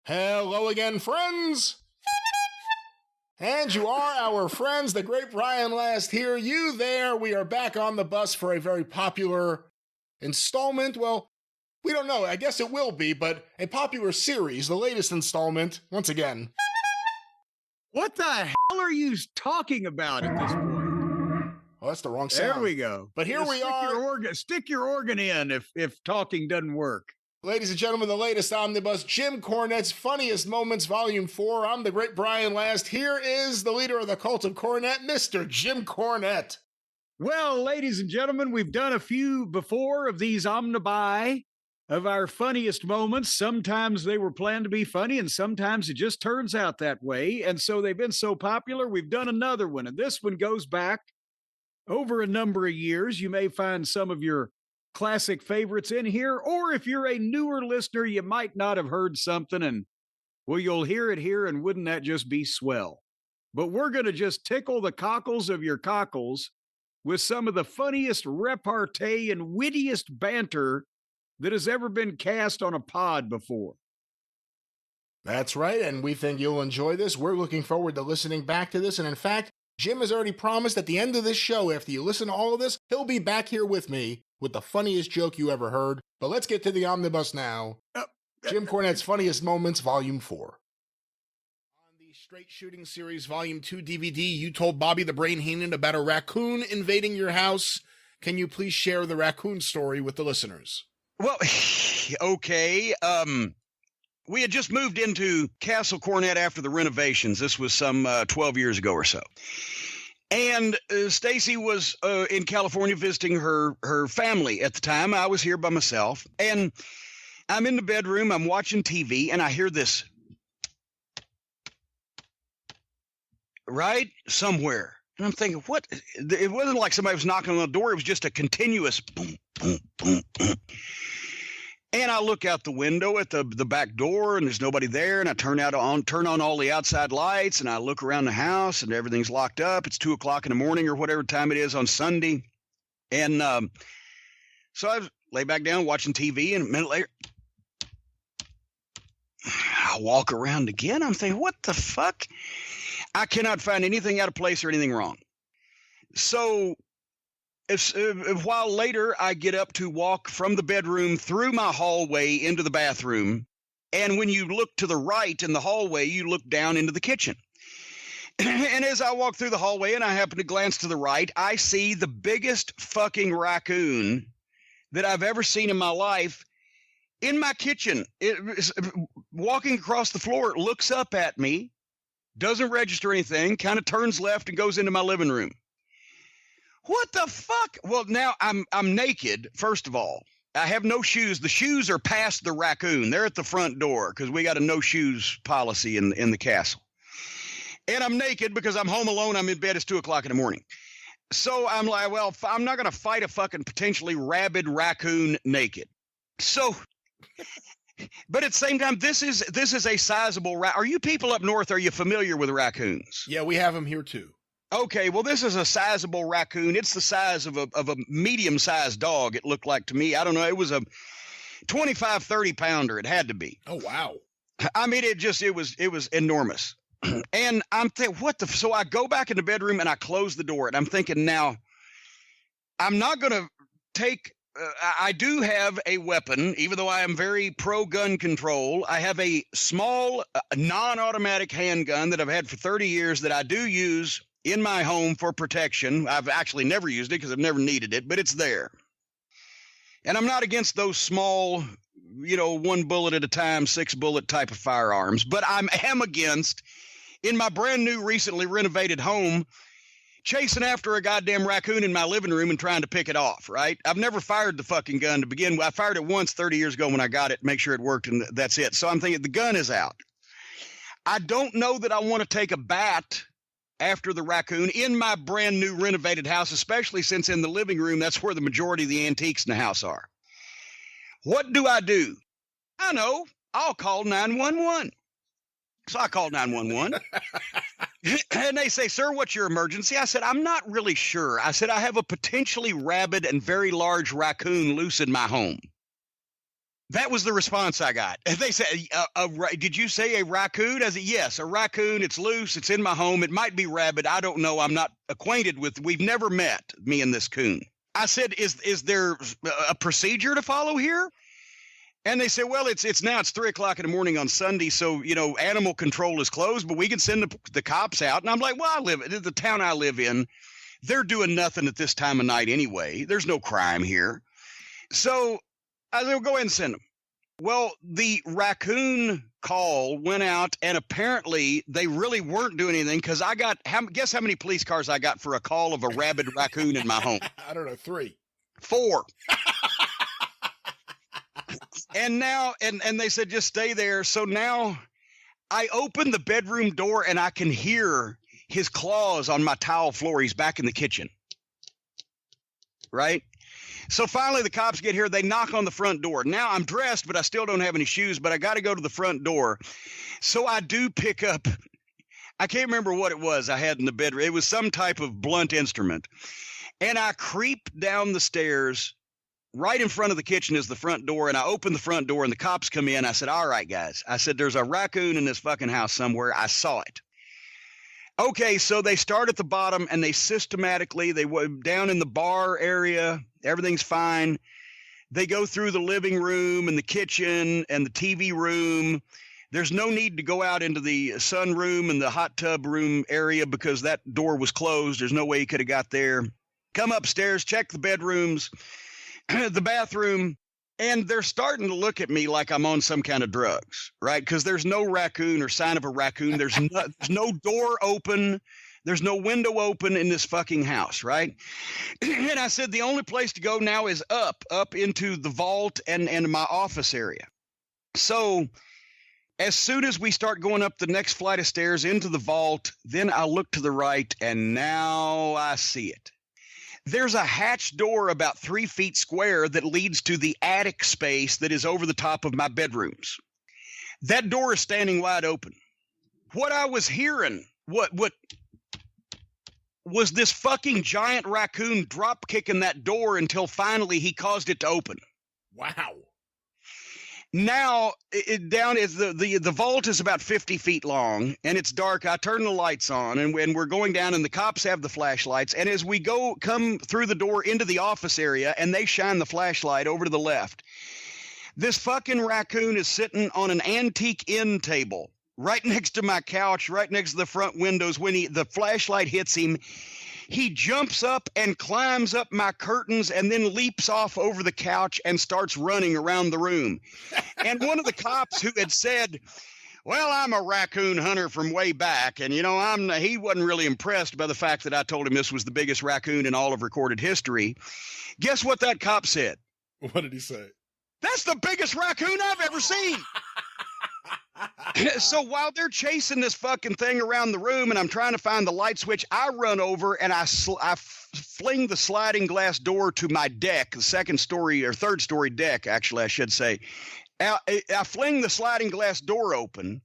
Hello again, friends! And you are our friends, the great Brian Last here. You there, we are back on the bus for a very popular installment. Well, we don't know, I guess it will be, but a popular series, the latest installment, once again. What the hell are you talking about at this point? Oh, that's the wrong sound. There we go. But here we are. Stick your organ in if talking doesn't work. Ladies and gentlemen, the latest Omnibus, Jim Cornette's Funniest Moments, Volume 4. I'm the great Brian Last. Here is the leader of the cult of Cornette, Mr. Jim Cornette. Well, ladies and gentlemen, we've done a few before of these omnibi of our funniest moments. Sometimes they were planned to be funny, and sometimes it just turns out that way. And so they've been so popular, we've done another one. And this one goes back over a number of years. You may find some of your classic favorites in here, or if you're a newer listener, you might not have heard something, and well, you'll hear it here, and wouldn't that just be swell? But we're going to just tickle the cockles of your cockles with some of the funniest repartee and wittiest banter that has ever been cast on a pod before. That's right, and we think you'll enjoy this. We're looking forward to listening back to this, and in fact, Jim has already promised at the end of this show, after you listen to all of this, he'll be back here with me with the funniest joke you ever heard. But let's get to the omnibus now. Jim Cornette's Funniest Moments, Volume 4. On the Straight Shooting Series Volume 2 DVD, you told Bobby the Brain Heenan about a raccoon invading your house. Can you please share the raccoon story with the listeners? Well, okay. We had just moved into Castle Cornette after the renovations. This was some 12 years ago or so. And Stacy was in California visiting her family at the time. I was here by myself. And I'm in the bedroom. I'm watching TV, and I hear this right somewhere. And I'm thinking, what? It wasn't like somebody was knocking on the door. It was just a continuous boom, boom, boom, boom. And I look out the window at the back door, and there's nobody there. And I turn on all the outside lights, and I look around the house, and everything's locked up. It's 2:00 in the morning or whatever time it is on Sunday. And so I lay back down watching TV, and a minute later, I walk around again. I'm thinking, what the fuck? I cannot find anything out of place or anything wrong. So a while later, I get up to walk from the bedroom through my hallway into the bathroom. And when you look to the right in the hallway, you look down into the kitchen. And as I walk through the hallway and I happen to glance to the right, I see the biggest fucking raccoon that I've ever seen in my life in my kitchen. Walking across the floor, it looks up at me, doesn't register anything, kind of turns left and goes into my living room. What the fuck? Well, now I'm naked, first of all. I have no shoes. The shoes are past the raccoon. They're at the front door because we got a no shoes policy in the castle. And I'm naked because I'm home alone. I'm in bed. It's 2:00 in the morning. So I'm like, well, I'm not going to fight a fucking potentially rabid raccoon naked. So, but at the same time, this is a sizable Are you people up north, are you familiar with raccoons? Yeah, we have them here too. Okay, well, this is a sizable raccoon. It's the size of a medium-sized dog, it looked like to me. I don't know. It was a 25, 30-pounder. It had to be. Oh, wow. I mean, it was enormous. And I'm thinking, so I go back in the bedroom and I close the door. And I'm thinking, now, I'm not going to take I do have a weapon, even though I am very pro-gun control. I have a small non-automatic handgun that I've had for 30 years that I do use in my home for protection. I've actually never used it because I've never needed it, but it's there. And I'm not against those small, 1 bullet at a time, 6 bullet type of firearms, but I am against, in my brand new, recently renovated home, chasing after a goddamn raccoon in my living room and trying to pick it off, right? I've never fired the fucking gun to begin with. I fired it once 30 years ago when I got it, make sure it worked, and that's it. So I'm thinking the gun is out. I don't know that I want to take a bat after the raccoon in my brand new renovated house, especially since in the living room, that's where the majority of the antiques in the house are. What do? I know. I'll call 911. So I called 911. And they say, sir, what's your emergency? I said, I'm not really sure. I said, I have a potentially rabid and very large raccoon loose in my home. That was the response I got. They said, did you say a raccoon? I said, yes, a raccoon. It's loose. It's in my home. It might be rabid. I don't know. I'm not acquainted with. We've never met, me and this coon. I said, is there a procedure to follow here? And they said, well, it's 3:00 in the morning on Sunday. So, animal control is closed, but we can send the cops out. And I'm like, well, the town I live in, they're doing nothing at this time of night anyway. There's no crime here. So I said, well, go ahead and send them. Well, the raccoon call went out, and apparently they really weren't doing anything because guess how many police cars I got for a call of a rabid raccoon in my home? I don't know, 3. 4. And now, and they said, just stay there. So now I open the bedroom door and I can hear his claws on my tile floor. He's back in the kitchen. Right? So finally the cops get here. They knock on the front door. Now I'm dressed, but I still don't have any shoes, but I got to go to the front door. So I do pick up, I can't remember what it was I had in the bedroom. It was some type of blunt instrument. And I creep down the stairs. Right in front of the kitchen is the front door, and I open the front door, and the cops come in. I said, all right, guys. I said, there's a raccoon in this fucking house somewhere. I saw it. Okay, so they start at the bottom, and they went down in the bar area. Everything's fine. They go through the living room and the kitchen and the TV room. There's no need to go out into the sunroom and the hot tub room area because that door was closed. There's no way you could have got there. Come upstairs, check the bedrooms, the bathroom, and they're starting to look at me like I'm on some kind of drugs, right? Because there's no raccoon or sign of a raccoon. There's no door open. There's no window open in this fucking house, right? And I said, the only place to go now is up into the vault and my office area. So as soon as we start going up the next flight of stairs into the vault, then I look to the right, and now I see it. There's a hatch door about 3 feet square that leads to the attic space that is over the top of my bedrooms. That door is standing wide open. What I was hearing, what was this fucking giant raccoon drop kicking that door until finally he caused it to open. Wow. Now, the vault is about 50 feet long, and it's dark. I turn the lights on, and we're going down, and the cops have the flashlights. And as we come through the door into the office area, and they shine the flashlight over to the left, this fucking raccoon is sitting on an antique end table right next to my couch, right next to the front windows. When the flashlight hits him, he jumps up and climbs up my curtains and then leaps off over the couch and starts running around the room. And one of the cops who had said, well, I'm a raccoon hunter from way back, and he wasn't really impressed by the fact that I told him this was the biggest raccoon in all of recorded history. Guess what that cop said? What did he say? That's the biggest raccoon I've ever seen. So while they're chasing this fucking thing around the room and I'm trying to find the light switch, I run over and I fling the sliding glass door to my deck, the third story deck, actually, I should say. I fling the sliding glass door open,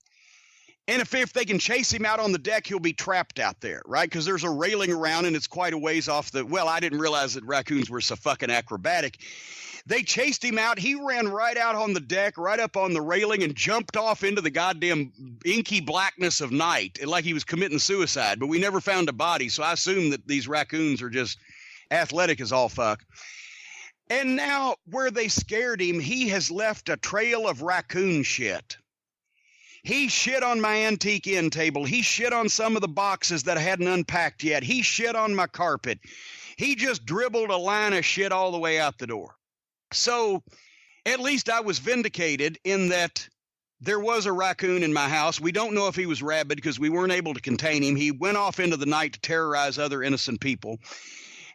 and if they can chase him out on the deck, he'll be trapped out there, right? Because there's a railing around and it's quite a ways off I didn't realize that raccoons were so fucking acrobatic. They chased him out. He ran right out on the deck, right up on the railing, and jumped off into the goddamn inky blackness of night, like he was committing suicide. But we never found a body, so I assume that these raccoons are just athletic as all fuck. And now, where they scared him, he has left a trail of raccoon shit. He shit on my antique end table. He shit on some of the boxes that I hadn't unpacked yet. He shit on my carpet. He just dribbled a line of shit all the way out the door. So at least I was vindicated in that there was a raccoon in my house. We don't know if he was rabid because we weren't able to contain him. He went off into the night to terrorize other innocent people.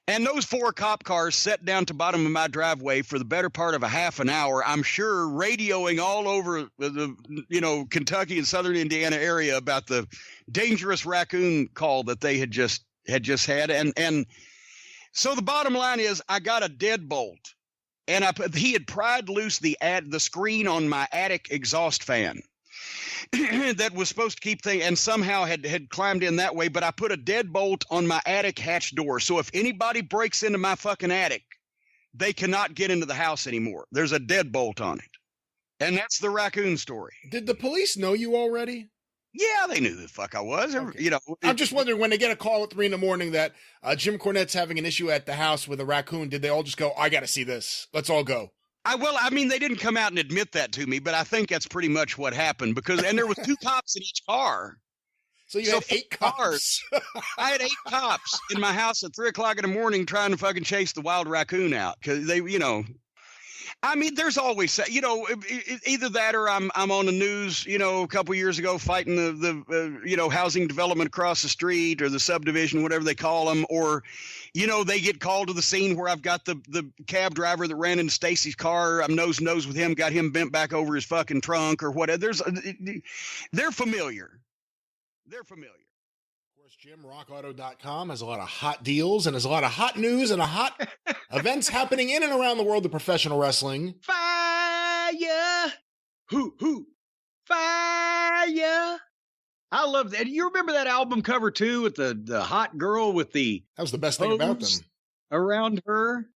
And those 4 cop cars sat down to the bottom of my driveway for the better part of a half an hour, I'm sure, radioing all over the Kentucky and southern Indiana area about the dangerous raccoon call that they had just had. And so the bottom line is I got a deadbolt. And he had pried loose the screen on my attic exhaust fan that was supposed to keep things, and somehow had climbed in that way. But I put a deadbolt on my attic hatch door. So if anybody breaks into my fucking attic, they cannot get into the house anymore. There's a deadbolt on it. And that's the raccoon story. Did the police know you already? Yeah, they knew who the fuck I was. Okay. You know, I'm just wondering, when they get a call at 3 a.m. that Jim Cornette's having an issue at the house with a raccoon, did they all just go, I got to see this. Let's all go. I mean, they didn't come out and admit that to me, but I think that's pretty much what happened and there was 2 cops in each car. So you had 8 cops. I had 8 cops in my house at 3 o'clock in the morning trying to fucking chase the wild raccoon out. Cause they, you know, I mean, there's always, you know, either that or I'm on the news, you know, a couple years ago fighting the you know, housing development across the street or the subdivision, whatever they call them, or, you know, they get called to the scene where I've got the cab driver that ran into Stacy's car. I'm nose to nose with him, got him bent back over his fucking trunk or whatever. They're familiar. They're familiar. Of course, JimRockAuto.com has a lot of hot deals and has a lot of hot news and hot events happening in and around the world of professional wrestling. Fire! Who? Fire! I love that. You remember that album cover too, with the hot girl with the That was the best thing about them. Around her?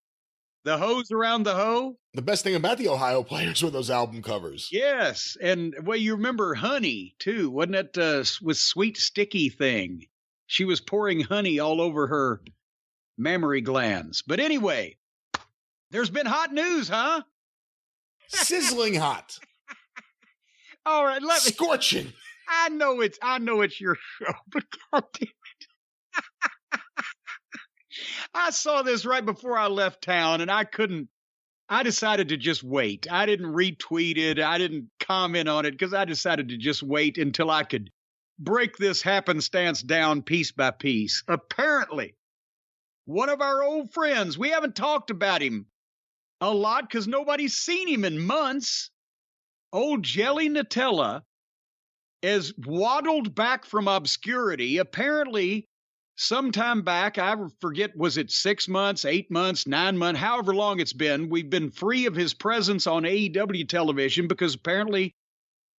The hose around the hoe? The best thing about the Ohio players were those album covers. Yes. And well, you remember Honey too, wasn't it? With Sweet Sticky Thing. She was pouring honey all over her mammary glands. But anyway, there's been hot news, huh? Sizzling hot. All right, let me. Scorching. I know it's your show, but goddamn it. I saw this right before I left town, and I decided to just wait. I didn't retweet it. I didn't comment on it because I decided to just wait until I could break this happenstance down piece by piece. Apparently, one of our old friends, we haven't talked about him a lot because nobody's seen him in months. Old Jelly Nutella is waddled back from obscurity. Apparently, sometime back, I forget, was it 6 months, 8 months, 9 months, however long it's been, we've been free of his presence on AEW television because apparently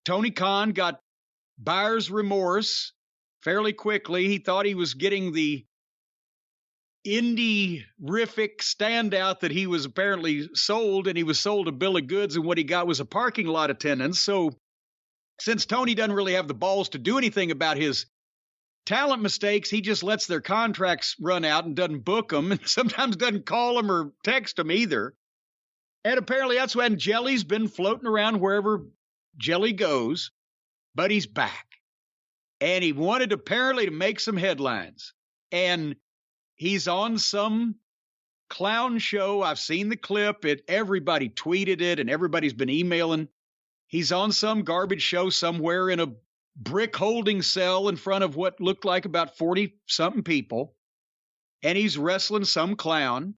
Tony Khan got buyer's remorse fairly quickly. He thought he was getting the indie-rific standout that he was apparently sold, and he was sold a bill of goods, and what he got was a parking lot attendance. So since Tony doesn't really have the balls to do anything about his talent mistakes, he just lets their contracts run out and doesn't book them, and sometimes doesn't call them or text them either. And apparently that's when Jelly's been floating around wherever Jelly goes, but he's back. And he wanted apparently to make some headlines. And he's on some clown show. I've seen the clip. Everybody tweeted it, and everybody's been emailing. He's on some garbage show somewhere in a brick holding cell in front of what looked like about 40-something people. And he's wrestling some clown.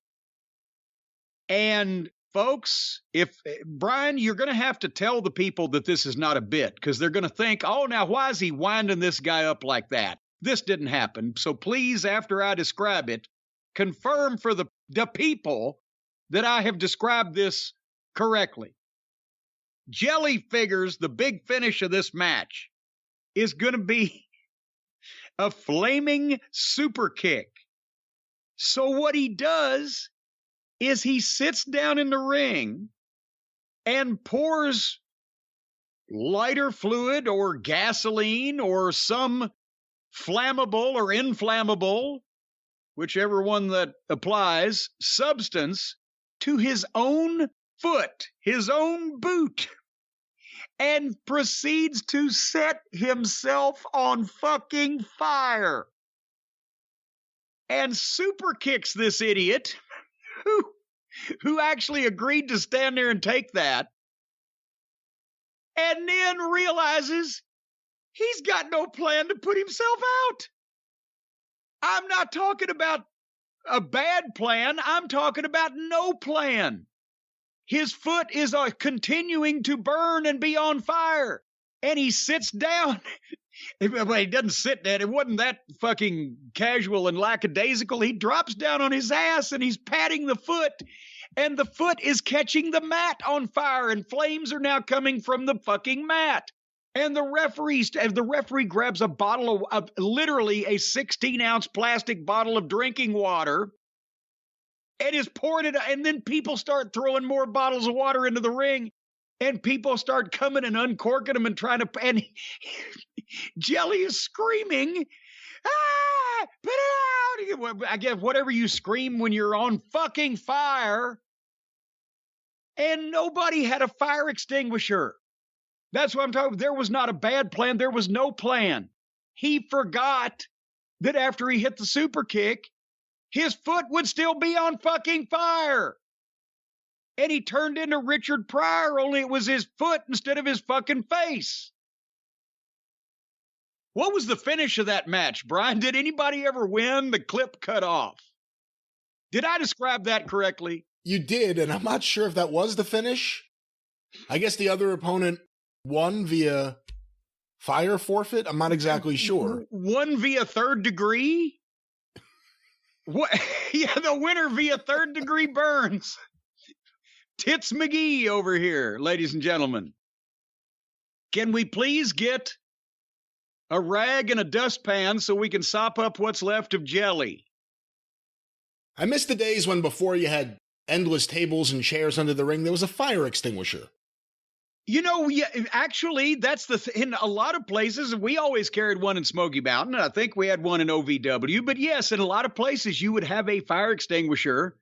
And folks, Brian, you're going to have to tell the people that this is not a bit, because they're going to think, oh, now why is he winding this guy up like that? This didn't happen. So please, after I describe it, confirm for the people that I have described this correctly. Jelly figures the big finish of this match is going to be a flaming super kick. So what he does is he sits down in the ring and pours lighter fluid or gasoline or some flammable or inflammable, whichever one that applies, substance to his own foot, his own boot, and proceeds to set himself on fucking fire. And super kicks this idiot who actually agreed to stand there and take that, and then realizes he's got no plan to put himself out. I'm not talking about a bad plan. I'm talking about no plan. His foot is continuing to burn and be on fire. And he sits down. Well, he doesn't sit down. It wasn't that fucking casual and lackadaisical. He drops down on his ass and he's patting the foot. And the foot is catching the mat on fire. And flames are now coming from the fucking mat. And the referee grabs a bottle of literally a 16-ounce plastic bottle of drinking water and is pouring it. And then people start throwing more bottles of water into the ring. And people start coming and uncorking them and trying to, and Jelly is screaming, ah, put it out. I guess whatever you scream when you're on fucking fire. And nobody had a fire extinguisher. That's what I'm talking about. There was not a bad plan. There was no plan. He forgot that after he hit the super kick, his foot would still be on fucking fire. And he turned into Richard Pryor, only it was his foot instead of his fucking face. What was the finish of that match, Brian? Did anybody ever win? The clip cut off. Did I describe that correctly? You did, and I'm not sure if that was the finish. I guess the other opponent won via fire forfeit. I'm not exactly sure. Won via third degree? What? Yeah, the winner via third degree burns. Tits McGee over here, ladies and gentlemen. Can we please get a rag and a dustpan so we can sop up what's left of Jelly? I miss the days when before you had endless tables and chairs under the ring, there was a fire extinguisher. You know, yeah, actually, that's in a lot of places, we always carried one in Smoky Mountain, and I think we had one in OVW, but yes, in a lot of places, you would have a fire extinguisher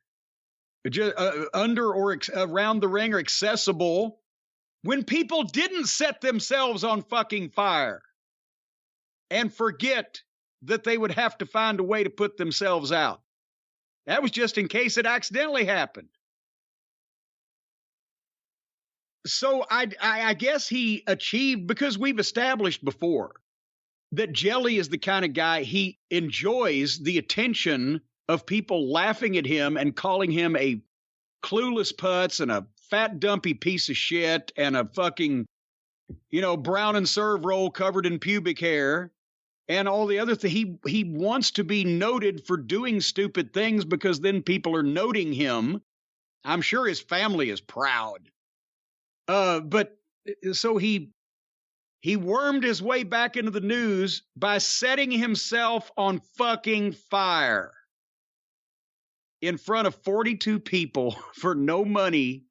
under or around the ring or accessible when people didn't set themselves on fucking fire and forget that they would have to find a way to put themselves out. That was just in case it accidentally happened. So I guess he achieved, because we've established before that Jelly is the kind of guy, he enjoys the attention of people laughing at him and calling him a clueless putz and a fat dumpy piece of shit and a fucking, brown and serve roll covered in pubic hair and all the other things. He wants to be noted for doing stupid things because then people are noting him. I'm sure his family is proud. But so he wormed his way back into the news by setting himself on fucking fire in front of 42 people for no money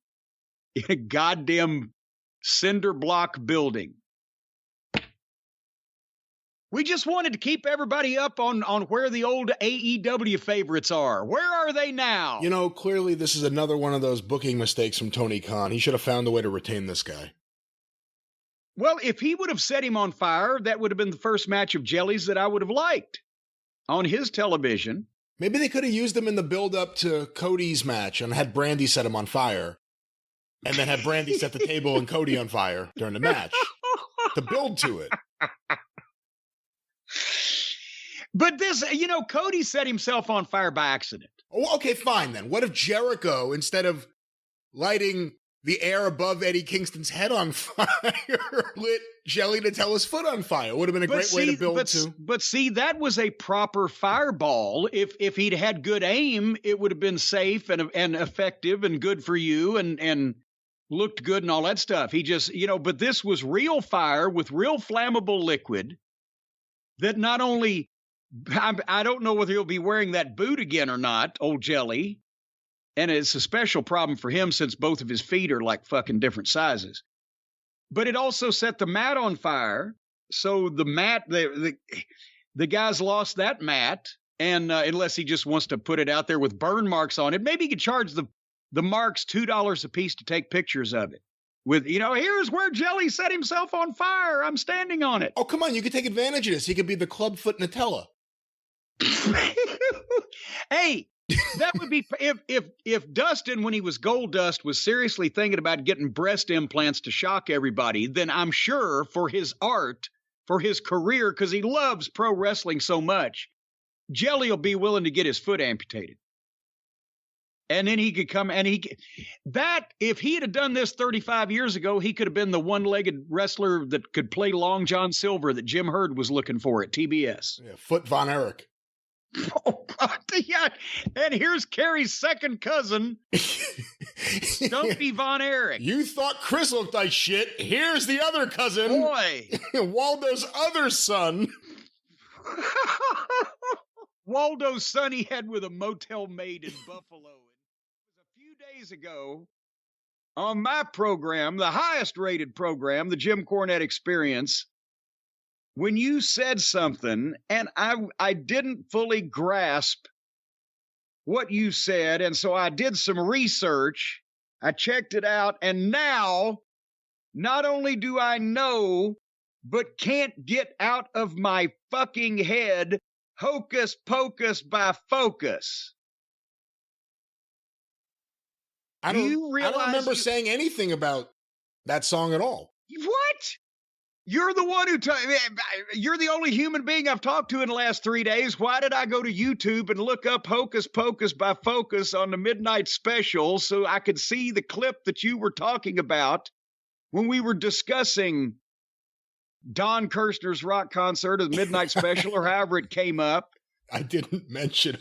in a goddamn cinder block building. We just wanted to keep everybody up on where the old AEW favorites are. Where are they now? Clearly this is another one of those booking mistakes from Tony Khan. He should have found a way to retain this guy. Well, if he would have set him on fire, that would have been the first match of Jelly's that I would have liked on his television. Maybe they could have used him in the build-up to Cody's match and had Brandy set him on fire. And then had Brandy set the table and Cody on fire during the match to build to it. But this, Cody set himself on fire by accident. Oh, okay, fine then. What if Jericho, instead of lighting the air above Eddie Kingston's head on fire, lit Jelly Natella's foot on fire? Would have been a great way to build to. But see, that was a proper fireball. If he'd had good aim, it would have been safe and effective and good for you and looked good and all that stuff. He just, but this was real fire with real flammable liquid that not only, I don't know whether he'll be wearing that boot again or not, old Jelly. And it's a special problem for him since both of his feet are like fucking different sizes. But it also set the mat on fire. So the mat, the guy's lost that mat. And unless he just wants to put it out there with burn marks on it, maybe he could charge the marks $2 a piece to take pictures of it. With, here's where Jelly set himself on fire. I'm standing on it. Oh, come on. You could take advantage of this. He could be the Clubfoot Nutella. Hey, that would be if Dustin, when he was Gold Dust, was seriously thinking about getting breast implants to shock everybody, then I'm sure for his art, for his career, because he loves pro wrestling so much, Jelly will be willing to get his foot amputated. And then he could come and if he had done this 35 years ago, he could have been the one-legged wrestler that could play Long John Silver that Jim Herd was looking for at TBS. Yeah, Foot Von Erich. Oh, yeah. And here's Kerry's second cousin, Stumpy Von Erich. You thought Chris looked like shit. Here's the other cousin. Boy. Waldo's other son. Waldo's son he had with a motel maid in Buffalo. A few days ago, on my program, the highest rated program, the Jim Cornette Experience, when you said something and I didn't fully grasp what you said. And so I did some research. I checked it out. And now, not only do I know, but can't get out of my fucking head, Hocus Pocus by Focus. I don't remember saying anything about that song at all. What? You're the one who you're the only human being I've talked to in the last 3 days. Why did I go to YouTube and look up Hocus Pocus by Focus on the midnight special so I could see the clip that you were talking about when we were discussing Don Kirshner's rock concert or the midnight special or however it came up? I didn't mention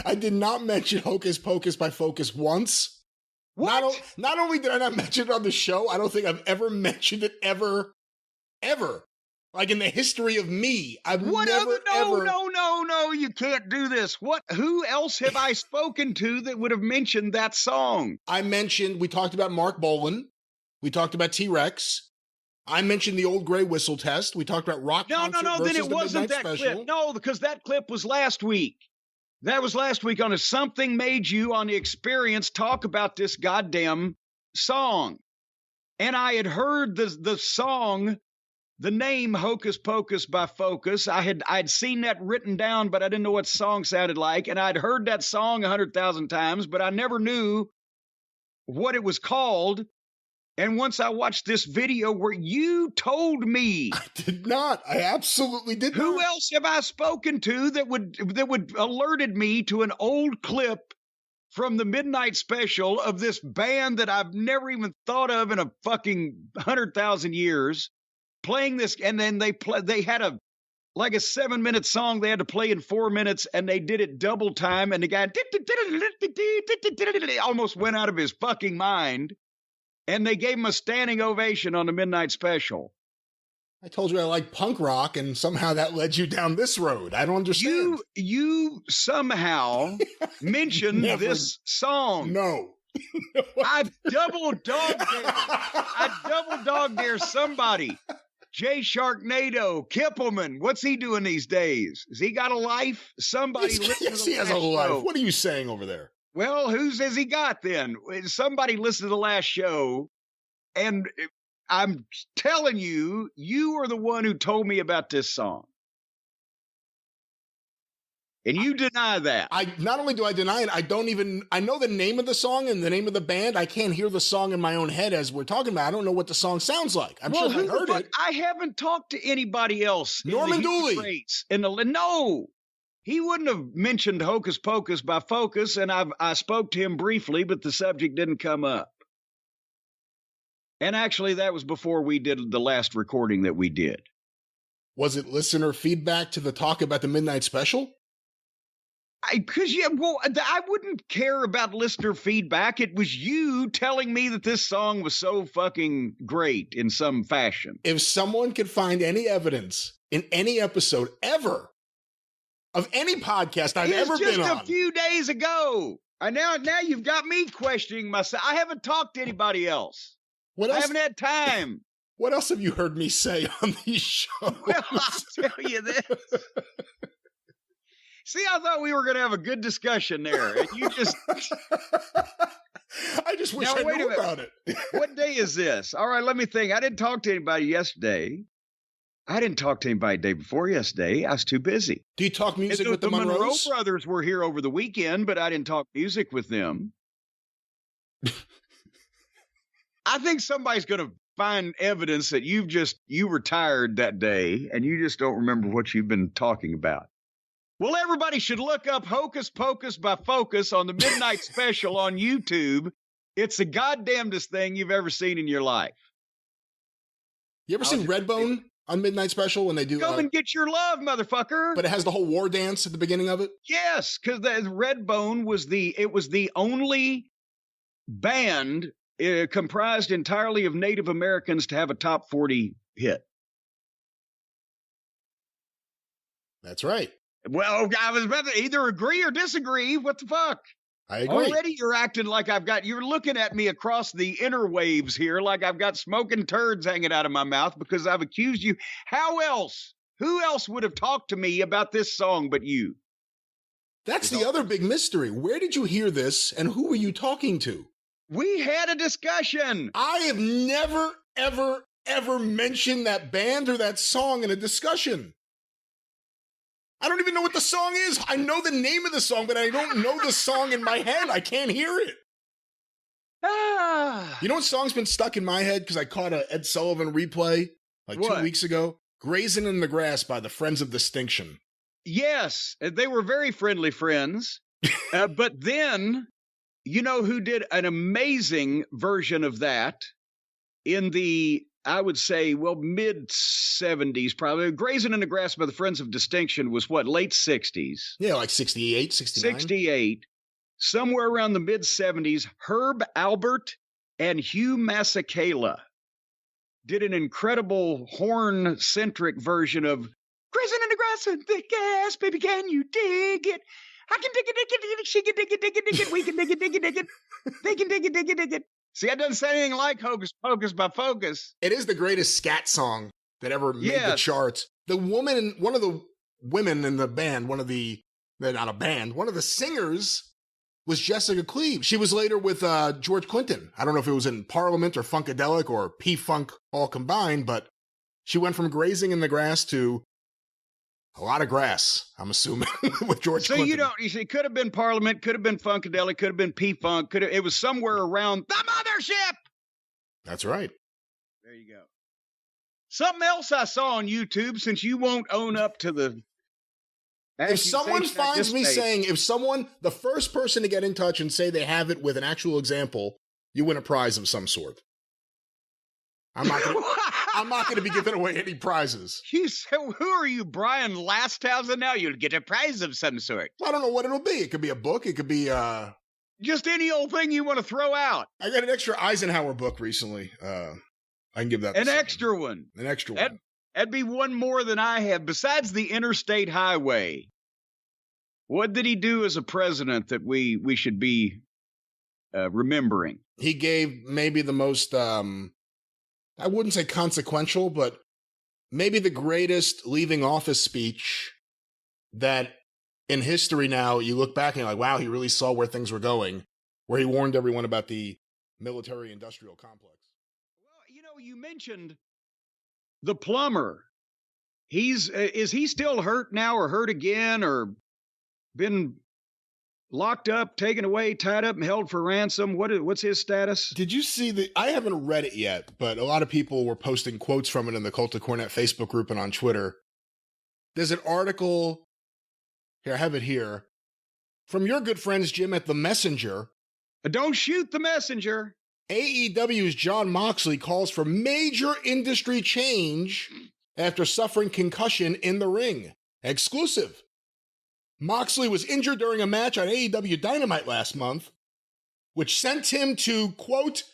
I did not mention Hocus Pocus by Focus once. What? Not only did I not mention it on the show, I don't think I've ever mentioned it ever. Like in the history of me. No, you can't do this. Who else have I spoken to that would have mentioned that song? We talked about Mark Bolan. We talked about T-Rex. I mentioned the old gray whistle test. We talked about rock concert versus then it the wasn't midnight that special. clip. No, because that clip was last week. That was last week on a Something Made You on the Experience talk about this goddamn song. And I had heard the song, the name Hocus Pocus by Focus. I'd seen that written down, but I didn't know what song sounded like. And I'd heard that song 100,000 times, but I never knew what it was called. And once I watched this video where you told me. I did not. I absolutely did not. Who else have I spoken to that would alerted me to an old clip from the midnight special of this band that I've never even thought of in a fucking 100,000 years playing this? And then they had a 7-minute song they had to play in 4 minutes, and they did it double time, and the guy almost went out of his fucking mind. And they gave him a standing ovation on the midnight special. I told you I like punk rock, and somehow that led you down this road. I don't understand. You somehow mentioned this song. No. I double dog dare somebody. Jay Sharknado, Kippelman, what's he doing these days? Has he got a life? Somebody yes, he has a life. What are you saying over there? Well, whose has he got then? Somebody listened to the last show, and I'm telling you, you are the one who told me about this song. And you deny that. Not only do I deny it, I know the name of the song and the name of the band. I can't hear the song in my own head as we're talking about. I don't know what the song sounds like. I'm sure I heard it. I haven't talked to anybody else. Norman Dooley. No. He wouldn't have mentioned Hocus Pocus by Focus, and I spoke to him briefly, but the subject didn't come up. And actually, that was before we did the last recording that we did. Was it listener feedback to the talk about the midnight special? I wouldn't care about listener feedback. It was you telling me that this song was so fucking great in some fashion. If someone could find any evidence in any episode ever of any podcast I've ever been on. It's just a few days ago. Now you've got me questioning myself. I haven't talked to anybody else. I haven't had time. What else have you heard me say on these shows? Well, I'll tell you this. See, I thought we were going to have a good discussion there. And you just... I just wish I knew about it. What day is this? All right, let me think. I didn't talk to anybody yesterday. I didn't talk to anybody the day before yesterday. I was too busy. Do you talk music with the Monroes? The Monroe brothers were here over the weekend, but I didn't talk music with them. I think somebody's going to find evidence that you were tired that day and you just don't remember what you've been talking about. Well, everybody should look up Hocus Pocus by Focus on the midnight special on YouTube. It's the goddamnedest thing you've ever seen in your life. You ever seen Redbone on Midnight Special when they do? Come and get your love, motherfucker. But it has the whole war dance at the beginning of it? Yes, because the Redbone was the only band comprised entirely of Native Americans to have a top 40 hit. That's right. Well, I was about to either agree or disagree. What the fuck? I agree. Already you're acting like you're looking at me across the interwaves here like I've got smoking turds hanging out of my mouth because I've accused you. How else? Who else would have talked to me about this song but you? That's the other big mystery. Where did you hear this and who were you talking to? We had a discussion. I have never, ever, ever mentioned that band or that song in a discussion. I don't even know what the song is. I know the name of the song, but I don't know the song in my head. I can't hear it. You know what song's been stuck in my head because I caught a Ed Sullivan replay like 2 weeks ago? Grazing in the Grass by the Friends of Distinction. Yes, they were very friendly friends. But then, you know who did an amazing version of that in the, I would say, mid-70s probably. Grazing in the Grass by the Friends of Distinction was what, late 60s? Yeah, like 68, 69. 68. Somewhere around the mid-70s, Herb Albert and Hugh Masekela did an incredible horn-centric version of Grazing in the Grass and the Gas, baby, can you dig it? I can dig it, dig it, dig it, she can dig it, dig it, dig it, we can dig it, dig it, dig it, they can dig it, dig it, dig it. See, that doesn't sound anything like Hocus Pocus by Focus. It is the greatest scat song that ever made the charts. The woman, one of the women in the band, one of the singers was Jessica Cleave. She was later with George Clinton. I don't know if it was in Parliament or Funkadelic or P-Funk all combined, but she went from Grazing in the Grass to a lot of grass, I'm assuming, with George Clinton. So you see, it could have been Parliament, could have been Funkadelic, could have been P-Funk, it was somewhere around the mothership. That's right. There you go. Something else I saw on YouTube, since you won't own up to the... If someone finds me saying, the first person to get in touch and say they have it with an actual example, you win a prize of some sort. I'm not going to be giving away any prizes. Who are you, Brian Lasthausen? Now you'll get a prize of some sort. I don't know what it'll be. It could be a book. It could be just any old thing you want to throw out. I got an extra Eisenhower book recently. I can give that an extra one. An extra one. That'd be one more than I have. Besides the interstate highway, what did he do as a president that we should be remembering? He gave maybe the most. I wouldn't say consequential, but maybe the greatest leaving office speech that in history now you look back and you're like, wow, he really saw where things were going, where he warned everyone about the military-industrial complex. Well, you mentioned the plumber. Is he still hurt now or hurt again or been locked up, taken away, tied up, and held for ransom? What's his status? Did you see I haven't read it yet, but a lot of people were posting quotes from it in the Cult of Cornette Facebook group and on Twitter. There's an article, here, I have it here, from your good friends, Jim, at The Messenger. Don't shoot the messenger. AEW's Jon Moxley calls for major industry change after suffering concussion in the ring. Exclusive. Moxley was injured during a match on AEW Dynamite last month, which sent him to, quote,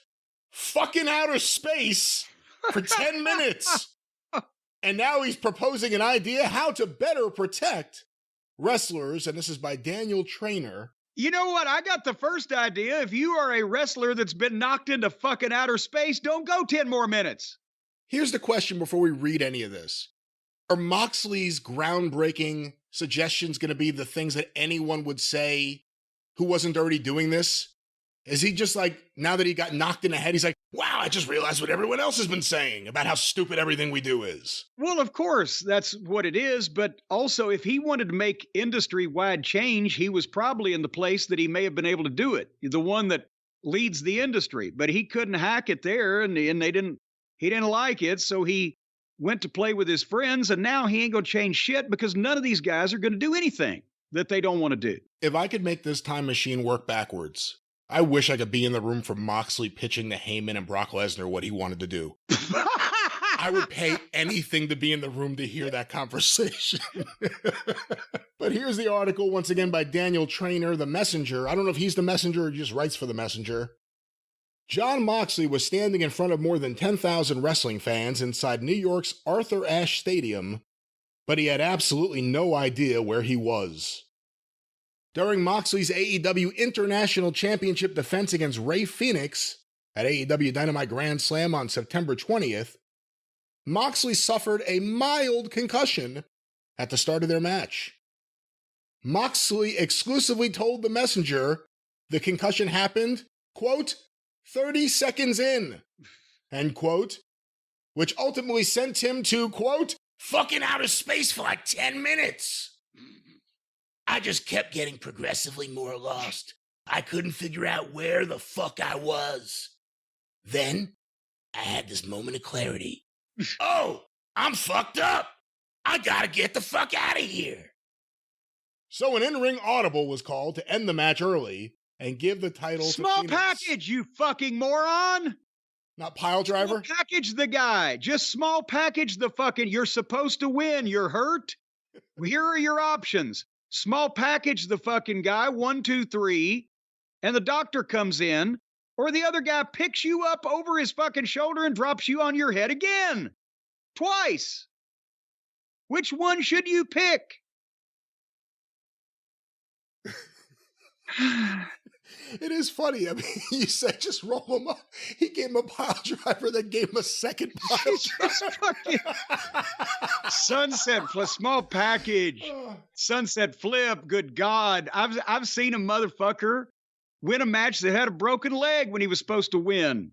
fucking outer space for 10 minutes. And now he's proposing an idea how to better protect wrestlers, and this is by Daniel Traynor. You know what? I got the first idea. If you are a wrestler that's been knocked into fucking outer space, don't go 10 more minutes. Here's the question before we read any of this. Are Moxley's groundbreaking suggestions going to be the things that anyone would say who wasn't already doing this? Is he just like, now that he got knocked in the head, he's like, wow, I just realized what everyone else has been saying about how stupid everything we do is? Well, of course, that's what it is. But also, if he wanted to make industry-wide change, he was probably in the place that he may have been able to do it, the one that leads the industry. But he couldn't hack it there, and he didn't like it, so he went to play with his friends, and now he ain't going to change shit because none of these guys are going to do anything that they don't want to do. If I could make this time machine work backwards, I wish I could be in the room for Moxley pitching to Heyman and Brock Lesnar what he wanted to do. I would pay anything to be in the room to hear that conversation. But here's the article, once again, by Daniel Traynor, The Messenger. I don't know if he's the messenger or just writes for The Messenger. Jon Moxley was standing in front of more than 10,000 wrestling fans inside New York's Arthur Ashe Stadium, but he had absolutely no idea where he was. During Moxley's AEW International Championship defense against Rey Fenix at AEW Dynamite Grand Slam on September 20th, Moxley suffered a mild concussion at the start of their match. Moxley exclusively told the Messenger the concussion happened, quote, 30 seconds in, end quote, which ultimately sent him to, quote, fucking outer space for like 10 minutes. I just kept getting progressively more lost. I couldn't figure out where the fuck I was. Then I had this moment of clarity. Oh, I'm fucked up. I gotta get the fuck out of here. So an in-ring audible was called to end the match early and give the title to Small Phoenix. package, you fucking moron. Not pile driver? Small package the guy. Just small package the fucking, you're supposed to win. You're hurt. Here are your options. Small package the fucking guy, 1, 2, 3, and the doctor comes in, or the other guy picks you up over his fucking shoulder and drops you on your head again. Twice. Which one should you pick? It is funny. I mean, you said just roll him up. He gave him a pile driver, then gave him a second pile driver. Fucking sunset flip, small package, sunset flip. Good God, I've seen a motherfucker win a match that had a broken leg when he was supposed to win.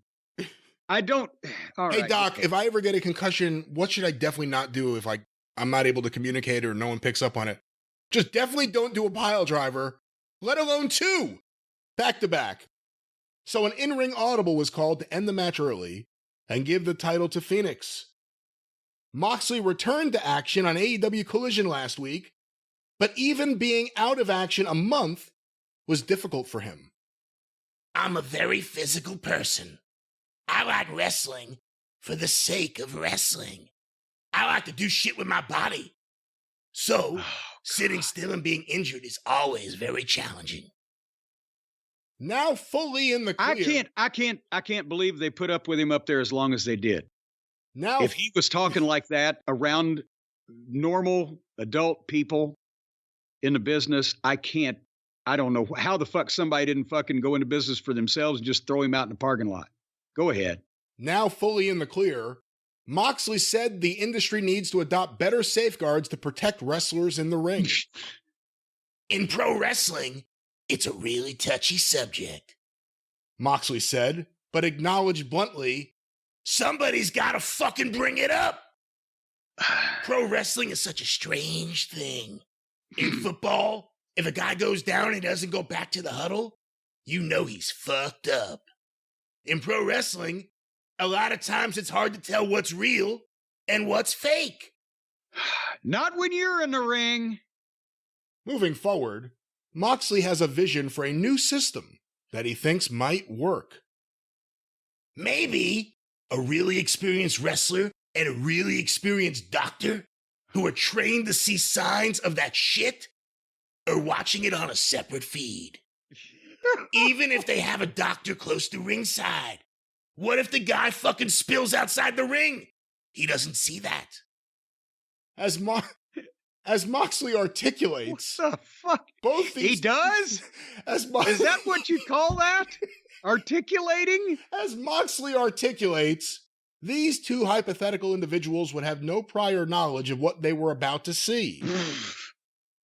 I don't. All Hey right, Doc, okay. if I ever get a concussion, what should I definitely not do if I'm not able to communicate or no one picks up on it? Just definitely don't do a pile driver, let alone 2. Back to back. So an in-ring audible was called to end the match early and give the title to Phoenix. Moxley returned to action on AEW Collision last week, but even being out of action a month was difficult for him. I'm a very physical person. I like wrestling for the sake of wrestling. I like to do shit with my body. So, sitting still and being injured is always very challenging. Now fully in the clear. I can't believe they put up with him up there as long as they did. Now, If he was talking like that around normal adult people in the business, I don't know how the fuck somebody didn't fucking go into business for themselves and just throw him out in the parking lot. Go ahead. Now fully in the clear, Moxley said the industry needs to adopt better safeguards to protect wrestlers in the ring. In pro wrestling, it's a really touchy subject, Moxley said, but acknowledged bluntly, somebody's gotta fucking bring it up. Pro wrestling is such a strange thing. In football, if a guy goes down and he doesn't go back to the huddle, you know he's fucked up. In pro wrestling, a lot of times it's hard to tell what's real and what's fake. Not when you're in the ring. Moving forward, Moxley has a vision for a new system that he thinks might work. Maybe a really experienced wrestler and a really experienced doctor who are trained to see signs of that shit are watching it on a separate feed. Even if they have a doctor close to ringside. What if the guy fucking spills outside the ring? He doesn't see that. As Moxley articulates, What the fuck? both these He does? Is that what you call that? Articulating? As Moxley articulates, these two hypothetical individuals would have no prior knowledge of what they were about to see.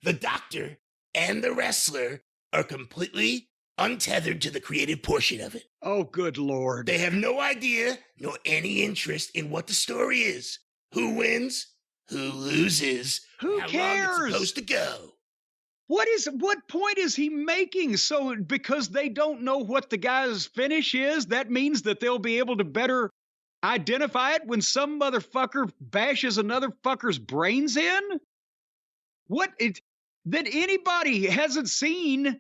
The doctor and the wrestler are completely untethered to the creative portion of it. Oh, good Lord. They have no idea nor any interest in what the story is, who wins, who loses, Who how long cares? it's supposed to go. What point is he making? So because they don't know what the guy's finish is, that means that they'll be able to better identify it when some motherfucker bashes another fucker's brains in? That anybody hasn't seen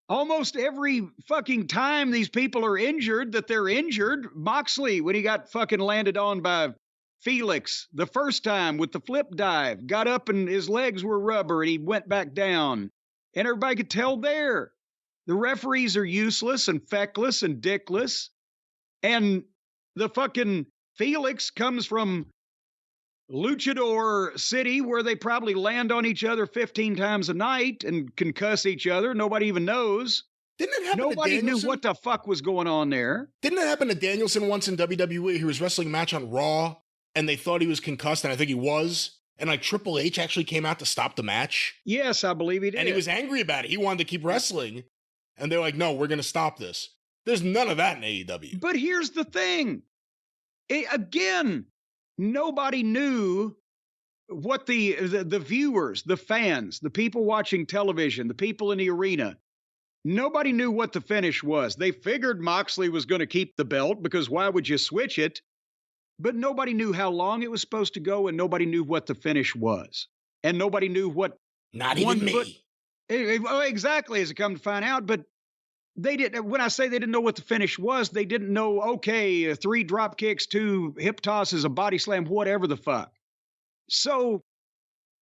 almost every fucking time these people are injured, that they're injured. Moxley, when he got fucking landed on by Felix the first time with the flip dive, got up and his legs were rubber and he went back down. And everybody could tell there. The referees are useless and feckless and dickless. And the fucking Felix comes from luchador city where they probably land on each other 15 times a night and concuss each other. Nobody even knows. Didn't it happen Nobody to Danielson? knew what the fuck was going on there. Didn't it happen to Danielson once in WWE? He was wrestling a match on Raw, and they thought he was concussed, and I think he was. And like Triple H actually came out to stop the match. Yes, I believe he did. And he was angry about it. He wanted to keep wrestling. And they're like, no, we're going to stop this. There's none of that in AEW. But here's the thing. Again, nobody knew what the viewers, the fans, the people watching television, the people in the arena, nobody knew what the finish was. They figured Moxley was going to keep the belt because why would you switch it? But nobody knew how long it was supposed to go, and nobody knew what the finish was. And nobody knew what... Not even me. Exactly, as it come to find out. But they didn't... When I say they didn't know what the finish was, they didn't know, okay, 3 drop kicks, 2 hip tosses, a body slam, whatever the fuck. So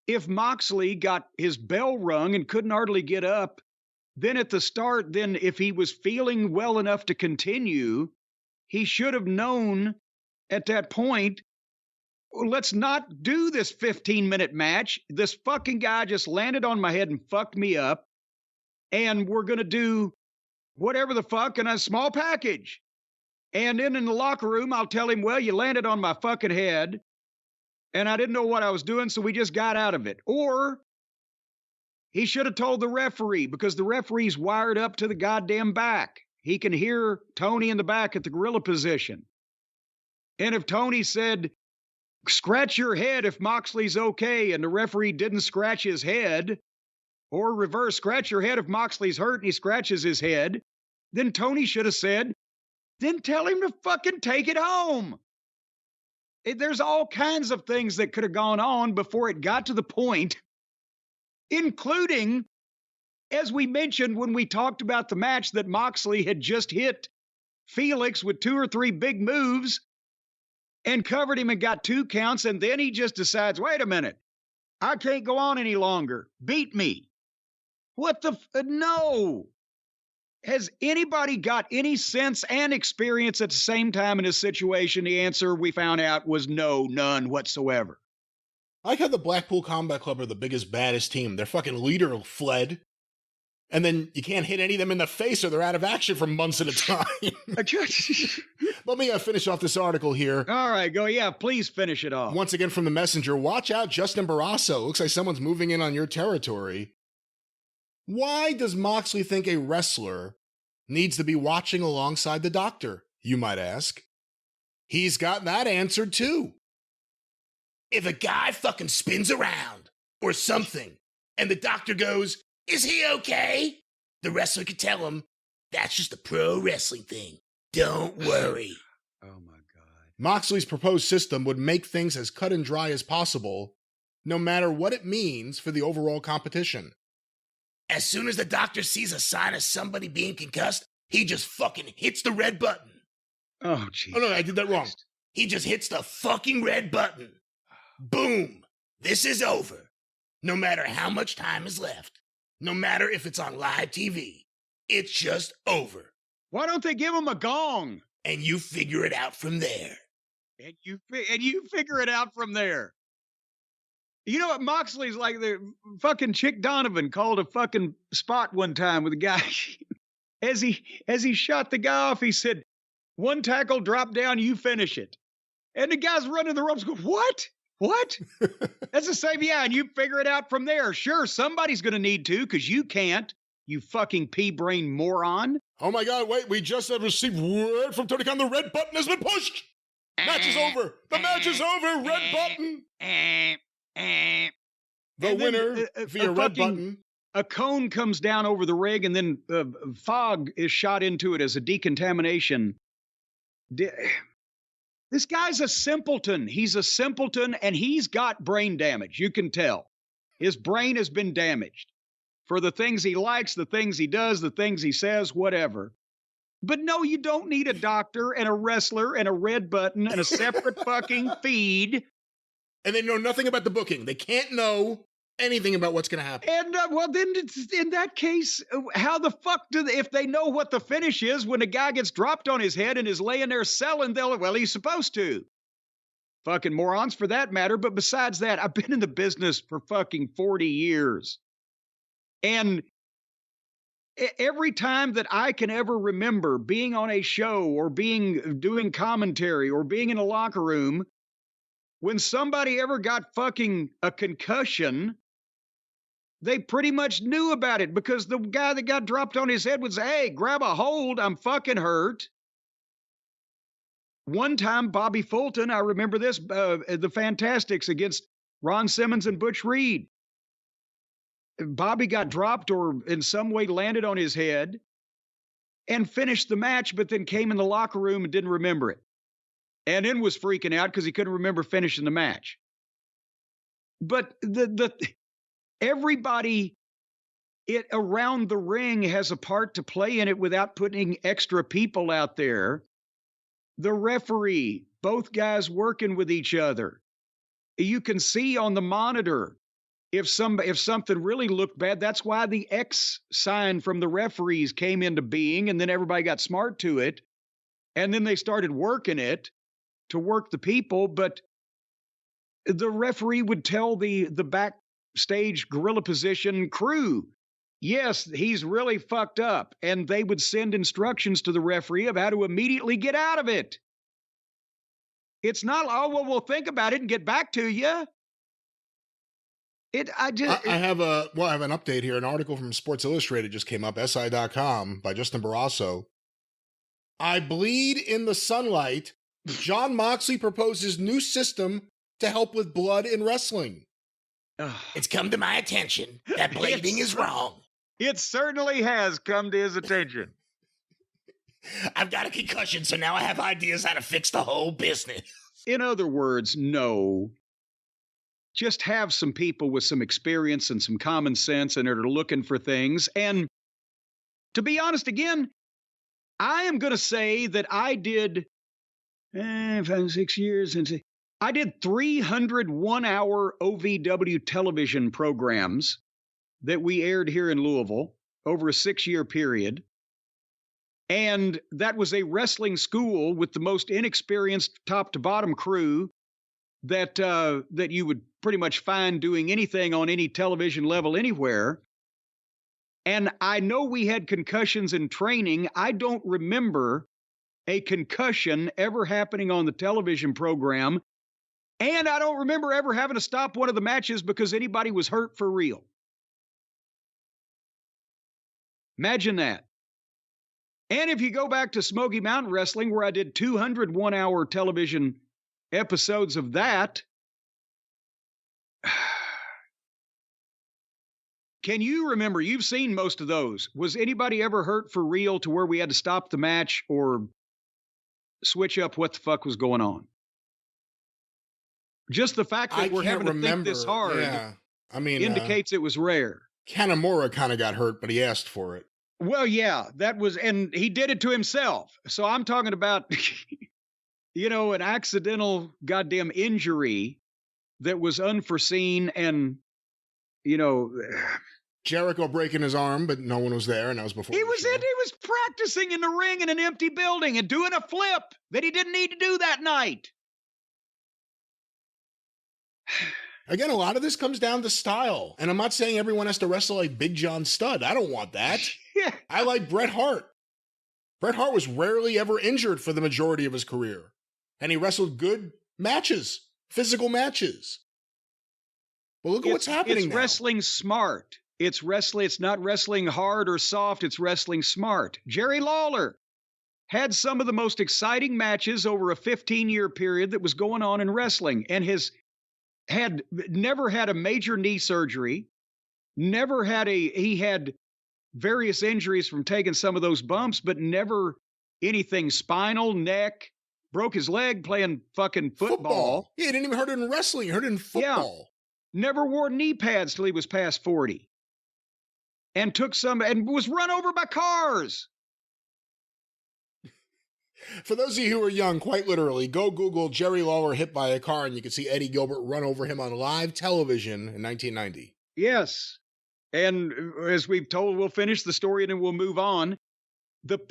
if Moxley got his bell rung and couldn't hardly get up, then at the start, then if he was feeling well enough to continue, he should have known... At that point, let's not do this 15-minute match. This fucking guy just landed on my head and fucked me up. And we're going to do whatever the fuck in a small package. And then in the locker room, I'll tell him, well, you landed on my fucking head. And I didn't know what I was doing, so we just got out of it. Or he should have told the referee, because the referee's wired up to the goddamn back. He can hear Tony in the back at the gorilla position. And if Tony said, scratch your head if Moxley's okay, and the referee didn't scratch his head, or reverse, scratch your head if Moxley's hurt and he scratches his head, then Tony should have said, then tell him to fucking take it home. There's all kinds of things that could have gone on before it got to the point, including, as we mentioned when we talked about the match, that Moxley had just hit Felix with 2 or 3 big moves and covered him and got 2 counts, and then he just decides, wait a minute, I can't go on any longer. Beat me. What the no. Has anybody got any sense and experience at the same time in this situation? The answer we found out was no, none whatsoever. I like how the Blackpool Combat Club are the biggest, baddest team. Their fucking leader fled. And then you can't hit any of them in the face or they're out of action for months at a time. Let me finish off this article here. All right, go. Yeah, please finish it off. Once again from the Messenger, watch out, Justin Barrasso. Looks like someone's moving in on your territory. Why does Moxley think a wrestler needs to be watching alongside the doctor, you might ask? He's got that answered too. If a guy fucking spins around or something and the doctor goes, is he okay? The wrestler could tell him, that's just a pro wrestling thing. Don't worry. Oh my God. Moxley's proposed system would make things as cut and dry as possible, no matter what it means for the overall competition. As soon as the doctor sees a sign of somebody being concussed, he just fucking hits the red button. Oh, jeez. Oh, no, I did that wrong. He just hits the fucking red button. Boom. This is over. No matter how much time is left. No matter if it's on live TV. It's just over. Why don't they give him a gong? And you figure it out from there. And you figure it out from there. You know what? Moxley's like the fucking Chick Donovan called a fucking spot one time with a guy. As he shot the guy off, he said, one tackle, drop down, you finish it. And the guy's running the ropes, go, what? What? That's the same, yeah, and you figure it out from there. Sure, somebody's going to need to, because you can't, you fucking pea-brain moron. Oh my God, wait, we just have received word from Tony Khan. The red button has been pushed. Match is over. The match is over. Red button. The winner via red button. A cone comes down over the rig, and then fog is shot into it as a decontamination. This guy's a simpleton. He's a simpleton, and he's got brain damage. You can tell. His brain has been damaged for the things he likes, the things he does, the things he says, whatever. But no, you don't need a doctor and a wrestler and a red button and a separate fucking feed. And they know nothing about the booking. They can't know anything about what's going to happen. And, well, then in that case, how the fuck if they know what the finish is when a guy gets dropped on his head and is laying there selling, well, he's supposed to. fucking morons for that matter. But besides that, I've been in the business for fucking 40 years. And every time that I can ever remember being on a show or doing commentary or being in a locker room, when somebody ever got fucking a concussion, they pretty much knew about it because the guy that got dropped on his head would say, hey, grab a hold, I'm fucking hurt. One time, Bobby Fulton, I remember this, the Fantastics against Ron Simmons and Butch Reed. Bobby got dropped or in some way landed on his head and finished the match, but then came in the locker room and didn't remember it. And then was freaking out because he couldn't remember finishing the match. But everybody around the ring has a part to play in it without putting extra people out there. The referee, both guys working with each other. You can see on the monitor if something really looked bad. That's why the X sign from the referees came into being, and then everybody got smart to it. And then they started working it to work the people. But the referee would tell the backstage gorilla position crew, yes, he's really fucked up. And they would send instructions to the referee of how to immediately get out of it. It's not, oh, well, we'll think about it and get back to you. I have an update here. An article from Sports Illustrated just came up, SI.com, by Justin Barrasso. I bleed in the sunlight. Jon Moxley proposes new system to help with blood in wrestling. It's come to my attention that bleeding is wrong. It certainly has come to his attention. I've got a concussion, so now I have ideas how to fix the whole business. In other words, no. Just have some people with some experience and some common sense and are looking for things. And to be honest, again, I am going to say that I did 6 years. I did 300 one-hour OVW television programs that we aired here in Louisville over a 6-year period. And that was a wrestling school with the most inexperienced top-to-bottom crew that you would pretty much find doing anything on any television level anywhere. And I know we had concussions in training. I don't remember a concussion ever happening on the television program. And I don't remember ever having to stop one of the matches because anybody was hurt for real. Imagine that. And if you go back to Smoky Mountain Wrestling, where I did 200 one-hour television episodes of that, can you remember, you've seen most of those, was anybody ever hurt for real to where we had to stop the match or switch up what the fuck was going on? Just the fact that we're having to think this hard indicates it was rare. Kanemaru kind of got hurt, but he asked for it. Well, yeah, and he did it to himself. So I'm talking about, an accidental goddamn injury that was unforeseen and, Jericho breaking his arm, but no one was there, and that was before. He was practicing in the ring in an empty building and doing a flip that he didn't need to do that night. Again, a lot of this comes down to style. And I'm not saying everyone has to wrestle like Big John Studd. I don't want that. Yeah. I like Bret Hart. Bret Hart was rarely ever injured for the majority of his career. And he wrestled good matches, physical matches. Well, look at what's happening now. Wrestling smart. It's not wrestling hard or soft. It's wrestling smart. Jerry Lawler had some of the most exciting matches over a 15-year period that was going on in wrestling, and had never had a major knee surgery, he had various injuries from taking some of those bumps, but never anything spinal, neck, broke his leg playing fucking football. Yeah, he didn't even hurt it in wrestling. He hurt it in football. Yeah. Never wore knee pads till he was past 40. And and was run over by cars. For those of you who are young, quite literally, go Google Jerry Lawler hit by a car and you can see Eddie Gilbert run over him on live television in 1990. Yes. And as we've told, we'll finish the story and then we'll move on.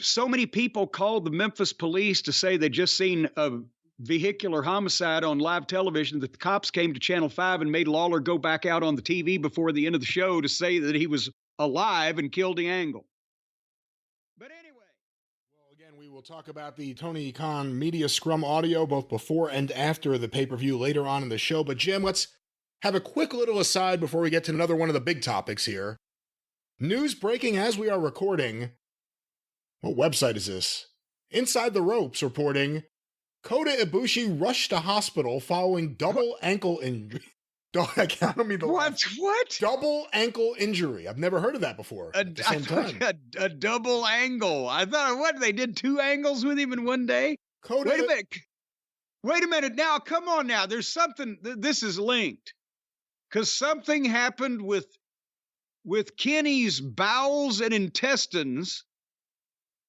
So many people called the Memphis police to say they'd just seen a vehicular homicide on live television that the cops came to Channel 5 and made Lawler go back out on the TV before the end of the show to say that he was alive and killed the Angle. But anyway. Well, again, we will talk about the Tony Khan media scrum audio both before and after the pay-per-view later on in the show. But Jim, let's have a quick little aside before we get to another one of the big topics here. News breaking as we are recording. What website is this? Inside the Ropes reporting Kota Ibushi rushed to hospital following double ankle injury. What? Double ankle injury. I've never heard of that before. At the same time. A double angle. I thought, what? They did 2 angles with him in one day? Wait a minute. Now, come on now. There's something. This is linked. Because something happened with Kenny's bowels and intestines.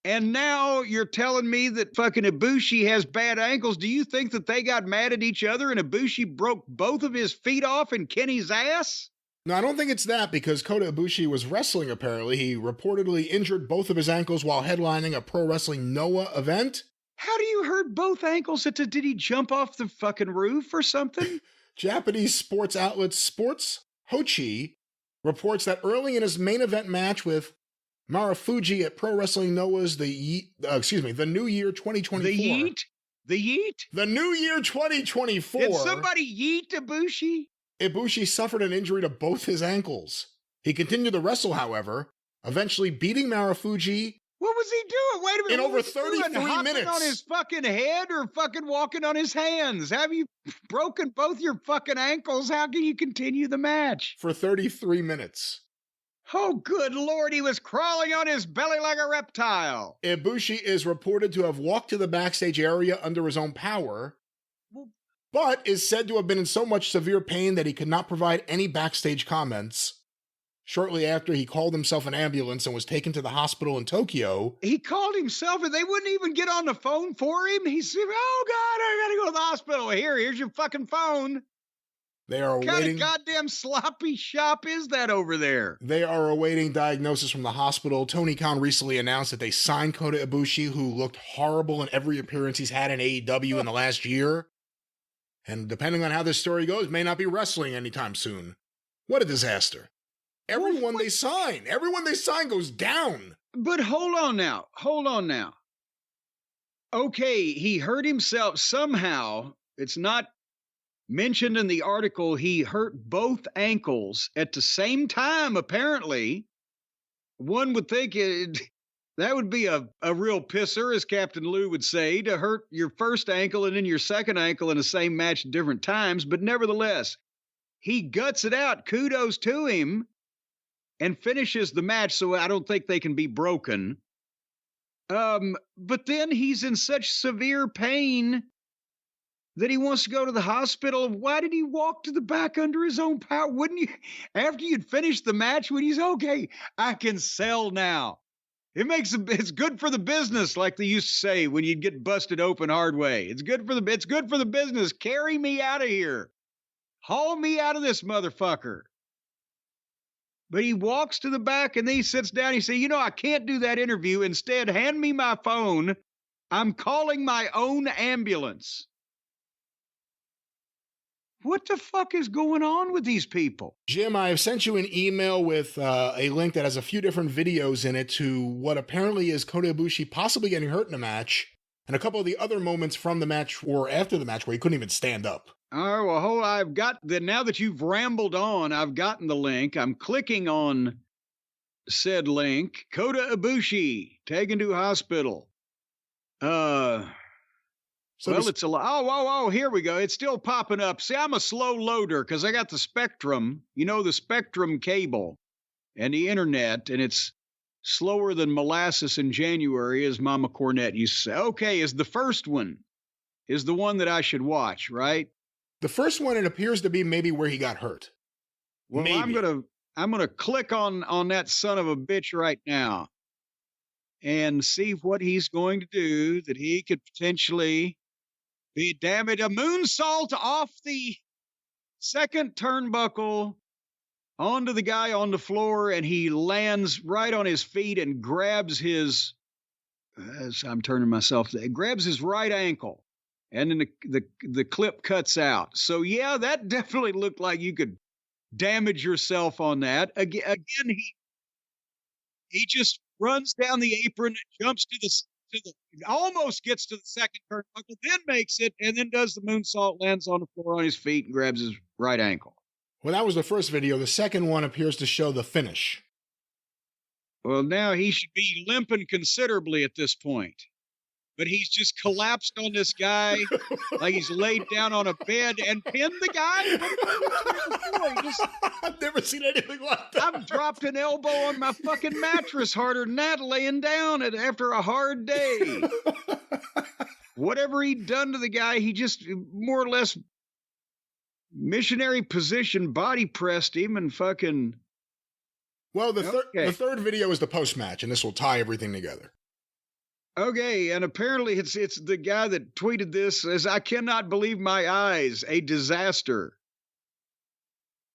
And now you're telling me that fucking Ibushi has bad ankles. Do you think that they got mad at each other and Ibushi broke both of his feet off in Kenny's ass? No, I don't think it's that, because Kota Ibushi was wrestling, apparently. He reportedly injured both of his ankles while headlining a Pro Wrestling Noah event. How do you hurt both ankles? Did he jump off the fucking roof or something? Japanese sports outlet Sports Hochi reports that early in his main event match with Marufuji at Pro Wrestling Noah's the New Year 2024. The yeet? The New Year 2024. Did somebody yeet Ibushi? Ibushi suffered an injury to both his ankles. He continued to wrestle, however, eventually beating Marufuji. What was he doing? Wait a minute. In over 33 minutes. On his fucking head or fucking walking on his hands? Have you broken both your fucking ankles? How can you continue the match? For 33 minutes. Oh, good Lord, he was crawling on his belly like a reptile. Ibushi is reported to have walked to the backstage area under his own power, but is said to have been in so much severe pain that he could not provide any backstage comments. Shortly after, he called himself an ambulance and was taken to the hospital in Tokyo. He called himself and they wouldn't even get on the phone for him? He said, oh, God, I gotta go to the hospital. Here's your fucking phone. They are awaiting. What kind of goddamn sloppy shop is that over there? They are awaiting diagnosis from the hospital. Tony Khan recently announced that they signed Kota Ibushi, who looked horrible in every appearance he's had in AEW in the last year. And depending on how this story goes, may not be wrestling anytime soon. What a disaster. Everyone they sign goes down. But hold on now. Okay, he hurt himself somehow. It's not mentioned in the article. He hurt both ankles at the same time, apparently. One would think that would be a real pisser, as Captain Lou would say, to hurt your first ankle and then your second ankle in the same match at different times. But nevertheless, he guts it out. Kudos to him. And finishes the match, so I don't think they can be broken. But then he's in such severe pain that he wants to go to the hospital. Why did he walk to the back under his own power? Wouldn't you, after you'd finished the match, when he's okay, I can sell now. It's good for the business, like they used to say when you'd get busted open hard way. It's good for the business. Carry me out of here. Haul me out of this motherfucker. But he walks to the back and then he sits down. He says, I can't do that interview. Instead, hand me my phone. I'm calling my own ambulance. What the fuck is going on with these people? Jim, I have sent you an email with a link that has a few different videos in it to what apparently is Kota Ibushi possibly getting hurt in a match, and a couple of the other moments from the match or after the match where he couldn't even stand up. All right, well, now that you've rambled on, I've gotten the link. I'm clicking on said link. Kota Ibushi taken to hospital. It's a lot. Oh, here we go. It's still popping up. See, I'm a slow loader because I got the Spectrum, the Spectrum cable and the internet, and it's slower than molasses in January, as Mama Cornette used to say. Okay, the first one is the one that I should watch, right? The first one, it appears to be maybe where he got hurt. Well, maybe. I'm gonna click on that son of a bitch right now and see what he's going to do that he could potentially be, damn it, a moonsault off the second turnbuckle onto the guy on the floor, and he lands right on his feet and grabs his, as I'm turning myself, grabs his right ankle And then the clip cuts out. So yeah, that definitely looked like you could damage yourself on that. Again, he just runs down the apron, jumps to the almost gets to the second turnbuckle, then makes it, and then does the moonsault, lands on the floor on his feet, and grabs his right ankle. Well, that was the first video. The second one appears to show the finish. Well, now he should be limping considerably at this point. But he's just collapsed on this guy like he's laid down on a bed and pinned the guy. I've never seen anything like that. I've dropped an elbow on my fucking mattress harder than that laying down after a hard day. Whatever he'd done to the guy, he just more or less missionary position body pressed him and fucking... Well, the third video is the post-match, and this will tie everything together. Okay, and apparently it's the guy that tweeted this as, "I cannot believe my eyes, a disaster."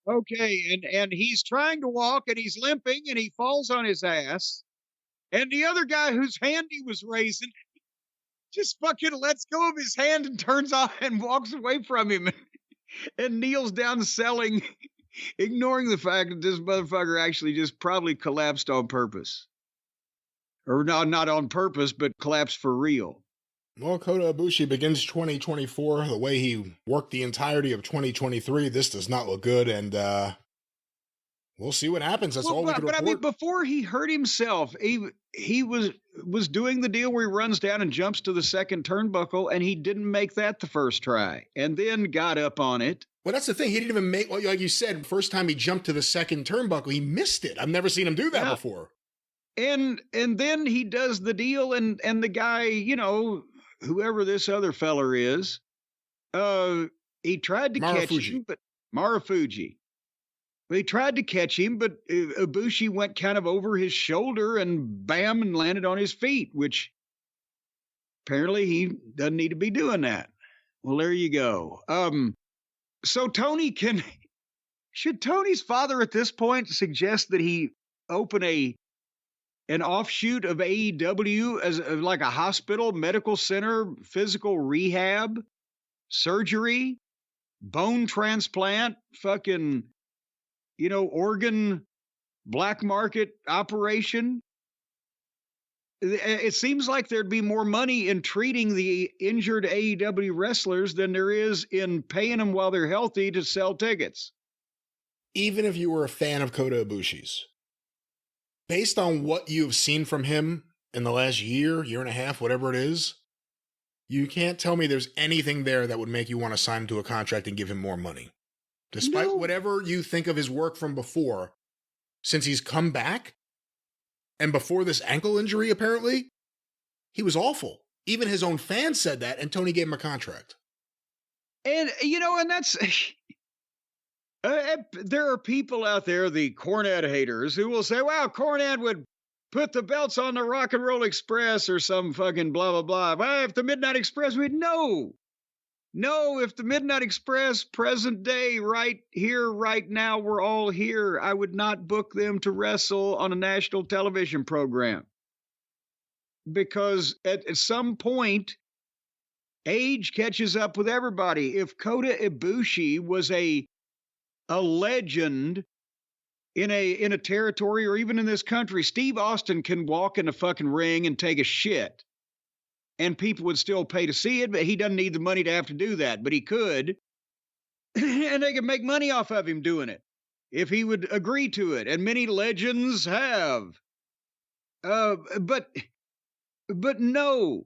Okay, and he's trying to walk, and he's limping, and he falls on his ass. And the other guy whose hand he was raising just fucking lets go of his hand and turns off and walks away from him and kneels down selling, ignoring the fact that this motherfucker actually just probably collapsed on purpose. Or not on purpose, but collapsed for real. Well, Kota Ibushi begins 2024 the way he worked the entirety of 2023. This does not look good, and we'll see what happens. That's all we can report. But I mean, before he hurt himself, he was doing the deal where he runs down and jumps to the second turnbuckle, and he didn't make that the first try, and then got up on it. Well, that's the thing. He didn't even make, like you said, first time he jumped to the second turnbuckle, he missed it. I've never seen him do that before. And then he does the deal, and the guy, you know, whoever this other feller is, he tried to catch him, but Marufuji. He tried to catch him, but Ibushi went kind of over his shoulder and bam, and landed on his feet, which apparently he doesn't need to be doing that. Well, there you go. So should Tony's father at this point suggest that he open an offshoot of AEW as like a hospital, medical center, physical rehab, surgery, bone transplant, fucking, you know, organ black market operation? It seems like there'd be more money in treating the injured AEW wrestlers than there is in paying them while they're healthy to sell tickets. Even if you were a fan of Kota Ibushi's, based on what you've seen from him in the last year and a half, whatever it is, you can't tell me there's anything there that would make you want to sign him to a contract and give him more money. Despite whatever you think of his work from before, since he's come back, and before this ankle injury, apparently, he was awful. Even his own fans said that, and Tony gave him a contract. And, you know, and that's... there are people out there, the Cornette haters, who will say, "Wow, Cornette would put the belts on the Rock and Roll Express or some fucking blah, blah, blah." Well, if the Midnight Express, no, if the Midnight Express, present day, right here, right now, we're all here, I would not book them to wrestle on a national television program. Because at some point, age catches up with everybody. If Kota Ibushi was a legend in a territory or even in this country, Steve Austin can walk in a fucking ring and take a shit, and people would still pay to see it, but he doesn't need the money to have to do that, but he could. And they could make money off of him doing it if he would agree to it, and many legends have. But no,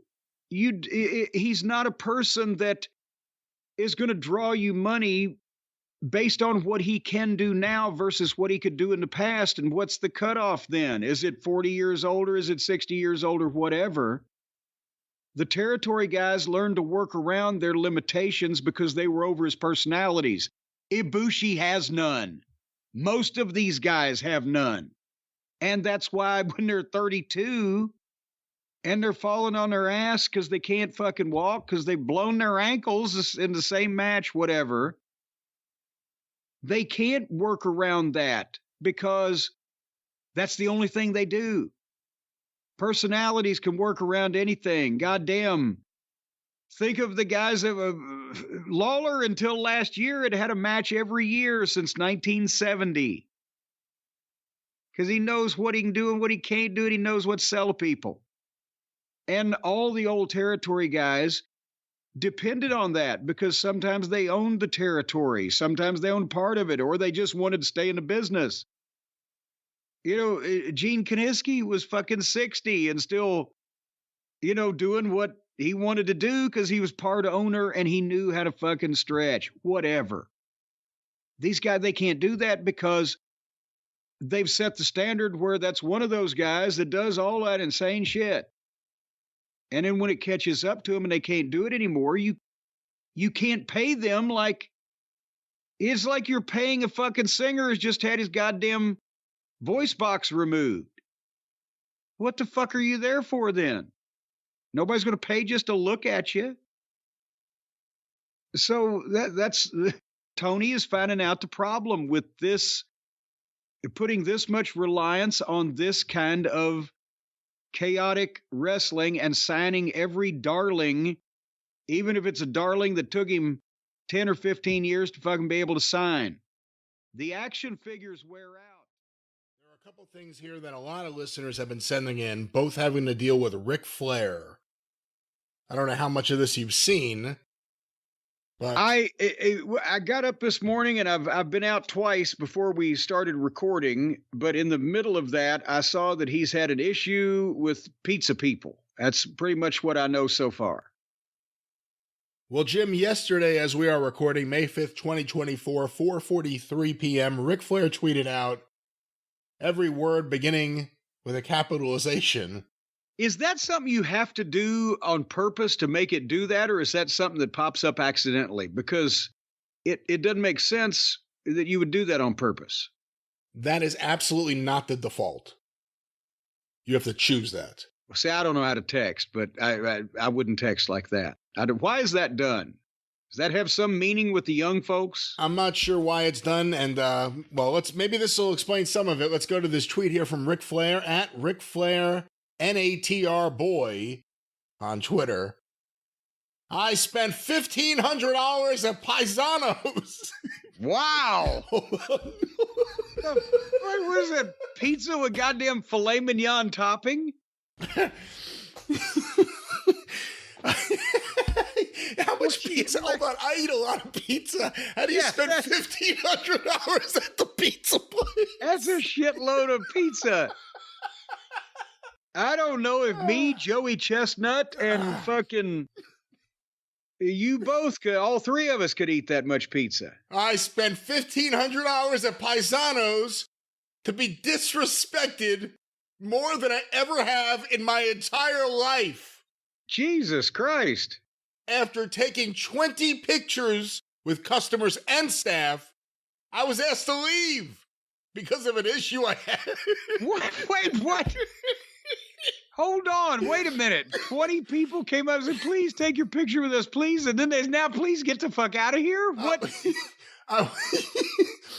he's not a person that is going to draw you money based on what he can do now versus what he could do in the past. And what's the cutoff then? Is it 40 years old, or is it 60 years old, or whatever? The territory guys learned to work around their limitations because they were over his personalities. Ibushi has none. Most of these guys have none. And that's why when they're 32 and they're falling on their ass because they can't fucking walk because they've blown their ankles in the same match, whatever, they can't work around that because that's the only thing they do. Personalities can work around anything. Goddamn. Think of the guys of Lawler until last year had a match every year since 1970. Because he knows what he can do and what he can't do, and he knows what to sell to people. And all the old territory guys depended on that because sometimes they owned the territory, sometimes they owned part of it, or they just wanted to stay in the business. You know, Gene Kiniski was fucking 60 and still, you know, doing what he wanted to do because he was part owner and he knew how to fucking stretch, whatever. These guys, they can't do that because they've set the standard where that's one of those guys that does all that insane shit. And then when it catches up to them and they can't do it anymore, you can't pay them like, it's like you're paying a fucking singer who's just had his goddamn voice box removed. What the fuck are you there for then? Nobody's going to pay just to look at you. So that's Tony is finding out the problem with this, putting this much reliance on this kind of chaotic wrestling and signing every darling, even if it's a darling that took him 10 or 15 years to fucking be able to sign. The action figures wear out. There are a couple things here that a lot of listeners have been sending in, both having to deal with Ric Flair. I don't know how much of this you've seen, but I got up this morning and I've been out twice before we started recording, but in the middle of that, I saw that he's had an issue with pizza people. That's pretty much what I know so far. Well, Jim, yesterday, as we are recording, May 5th, 2024, 4:43 p.m., Ric Flair tweeted out, every word beginning with a capitalization. Is that something you have to do on purpose to make it do that, or is that something that pops up accidentally? Because it doesn't make sense that you would do that on purpose. That is absolutely not the default. You have to choose that. See, I don't know how to text, but I wouldn't text like that. Why is that done? Does that have some meaning with the young folks? I'm not sure why it's done, and well, maybe this will explain some of it. Let's go to this tweet here from Ric Flair at Ric Flair NATR Boy on Twitter. I spent $1,500 at Paisanos. Wow. What is that? Pizza with goddamn filet mignon topping? How much pizza? Hold on, I eat a lot of pizza. How do you spend $1,500 at the pizza place? That's a shitload of pizza. I don't know if me, Joey Chestnut, and fucking you both could, all three of us could eat that much pizza. I spent $1,500 at Paisanos to be disrespected more than I ever have in my entire life. Jesus Christ. After taking 20 pictures with customers and staff, I was asked to leave because of an issue I had. What? Wait, what? Hold on, wait a minute. 20 people came up and said, please take your picture with us, please. And then there's now, please get the fuck out of here. What?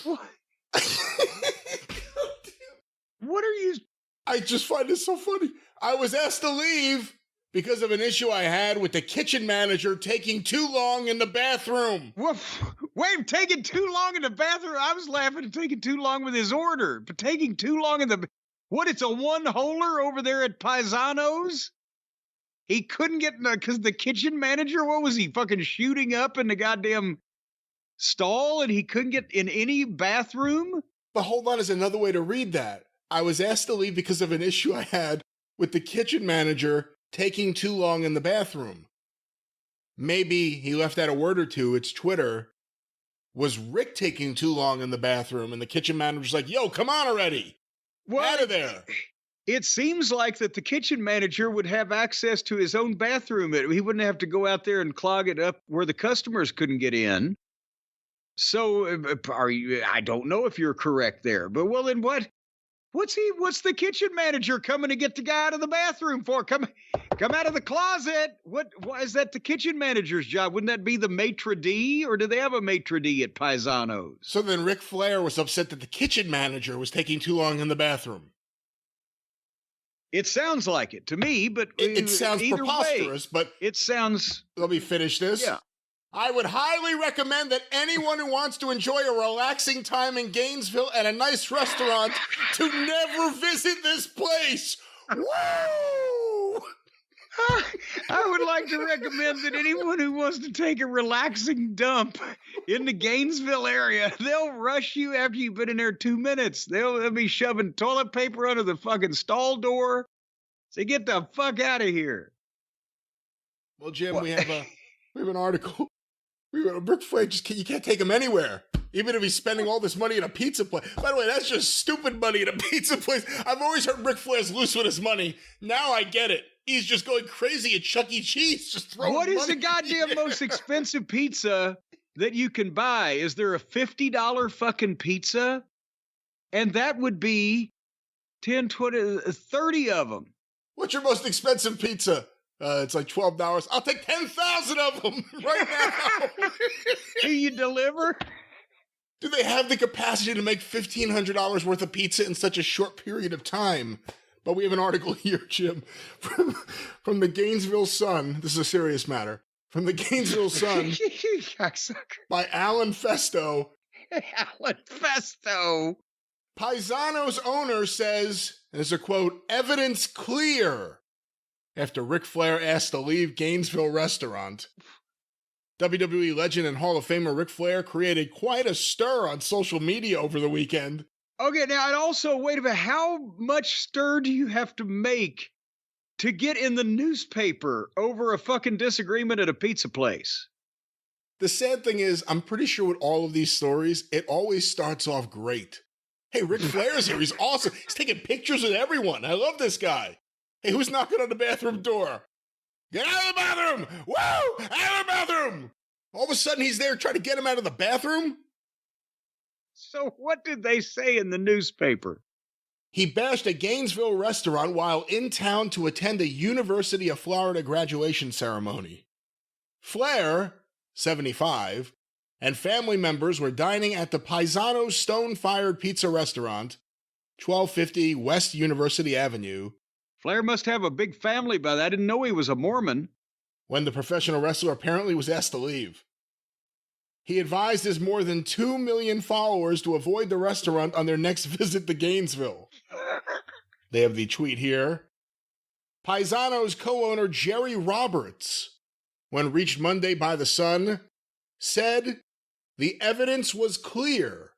What? What are you? I just find this so funny. I was asked to leave because of an issue I had with the kitchen manager taking too long in the bathroom. Wait, taking too long in the bathroom? I was laughing at taking too long with his order, but taking too long in the... What, it's a one-holer over there at Paisanos? He couldn't get in because the kitchen manager, what was he, fucking shooting up in the goddamn stall and he couldn't get in any bathroom? But hold on, is another way to read that. I was asked to leave because of an issue I had with the kitchen manager taking too long in the bathroom. Maybe he left out a word or two. It's Twitter. Was Rick taking too long in the bathroom? And the kitchen manager's like, yo, come on already. Well, out of there. It seems like that the kitchen manager would have access to his own bathroom. He wouldn't have to go out there and clog it up where the customers couldn't get in. So I don't know if you're correct there, but well, then what's the kitchen manager coming to get the guy out of the bathroom for? Come out of the closet. Why is that the kitchen manager's job? Wouldn't that be the maitre d', or do they have a maitre d' at Paisanos? So then Ric Flair was upset that the kitchen manager was taking too long in the bathroom. It sounds like it to me, but It sounds either preposterous, but it sounds. let me finish this. Yeah. I would highly recommend that anyone who wants to enjoy a relaxing time in Gainesville at a nice restaurant to never visit this place. Woo! I would like to recommend that anyone who wants to take a relaxing dump in the Gainesville area, they'll rush you after you've been in there 2 minutes. They'll be shoving toilet paper under the fucking stall door. Say, get the fuck out of here. Well, Jim, we have an article. Ric Flair, you can't take him anywhere. Even if he's spending all this money at a pizza place. By the way, that's just stupid money at a pizza place. I've always heard Ric Flair's loose with his money. Now I get it. He's just going crazy at Chuck E. Cheese. Just throwing What is money the goddamn most expensive pizza that you can buy? Is there a $50 fucking pizza? And that would be 10, 20, 30 of them. What's your most expensive pizza? It's like $12. I'll take 10,000 of them right now. Do you deliver? Do they have the capacity to make $1,500 worth of pizza in such a short period of time? But we have an article here, Jim, from the Gainesville Sun. This is a serious matter. From the Gainesville Sun by Alan Festo. Alan Festo. Paisano's owner says, and it's a quote, evidence clear after Ric Flair asked to leave Gainesville restaurant. WWE legend and Hall of Famer Ric Flair created quite a stir on social media over the weekend. Okay, now, and also, wait a minute, how much stir do you have to make to get in the newspaper over a fucking disagreement at a pizza place? The sad thing is, I'm pretty sure with all of these stories, it always starts off great. Hey, Ric Flair's here. He's awesome. He's taking pictures with everyone. I love this guy. Hey, who's knocking on the bathroom door? Get out of the bathroom! Woo! Out of the bathroom! All of a sudden, he's there trying to get him out of the bathroom? So what did they say in the newspaper? He bashed a Gainesville restaurant while in town to attend a University of Florida graduation ceremony. Flair, 75, and family members were dining at the Paisano's Stone-Fired Pizza Restaurant, 1250 West University Avenue. Flair must have a big family by that. I didn't know he was a Mormon. When the professional wrestler apparently was asked to leave. He advised his more than 2 million followers to avoid the restaurant on their next visit to Gainesville. They have the tweet here. Paisano's co-owner Jerry Roberts, when reached Monday by the Sun, said the evidence was clear,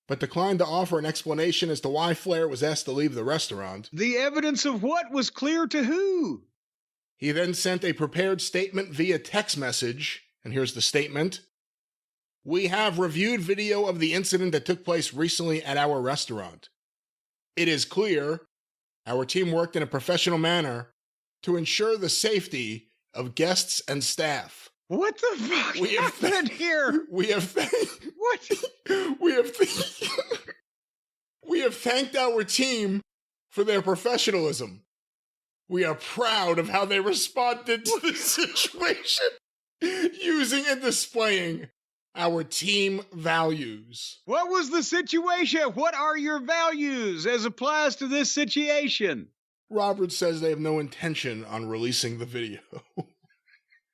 but declined to offer an explanation as to why Flair was asked to leave the restaurant. The evidence of what was clear to who? He then sent a prepared statement via text message, and here's the statement. We have reviewed video of the incident that took place recently at our restaurant. It is clear our team worked in a professional manner to ensure the safety of guests and staff. What the fuck happened here? We have what? We have thanked our team for their professionalism. We are proud of how they responded to the situation, using and displaying our team values. What was the situation? What are your values as applies to this situation? Roberts says they have no intention on releasing the video.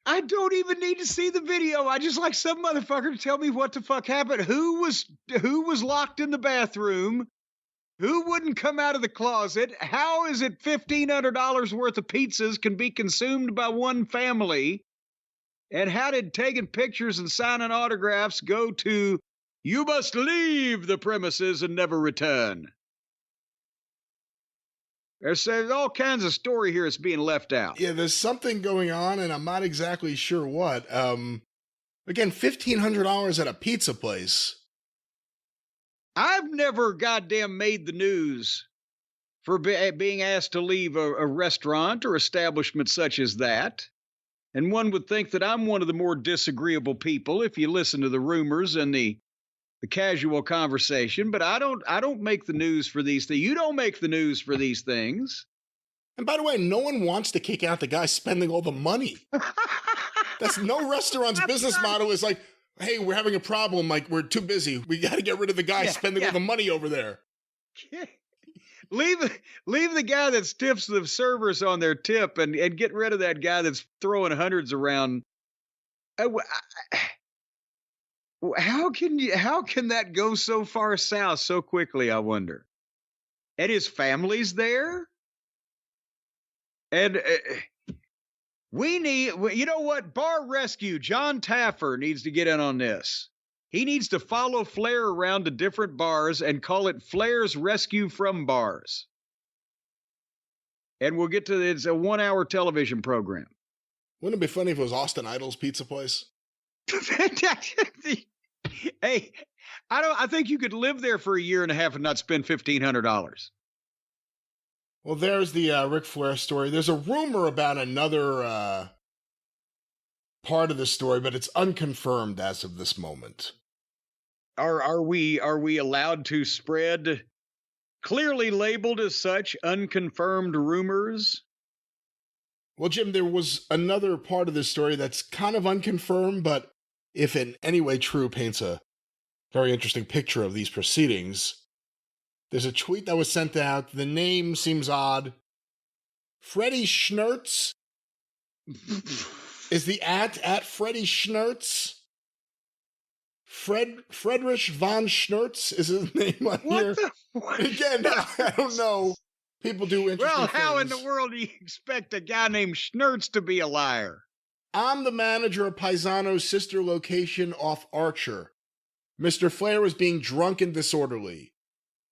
I don't even need to see the video. I just like some motherfucker to tell me what the fuck happened. Who was locked in the bathroom? Who wouldn't come out of the closet? How is it $1,500 worth of pizzas can be consumed by one family? And how did taking pictures and signing autographs go to, you must leave the premises and never return? There's all kinds of story here that's being left out. Yeah, there's something going on, and I'm not exactly sure what. Again, $1,500 at a pizza place. I've never goddamn made the news for being asked to leave a restaurant or establishment such as that. And one would think that I'm one of the more disagreeable people if you listen to the rumors and the casual conversation, but I don't make the news for these things. You don't make the news for these things. And by the way, no one wants to kick out the guy spending all the money. That's no restaurant's business model is like, hey, we're having a problem. Like, we're too busy. We got to get rid of the guy spending all the money over there. leave the guy that stiffs the servers on their tip and get rid of that guy that's throwing hundreds around. How can that go so far south so quickly, I wonder? And his family's there? And we need, you know what? Bar Rescue, John Taffer needs to get in on this. He needs to follow Flair around to different bars and call it Flair's Rescue from Bars. And we'll get to it's a 1-hour television program. Wouldn't it be funny if it was Austin Idol's pizza place? Hey, I think you could live there for a year and a half and not spend $1,500. Well, there's the Ric Flair story. There's a rumor about another part of the story, but it's unconfirmed as of this moment. Are we allowed to spread clearly labeled as such unconfirmed rumors? Well, Jim, there was another part of this story that's kind of unconfirmed, but if in any way true, paints a very interesting picture of these proceedings. There's a tweet that was sent out. The name seems odd. Freddie Schnertz is the at Freddie Schnertz. Friedrich von Schnertz is his name on here. Again, I don't know. People do interesting things. How in the world do you expect a guy named Schnertz to be a liar? I'm the manager of Paisano's sister location off Archer. Mr. Flair was being drunk and disorderly.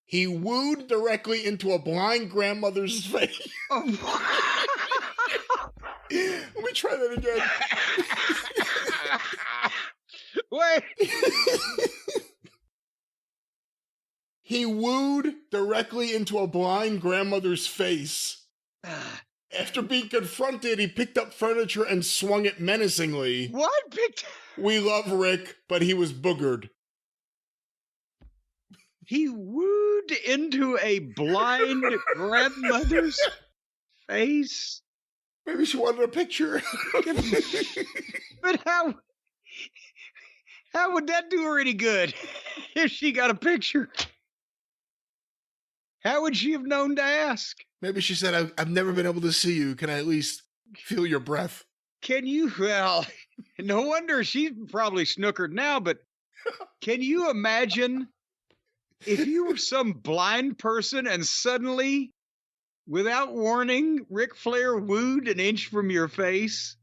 He wooed directly into a blind grandmother's face. Oh. Let me try that again. Wait. He wooed directly into a blind grandmother's face. After being confronted, he picked up furniture and swung it menacingly. What? We love Rick, but he was boogered. He wooed into a blind grandmother's face? Maybe she wanted a picture. But how would that do her any good if she got a picture? How would she have known to ask? Maybe she said, I've never been able to see you. Can I at least feel your breath? Can you? Well, no wonder she's probably snookered now, but can you imagine if you were some blind person and suddenly, without warning, Ric Flair wooed an inch from your face?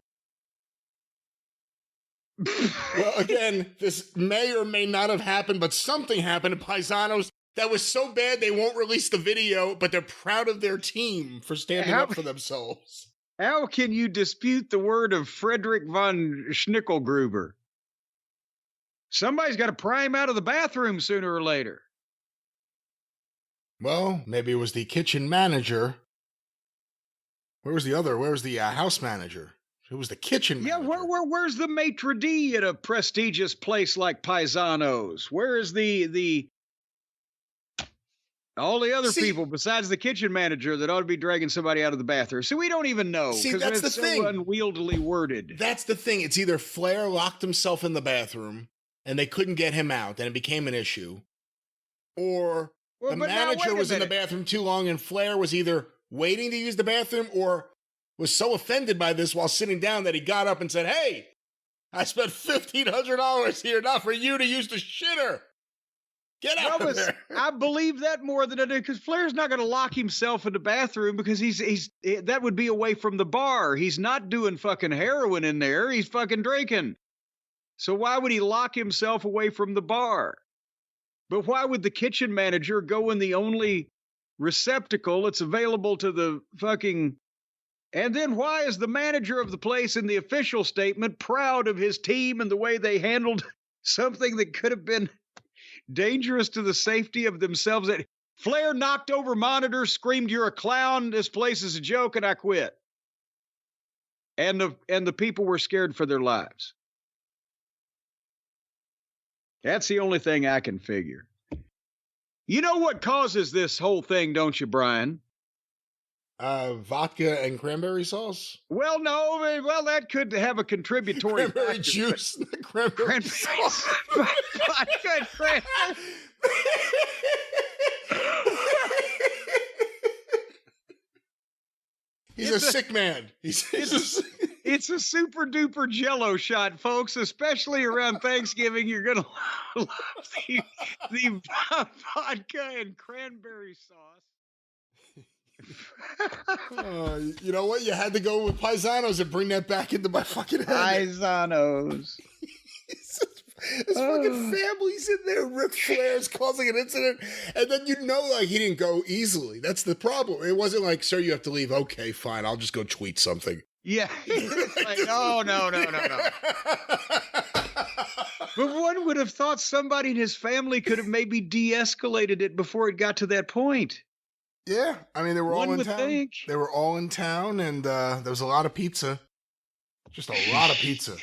Well, again, this may or may not have happened, but something happened at Paisanos that was so bad they won't release the video, but they're proud of their team for standing up for themselves. How can you dispute the word of Frederick von Schnickelgruber? Somebody's got to pry him out of the bathroom sooner or later. Well, maybe it was the kitchen manager. Where was the other? Where was the house manager? It was the kitchen manager. Yeah, where's the maitre d' at a prestigious place like Paisanos? Where is the all the other people besides the kitchen manager that ought to be dragging somebody out of the bathroom? So we don't even know. See, that's the thing. So unwieldily worded. That's the thing. It's either Flair locked himself in the bathroom and they couldn't get him out and it became an issue, or the manager was in the bathroom too long and Flair was either waiting to use the bathroom or was so offended by this while sitting down that he got up and said, "Hey, I spent $1,500 here, not for you to use the shitter. Get out of there." I believe that more than I do, because Flair's not going to lock himself in the bathroom because that would be away from the bar. He's not doing fucking heroin in there. He's fucking drinking. So why would he lock himself away from the bar? But why would the kitchen manager go in the only receptacle that's available to the fucking... And then why is the manager of the place in the official statement proud of his team and the way they handled something that could have been dangerous to the safety of themselves? That Flair knocked over monitors, screamed, "You're a clown, this place is a joke, and I quit." And the people were scared for their lives. That's the only thing I can figure. You know what causes this whole thing, don't you, Brian? Vodka and cranberry sauce? Well, no. Well, that could have a contributory cranberry factor. Juice. Cranberry sauce. Vodka and cranberry. He's a sick man. It's a super duper Jello shot, folks. Especially around Thanksgiving, you're gonna love the vodka and cranberry sauce. You know what? You had to go with paisanos and bring that back into my fucking head. Paisanos. His fucking family's in there. Ric Flair's causing an incident, and then like he didn't go easily. That's the problem. It wasn't like, sir, you have to leave. Okay, fine. I'll just go tweet something. Yeah. Like, no. But one would have thought somebody in his family could have maybe de-escalated it before it got to that point. Yeah, I mean, they were all in town. Think. They were all in town, and there was a lot of pizza. Just a lot of pizza.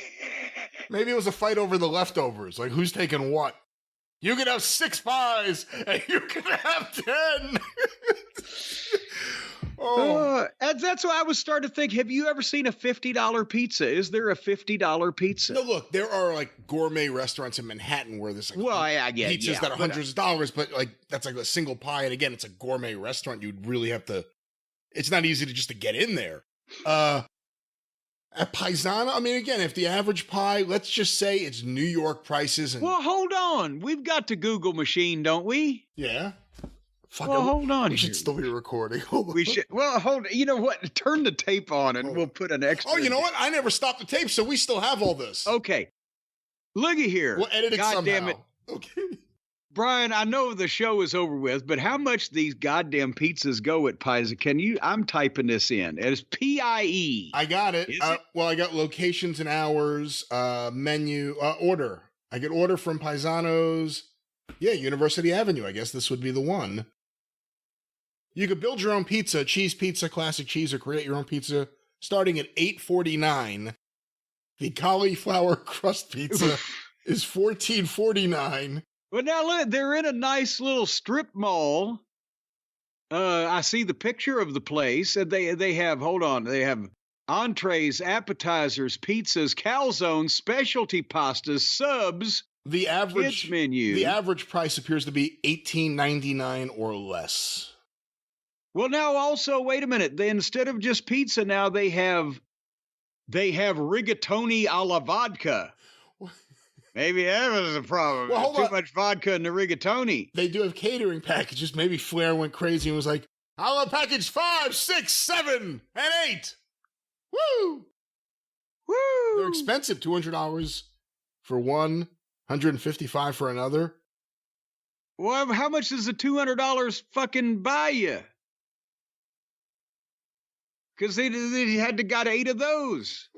Maybe it was a fight over the leftovers. Like, who's taking what? You can have 6 pies, and you can have 10. That's why I was starting to think, have you ever seen a $50 pizza? Is there a $50 pizza? No, look, there are like gourmet restaurants in Manhattan where there's like pizzas that are hundreds of dollars, but like that's like a single pie. And again, it's a gourmet restaurant. You'd really have to, it's not easy to get in there. At Paisano, I mean, again, if the average pie, let's just say it's New York prices. Well, hold on. We've got the Google machine, don't we? Yeah. Hold on. We should still be recording. We should. Well, hold. You know what? Turn the tape on, and we'll put an extra. Oh, you know what? I never stopped the tape, so we still have all this. Okay. Looky here. We'll edit it somehow. Damn it. Okay. Brian, I know the show is over with, but how much these goddamn pizzas go at Pisa? I'm typing this in. It's PIE. I got it. Well, I got locations and hours, menu, order. I get order from Paisanos. Yeah, University Avenue. I guess this would be the one. You could build your own pizza, cheese pizza, classic cheese, or create your own pizza starting at $8.49. The cauliflower crust pizza is $14.49. Well, now look, they're in a nice little strip mall. I see the picture of the place, and they have, they have entrees, appetizers, pizzas, calzones, specialty pastas, subs. The average kids menu. The average price appears to be $18.99 or less. Well, now also, wait a minute. Instead of just pizza, now they have rigatoni alla vodka. Maybe that was the problem. Well, too much vodka in the rigatoni. They do have catering packages. Maybe Flair went crazy and was like, I want package 5, 6, 7, and 8. Woo! Woo! They're expensive. $200 for one, $155 for another. Well, how much does the $200 fucking buy you? Because they got 8 of those.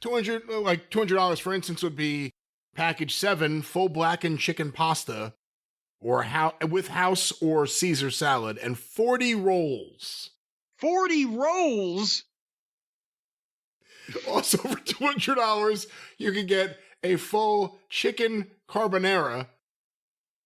$200, for instance, would be package 7, full blackened chicken pasta, or with house or Caesar salad, and 40 rolls. 40 rolls? Also, for $200, you can get a full chicken carbonara,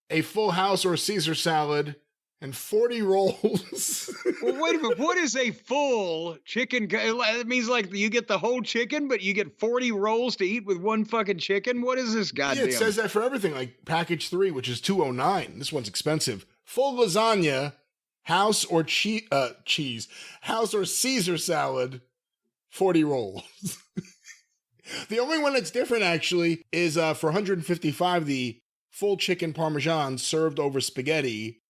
a full house or Caesar salad, and 40 rolls. Well, wait a minute. What is a full chicken? It means like you get the whole chicken, but you get 40 rolls to eat with one fucking chicken? What is this goddamn? Yeah, it says that for everything. Like package 3, which is $209. This one's expensive. Full lasagna, house or cheese, house or Caesar salad, 40 rolls. The only one that's different, actually, is for $155, the full chicken parmesan served over spaghetti,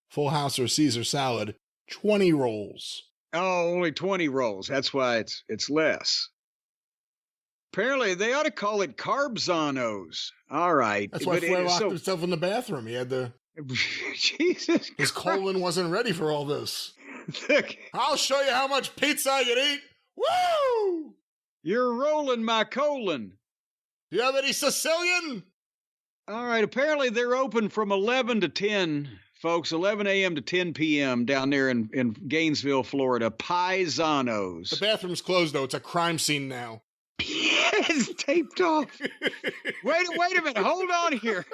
full house or Caesar salad, 20 rolls. Oh, only 20 rolls. That's why it's less. Apparently, they ought to call it carbzonos. All right. That's why Flair locked himself in the bathroom. He had to... Jesus His colon wasn't ready for all this. Look. I'll show you how much pizza I can eat. Woo! You're rolling my colon. Do you have any Sicilian? All right. Apparently, they're open from 11 to 10, folks. 11 a.m. to 10 p.m. down there in Gainesville, Florida. Paisanos. The bathroom's closed, though. It's a crime scene now. It's taped off. Wait a minute. Hold on here.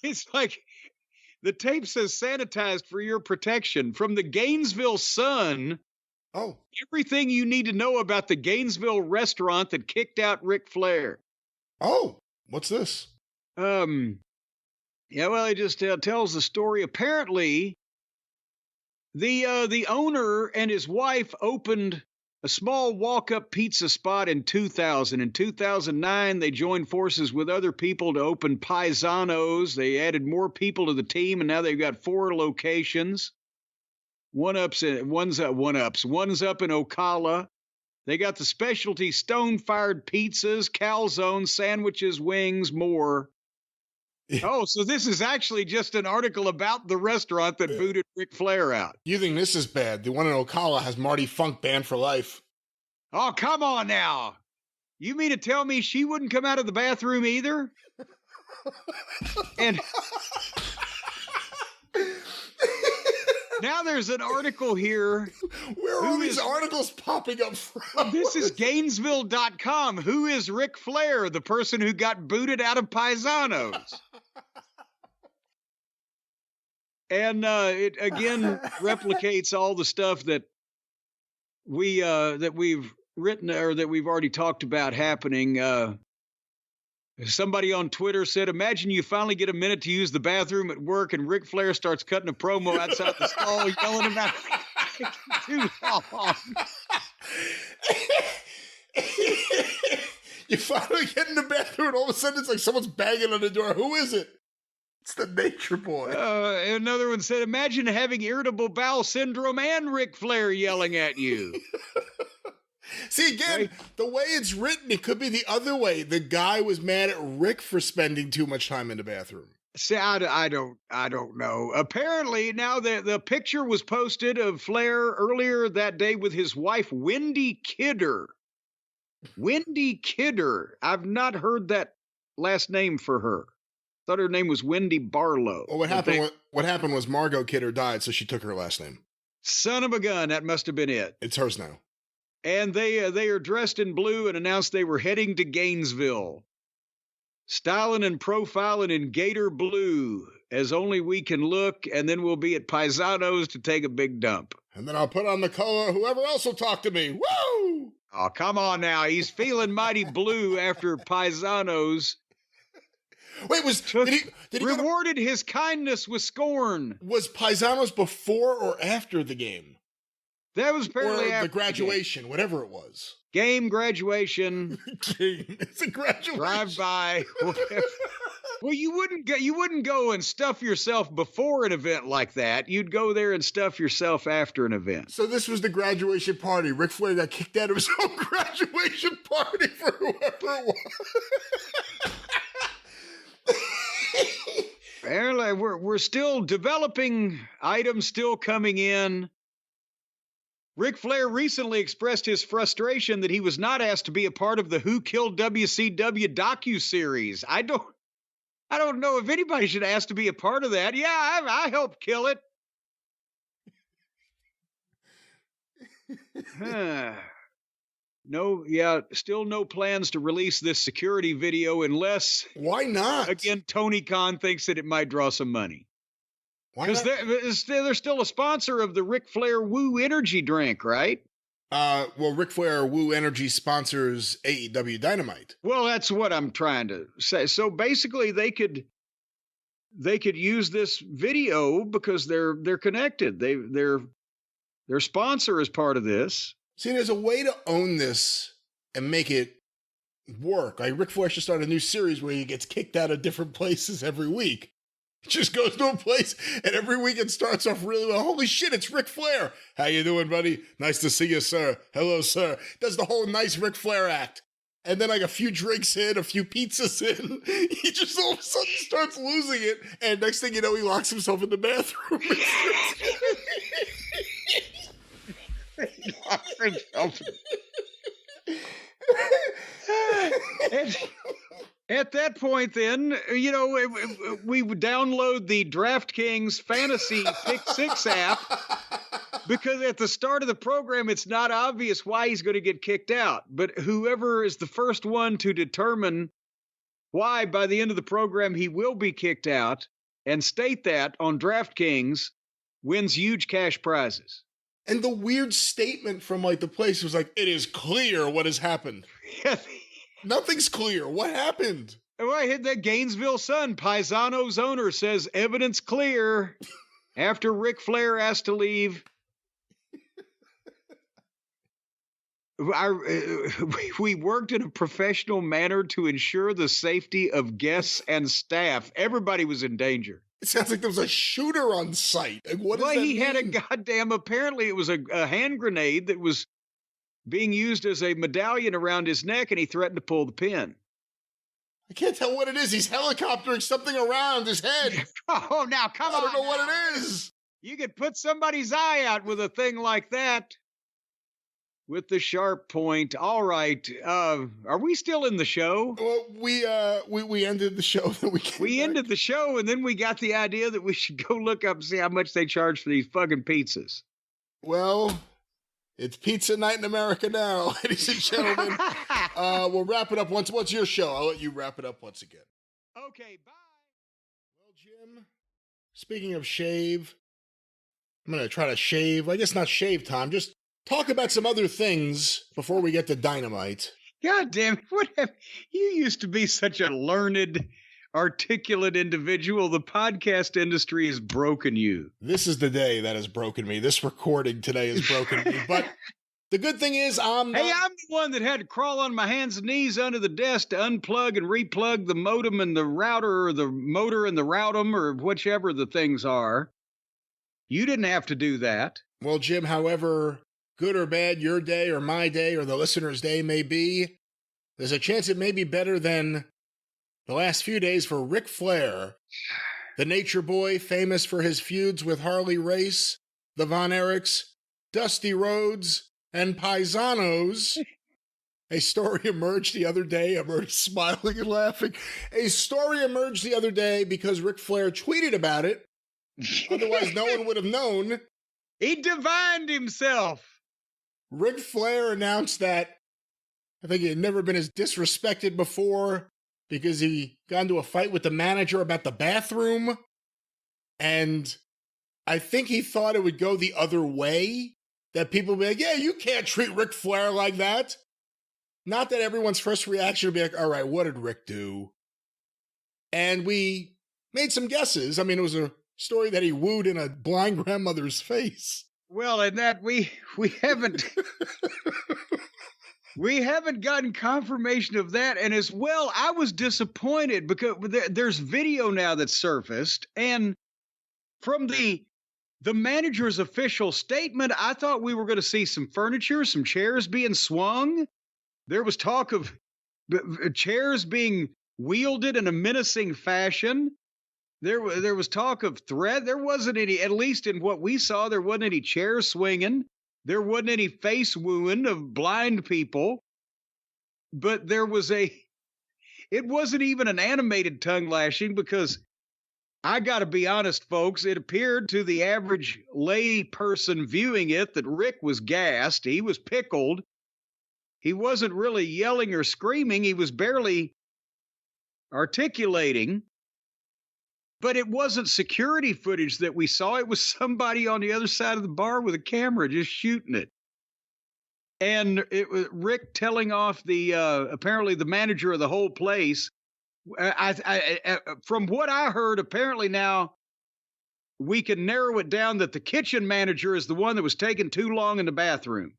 It's like the tape says sanitized for your protection from the Gainesville Sun. Oh. Everything you need to know about the Gainesville restaurant that kicked out Ric Flair. Oh, what's this? Yeah, well, it just tells the story. Apparently, The owner and his wife opened a small walk-up pizza spot in 2000. In 2009, they joined forces with other people to open Paisanos. They added more people to the team, and now they've got 4 locations. One's up in Ocala. They got the specialty stone-fired pizzas, calzones, sandwiches, wings, more. Oh, so this is actually just an article about the restaurant that booted Ric Flair out. You think this is bad? The one in Ocala has Marty Funk banned for life. Oh, come on now. You mean to tell me she wouldn't come out of the bathroom either? And now there's an article here. Where are all these articles popping up from? This is Gainesville.com. Who is Ric Flair, the person who got booted out of Paisanos? And it again replicates all the stuff that we've written or that we've already talked about happening. Somebody on Twitter said, imagine you finally get a minute to use the bathroom at work and Ric Flair starts cutting a promo outside the stall yelling about it too long. You finally get in the bathroom and all of a sudden it's like someone's banging on the door. Who is it? It's the Nature Boy. Another one said, imagine having irritable bowel syndrome and Ric Flair yelling at you. See, again, right? The way it's written, it could be the other way. The guy was mad at Rick for spending too much time in the bathroom. See, I don't know. Apparently, now the picture was posted of Flair earlier that day with his wife, Wendy Kidder. Wendy Kidder. I've not heard that last name for her. Thought her name was Wendy Barlow. Well, what happened was Margot Kidder died, so she took her last name. Son of a gun, that must have been it. It's hers now. And they are dressed in blue and announced they were heading to Gainesville. Styling and profiling in gator blue, as only we can look, and then we'll be at Paisanos to take a big dump. And then I'll put on the color, whoever else will talk to me. Woo! Oh, come on now. He's feeling mighty blue after Paisanos. Wait, did he rewarded his kindness with scorn? Was Paisanos before or after the game? That was apparently after the graduation, whatever it was. Game, graduation. Game. It's a graduation. Drive-by. Well, you wouldn't go and stuff yourself before an event like that. You'd go there and stuff yourself after an event. So this was the graduation party. Ric Flair got kicked out of his own graduation party for whoever it was. Apparently, we're still developing items, still coming in. Ric Flair recently expressed his frustration that he was not asked to be a part of the Who Killed WCW docuseries. I don't know if anybody should ask to be a part of that. Yeah, I helped kill it. Still no plans to release this security video unless... Why not? Again, Tony Khan thinks that it might draw some money. Because they're still a sponsor of the Ric Flair Woo Energy drink, right? Well, Ric Flair Woo Energy sponsors AEW Dynamite. Well, that's what I'm trying to say. So basically, they could use this video because they're connected. Their sponsor is part of this. See, there's a way to own this and make it work. Like Ric Flair should start a new series where he gets kicked out of different places every week. He just goes to a place and every week it starts off really well. Holy shit, it's Ric Flair. How you doing, buddy? Nice to see you, sir. Hello, sir. Does the whole nice Ric Flair act. And then like a few drinks in, a few pizzas in, he just all of a sudden starts losing it. And next thing you know, he locks himself in the bathroom. He locks himself. At that point, then, we would download the DraftKings Fantasy Pick 6 app because at the start of the program, it's not obvious why he's going to get kicked out. But whoever is the first one to determine why by the end of the program he will be kicked out and state that on DraftKings wins huge cash prizes. And the weird statement from like the place was like, it is clear what has happened. Nothing's clear. What happened? Well, I hit that Gainesville Sun. Paisano's owner says evidence clear. After Ric Flair asked to leave, we worked in a professional manner to ensure the safety of guests and staff. Everybody was in danger. It sounds like there was a shooter on site. Like, what does that He mean? had a goddamn, apparently it was a hand grenade that was being used as a medallion around his neck, and he threatened to pull the pin. I can't tell what it is. He's helicoptering something around his head. Oh, now come on. I don't know what it is. You could put somebody's eye out with a thing like that. With the sharp point. All right. Are we still in the show? Well, we ended the show. We ended the show, and then we got the idea that we should go look up and see how much they charge for these fucking pizzas. Well, it's pizza night in America now, ladies and gentlemen. We'll wrap it up once. What's your show? I'll let you wrap it up once again. Okay, bye. Well, Jim, speaking of shave, I'm going to try to shave. I guess not shave time, just talk about some other things before we get to Dynamite. God damn it. You used to be such a learned, articulate individual. The podcast industry has broken you. This is the day that has broken me. This recording today has broken me. But the good thing is I'm the one that had to crawl on my hands and knees under the desk to unplug and replug the modem and the router, or the motor and the routem, or whichever the things are. You didn't have to do that. Well, Jim, however good or bad your day or my day or the listener's day may be, there's a chance it may be better than the last few days for Ric Flair, the Nature Boy, famous for his feuds with Harley Race, the Von Erichs, Dusty Rhodes, and Paisanos. A story emerged the other day. I'm already smiling and laughing. A story emerged the other day because Ric Flair tweeted about it. Otherwise, no one would have known. He divined himself. Ric Flair announced that I think he had never been as disrespected before because he got into a fight with the manager about the bathroom. And I think he thought it would go the other way, that people would be like, yeah, you can't treat Ric Flair like that. Not that everyone's first reaction would be like, all right, what did Ric do? And we made some guesses. I mean, it was a story that he wooed in a blind grandmother's face. Well, and that we haven't we haven't gotten confirmation of that. And as well, I was disappointed because there's video now that's surfaced, and from the manager's official statement, I thought we were going to see some furniture, some chairs being swung. There was talk of chairs being wielded in a menacing fashion. There was talk of threat. There wasn't any, at least in what we saw, there wasn't any chair swinging. There wasn't any face wooing of blind people. But there was it wasn't even an animated tongue lashing, because I got to be honest, folks, it appeared to the average lay person viewing it that Rick was gassed. He was pickled. He wasn't really yelling or screaming. He was barely articulating. But it wasn't security footage that we saw. It was somebody on the other side of the bar with a camera just shooting it. And it was Rick telling off apparently the manager of the whole place. From what I heard, apparently now we can narrow it down that the kitchen manager is the one that was taking too long in the bathroom.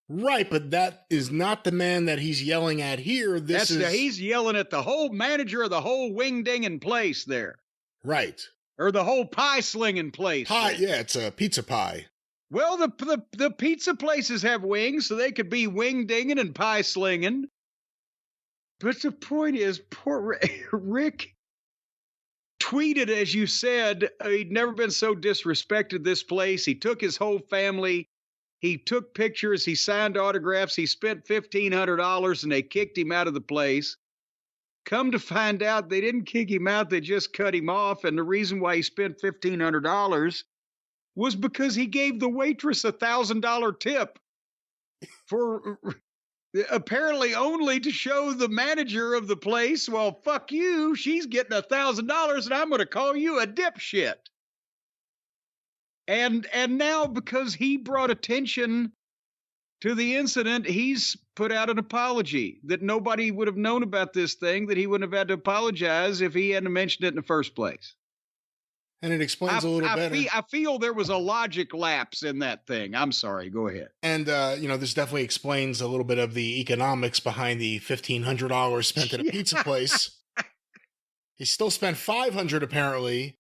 Right, but that is not the man that he's yelling at here. He's yelling at the whole manager of the whole wing-dinging place there. Right. Or the whole pie-slinging place. Pie, yeah, it's a pizza pie. Well, the pizza places have wings, so they could be wing-dinging and pie-slinging. But the point is, poor Rick tweeted, as you said, he'd never been so disrespected this place. He took his whole family. He took pictures. He signed autographs. He spent $1,500, and they kicked him out of the place. Come to find out, they didn't kick him out. They just cut him off. And the reason why he spent $1,500 was because he gave the waitress a $1,000 tip for apparently only to show the manager of the place, well, fuck you, she's getting $1,000 and I'm going to call you a dipshit. And now, because he brought attention to the incident, he's put out an apology that nobody would have known about this thing, that he wouldn't have had to apologize if he hadn't mentioned it in the first place. And it explains a little better. I feel there was a logic lapse in that thing. I'm sorry. Go ahead. And, this definitely explains a little bit of the economics behind the $1,500 spent at a pizza place. He still spent $500 apparently,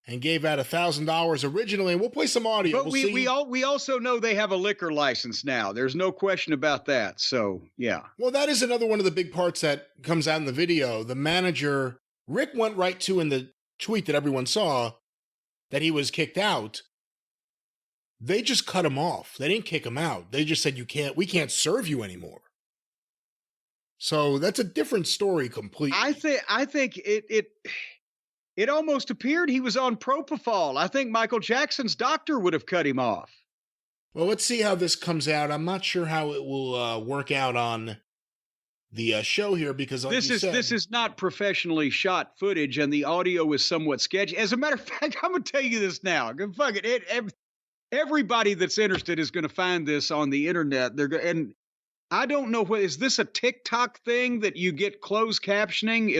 and gave out $1,000 originally. And we'll play some audio. But we also know they have a liquor license now. There's no question about that. So yeah. Well, that is another one of the big parts that comes out in the video. The manager, Rick, went right to in the tweet that everyone saw that he was kicked out. They just cut him off. They didn't kick him out. They just said, we can't serve you anymore. So that's a different story completely. I think it almost appeared he was on propofol. I think Michael Jackson's doctor would have cut him off. Well, let's see how this comes out. I'm not sure how it will work out on the show here, because like this is not professionally shot footage, and the audio is somewhat sketchy. As a matter of fact, I'm going to tell you this now. Fuck it. Everybody that's interested is going to find this on the internet. And I don't know is this a TikTok thing that you get closed captioning?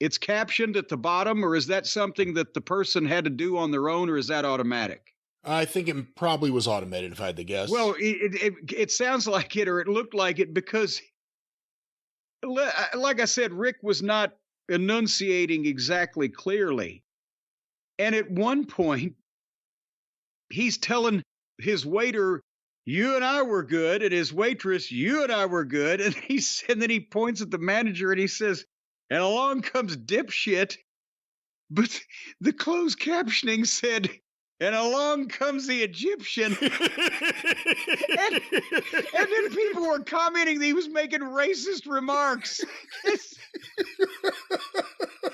It's captioned at the bottom, or is that something that the person had to do on their own, or is that automatic? I think it probably was automated, if I had to guess. Well, it sounds like it, or it looked like it, because like I said, Rick was not enunciating exactly clearly. And at one point, he's telling his waiter, "You and I were good," and his waitress, "You and I were good." And then he points at the manager and he says, "And along comes dipshit." But the closed captioning said, "And along comes the Egyptian." and then people were commenting that he was making racist remarks.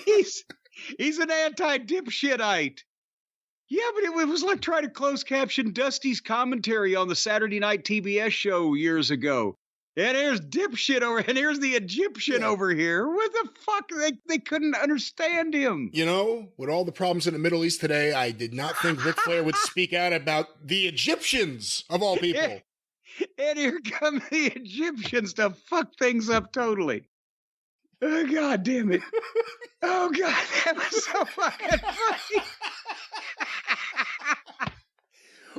He's an anti-dipshitite. Yeah, but it was like trying to close caption Dusty's commentary on the Saturday night TBS show years ago. And here's dipshit over, and here's the Egyptian over here. What the fuck? They couldn't understand him. With all the problems in the Middle East today, I did not think Ric Flair would speak out about the Egyptians, of all people. And here come the Egyptians to fuck things up totally. Oh, God damn it. Oh, God, that was so fucking funny.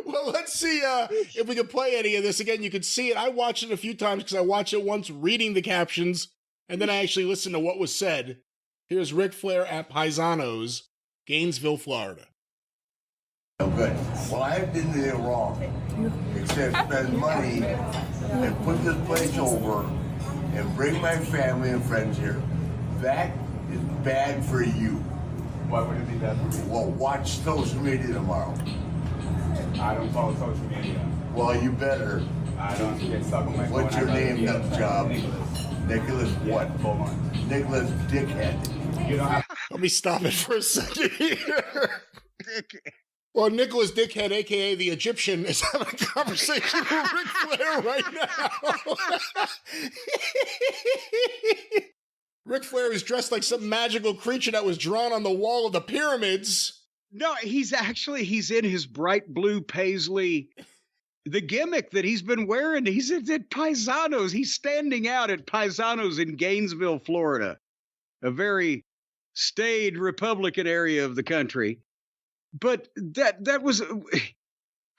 Well, let's see if we can play any of this. Again, you can see it. I watched it a few times because I watched it once reading the captions, and then I actually listened to what was said. Here's Ric Flair at Paisanos, Gainesville, Florida. Oh, good. Well, I didn't do anything wrong, except spend money and put this place over and bring my family and friends here. That is bad for you. Why would it be bad for me? Well, watch social media tomorrow. I don't follow social media. Well, you better. I don't get stuck on my phone. What's your name, nut job? Nicholas what? Hold on. Nicholas Dickhead. You don't have. Let me stop it for a second here. Well, Nicholas Dickhead, a.k.a. the Egyptian, is having a conversation with Ric Flair right now. Ric Flair is dressed like some magical creature that was drawn on the wall of the pyramids. No, he's in his bright blue paisley, the gimmick that he's been wearing. He's at Paisanos. He's standing out at Paisanos in Gainesville, Florida, a very staid Republican area of the country. But that was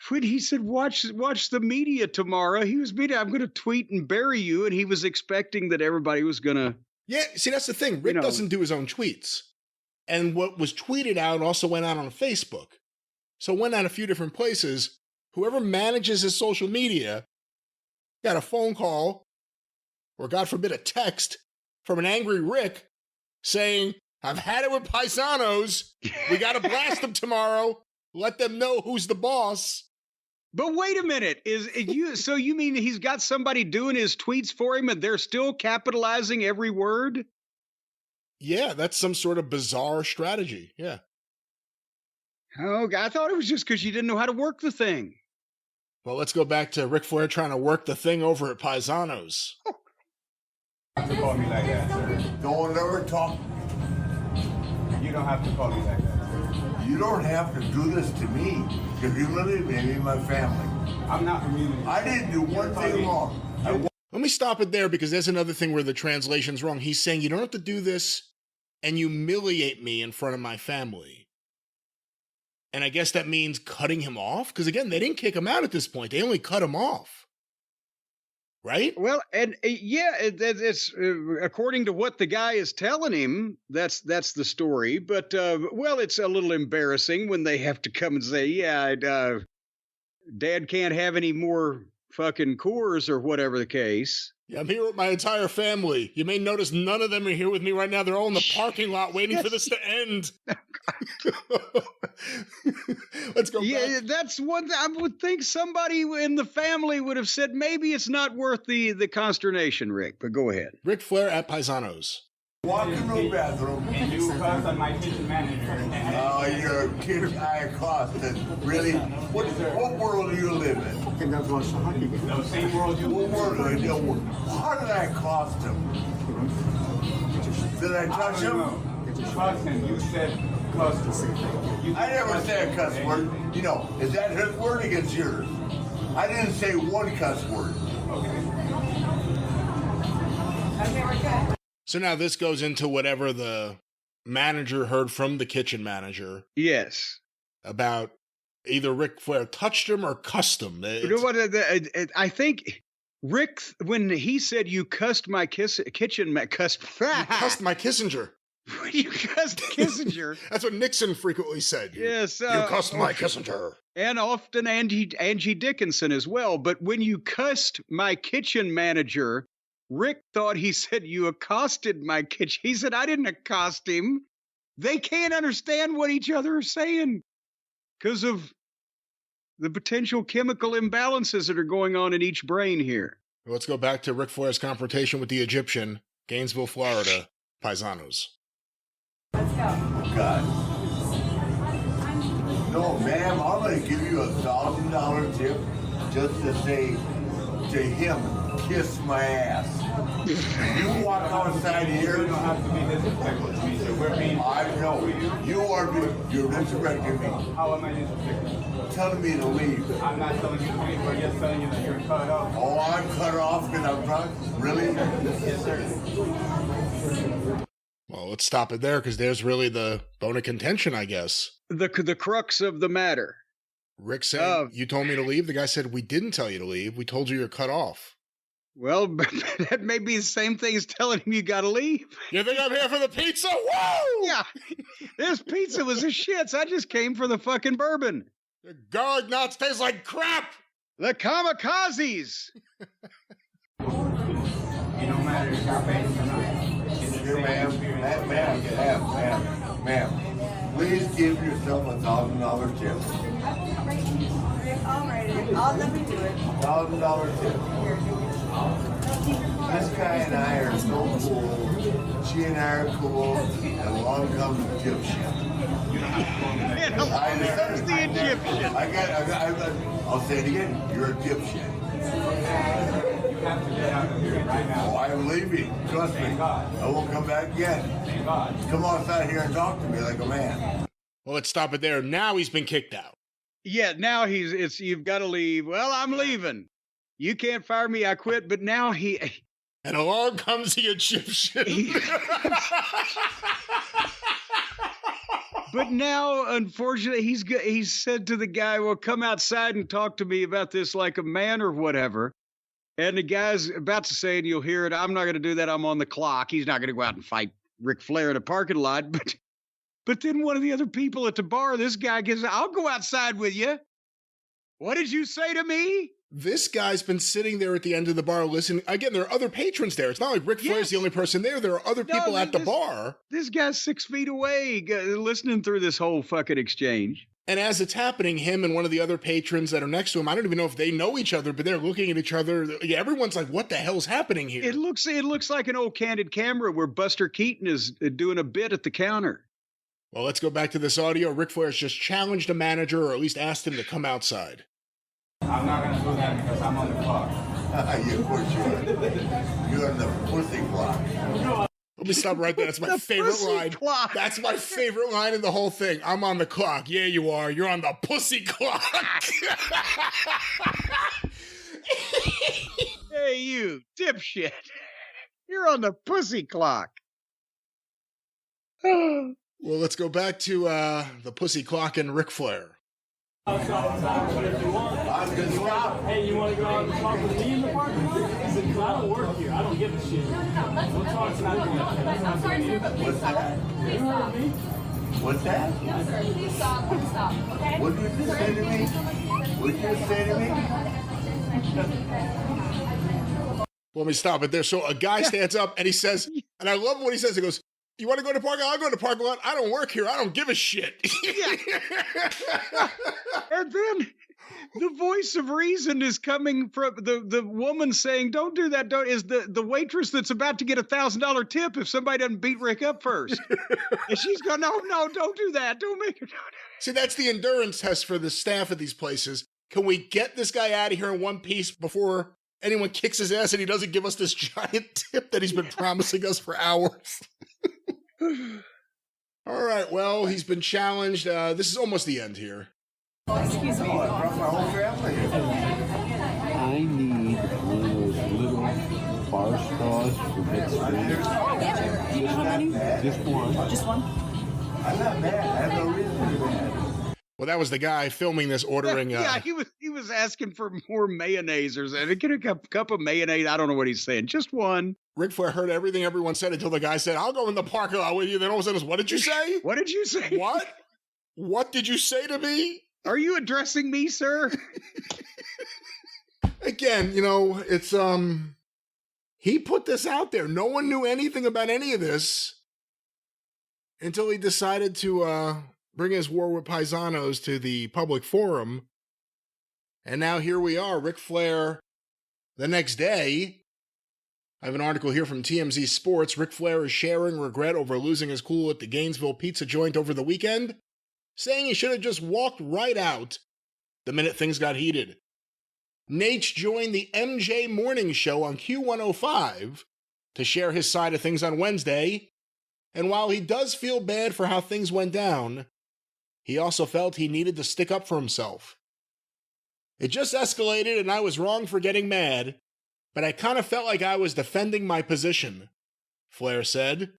when he said, watch the media tomorrow. He was meaning, I'm going to tweet and bury you. And he was expecting that everybody was going to. Yeah, see, that's the thing. Rick doesn't do his own tweets. And what was tweeted out also went out on Facebook. So it went out a few different places. Whoever manages his social media got a phone call, or God forbid, a text from an angry Rick saying, "I've had it with Paisanos. We got to blast them tomorrow. Let them know who's the boss." But wait a minute. So you mean he's got somebody doing his tweets for him and they're still capitalizing every word? Yeah, that's some sort of bizarre strategy. Yeah. Oh, I thought it was just because you didn't know how to work the thing. Well, let's go back to Ric Flair trying to work the thing over at Paisanos. You don't have to call me like that, sir. Don't ever talk. You don't have to call me like that, sir. You don't have to do this to me because you literally made me my family. I'm not removing. I didn't do one thing wrong. Let me stop it there because there's another thing where the translation's wrong. He's saying you don't have to do this and humiliate me in front of my family. And I guess that means cutting him off? Because again, they didn't kick him out at this point. They only cut him off. Right? Well, and it's according to what the guy is telling him, that's the story. But, well, it's a little embarrassing when they have to come and say, yeah, Dad can't have any more fucking Coors or whatever the case. Yeah, I'm here with my entire family. You may notice none of them are here with me right now. They're all in the parking lot waiting for this to end. Let's go back. That's one thing. I would think somebody in the family would have said maybe it's not worth the consternation, Rick, but go ahead. Ric Flair at Paisanos. Walk into the bathroom. And you cuss on my kitchen manager. Oh, you're a kid I accosted. Really? What world do you live in? The same world you What world do you live in? How did I accost him? Did I touch him? Cuss him. You said cuss. I never say a cuss word. You know, is that his word against yours? I didn't say one cuss word. Okay. So now this goes into whatever the manager heard from the kitchen manager. Yes. About either Ric Flair touched him or cussed him. I think Rick, when he said you cussed my kitchen, you cussed my Kissinger. You cussed Kissinger. That's what Nixon frequently said. Yes. You cussed my Kissinger. And often Angie Dickinson as well. But when you cussed my kitchen manager, Rick thought he said you accosted my kitchen. He said, I didn't accost him. They can't understand what each other are saying because of the potential chemical imbalances that are going on in each brain here. Let's go back to Ric Flair's confrontation with the Egyptian, Gainesville, Florida, Paisanos. Let's go. God. No, ma'am, I'm going to give you $1,000 tip just to say to him, kiss my ass. You walk outside here. You don't have to be disrespectful to me, so we're being. I know. You're disrespecting me. How am I disrespecting? Telling me to leave. I'm not telling you to leave. We're just telling you that you're cut off. Oh, I'm cut off because I'm drunk? Really? Yes, sir. Well, let's stop it there because there's really the bone of contention, I guess. The crux of the matter. Rick said, you told me to leave. The guy said, we didn't tell you to leave. We told you you're cut off. Well, that may be the same thing as telling him you got to leave. You think I'm here for the pizza? Woo! Yeah. This pizza was a shits. I just came for the fucking bourbon. The garlic knots taste like crap. The kamikazes. It don't matter if you're paying or not. Here, ma'am, please give yourself $1,000 tip. All right, I'll let me do it. $1,000 tip. This guy and I are so cool. She and I are cool. And along comes the Egyptian. And along comes the Egyptian. I'll say it again. You're Egyptian. You have to get out of here right now. Oh, I'm leaving. Trust me. I won't come back again. Thank God. Come outside here and talk to me like a man. Well, let's stop it there. Now he's been kicked out. Yeah, now you've got to leave. Well, I'm leaving. You can't fire me, I quit. But now and along comes the Egyptian. But now, unfortunately, he's said to the guy, well, come outside and talk to me about this like a man or whatever. And the guy's about to say, and you'll hear it, I'm not going to do that. I'm on the clock. He's not going to go out and fight Ric Flair in a parking lot. But then one of the other people at the bar, this guy gets, I'll go outside with you. What did you say to me? This guy's been sitting there at the end of the bar listening. Again, there are other patrons there. It's not like Ric Flair's the only person there. There are other people at the bar. This guy's 6 feet away listening through this whole fucking exchange. And as it's happening, him and one of the other patrons that are next to him, I don't even know if they know each other, but they're looking at each other. Yeah, everyone's like, what the hell's happening here? It looks like an old Candid Camera where Buster Keaton is doing a bit at the counter. Well, let's go back to this audio. Ric Flair's just challenged a manager, or at least asked him to come outside. I'm not going to do that because I'm on the clock. Of course you are. You're on the pussy clock. Let me stop right there. That's my favorite line. Clock. That's my favorite line in the whole thing. I'm on the clock. Yeah, you are. You're on the pussy clock. Hey, you dipshit. You're on the pussy clock. Well, let's go back to the pussy clock and Ric Flair. But if you want, I'm gonna stop. hey, you want to go out and talk with me in the parking lot? I said, 'cause I don't work here. I don't give a shit. We'll talk tonight. What's that? You heard me. What's that? No, sir. Please stop. Please stop. Okay? What did you say to me? What did you say to me? Let me stop it there. So a guy stands up and he says, and I love what he says. He goes, "You want to go to the parking lot? I'll go to the parking lot. I don't work here. I don't give a shit." And then the voice of reason is coming from the woman saying, "Don't do that." Is the waitress that's about to get $1,000 tip if somebody doesn't beat Rick up first. And she's going, no, don't do that. Don't make her do that. See, that's the endurance test for the staff at these places. Can we get this guy out of here in one piece before anyone kicks his ass and he doesn't give us this giant tip that he's been promising us for hours? All right, well, he's been challenged. This is almost the end here. Excuse me. Oh, I brought my whole family here. I need one of those little bar straws for mixed drinks. Do you know how many? Just one. Just one? I'm not mad. I have no reason to be mad. Well, that was the guy filming this ordering. Yeah, he was asking for more mayonnaise or something. Get a cup of mayonnaise. I don't know what he's saying. Just one. Ric Flair heard everything everyone said until the guy said, "I'll go in the parking lot with you." Then all of a sudden, "What did you say? What did you say? What? What did you say to me?" Are you addressing me, sir? Again, it's he put this out there. No one knew anything about any of this until he decided to bring his war with paisanos to the public forum. And now here we are, Ric Flair the next day. I have an article here from TMZ Sports. Ric Flair is sharing regret over losing his cool at the Gainesville pizza joint over the weekend, saying he should have just walked right out the minute things got heated. Nate joined the MJ Morning Show on Q105 to share his side of things on Wednesday, and while he does feel bad for how things went down, he also felt he needed to stick up for himself. "It just escalated and I was wrong for getting mad, but I kind of felt like I was defending my position," Flair said.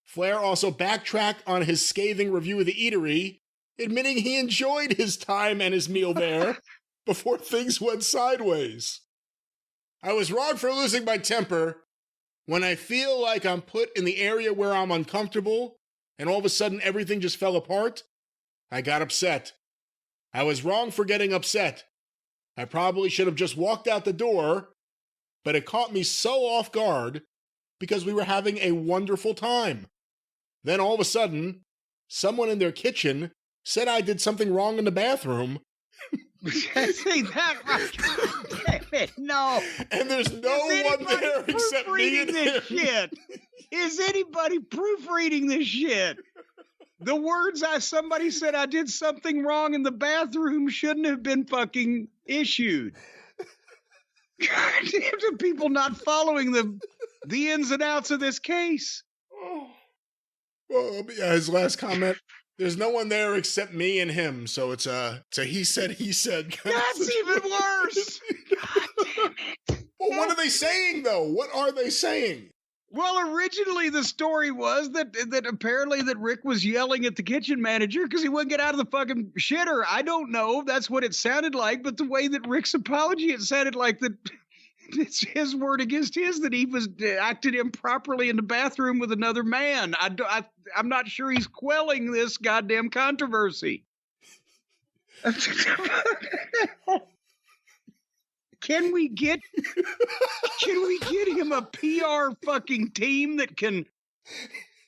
Flair also backtracked on his scathing review of the eatery, admitting he enjoyed his time and his meal there before things went sideways. "I was wrong for losing my temper. When I feel like I'm put in the area where I'm uncomfortable and all of a sudden everything just fell apart, I got upset. I was wrong for getting upset. I probably should have just walked out the door, but it caught me so off guard because we were having a wonderful time. Then all of a sudden, someone in their kitchen said I did something wrong in the bathroom." See that right? Damn it, no. And there's no one there except me and him. This shit? Is anybody proofreading this shit? The words somebody said I did something wrong in the bathroom shouldn't have been fucking issued. God damn, the people not following the ins and outs of this case. Oh. Well, yeah, his last comment, "There's no one there except me and him," so it's a he said That's even worse. God damn it. Well, what are they saying, though? What are they saying? Well, originally the story was that apparently that Rick was yelling at the kitchen manager because he wouldn't get out of the fucking shitter. I don't know. That's what it sounded like. But the way that Rick's apology, it sounded like that it's his word against his, that he was acted improperly in the bathroom with another man. I'm not sure he's quelling this goddamn controversy. Can we get him a PR fucking team that can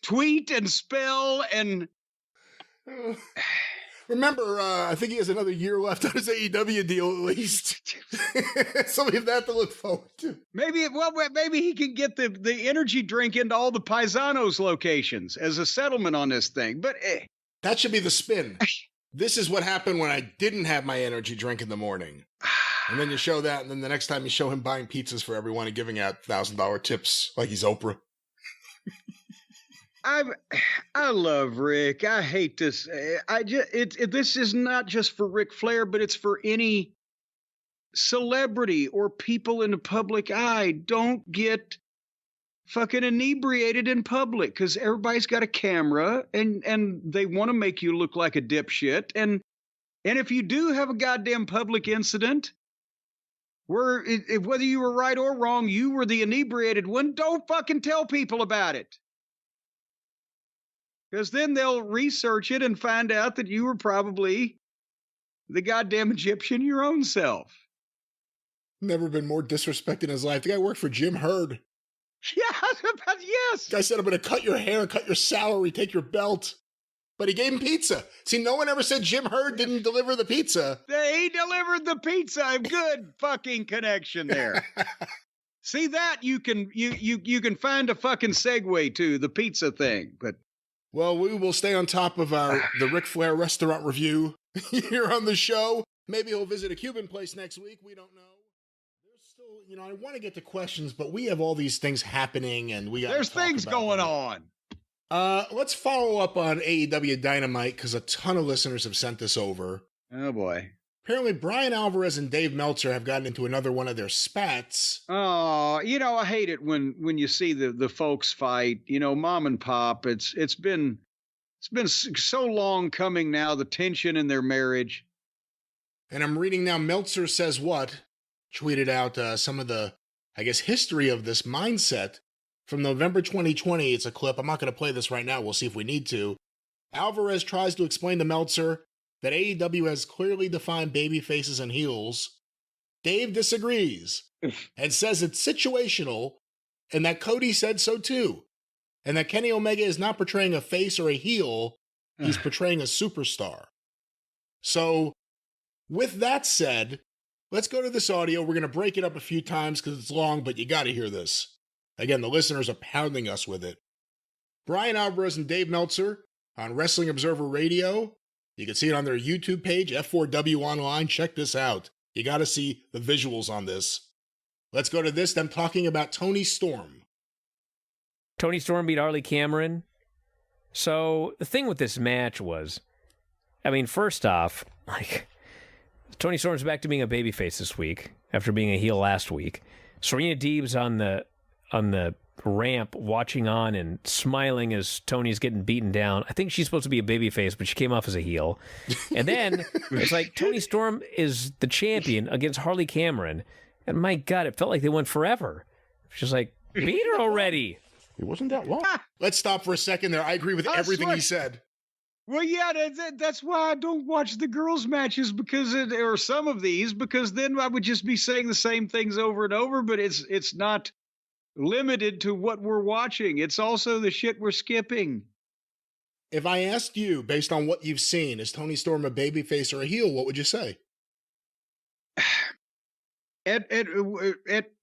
tweet and spell and Remember, I think he has another year left on his AEW deal at least. So we have that to look forward to. maybe he can get the energy drink into all the Paisanos locations as a settlement on this thing. But that should be the spin. This is what happened when I didn't have my energy drink in the morning. And then you show that, and then the next time you show him buying pizzas for everyone and giving out $1,000 tips like he's Oprah. I love Rick. I hate this. This is not just for Ric Flair, but it's for any celebrity or people in the public eye. Don't get fucking inebriated in public because everybody's got a camera and they want to make you look like a dipshit. And if you do have a goddamn public incident where whether you were right or wrong, you were the inebriated one, don't fucking tell people about it. Because then they'll research it and find out that you were probably the goddamn Egyptian your own self. Never been more disrespected in his life. The guy worked for Jim Hurd. Yeah, yes. Guy said, I'm going to cut your hair, cut your salary, take your belt. But he gave him pizza. See, no one ever said Jim Hurd didn't deliver the pizza. He delivered the pizza. Good fucking connection there. See that? You can find a fucking segue to the pizza thing. But well, we will stay on top of the Ric Flair restaurant review here on the show. Maybe he'll visit a Cuban place next week. We don't know. There's still, I want to get to questions, but we have all these things happening, and there's things going on. Let's follow up on AEW Dynamite because a ton of listeners have sent this over. Oh boy. Apparently, Brian Alvarez and Dave Meltzer have gotten into another one of their spats. Oh, I hate it when you see the folks fight. Mom and pop. It's been so long coming now. The tension in their marriage. And I'm reading now. Meltzer says what? Tweeted out some of the, history of this mindset from November 2020. It's a clip. I'm not going to play this right now. We'll see if we need to. Alvarez tries to explain to Meltzer that AEW has clearly defined baby faces and heels. Dave disagrees and says it's situational and that Cody said so too. And that Kenny Omega is not portraying a face or a heel. He's portraying a superstar. So with that said, let's go to this audio. We're going to break it up a few times because it's long, but you got to hear this. Again, the listeners are pounding us with it. Brian Alvarez and Dave Meltzer on Wrestling Observer Radio. You can see it on their YouTube page, F4W Online. Check this out. You got to see the visuals on this. Let's go to this, them talking about Toni Storm. Toni Storm beat Arlie Cameron. So the thing with this match was, first off, Toni Storm's back to being a babyface this week after being a heel last week. Serena Deeb's on the ramp watching on and smiling as Tony's getting beaten down. I think she's supposed to be a babyface, but she came off as a heel. And then it's like Toni Storm is the champion against Harley Cameron. And my God, it felt like they went forever. She's like, beat her already. It wasn't that long. Let's stop for a second there. I agree with everything he said. Well, yeah, that's why I don't watch the girls' matches or some of these, because then I would just be saying the same things over and over, but it's not limited to what we're watching. It's also the shit we're skipping. If I asked you, based on what you've seen, is Toni Storm a babyface or a heel, what would you say? At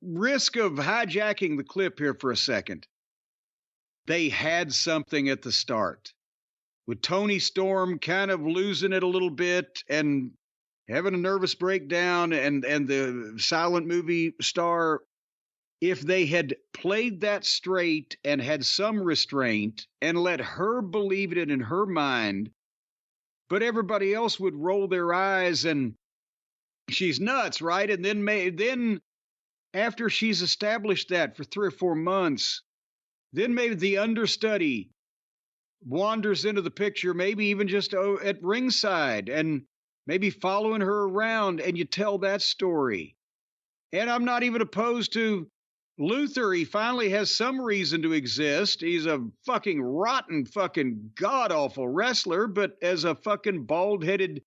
risk of hijacking the clip here for a second, they had something at the start with Toni Storm kind of losing it a little bit and having a nervous breakdown and the silent movie star. If they had played that straight and had some restraint and let her believe it in her mind, but everybody else would roll their eyes and she's nuts, right? And then after she's established that for 3 or 4 months, then maybe the understudy wanders into the picture, maybe even just at ringside and maybe following her around, and you tell that story. And I'm not even opposed to Luther. He finally has some reason to exist. He's a fucking rotten, fucking god-awful wrestler, but as a fucking bald-headed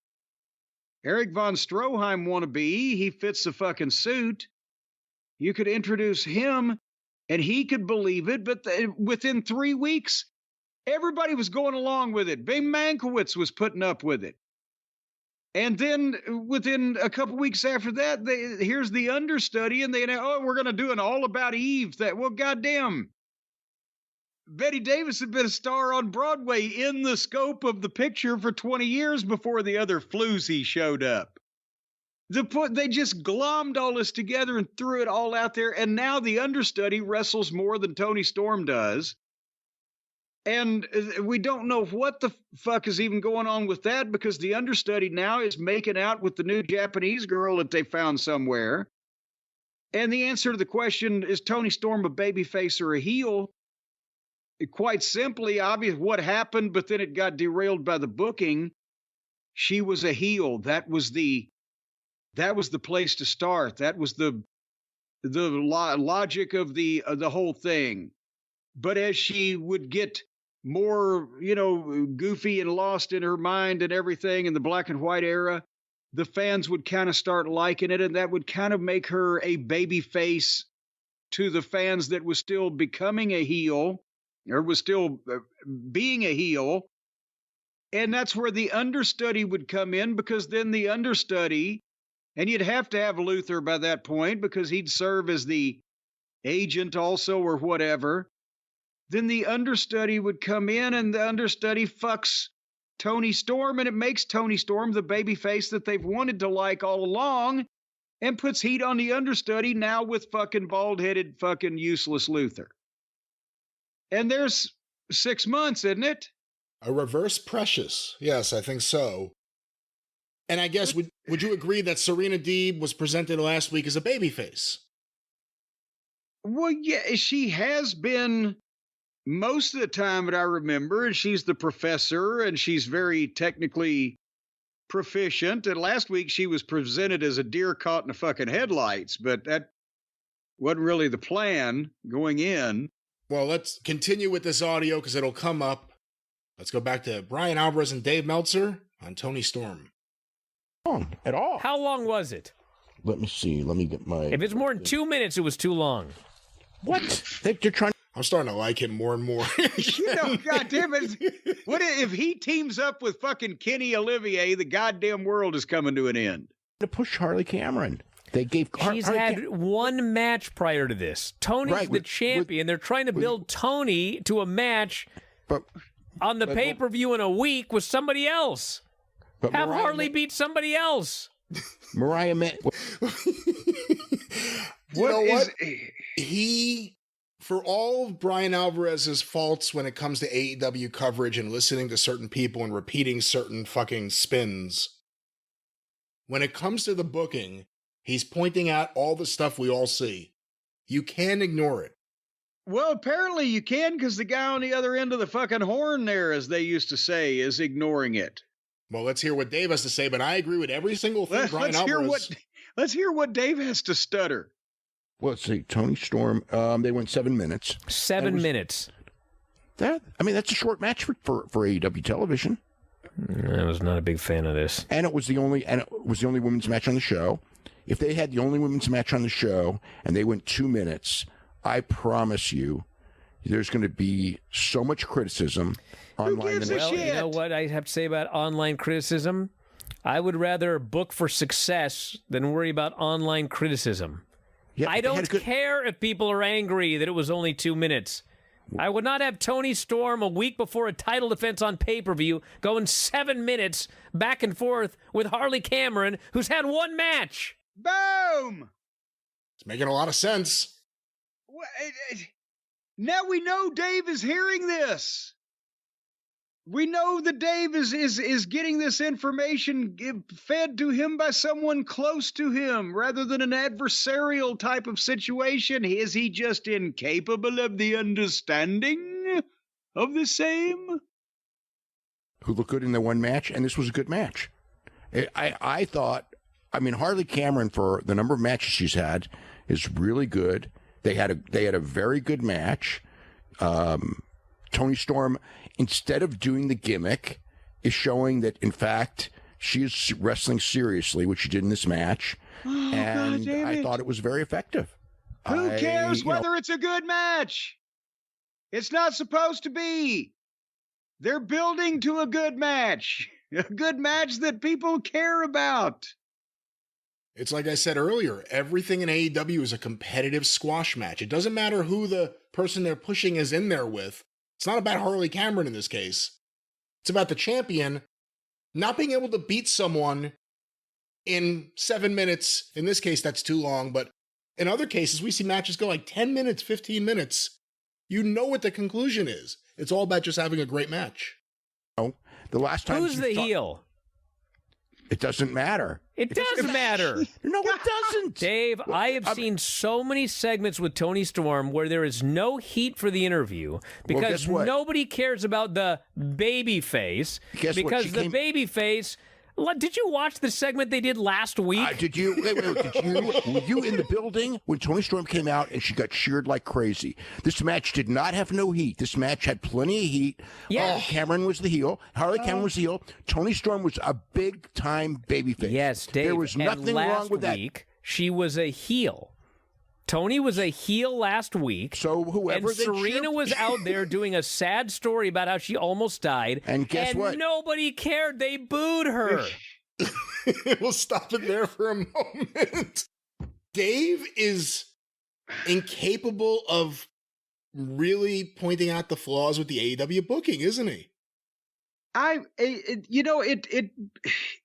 Eric von Stroheim wannabe, he fits the fucking suit. You could introduce him, and he could believe it, but within 3 weeks, everybody was going along with it. Bing Mankiewicz was putting up with it. And then within a couple weeks after that, here's the understudy, and we're going to do an All About Eve. Goddamn. Betty Davis had been a star on Broadway in the scope of the picture for 20 years before the other floozy showed up. They just glommed all this together and threw it all out there, and now the understudy wrestles more than Toni Storm does. And we don't know what the fuck is even going on with that, because the understudy now is making out with the new Japanese girl that they found somewhere. And the answer to the question, is Toni Storm a babyface or a heel? Quite simply, obvious what happened, but then it got derailed by the booking. She was a heel. That was the place to start. That was the logic of the whole thing. But as she would get more, goofy and lost in her mind and everything in the black and white era, the fans would kind of start liking it, and that would kind of make her a baby face to the fans that was still becoming a heel, or was still being a heel. And that's where the understudy would come in, because then the understudy, and you'd have to have Luther by that point because he'd serve as the agent also or whatever. Then the understudy would come in, and the understudy fucks Toni Storm, and it makes Toni Storm the babyface that they've wanted to like all along, and puts heat on the understudy now with fucking bald-headed fucking useless Luther. And there's 6 months, isn't it? A reverse Precious. Yes, I think so. And I guess, would you agree that Serena Deeb was presented last week as a babyface? Well, yeah, she has been most of the time that I remember, and she's the professor, and she's very technically proficient. And last week she was presented as a deer caught in the fucking headlights, but that wasn't really the plan going in. Well, let's continue with this audio because it'll come up. Let's go back to Brian Alvarez and Dave Meltzer on Toni Storm. Long at all. How long was it? Let me see. Let me get my... If it's more than 2 minutes, it was too long. What? They're trying... I'm starting to like him more and more. God damn it. What if he teams up with fucking Kenny Olivier, the goddamn world is coming to an end. To push Harley Cameron. They gave... She's had one match prior to this. Tony's the champion. They're trying to build Toni to a match on the pay-per-view in a week with somebody else. Have Harley beat somebody else. Mariah He, for all of Brian Alvarez's faults when it comes to AEW coverage and listening to certain people and repeating certain fucking spins, when it comes to the booking, he's pointing out all the stuff we all see. You can't ignore it. Well, apparently you can, because the guy on the other end of the fucking horn there, as they used to say, is ignoring it. Well, let's hear what Dave has to say, but I agree with every single thing Brian Alvarez... Let's hear what Dave has to stutter. Well, let's see. Toni Storm, they went 7 minutes. 7 minutes. That's a short match for AEW television. I was not a big fan of this. And it was the only women's match on the show. If they had the only women's match on the show and they went 2 minutes, I promise you, there's going to be so much criticism online. Well, you know what I have to say about online criticism? I would rather book for success than worry about online criticism. Yeah, I don't care if people are angry that it was only 2 minutes. I would not have Toni Storm a week before a title defense on pay-per-view going 7 minutes back and forth with Harley Cameron, who's had one match. Boom! It's making a lot of sense. Now we know Dave is hearing this. We know that Dave is getting this information fed to him by someone close to him rather than an adversarial type of situation. Is he just incapable of the understanding of the same? Who looked good in the one match, and this was a good match. I thought, Harley Cameron, for the number of matches she's had, is really good. They had a very good match. Toni Storm, instead of doing the gimmick, is showing that, in fact, she is wrestling seriously, which she did in this match. Oh, and I thought it was very effective. Who cares whether it's a good match? It's not supposed to be. They're building to a good match that people care about. It's like I said earlier, everything in AEW is a competitive squash match. It doesn't matter who the person they're pushing is in there with. It's not about Harley Cameron in this case. It's about the champion not being able to beat someone in 7 minutes. In this case, that's too long, but in other cases, we see matches go like 10 minutes, 15 minutes. You know what the conclusion is. It's all about just having a great match. The last time who's the heel? It doesn't matter. It does matter. No, it doesn't. Dave, I have seen so many segments with Toni Storm where there is no heat for the interview because nobody cares about the baby face. Because the baby face... Did you watch the segment they did last week? Were you in the building when Toni Storm came out and she got cheered like crazy? This match did not have no heat. This match had plenty of heat. Yeah. Cameron was the heel. Harley Cameron was the heel. Toni Storm was a big-time babyface. Yes, Dave. There was nothing wrong with that. Last week, she was a heel. Toni was a heel last week. So whoever and Serena was out there doing a sad story about how she almost died. And guess what? Nobody cared. They booed her. We'll stop it there for a moment. Dave is incapable of really pointing out the flaws with the AEW booking, isn't he?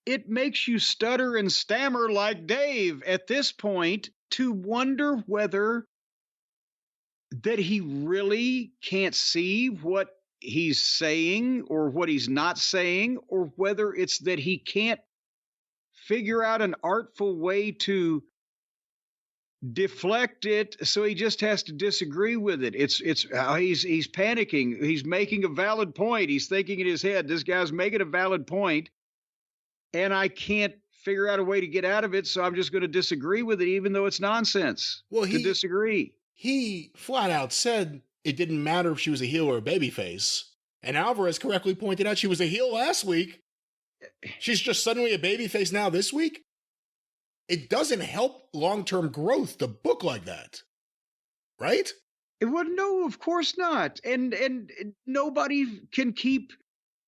It makes you stutter and stammer like Dave at this point to wonder whether that he really can't see what he's saying or what he's not saying, or whether it's that he can't figure out an artful way to deflect it, so he just has to disagree with it. He's panicking. He's making a valid point. He's thinking in his head, this guy's making a valid point, and I can't figure out a way to get out of it, so I'm just going to disagree with it, even though it's nonsense. Well, to disagree. He flat out said it didn't matter if she was a heel or a babyface. And Alvarez correctly pointed out she was a heel last week. She's just suddenly a babyface now this week. It doesn't help long-term growth to book like that, right? Well, no, of course not. And nobody can keep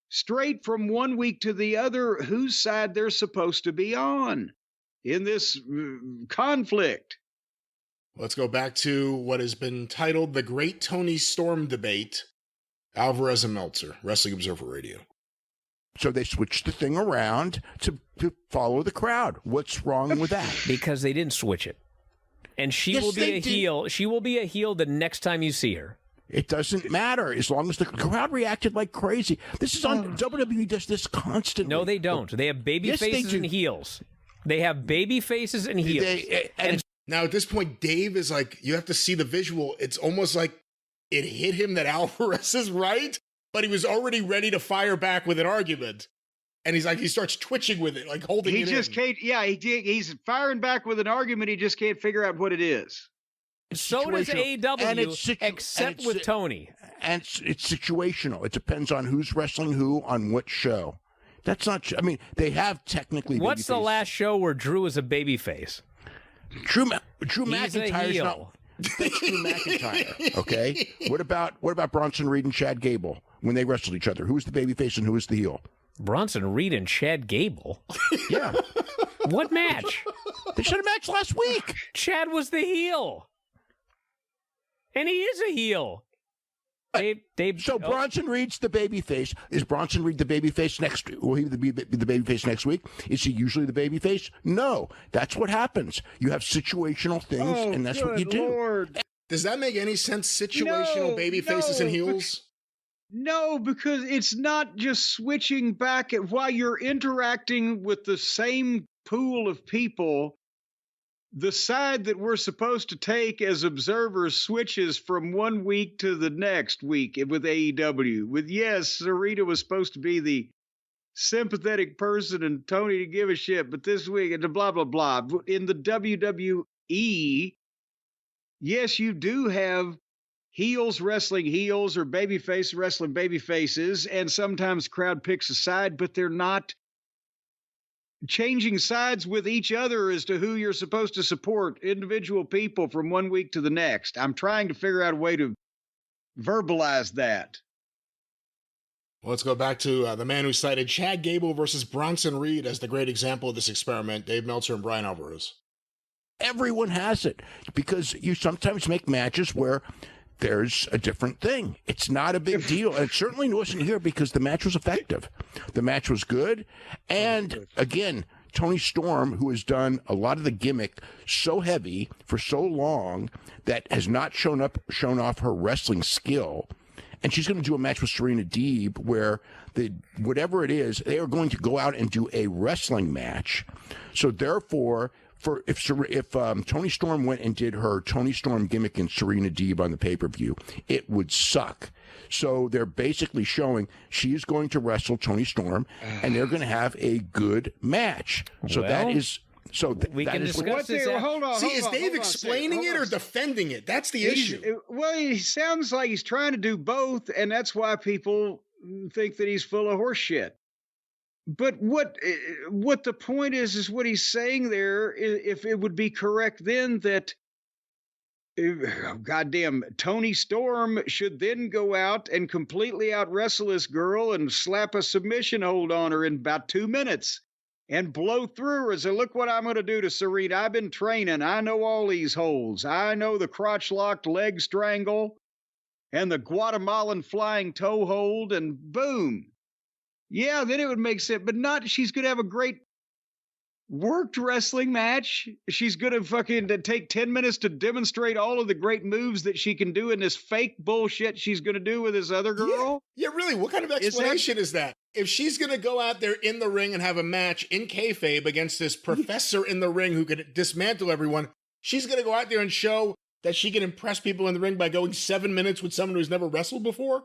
straight from one week to the other whose side they're supposed to be on in this conflict. Let's go back to what has been titled the Great Toni Storm Debate, Alvarez and Meltzer, Wrestling Observer Radio. So they switched the thing around to follow the crowd. What's wrong with that? Because they didn't switch it. And she will be a heel. She will be a heel the next time you see her. It doesn't matter as long as the crowd reacted like crazy. This is on WWE does this constantly. No, they don't. They have baby faces and heels. They have baby faces and heels. Now at this point, Dave is like, you have to see the visual. It's almost like it hit him that Alvarez is right, but he was already ready to fire back with an argument. And he's like, he starts twitching with it, like holding it in. Can't. Yeah, he's firing back with an argument. He just can't figure out what it is. So does AEW, except with Toni. And it's situational. It depends on who's wrestling who on what show. That's not. I mean, they have technically. What's the last show where Drew was a babyface? Drew McIntyre's not. That's Drew McIntyre. Okay. What about Bronson Reed and Chad Gable when they wrestled each other? Who was the babyface and who was the heel? Bronson Reed and Chad Gable. Yeah. What match? They should have matched last week. Chad was the heel. And he is a heel. Bronson Reed's the babyface. Is Bronson Reed the babyface next? Will he be the babyface next week? Is he usually the babyface? No. That's what happens. You have situational things, and that's what you do. Lord. Does that make any sense? Situational babyfaces and heels? No, because it's not just switching back while you're interacting with the same pool of people. The side that we're supposed to take as observers switches from one week to the next week with AEW. Serena was supposed to be the sympathetic person and Toni to give a shit, but this week, and blah, blah, blah. In the WWE, yes, you do have heels wrestling heels or babyface wrestling babyfaces, and sometimes crowd picks a side, but they're not changing sides with each other as to who you're supposed to support, individual people from one week to the next. I'm trying to figure out a way to verbalize that. Well, let's go back to the man who cited Chad Gable versus Bronson Reed as the great example of this experiment, Dave Meltzer and Brian Alvarez. Everyone has it because you sometimes make matches where there's a different thing. It's not a big deal. And it certainly wasn't here because the match was effective. The match was good. And again, Toni Storm, who has done a lot of the gimmick so heavy for so long that has not shown off her wrestling skill. And she's going to do a match with Serena Deeb where whatever it is, they are going to go out and do a wrestling match. So therefore, if Toni Storm went and did her Toni Storm gimmick and Serena Deeb on the pay-per-view, it would suck. So they're basically showing she is going to wrestle Toni Storm, and they're going to have a good match. So that is. So we can discuss this. Hold on. See, is Dave explaining it or defending it? That's the issue. Well, he sounds like he's trying to do both, and that's why people think that he's full of horse shit. But what the point is what he's saying there. If it would be correct, then that goddamn Toni Storm should then go out and completely out wrestle this girl and slap a submission hold on her in about 2 minutes. And blow through her and say, look what I'm going to do to Serena. I've been training. I know all these holds. I know the crotch-locked leg strangle and the Guatemalan flying toe hold, and boom. Yeah, then it would make sense. But not, she's going to have a great worked wrestling match. She's going to fucking take 10 minutes to demonstrate all of the great moves that she can do in this fake bullshit she's going to do with this other girl. Yeah, really, what kind of explanation is that? If she's going to go out there in the ring and have a match in kayfabe against this professor in the ring who could dismantle everyone, she's going to go out there and show that she can impress people in the ring by going 7 minutes with someone who's never wrestled before?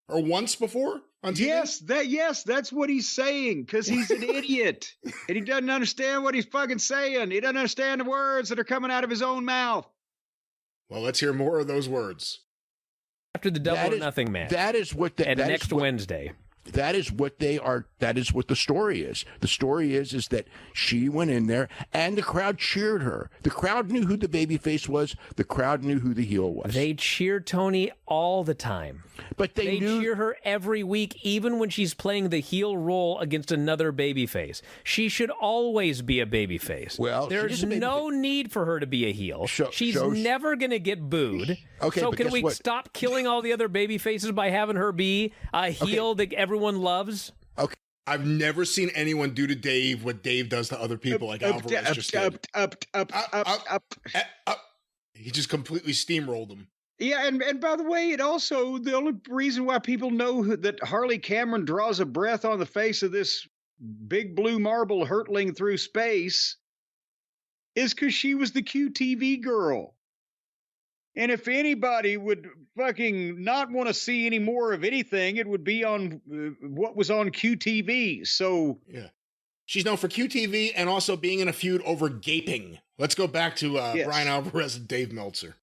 Or once before on TV? Yes, that's what he's saying, because he's an idiot. And he doesn't understand what he's fucking saying. He doesn't understand the words that are coming out of his own mouth. Well, let's hear more of those words. After the Double or Nothing match. That is what the, and next Wednesday. That is what they are. That is what the story is. The story is that she went in there and the crowd cheered her. The crowd knew who the babyface was. The crowd knew who the heel was. They cheer Toni all the time. But they cheer her every week, even when she's playing the heel role against another babyface. She should always be a babyface. Well, there's no need for her to be a heel. She's never going to get booed. Okay, so can we stop killing all the other babyfaces by having her be a heel that everyone loves? Okay. I've never seen anyone do to Dave what Dave does to other people, like Alvarez just did. Up. He just completely steamrolled them. Yeah, and by the way, it also, the only reason why people know that Harley Cameron draws a breath on the face of this big blue marble hurtling through space is because she was the QTV girl. And if anybody would fucking not want to see any more of anything, it would be on what was on QTV. So yeah, she's known for QTV and also being in a feud over gaping. Let's go back to Brian Alvarez and Dave Meltzer.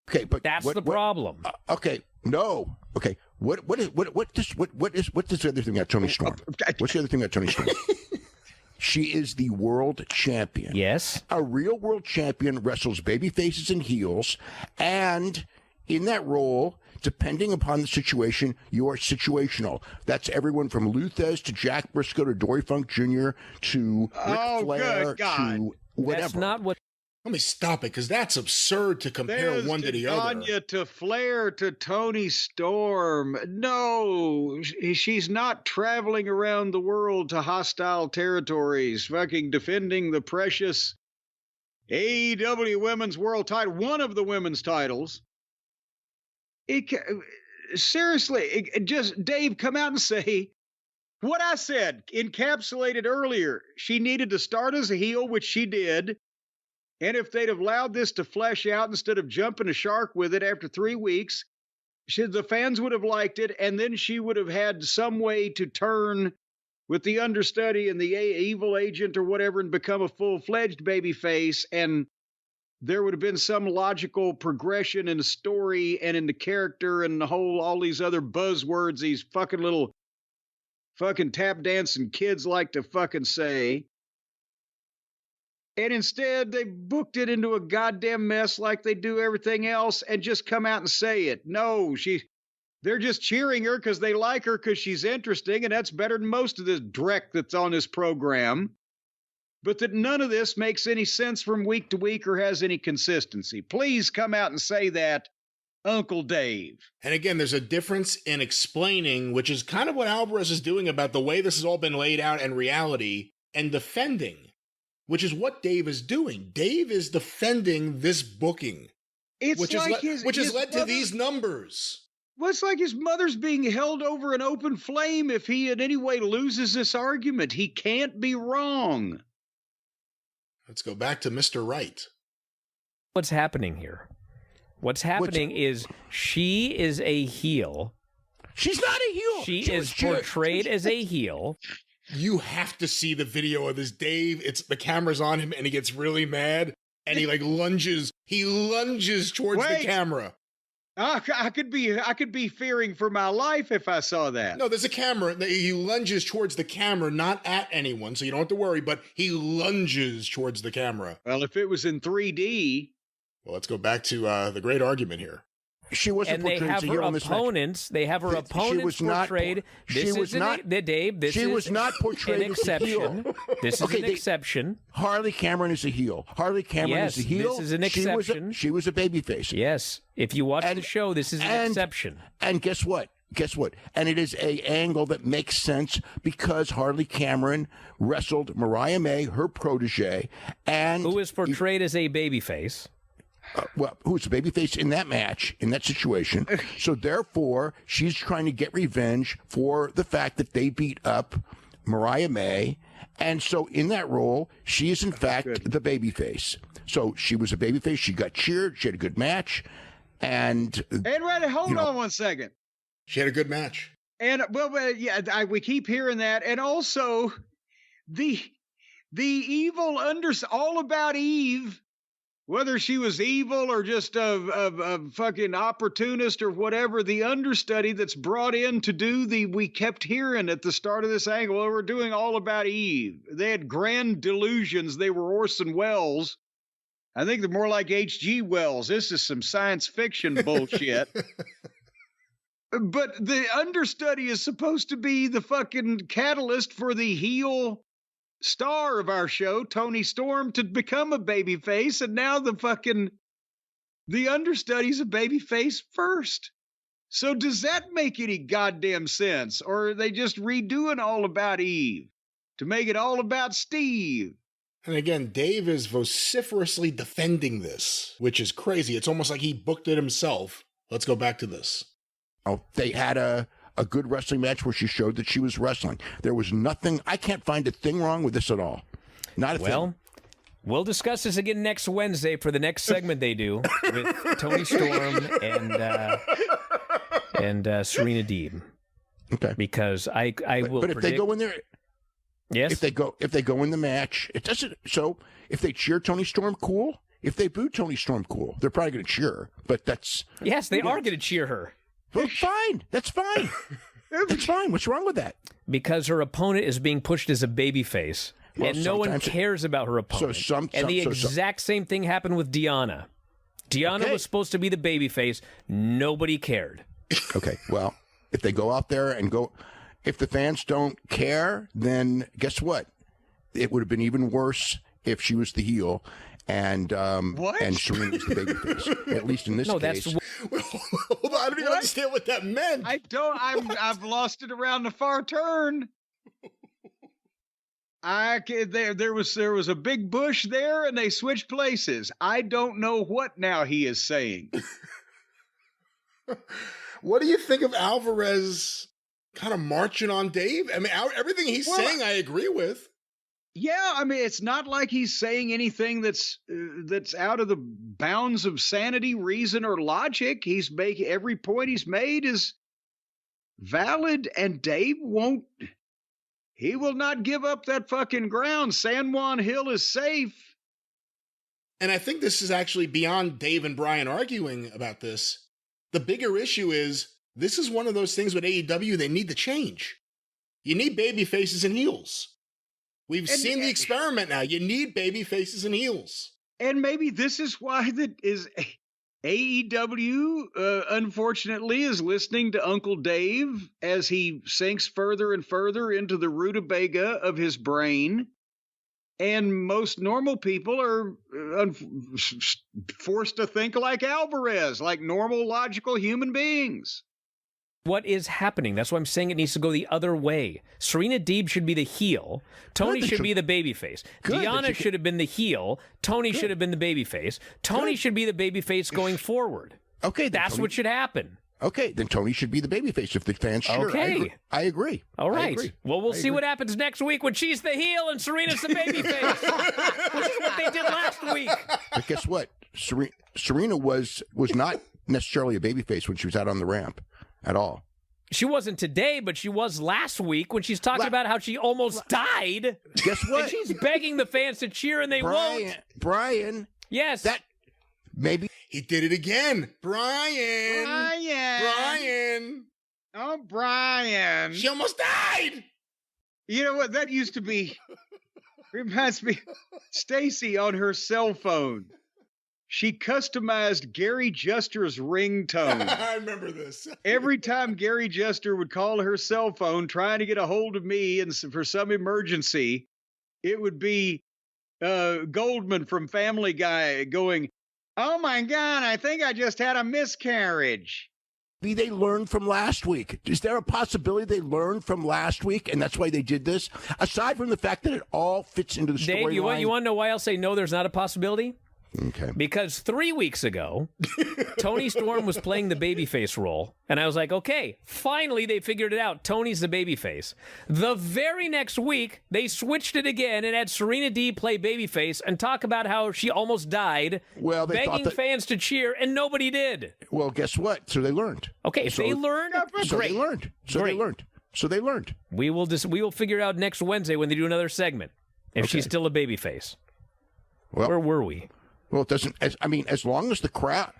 Okay, but that's the problem. Okay, no. Okay, what is the other thing about Toni Storm? What's the other thing about Toni Storm? She is the world champion. Yes. A real world champion wrestles baby faces and heels, and in that role, depending upon the situation, you are situational. That's everyone from Luthez to Jack Briscoe to Dory Funk Jr. to Ric Flair to whatever. That's not what. Let me stop it, because that's absurd to compare one to the other. Anya to Flair to Toni Storm. No, she's not traveling around the world to hostile territories, fucking defending the precious AEW Women's World title, one of the women's titles. Seriously, just, Dave, come out and say what I said, encapsulated earlier. She needed to start as a heel, which she did. And if they'd have allowed this to flesh out instead of jumping a shark with it after 3 weeks, the fans would have liked it, and then she would have had some way to turn with the understudy and the evil agent or whatever and become a full-fledged babyface, and there would have been some logical progression in the story and in the character and the whole, all these other buzzwords these fucking little fucking tap dancing kids like to fucking say. And instead, they booked it into a goddamn mess like they do everything else and just come out and say it. No, they're just cheering her because they like her because she's interesting, and that's better than most of this dreck that's on this program. But that none of this makes any sense from week to week or has any consistency. Please come out and say that, Uncle Dave. And again, there's a difference in explaining, which is kind of what Alvarez is doing about the way this has all been laid out in reality, and defending, which is what Dave is doing. Dave is defending this booking, which has led to these numbers. Well, it's like his mother's being held over an open flame if he in any way loses this argument. He can't be wrong. Let's go back to Mr. Right. What's happening here? What's happening is she is a heel. She's not a heel. She is portrayed as a heel. You have to see the video of this, Dave. It's the camera's on him and he gets really mad and he like lunges. He lunges towards the camera. I could be fearing for my life if I saw that. No, there's a camera. He lunges towards the camera, not at anyone, so you don't have to worry, but he lunges towards the camera. Well, if it was in 3D. Well, let's go back to the great argument here. She wasn't portrayed as a heel in this match. They have her opponents portrayed. She was not portrayed an exception. This is an exception. Harley Cameron is a heel. Harley Cameron is a heel. This is an exception. She was a babyface. Yes. If you watch the show, this is an exception. And guess what? And it is a angle that makes sense because Harley Cameron wrestled Mariah May, her protege, and who is portrayed as a babyface. Who's a babyface in that match, in that situation. So therefore, she's trying to get revenge for the fact that they beat up Mariah May. And so in that role, she is in fact the babyface. So she was a babyface. She got cheered. She had a good match. And hold on 1 second. She had a good match. And we keep hearing that. And also the evil all about Eve. Whether she was evil or just a fucking opportunist or whatever, the understudy that's brought in to do we kept hearing at the start of this angle, we're doing all about Eve. They had grand delusions. They were Orson Welles. I think they're more like H.G. Wells. This is some science fiction bullshit. But the understudy is supposed to be the fucking catalyst for the heel star of our show, Tony Storm, to become a babyface, and now the understudy's a babyface first. So does that make any goddamn sense? Or are they just redoing all about Eve to make it all about Steve? And again, Dave is vociferously defending this, which is crazy. It's almost like he booked it himself. Let's go back to this. Oh, they had a good wrestling match where she showed that she was wrestling. There was nothing. I can't find a thing wrong with this at all. Not a thing. Well, we'll discuss this again next Wednesday for the next segment they do with Tony Storm and Serena Deeb. Okay. Because I will. But if they go in there, yes. If they go in the match, it doesn't. So if they cheer Tony Storm, cool. If they boo Tony Storm, cool. They're probably going to cheer her. But that's they are going to cheer her. Well, fine. That's fine. That's fine. What's wrong with that? Because her opponent is being pushed as a babyface, and no one cares about her opponent. The exact same thing happened with Deanna. Deanna was supposed to be the babyface. Nobody cared. Okay, well, if they go out there and if the fans don't care, then guess what? It would have been even worse if she was the heel. And Serena was the babyface. At least in this case. Hold on, I don't even understand what that meant. I've lost it around the far turn. There was a big bush there, and they switched places. I don't know what now he is saying. What do you think of Alvarez kind of marching on Dave? I mean, everything he's saying, I agree with. Yeah, I mean, it's not like he's saying anything that's out of the bounds of sanity, reason, or logic. He's making every point he's made is valid, and Dave won't. He will not give up that fucking ground. San Juan Hill is safe. And I think this is actually beyond Dave and Brian arguing about this. The bigger issue is this is one of those things with AEW they need to change. You need baby faces and heels. We've seen the experiment now. You need baby faces and heels. And maybe this is why AEW, unfortunately, is listening to Uncle Dave as he sinks further and further into the rutabaga of his brain. And most normal people are forced to think like Alvarez, like normal, logical human beings. What is happening? That's why I'm saying it needs to go the other way. Serena Deeb should be the heel. Tony should be the babyface. Deanna should have been the heel. Tony should have been the babyface. Tony should be the babyface going forward. Okay, that's what should happen. Okay, then Tony should be the babyface if the fans cheer. Okay. I agree. All right. agree. Well, we'll see what happens next week when she's the heel and Serena's the babyface, which is what they did last week. But guess what? Serena was not necessarily a babyface when she was out on the ramp at all. She wasn't today, but she was last week when she's talking about how she almost died. Guess what? And she's begging the fans to cheer, and they won't. Brian. Yes. That maybe he did it again. Brian. Oh, Brian. She almost died. You know what? That used to be, reminds me, Stacy on her cell phone. She customized Gary Juster's ringtone. I remember this. Every time Gary Juster would call her cell phone trying to get a hold of me and for some emergency, it would be Goldman from Family Guy going, "Oh my God, I think I just had a miscarriage." Maybe they learned from last week. Is there a possibility they learned from last week and that's why they did this? Aside from the fact that it all fits into the storyline. Dave, you want to know why I'll say no, there's not a possibility? Okay. Because 3 weeks ago, Tony Storm was playing the babyface role, and I was like, okay, finally they figured it out. Tony's the babyface. The very next week, they switched it again and had Serena D play babyface and talk about how she almost died, begging fans to cheer, and nobody did. Well, guess what? So they learned. Okay, if they learned, great. So they learned. We will figure it out next Wednesday when they do another segment if she's still a babyface. Well, where were we? Well, it doesn't. As long as the crowd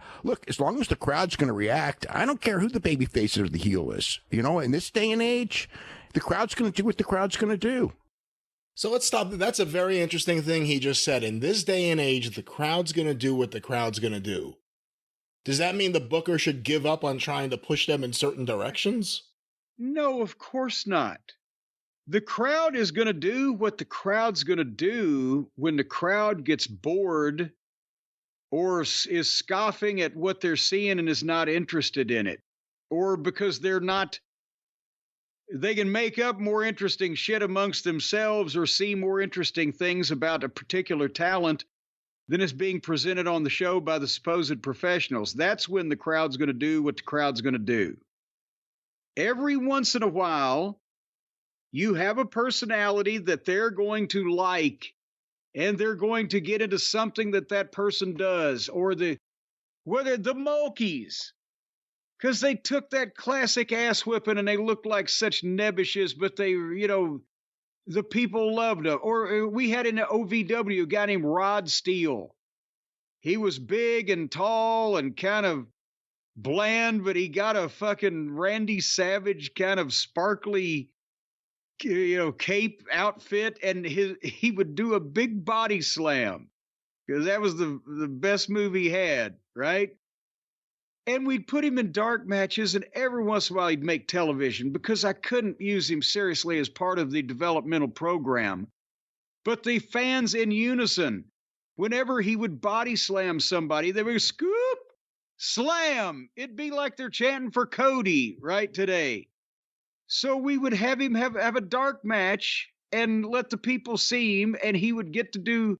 as long as the crowd's going to react, I don't care who the babyface or the heel is. You know, in this day and age, the crowd's going to do what the crowd's going to do. So let's stop. That's a very interesting thing he just said. In this day and age, the crowd's going to do what the crowd's going to do. Does that mean the booker should give up on trying to push them in certain directions? No, of course not. The crowd is going to do what the crowd's going to do when the crowd gets bored or is scoffing at what they're seeing and is not interested in it, or because they can make up more interesting shit amongst themselves or see more interesting things about a particular talent than is being presented on the show by the supposed professionals. That's when the crowd's going to do what the crowd's going to do. Every once in a while, you have a personality that they're going to like, and they're going to get into something that person does, or whether the Mulkeys, because they took that classic ass whipping and they looked like such nebbishes, but they, the people loved them. Or we had an OVW, a guy named Rod Steele. He was big and tall and kind of bland, but he got a fucking Randy Savage kind of sparkly cape outfit, and he would do a big body slam because that was the best move he had, right? And we'd put him in dark matches, and every once in a while he'd make television because I couldn't use him seriously as part of the developmental program. But the fans in unison, whenever he would body slam somebody, they would scoop, slam. It'd be like they're chanting for Cody right today. So we would have him have a dark match and let the people see him, and he would get to do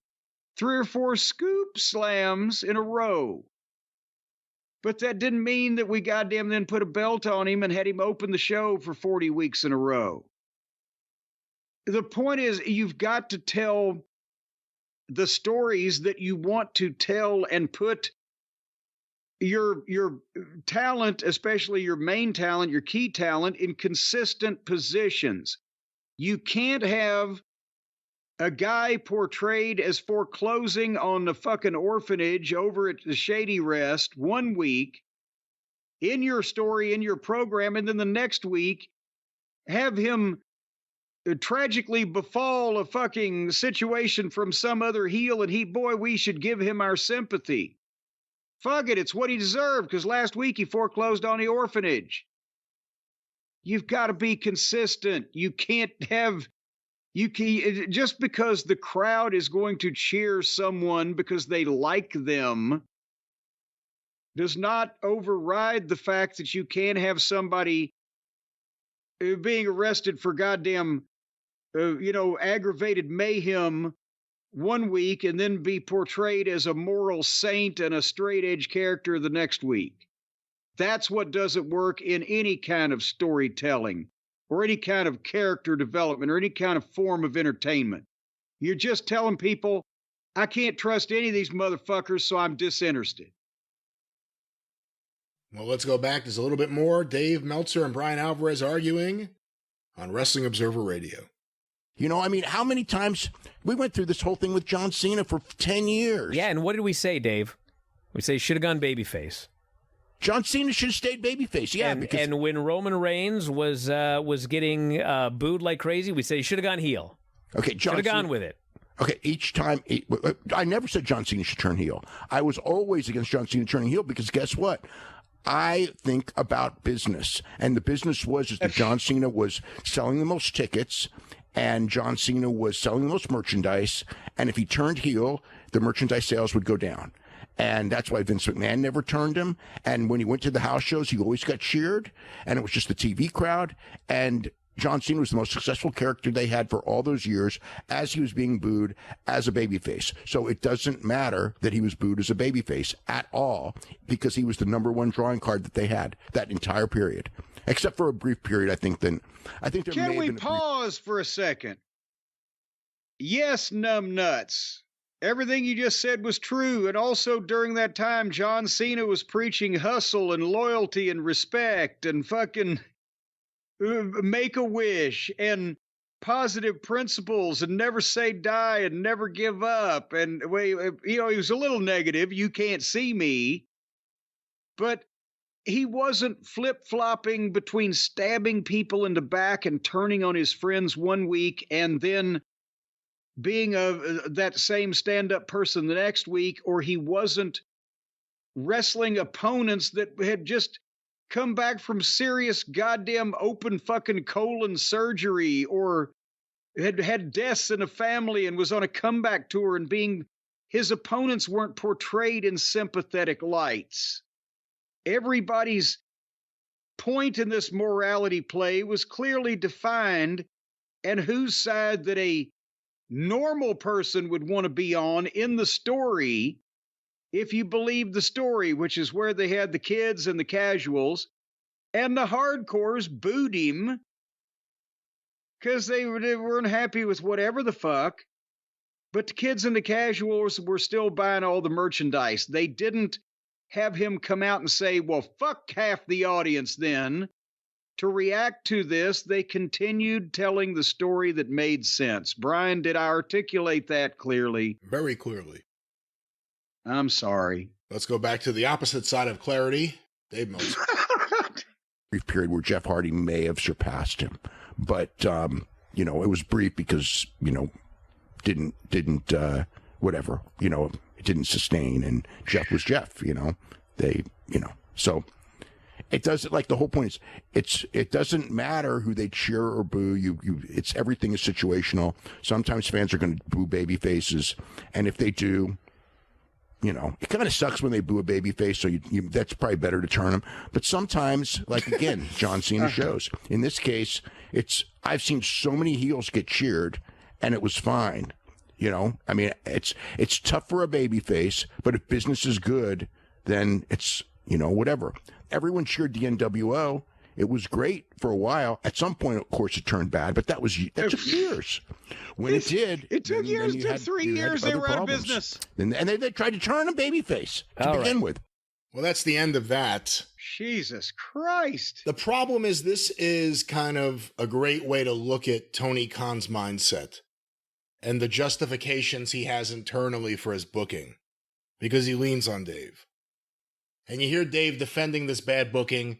3 or 4 scoop slams in a row. But that didn't mean that we goddamn then put a belt on him and had him open the show for 40 weeks in a row. The point is, you've got to tell the stories that you want to tell and put your talent, especially your main talent, your key talent, in consistent positions. You can't have a guy portrayed as foreclosing on the fucking orphanage over at the Shady Rest one week in your story, in your program, and then the next week have him tragically befall a fucking situation from some other heel, and we should give him our sympathy. Fuck it, it's what he deserved, because last week he foreclosed on the orphanage. You've got to be consistent. You can't just because the crowd is going to cheer someone because they like them does not override the fact that you can't have somebody being arrested for goddamn, aggravated mayhem one week and then be portrayed as a moral saint and a straight edge character the next week. That's what doesn't work in any kind of storytelling or any kind of character development or any kind of form of entertainment. You're just telling people, I can't trust any of these motherfuckers, so I'm disinterested. Well, let's go back. There's a little bit more. Dave Meltzer and Brian Alvarez arguing on Wrestling Observer Radio. You know, I mean, how many times we went through this whole thing with John Cena for 10 years? Yeah, and what did we say, Dave? We say he should have gone babyface. John Cena should have stayed babyface, yeah. And when Roman Reigns was getting booed like crazy, we say he should have gone heel. Okay, John should have gone Cena, with it. Okay, each time, I never said John Cena should turn heel. I was always against John Cena turning heel because guess what? I think about business, and the business was that John Cena was selling the most tickets, and John Cena was selling the most merchandise, and if he turned heel, the merchandise sales would go down. And that's why Vince McMahon never turned him. And when he went to the house shows, he always got cheered, and it was just the TV crowd. And John Cena was the most successful character they had for all those years as he was being booed as a babyface. So it doesn't matter that he was booed as a babyface at all because he was the number one drawing card that they had that entire period. Except for a brief period, I think there Can we pause for a second? Yes, numbnuts. Everything you just said was true. And also during that time, John Cena was preaching hustle and loyalty and respect and fucking make a wish and positive principles and never say die and never give up. And, he was a little negative. You can't see me. But he wasn't flip-flopping between stabbing people in the back and turning on his friends one week and then being that same stand-up person the next week, or he wasn't wrestling opponents that had just come back from serious goddamn open fucking colon surgery or had deaths in a family and was on a comeback tour and his opponents weren't portrayed in sympathetic lights. Everybody's point in this morality play was clearly defined and whose side that a normal person would want to be on in the story if you believe the story, which is where they had the kids and the casuals, and the hardcores booed him because they weren't happy with whatever the fuck. But the kids and the casuals were still buying all the merchandise. They didn't have him come out and say, well, fuck half the audience then. To react to this, they continued telling the story that made sense. Brian, did I articulate that clearly? Very clearly. I'm sorry. Let's go back to the opposite side of clarity. Dave Meltzer. Brief period where Jeff Hardy may have surpassed him. But, it was brief because, didn't whatever, it didn't sustain. And Jeff was Jeff, so it doesn't, like, the whole point is it doesn't matter who they cheer or boo. It's everything is situational. Sometimes fans are going to boo baby faces. And if they do, it kind of sucks when they boo a baby face. So that's probably better to turn them. But sometimes, like, again, John Cena shows. In this case, I've seen so many heels get cheered and it was fine. I mean, it's tough for a baby face, but if business is good, then it's, whatever. Everyone cheered the NWO. It was great for a while. At some point, of course, it turned bad, but that took years. When it did, it took years. It took 3 years. They were out of business. And they tried to turn a babyface to begin with. Well, that's the end of that. Jesus Christ. The problem is this is kind of a great way to look at Tony Khan's mindset and the justifications he has internally for his booking, because he leans on Dave. And you hear Dave defending this bad booking,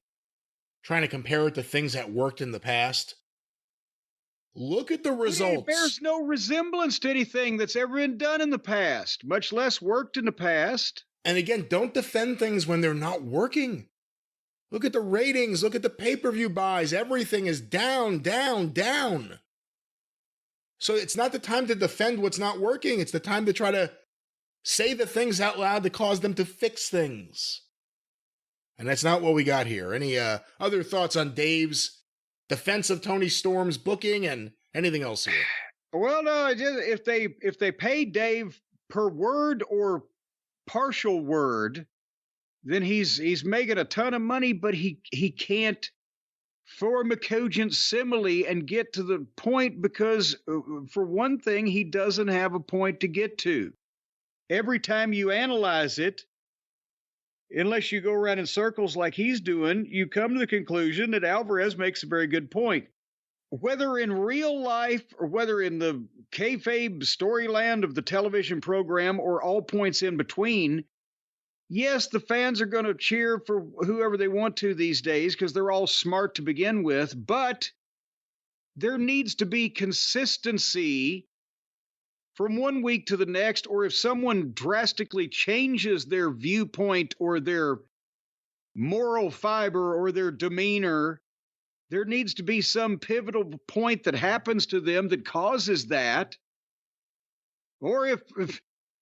trying to compare it to things that worked in the past. Look at the results. It bears no resemblance to anything that's ever been done in the past, much less worked in the past. And again, don't defend things when they're not working. Look at the ratings. Look at the pay-per-view buys. Everything is down, down, down. So it's not the time to defend what's not working. It's the time to try to say the things out loud that cause them to fix things. And that's not what we got here. Any other thoughts on Dave's defense of Tony Storm's booking and anything else here? Well, no, if they pay Dave per word or partial word, then he's making a ton of money, but he can't form a cogent simile and get to the point because, for one thing, he doesn't have a point to get to. Every time you analyze it, unless you go around in circles like he's doing, you come to the conclusion that Alvarez makes a very good point. Whether in real life or whether in the kayfabe storyland of the television program or all points in between, yes, the fans are going to cheer for whoever they want to these days because they're all smart to begin with, but there needs to be consistency from one week to the next, or if someone drastically changes their viewpoint or their moral fiber or their demeanor, there needs to be some pivotal point that happens to them that causes that. Or if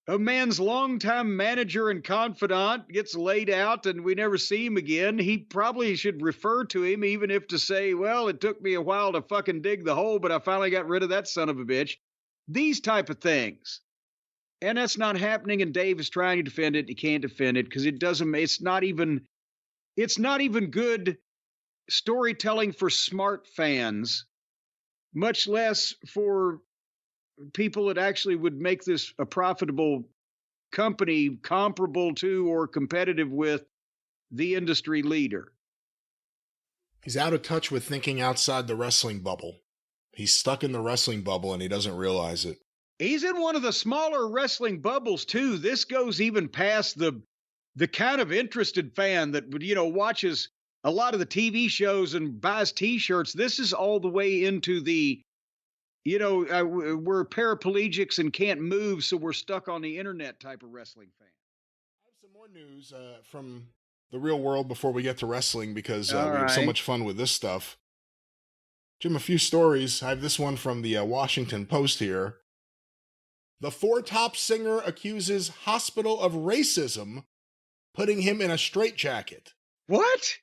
a man's longtime manager and confidant gets laid out and we never see him again, he probably should refer to him, even if to say, well, it took me a while to fucking dig the hole, but I finally got rid of that son of a bitch. These type of things. And that's not happening, and Dave is trying to defend it. He can't defend it because it's not even good storytelling for smart fans, much less for people that actually would make this a profitable company comparable to or competitive with the industry leader. He's out of touch with thinking outside the wrestling bubble. He's stuck in the wrestling bubble and he doesn't realize it. He's in one of the smaller wrestling bubbles too. This goes even past the kind of interested fan that watches a lot of the TV shows and buys T-shirts. This is all the way into the, we're paraplegics and can't move, so we're stuck on the internet type of wrestling fan. I have some more news from the real world before we get to wrestling because we have so much fun with this stuff. Jim, a few stories. I have this one from the Washington Post here. The Four Tops singer accuses hospital of racism, putting him in a straitjacket. What?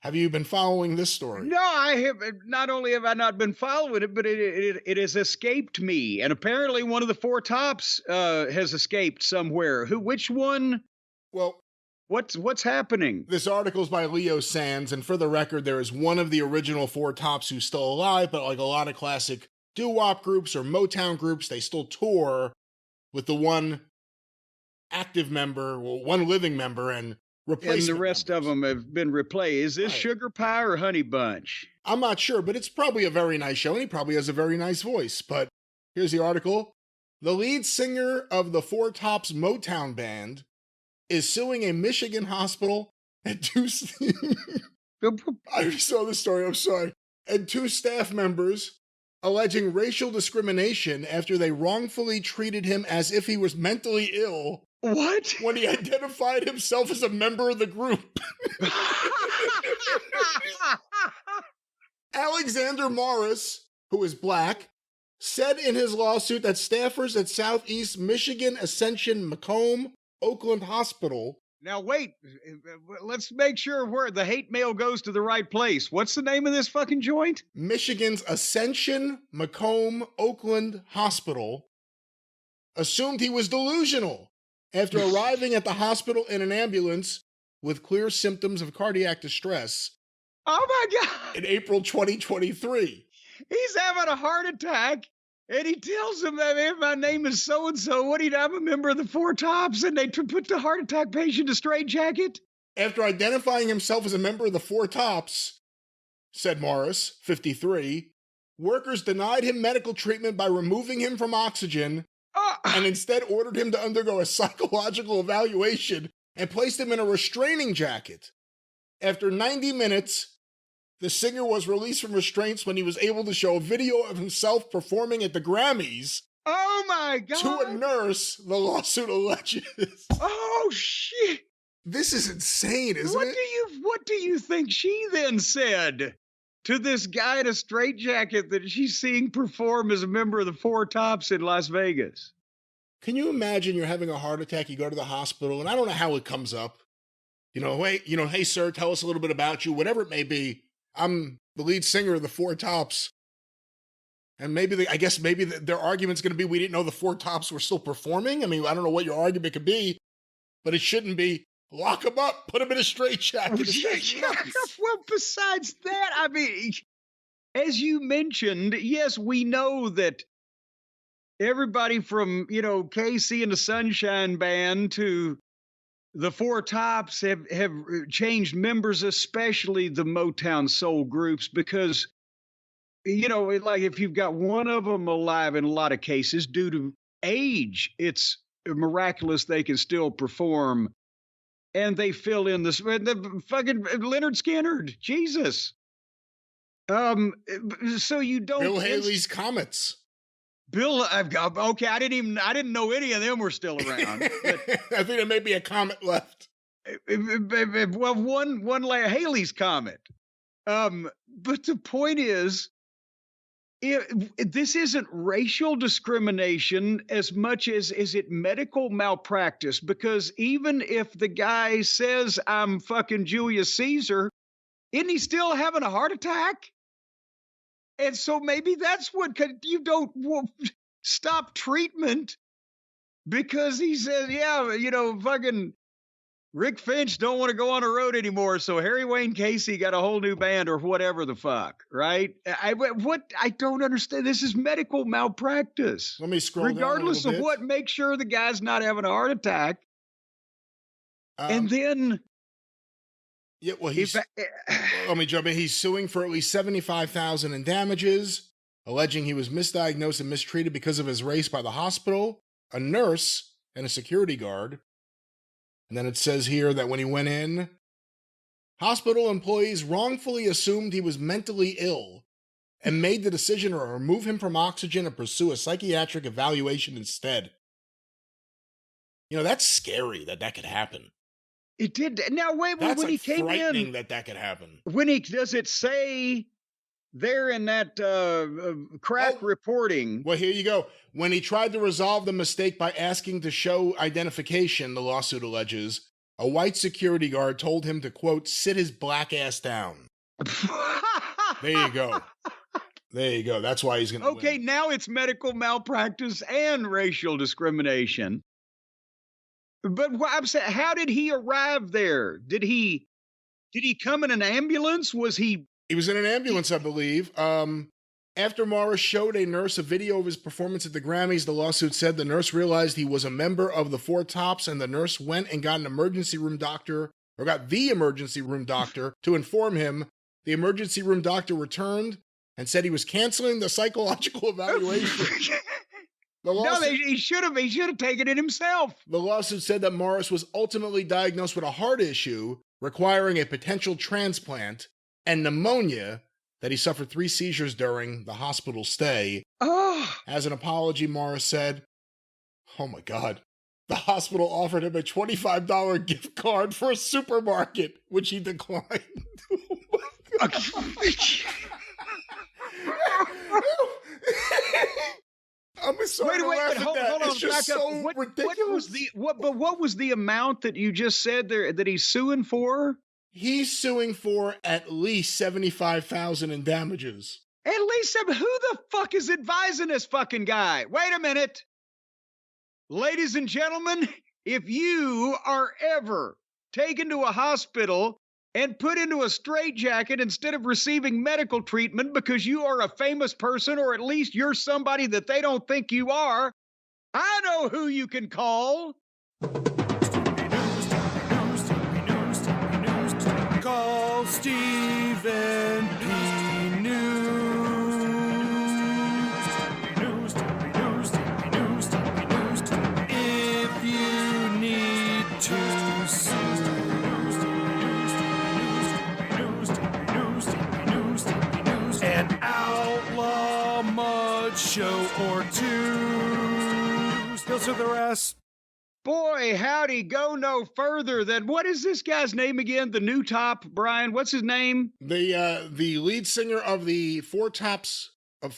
Have you been following this story? No, I have. Not only have I not been following it, but it has escaped me. And apparently one of the Four Tops has escaped somewhere. Which one? Well, what's happening? This article is by Leo Sands, and for the record, there is one of the original Four Tops who's still alive, but like a lot of classic doo-wop groups or Motown groups, they still tour with the one active member, well, one living member, and replacement and the rest members. Of them have been replaced. Is this Sugar Pie or Honey Bunch? I'm not sure, but it's probably a very nice show, and he probably has a very nice voice. But here's the article. The lead singer of the Four Tops Motown band is suing a Michigan hospital and two... I already saw this story, I'm sorry. And two staff members alleging racial discrimination after they wrongfully treated him as if he was mentally ill. What? When he identified himself as a member of the group. Alexander Morris, who is black, said in his lawsuit that staffers at Southeast Michigan Ascension Macomb Oakland Hospital. Now, wait, let's make sure where the hate mail goes to the right place. What's the name of this fucking joint? Michigan's Ascension Macomb Oakland Hospital assumed he was delusional after arriving at the hospital in an ambulance with clear symptoms of cardiac distress. Oh my God. In April 2023. He's having a heart attack. And he tells them that if my name is so-and-so, I'm a member of the Four Tops, and they put the heart attack patient in a straitjacket. After identifying himself as a member of the Four Tops, said Morris, 53, workers denied him medical treatment by removing him from oxygen and instead ordered him to undergo a psychological evaluation and placed him in a restraining jacket. After 90 minutes, the singer was released from restraints when he was able to show a video of himself performing at the Grammys. Oh my God. To a nurse, the lawsuit alleges. Oh shit. This is insane, isn't it? What do you think she then said to this guy in a straitjacket that she's seeing perform as a member of the Four Tops in Las Vegas? Can you imagine you're having a heart attack, you go to the hospital, and I don't know how it comes up. Hey, sir, tell us a little bit about you, whatever it may be. I'm the lead singer of the Four Tops. And maybe their argument's going to be we didn't know the Four Tops were still performing. I mean, I don't know what your argument could be, but it shouldn't be Lock him up. Put him in a straitjacket. Well, besides that, I mean, as you mentioned, yes, we know that everybody from, Casey and the Sunshine Band to the Four Tops have changed members, especially the Motown soul groups, because, like if you've got one of them alive in a lot of cases due to age, it's miraculous they can still perform. And they fill in the fucking Leonard Skinner, Jesus. So you don't. Bill Haley's Comets. Okay, I didn't know any of them were still around. But, I think there may be a comet left. Well, one Haley's Comet. But the point is, this isn't racial discrimination as much as is it medical malpractice, because even if the guy says I'm fucking Julius Caesar, isn't he still having a heart attack? And so maybe that's what you don't stop treatment because he says, fucking Rick Finch don't want to go on the road anymore, so Harry Wayne Casey got a whole new band or whatever the fuck, right? I don't understand. This is medical malpractice. Let me scroll regardless down a of bit. what, make sure the guy's not having a heart attack. And then... Yeah, well, let me jump in. He's suing for at least $75,000 in damages, alleging he was misdiagnosed and mistreated because of his race by the hospital, a nurse, and a security guard. And then it says here that when he went in, hospital employees wrongfully assumed he was mentally ill and made the decision to remove him from oxygen and pursue a psychiatric evaluation instead. That's scary that could happen. It did. Now, wait, That's when he came frightening in, that could happen. Does it say there in that crack reporting? Well, here you go. When he tried to resolve the mistake by asking to show identification, the lawsuit alleges, a white security guard told him to, quote, sit his black ass down. There you go. There you go. That's why he's going to win. Now it's medical malpractice and racial discrimination. But I'm saying, how did he arrive there? Did he come in an ambulance? He was in an ambulance, I believe. After Morris showed a nurse a video of his performance at the Grammys, the lawsuit said the nurse realized he was a member of the Four Tops, and the nurse went and got the emergency room doctor to inform him. The emergency room doctor returned and said he was canceling the psychological evaluation. He should have taken it himself. The lawsuit said that Morris was ultimately diagnosed with a heart issue requiring a potential transplant and pneumonia, that he suffered 3 seizures during the hospital stay. As an apology, Morris said, oh my God, the hospital offered him a $25 gift card for a supermarket, which he declined. Oh my God. I'm sorry to laugh at that. It's just so ridiculous. What was the amount that you just said there that he's suing for? He's suing for at least $75,000 in damages. At least who the fuck is advising this fucking guy? Wait a minute. Ladies and gentlemen, if you are ever taken to a hospital and put into a straitjacket instead of receiving medical treatment because you are a famous person, or at least you're somebody that they don't think you are, I know who you can call. Call Stephen P. News. If you need to sue. An outlaw mud show or two. Still to the rest. Boy, howdy, go no further than, what is this guy's name again? The new top, Brian, what's his name? The lead singer of the Four Tops, maybe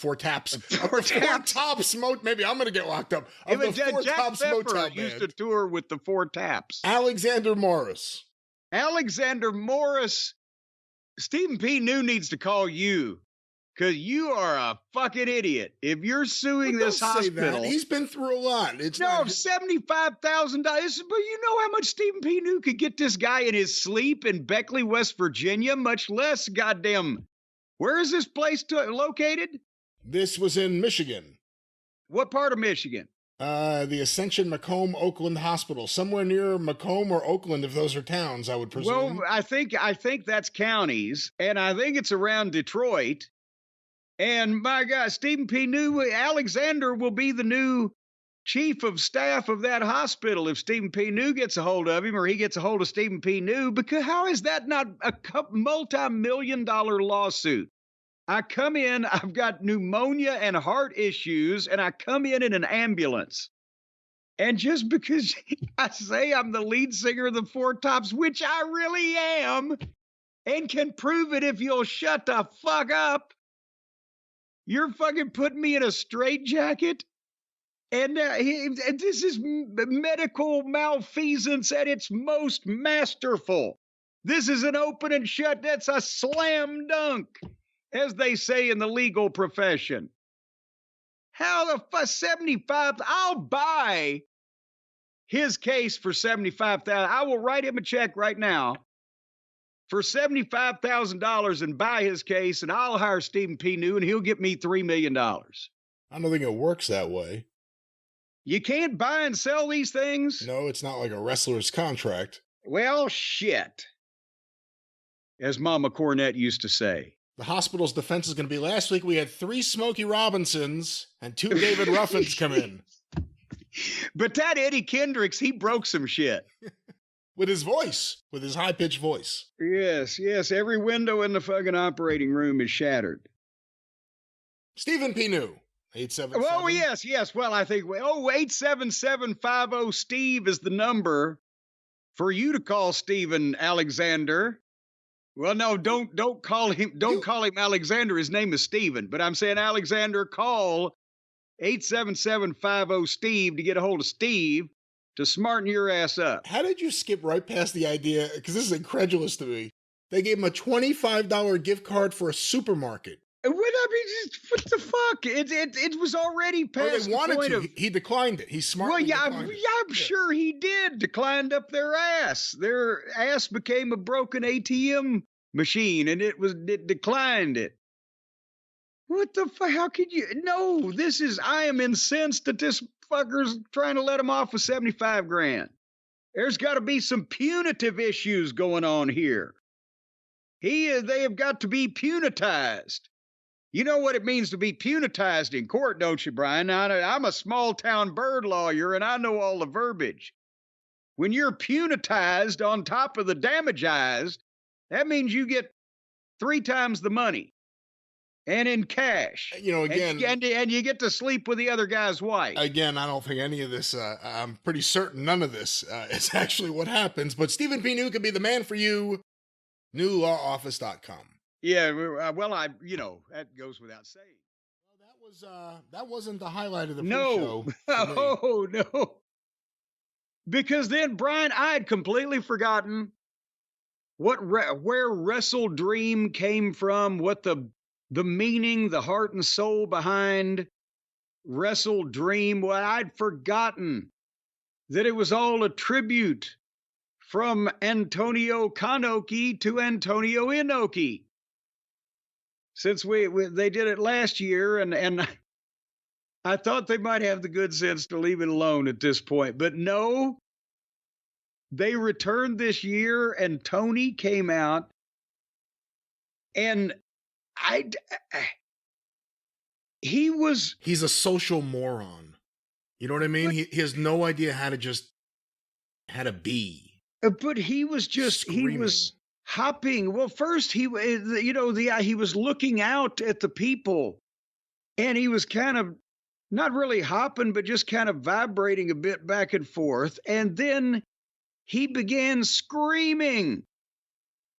I'm going to get locked up. Of the Four Tops Motown band. Used to tour with the Four Taps. Alexander Morris. Stephen P. New needs to call you. Because you are a fucking idiot. If you're suing Well, this don't say that. hospital. He's been through a lot. It's No, not $75,000. But you know how much Stephen P. New could get this guy in his sleep in Beckley, West Virginia, much less goddamn. Where is this place located? This was in Michigan. What part of Michigan? The Ascension Macomb Oakland Hospital, somewhere near Macomb or Oakland, if those are towns, I would presume. Well, I think that's counties, and I think it's around Detroit. And my God, Stephen P. New, Alexander will be the new chief of staff of that hospital if Stephen P. New gets a hold of him, or he gets a hold of Stephen P. New. Because how is that not a multi-million-dollar lawsuit? I come in, I've got pneumonia and heart issues, and I come in an ambulance. And just because I say I'm the lead singer of the Four Tops, which I really am, and can prove it if you'll shut the fuck up, you're fucking putting me in a straitjacket? And this is medical malfeasance at its most masterful. This is an open and shut. That's a slam dunk, as they say in the legal profession. How the fuck, 75? I'll buy his case for 75,000. I will write him a check right now for $75,000 and buy his case, and I'll hire Stephen P. New, and he'll get me $3 million. I don't think it works that way. You can't buy and sell these things? No, it's not like a wrestler's contract. Well, shit. As Mama Cornette used to say. The hospital's defense is going to be, last week we had 3 Smokey Robinsons and 2 David Ruffins come in. But that Eddie Kendricks, he broke some shit. With his voice, with his high-pitched voice. Yes. Every window in the fucking operating room is shattered. Stephen P. New, 877. Oh, yes. Well, I think, 877-50-Steve is the number for you to call Stephen Alexander. Well, no, don't call him. Don't call him Alexander. His name is Stephen. But I'm saying, Alexander, call 877-50-Steve to get a hold of Steve to smarten your ass up. How did you skip right past the idea? Because this is incredulous to me. They gave him a $25 gift card for a supermarket. What the fuck? It was already past they wanted the point to. of. He declined it. He smartly declined it. I'm sure he did. Declined up their ass. Their ass became a broken ATM machine, and it declined it. What the fuck? How could you? No, I am incensed that this fucker's trying to let him off with 75 grand. There's got to be some punitive issues going on here. They have got to be punitized. You know what it means to be punitized in court, don't you, Brian? Now, I'm a small-town bird lawyer, and I know all the verbiage. When you're punitized on top of the damagized, that means you get 3 times the money, and in cash. You know, again... And you get to sleep with the other guy's wife. Again, I don't think any of this, I'm pretty certain none of this is actually what happens, but Stephen P. New could be the man for you. NewLawOffice.com. Yeah, well, that goes without saying. Well, that wasn't the highlight of the show. No. No. Because then, Brian, I had completely forgotten where Wrestle Dream came from, what the meaning, the heart and soul behind Wrestle Dream. Well, I'd forgotten that it was all a tribute from Antonio Kanoki to Antonio Inoki. Since they did it last year, and I thought they might have the good sense to leave it alone at this point. But no, they returned this year, and Tony came out, and he's a social moron. You know what I mean? He has no idea how to be. But he was Screaming. He was hopping. Well, first he was looking out at the people, and he was kind of not really hopping, but just kind of vibrating a bit back and forth. And then he began screaming.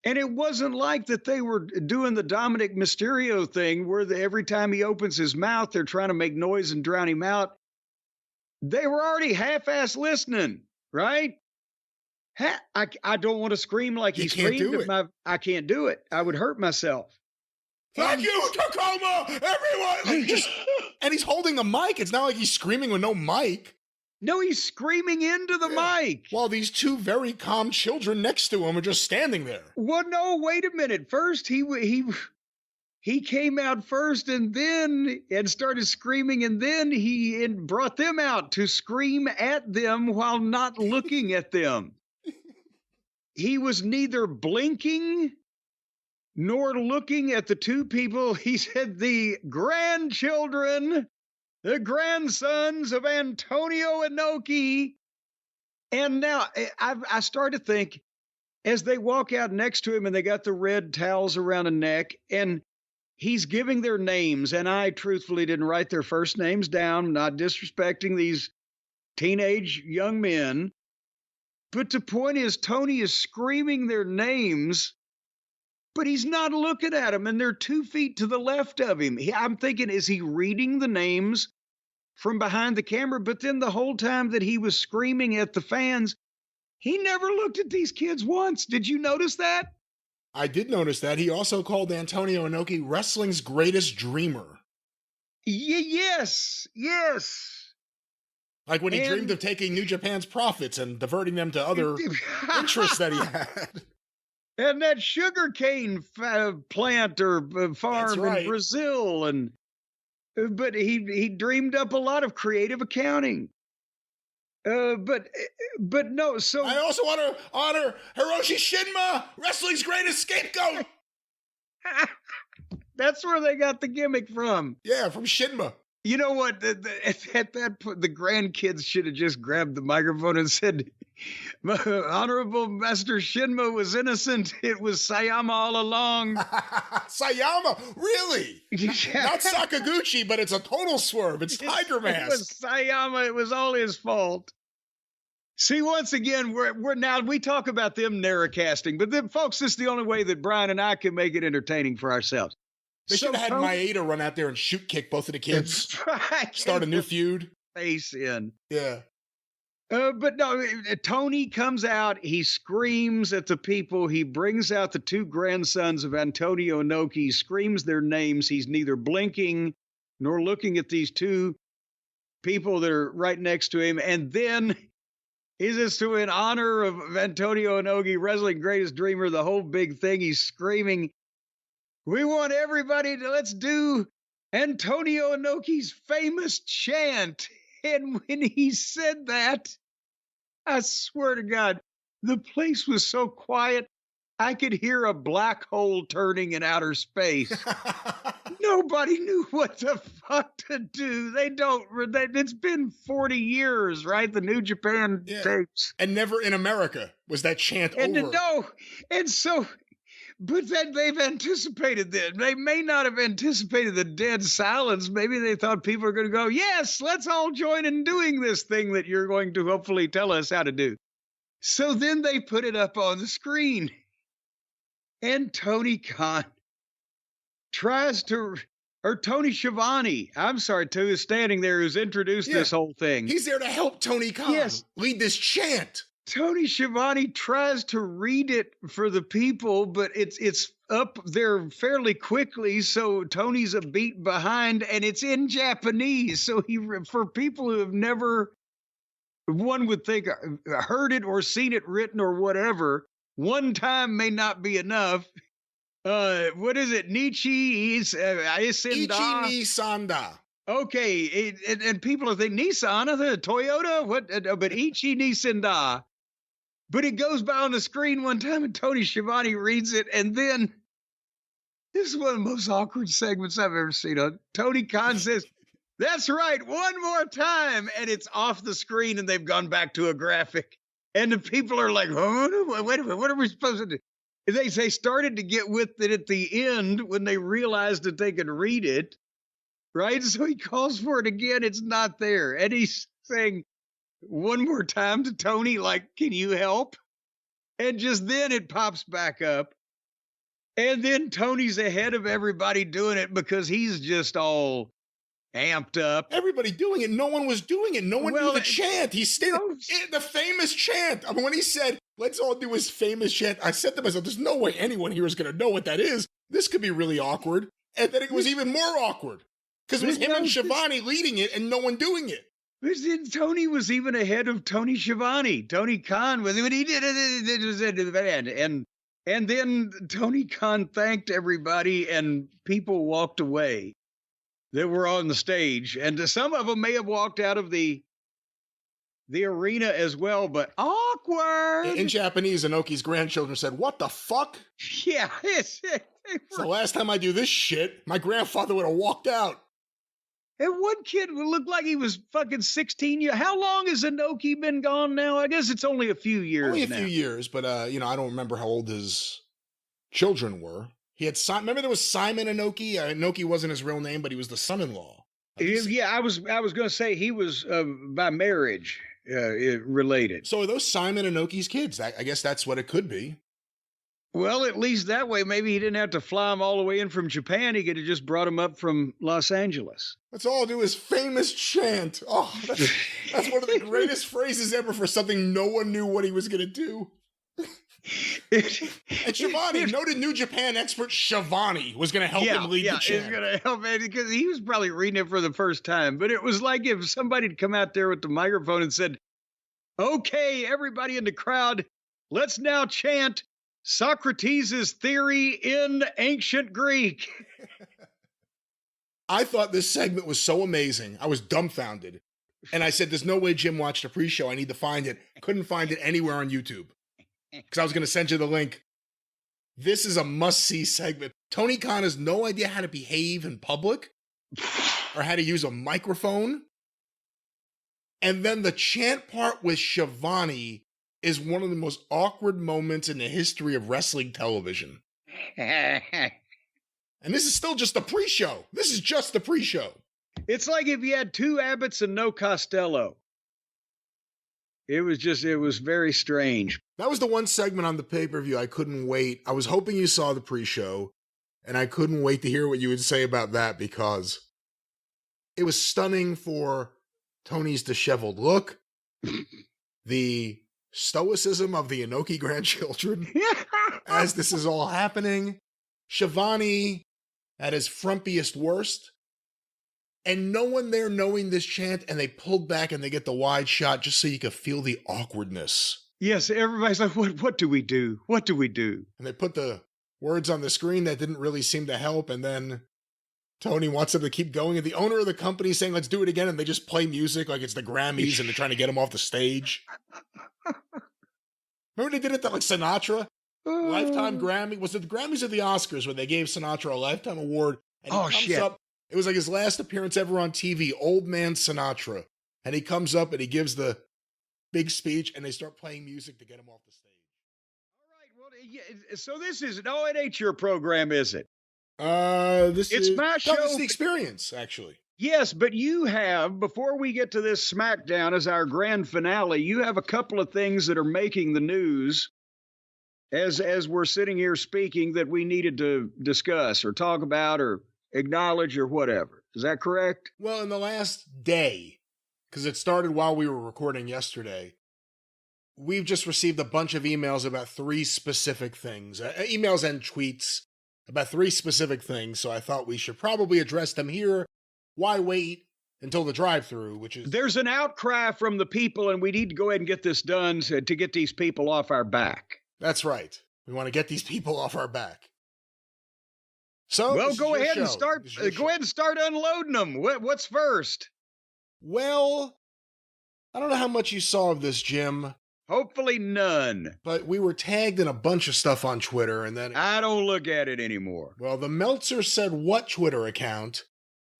And it wasn't like that they were doing the Dominic Mysterio thing where every time he opens his mouth, they're trying to make noise and drown him out. They were already half-ass listening, right? I don't want to scream like he screamed. I can't do it. I would hurt myself. Thank you, Tacoma, everyone. Like, and he's holding a mic. It's not like he's screaming with no mic. No, he's screaming into the mic. While these two very calm children next to him are just standing there. Well, no, wait a minute. First, he came out first and started screaming, and then he brought them out to scream at them while not looking at them. He was neither blinking nor looking at the two people. He said, the grandchildren, the grandsons of Antonio Inoki. And now I started to think, as they walk out next to him and they got the red towels around the neck, and he's giving their names, and I truthfully didn't write their first names down, not disrespecting these teenage young men. But the point is, Tony is screaming their names, but he's not looking at them, and they're 2 feet to the left of him. I'm thinking, is he reading the names from behind the camera? But then the whole time that he was screaming at the fans, he never looked at these kids once. Did you notice that? I did notice that. He also called Antonio Inoki wrestling's greatest dreamer. Yes. Like when he dreamed of taking New Japan's profits and diverting them to other interests that he had. And that sugarcane plant or farm in Brazil. But he dreamed up a lot of creative accounting. But no, so I also want to honor Hiroshi Shinma, wrestling's greatest scapegoat. That's where they got the gimmick from. Yeah, from Shinma. You know what? At that point, the grandkids should have just grabbed the microphone and said, Honorable Master Shinma was innocent. It was Sayama all along. Sayama? Really? Not Sakaguchi, but it's a total swerve. It's Tiger Mask. It was Sayama. It was all his fault. See, once again, we're now, we talk about them narrowcasting, but then, folks, this is the only way that Brian and I can make it entertaining for ourselves. They should have had Maeda run out there and shoot kick both of the kids. Start a new feud. Face in. Yeah. But no, Tony comes out. He screams at the people. He brings out the two grandsons of Antonio Inoki, screams their names. He's neither blinking nor looking at these two people that are right next to him. And then he says, to in honor of Antonio Inoki, wrestling greatest dreamer, the whole big thing, he's screaming, we want everybody to, let's do Antonio Inoki's famous chant. And when he said that, I swear to God, the place was so quiet, I could hear a black hole turning in outer space. Nobody knew what the fuck to do. It's been 40 years, right? The New Japan tapes. And never in America was that chant over. But then they've anticipated this. They may not have anticipated the dead silence. Maybe they thought people are going to go, yes, let's all join in doing this thing that you're going to hopefully tell us how to do. So then they put it up on the screen. And Tony Khan Tony Schiavone, I'm sorry, too, is standing there, who's introduced this whole thing. He's there to help Tony Khan lead this chant. Tony Schiavone tries to read it for the people, but it's up there fairly quickly, so Tony's a beat behind, and it's in Japanese. So for people who have never, one would think, heard it or seen it written or whatever, one time may not be enough. What is it? Nichi Isenda? Ichi ni Sanda. Okay, and people are thinking, Nissan, Toyota? What? But Ichi ni Senda. But it goes by on the screen one time, and Tony Schiavone reads it, and then this is one of the most awkward segments I've ever seen. Tony Khan says, that's right, one more time, and it's off the screen, and they've gone back to a graphic. And the people are like, oh, wait a minute, what are we supposed to do? They started to get with it at the end when they realized that they could read it, right? So he calls for it again, it's not there. And he's saying, one more time to Tony, like, can you help? And just then it pops back up. And then Tony's ahead of everybody doing it because he's just all amped up. Everybody doing it. No one was doing it. No one knew the chant. He's still the famous chant. I mean, when he said, let's all do his famous chant, I said to myself, there's no way anyone here is going to know what that is. This could be really awkward. And then it was even more awkward because it was him and Shivani leading it and no one doing it. Tony was even ahead of Tony Schiavone. Tony Khan was when he did it, and then Tony Khan thanked everybody, and people walked away that were on the stage, and some of them may have walked out of the arena as well, but awkward. In Japanese, Inoki's grandchildren said, "What the fuck?" Yeah. So last time I do this shit, my grandfather would have walked out. And one kid looked like he was fucking 16 years. How long has Inoki been gone now? I guess it's only a few years. Only a few years, but I don't remember how old his children were. He had remember there was Simon Inoki. Inoki wasn't his real name, but he was the son-in-law. Yeah, I was going to say he was by marriage related. So are those Simon Inoki's kids? I guess that's what it could be. Well, at least that way, maybe he didn't have to fly him all the way in from Japan. He could have just brought him up from Los Angeles. Let's all do his famous chant. Oh, that's one of the greatest phrases ever for something no one knew what he was going to do. And Shivani, noted New Japan expert Shivani, was going to help him lead the chant. Yeah, he's going to help him because he was probably reading it for the first time. But it was like if somebody had come out there with the microphone and said, "Okay, everybody in the crowd, let's now chant Socrates' theory in ancient Greek." I thought this segment was so amazing. I was dumbfounded. And I said, there's no way Jim watched a pre-show. I need to find it. Couldn't find it anywhere on YouTube. Because I was going to send you the link. This is a must-see segment. Tony Khan has no idea how to behave in public or how to use a microphone. And then the chant part with Shivani is one of the most awkward moments in the history of wrestling television. And this is still just the pre-show. This is just the pre-show. It's like if you had two Abbotts and no Costello. It was very strange. That was the one segment on the pay-per-view I couldn't wait. I was hoping you saw the pre-show, and I couldn't wait to hear what you would say about that because it was stunning for Tony's disheveled look, the stoicism of the Inoki grandchildren as this is all happening, Shivani at his frumpiest worst, and no one there knowing this chant, and they pulled back and they get the wide shot just so you could feel the awkwardness. Yes, everybody's like, what do we do? What do we do? And they put the words on the screen that didn't really seem to help, and then Tony wants them to keep going, and the owner of the company is saying, let's do it again, and they just play music like it's the Grammys, and they're trying to get him off the stage. Remember they did it to like Sinatra? Lifetime Grammy. Was it the Grammys or the Oscars where they gave Sinatra a Lifetime Award? And he comes up, it was like his last appearance ever on TV, Old Man Sinatra. And he comes up and he gives the big speech, and they start playing music to get him off the stage. All right, well, so this is, no, it ain't your program, is it? It's my show. It's the experience, actually. Yes, but you have, before we get to this SmackDown as our grand finale, you have a couple of things that are making the news as we're sitting here speaking that we needed to discuss or talk about or acknowledge or whatever. Is that correct? Well, in the last day, because it started while we were recording yesterday, we've just received a bunch of emails about three specific things, emails and tweets about three specific things. So I thought we should probably address them here. Why wait until the drive-thru, which is... There's an outcry from the people, and we need to go ahead and get this done to get these people off our back. That's right. We want to get these people off our back. So, well, go ahead and start. Go ahead and start unloading them. What's first? Well, I don't know how much you saw of this, Jim. Hopefully none. But we were tagged in a bunch of stuff on Twitter, and then... I don't look at it anymore. Well, the Meltzer Said What Twitter account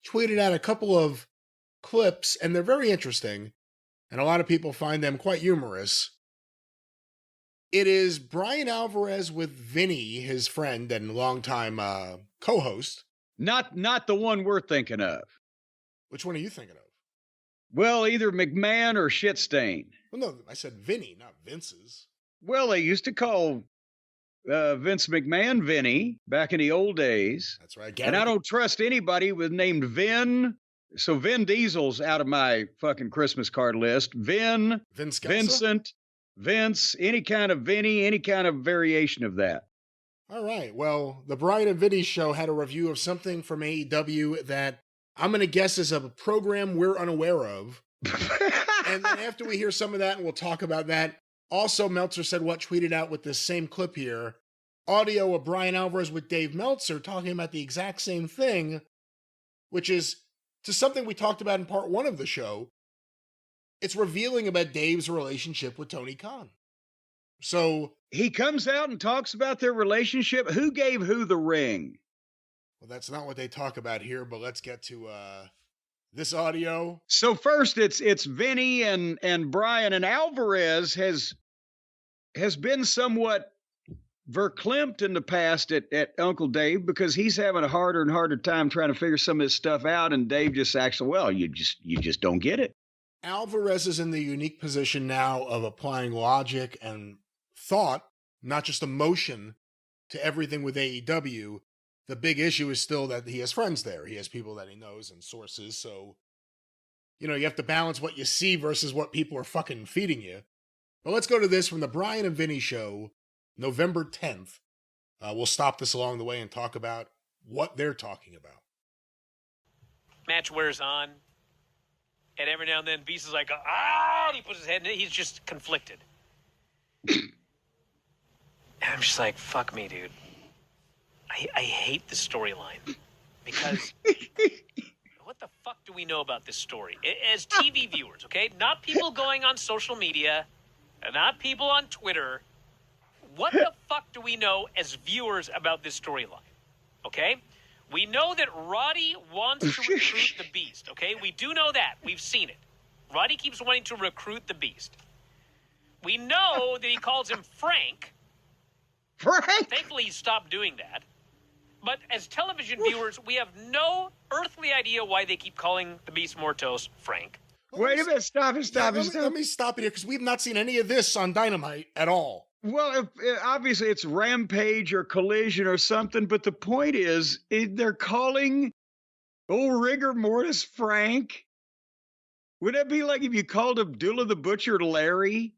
tweeted out a couple of clips, and they're very interesting, and a lot of people find them quite humorous. It is Brian Alvarez with Vinny, his friend and longtime co-host. Not the one we're thinking of. Which one are you thinking of? Well, either McMahon or Shitstain. Well, no, I said Vinny, not Vince's. Well, they used to call Vince McMahon Vinny back in the old days. That's right. And I don't trust anybody with named Vin. So Vin Diesel's out of my fucking Christmas card list. Vin, Vince, Vincent, Vince, any kind of Vinny, any kind of variation of that. All right. Well, the Brian and Vinny show had a review of something from AEW that I'm going to guess is a program we're unaware of. And then after we hear some of that, and we'll talk about that. Also, Meltzer said what tweeted out with this same clip here. Audio of Brian Alvarez with Dave Meltzer talking about the exact same thing, which is to something we talked about in part 1 of the show. It's revealing about Dave's relationship with Tony Khan. So he comes out and talks about their relationship. Who gave who the ring? Well, that's not what they talk about here, but let's get to this audio. So first it's Vinny and Brian, and Alvarez has been somewhat verklempt in the past at Uncle Dave because he's having a harder and harder time trying to figure some of this stuff out, and Dave just acts, well, you just don't get it. Alvarez is in the unique position now of applying logic and thought, not just emotion, to everything with AEW. The big issue is still that he has friends there. He has people that he knows and sources. So, you have to balance what you see versus what people are fucking feeding you. But let's go to this from the Brian and Vinny show, November 10th. We'll stop this along the way and talk about what they're talking about. Match wears on. And every now and then, Beast is like, and he puts his head in it. He's just conflicted. And I'm just like, fuck me, dude. I hate this storyline. Because what the fuck do we know about this story? As TV viewers, okay? Not people going on social media, not people on Twitter. What the fuck do we know as viewers about this storyline? Okay? We know that Roddy wants to recruit the Beast, okay? We do know that. We've seen it. Roddy keeps wanting to recruit the Beast. We know that he calls him Frank. Frank? Thankfully, he stopped doing that. But as television viewers, we have no earthly idea why they keep calling the Beast Mortos Frank. Wait a minute. Stop it. Let me stop it here, because we've not seen any of this on Dynamite at all. Well, obviously it's Rampage or Collision or something, but the point is they're calling old rigor mortis Frank. Would that be like if you called Abdullah the Butcher Larry?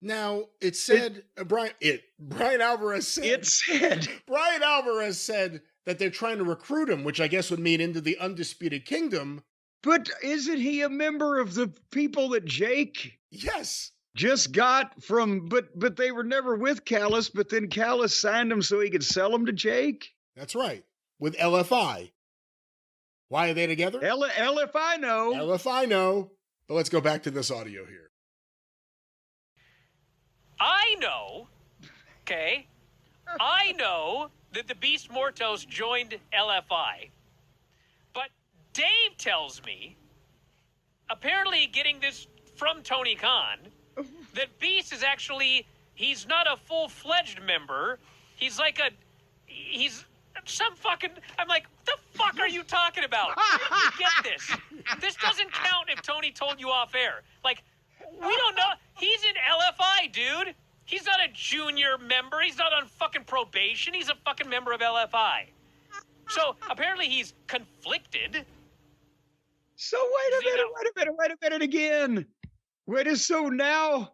Now, it said, Brian Alvarez said. Brian Alvarez said that they're trying to recruit him, which I guess would mean into the Undisputed Kingdom. But isn't he a member of the people that Jake? Yes. Just got from, but they were never with Callis, but then Callis signed them so he could sell them to Jake? That's right. With LFI. Why are they together? LFI know. LFI know. But let's go back to this audio here. I know, okay? I know that the Beast Mortos joined LFI. But Dave tells me, apparently getting this from Tony Khan, that Beast is actually, he's not a full-fledged member. He's like he's some fucking, I'm like, what the fuck are you talking about? Where did you get this? This doesn't count if Tony told you off air. Like, we don't know. He's in LFI, dude. He's not a junior member. He's not on fucking probation. He's a fucking member of LFI. So apparently he's conflicted. So wait a minute again. So now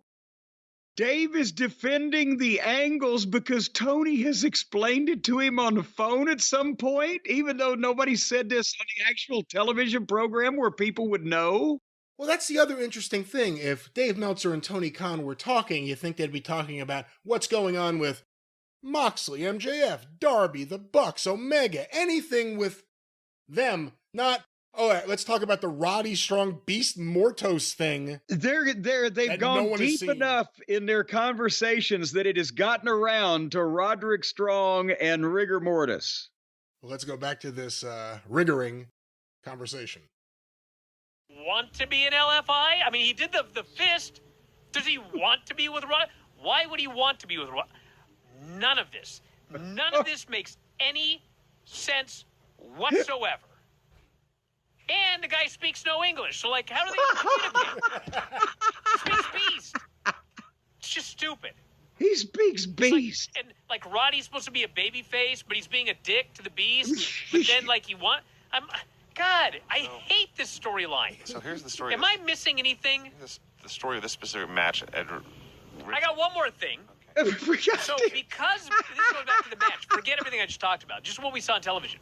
Dave is defending the angles because Tony has explained it to him on the phone at some point, even though nobody said this on the actual television program where people would know. Well, that's the other interesting thing. If Dave Meltzer and Tony Khan were talking, you think they'd be talking about what's going on with Moxley, MJF, Darby, the Bucks, Omega, anything with them. Not, let's talk about the Roddy Strong Beast Mortos thing. They've gone deep enough in their conversations that it has gotten around to Roderick Strong and Rigor Mortis. Well, let's go back to this rigoring conversation. Want to be in LFI? I mean, he did the fist. Does he want to be with Rod? Why would he want to be with Rod? None of this makes any sense whatsoever. And the guy speaks no English, so like, how do they communicate? He speaks Beast. It's just stupid. He speaks Beast. Like, and like Roddy's supposed to be a baby face, but he's being a dick to the Beast. But then like God, I hate this storyline. So here's the story. Am I missing anything? The story of this specific match. I got one more thing. Okay. So because this goes back to the match, forget everything I just talked about, just what we saw on television.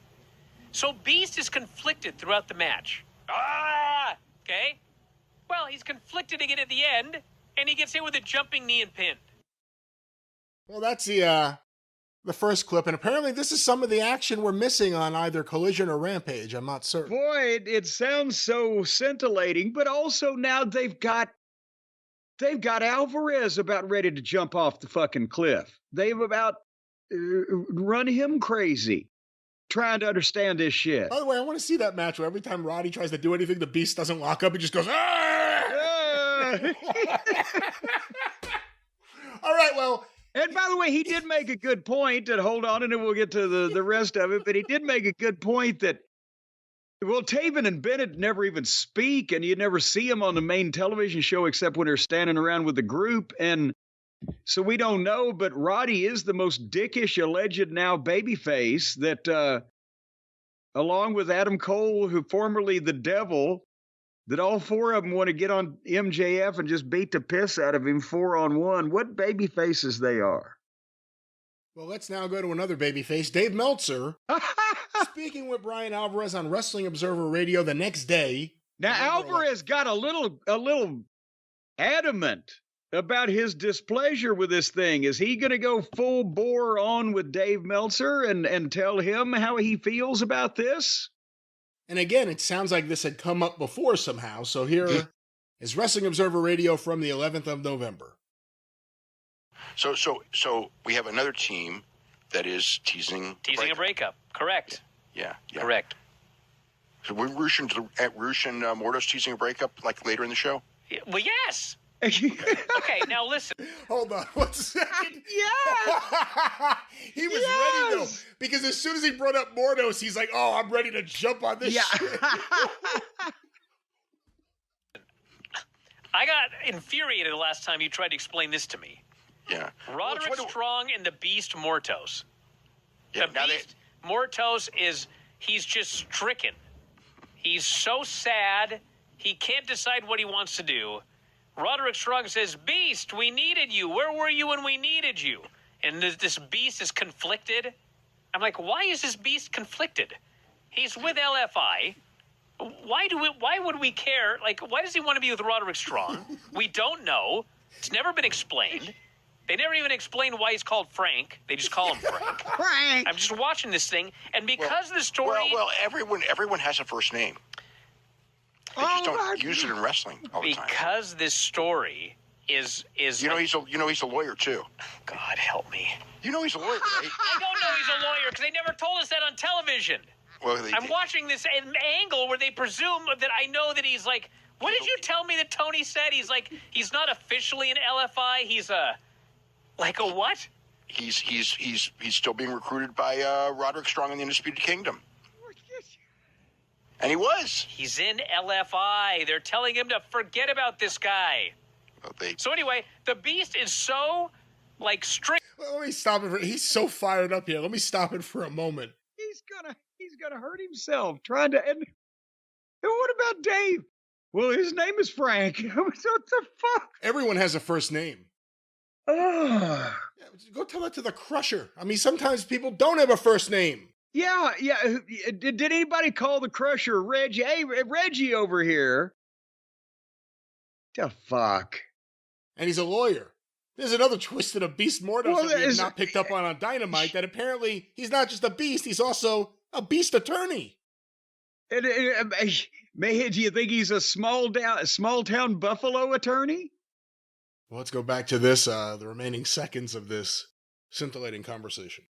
So Beast is conflicted throughout the match. Okay. Well, he's conflicted again at the end, and he gets hit with a jumping knee and pinned. Well, that's the first clip, and apparently this is some of the action we're missing on either Collision or Rampage. I'm not certain. Boy, it sounds so scintillating, but also now they've got Alvarez about ready to jump off the fucking cliff. They've about run him crazy trying to understand this shit. By the way, I want to see that match where every time Roddy tries to do anything, the Beast doesn't lock up. He just goes, ah! All right, well. And by the way, he did make a good point, and hold on, and then we'll get to the rest of it, but he did make a good point that, well, Taven and Bennett never even speak, and you never see them on the main television show except when they're standing around with the group, and so we don't know, but Roddy is the most dickish alleged now babyface that, along with Adam Cole, who formerly the Devil, that all four of them want to get on MJF and just beat the piss out of him 4-on-1. What baby faces they are. Well, let's now go to another babyface, Dave Meltzer, speaking with Brian Alvarez on Wrestling Observer Radio the next day. Now, Alvarez got a little adamant about his displeasure with this thing. Is he going to go full bore on with Dave Meltzer and tell him how he feels about this? And again, it sounds like this had come up before somehow. So here is Wrestling Observer Radio from the 11th of November. So we have another team that is teasing a breakup. Correct. Yeah. Correct. So we're Roosh and Mordos teasing a breakup like later in the show? Yeah, well, yes. Okay, now listen. Hold on 1 second. Yeah. He was ready though, because as soon as he brought up Mordos, he's like, "Oh, I'm ready to jump on this shit." I got infuriated the last time you tried to explain this to me. Yeah. Roderick Strong and the Beast Mortos. Yeah, the Beast Mortos he's just stricken. He's so sad, he can't decide what he wants to do. Roderick Strong says, "Beast, we needed you. Where were you when we needed you?" And this Beast is conflicted. I'm like, why is this Beast conflicted? He's with LFI. Why would we care? Like, why does he want to be with Roderick Strong? We don't know. It's never been explained. They never even explain why he's called Frank. They just call him Frank. Frank. I'm just watching this thing, and because the story... Well, everyone has a first name. They just don't use it in wrestling all the time. Because this story is he's a lawyer too. God help me. You know he's a lawyer, right? I don't know he's a lawyer because they never told us that on television. Well, I'm watching this angle where they presume that I know that he's like. What did you tell me that Tony said? He's like he's not officially an LFI. He's a what? He's still being recruited by Roderick Strong in the Undisputed Kingdom. And he was. He's in LFI. They're telling him to forget about this guy. Well, So anyway, the Beast is so strict. Let me stop it. He's so fired up here. Let me stop it for a moment. He's gonna hurt himself trying to. And what about Dave? Well, his name is Frank. What the fuck? Everyone has a first name. Yeah, go tell that to the Crusher. I mean, sometimes people don't have a first name. Yeah. Did anybody call the Crusher Reggie? Hey, Reggie over here. The fuck? And he's a lawyer. There's another twist to the Beast Mordos that we have not picked up on Dynamite, that apparently he's not just a beast, he's also a beast attorney. Do you think he's a small town Buffalo attorney? Well, let's go back to this, the remaining seconds of this scintillating conversation.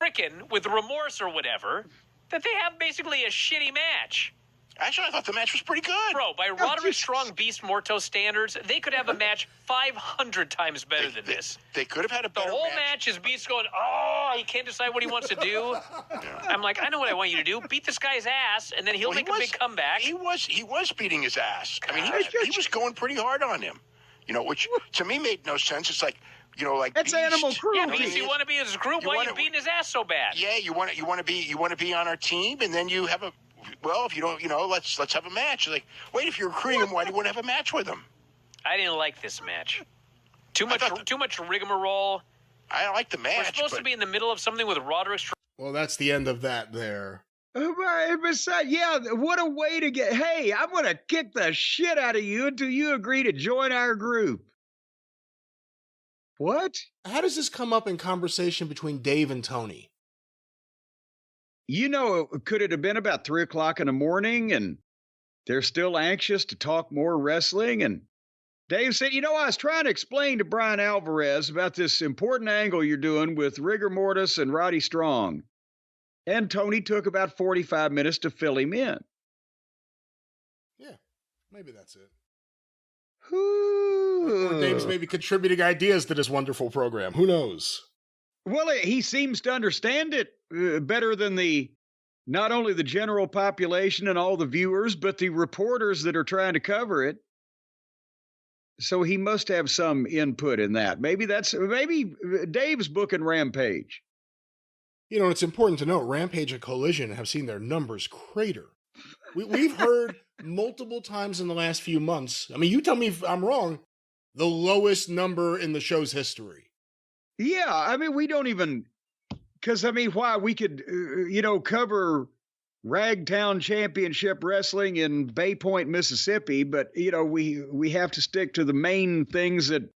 Frickin' with remorse or whatever, that they have basically a shitty match. Actually, I thought the match was pretty good. Bro, by Roderick Strong Beast Morto standards, they could have a match 500 times better than this. They could have had a better match. The whole match is Beast going, he can't decide what he wants to do. Yeah. I'm like, I know what I want you to do. Beat this guy's ass, and then he'll make a big comeback. He was beating his ass. I mean, he was going pretty hard on him. Which to me made no sense. It's like, that's Animal Crew. Yeah, Beast, you want to be in his group? Why are you beating his ass so bad? Yeah, you want to be on our team, and then you have a. Well, if you don't, let's have a match. Like, wait, if you're recruiting him, why do you want to have a match with him? I didn't like this match. Too much rigmarole. I like the match. We're supposed to be in the middle of something with Roderick Strong. Well, that's the end of that there. Yeah, what a way to get. Hey, I'm going to kick the shit out of you until you agree to join our group. What? How does this come up in conversation between Dave and Tony? You know, could it have been about 3 o'clock in the morning and they're still anxious to talk more wrestling? And Dave said, I was trying to explain to Brian Alvarez about this important angle you're doing with Rigor Mortis and Roddy Strong. And Tony took about 45 minutes to fill him in. Yeah, maybe that's it. Or Dave's maybe contributing ideas to this wonderful program. Who knows? Well, he seems to understand it better than not only the general population and all the viewers, but the reporters that are trying to cover it. So he must have some input in that. Maybe Dave's booking Rampage. It's important to note Rampage and Collision have seen their numbers crater. We've heard multiple times in the last few months. I mean, you tell me if I'm wrong, the lowest number in the show's history. Yeah, I mean, we don't even, because, why we could, cover Ragtown Championship Wrestling in Bay Point, Mississippi, but, we have to stick to the main things that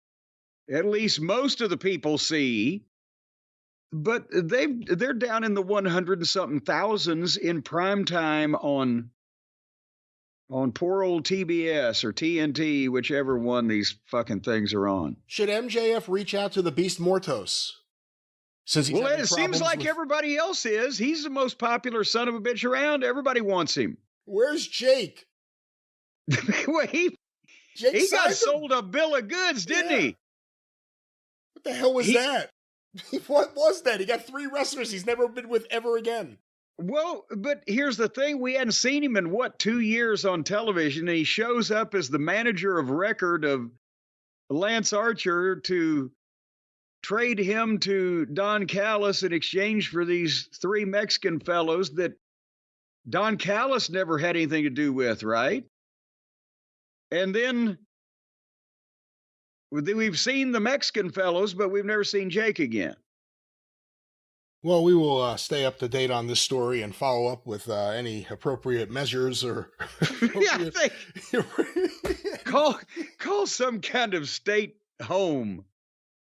at least most of the people see. But they're down in the 100 and something thousands in prime time on poor old TBS or TNT, whichever one these fucking things are on. Should MJF reach out to the Beast Mortos? It seems like everybody else is. He's the most popular son of a bitch around. Everybody wants him. Where's Jake? Well, he got sold a bill of goods, didn't he? What the hell was that? What was that? He got 3 wrestlers he's never been with ever again. Well, but here's the thing. We hadn't seen him in, 2 years on television, and he shows up as the manager of record of Lance Archer to trade him to Don Callis in exchange for these 3 Mexican fellows that Don Callis never had anything to do with, right? And then we've seen the Mexican fellows, but we've never seen Jake again. Well, we will stay up to date on this story and follow up with any appropriate measures or call some kind of state home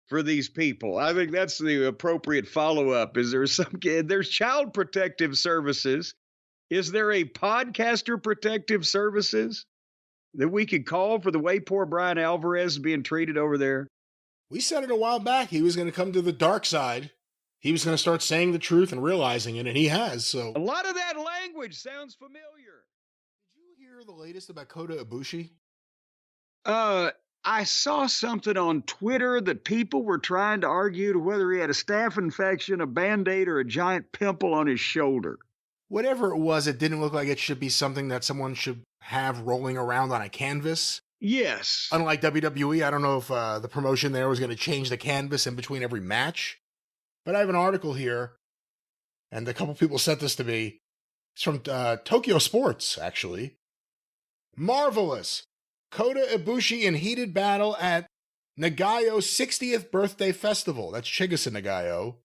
for these people. I think that's the appropriate follow-up. There's child protective services. Is there a podcaster protective services that we could call for the way poor Brian Alvarez is being treated over there? We said it a while back. He was going to come to the dark side. He was going to start saying the truth and realizing it, and he has. So a lot of that language sounds familiar. Did you hear the latest about Kota Ibushi? I saw something on Twitter that people were trying to argue to whether he had a staph infection, a Band-Aid, or a giant pimple on his shoulder. Whatever it was, it didn't look like it should be something that someone should have rolling around on a canvas. Yes. Unlike WWE, I don't know if the promotion there was going to change the canvas in between every match. But I have an article here, and a couple people sent this to me. It's from Tokyo Sports, actually. Marvelous. Kota Ibushi in heated battle at Nagayo's 60th birthday festival. That's Chigusa Nagayo.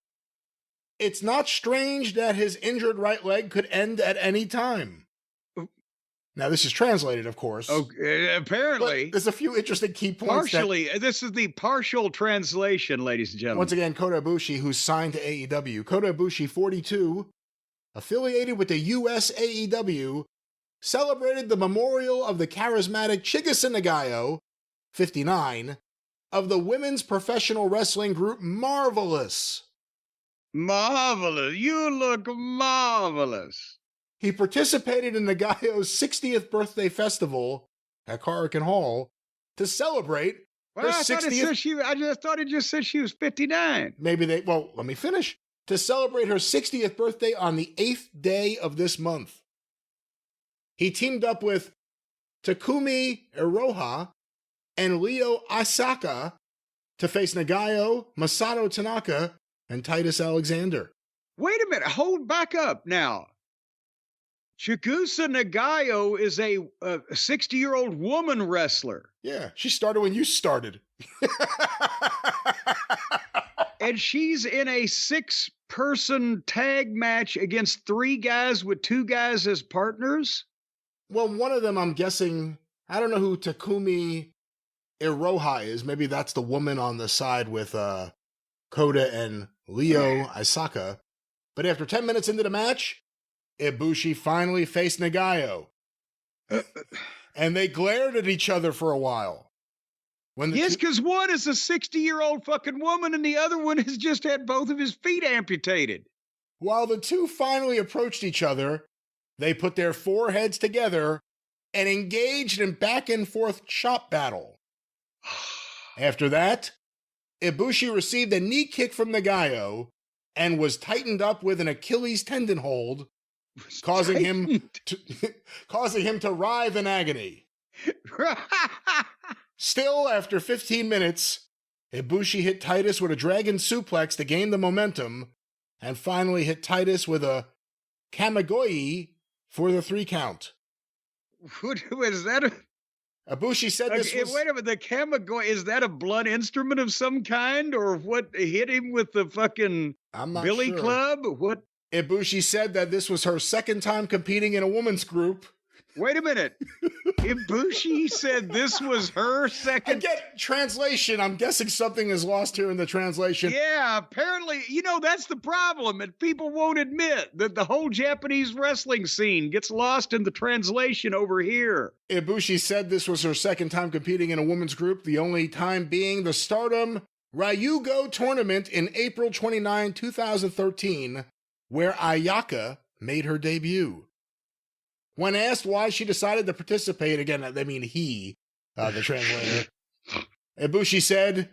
It's not strange that his injured right leg could end at any time. Now, this is translated, of course. Okay, apparently. But there's a few interesting key points. Partially. This is the partial translation, ladies and gentlemen. Once again, Kota Ibushi, who's signed to AEW. Kota Ibushi, 42, affiliated with the US AEW, celebrated the memorial of the charismatic Chigusa Nagayo, 59, of the women's professional wrestling group Marvelous. Marvelous. You look marvelous. He participated in Nagayo's 60th birthday festival at Korakuen Hall to celebrate her 60th. I just thought it just said she was 59. Let me finish. To celebrate her 60th birthday on the 8th day of this month. He teamed up with Takumi Iroha and Leo Asaka to face Nagayo, Masato Tanaka, and Titus Alexander. Wait a minute. Hold back up now. Chigusa Nagayo is a 60-year-old woman wrestler. Yeah, she started when you started. And she's in a 6-person tag match against 3 guys with 2 guys as partners. Well, one of them, I'm guessing, I don't know who Takumi Iroha is. Maybe that's the woman on the side with Kota and Leo Isaka. But after 10 minutes into the match, Ibushi finally faced Nagayo. And they glared at each other for a while. Yes, because one is a 60-year-old fucking woman and the other one has just had both of his feet amputated. While the two finally approached each other, they put their foreheads together and engaged in back and forth chop battle. After that, Ibushi received a knee kick from Nagayo and was tightened up with an Achilles tendon hold, causing him to writhe in agony. Still, after 15 minutes, Ibushi hit Titus with a dragon suplex to gain the momentum, and finally hit Titus with a Kamigoye for the 3 count. What is that? Ibushi said this was... Wait a minute, the Kamigoye, is that a blunt instrument of some kind? Or what hit him with the fucking billy club? What? Ibushi said that this was her second time competing in a women's group. Wait a minute. Ibushi said this was her second... I get translation. I'm guessing something is lost here in the translation. Yeah, apparently, that's the problem. And people won't admit that the whole Japanese wrestling scene gets lost in the translation over here. Ibushi said this was her second time competing in a women's group, the only time being the Stardom Ryugo tournament in April 29, 2013, where Ayaka made her debut. When asked why she decided to participate, again, they mean he, the translator, Ibushi said,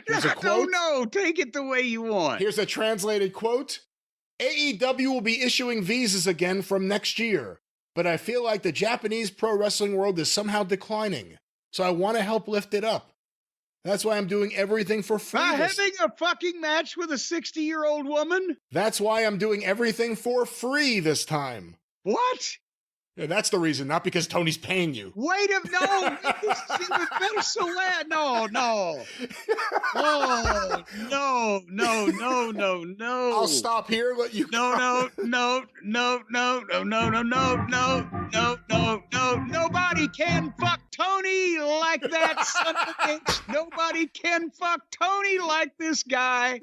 here's a quote. No, take it the way you want. Here's a translated quote. AEW will be issuing visas again from next year, but I feel like the Japanese pro wrestling world is somehow declining, so I want to help lift it up. That's why I'm doing everything for free. By having a fucking match with a 60-year-old woman? That's why I'm doing everything for free this time. What? Yeah, that's the reason, not because Tony's paying you. Wait a no! This is even better. So no. I'll stop here. Let you. No. Nobody can fuck Tony like that son of a bitch. Nobody can fuck Tony like this guy.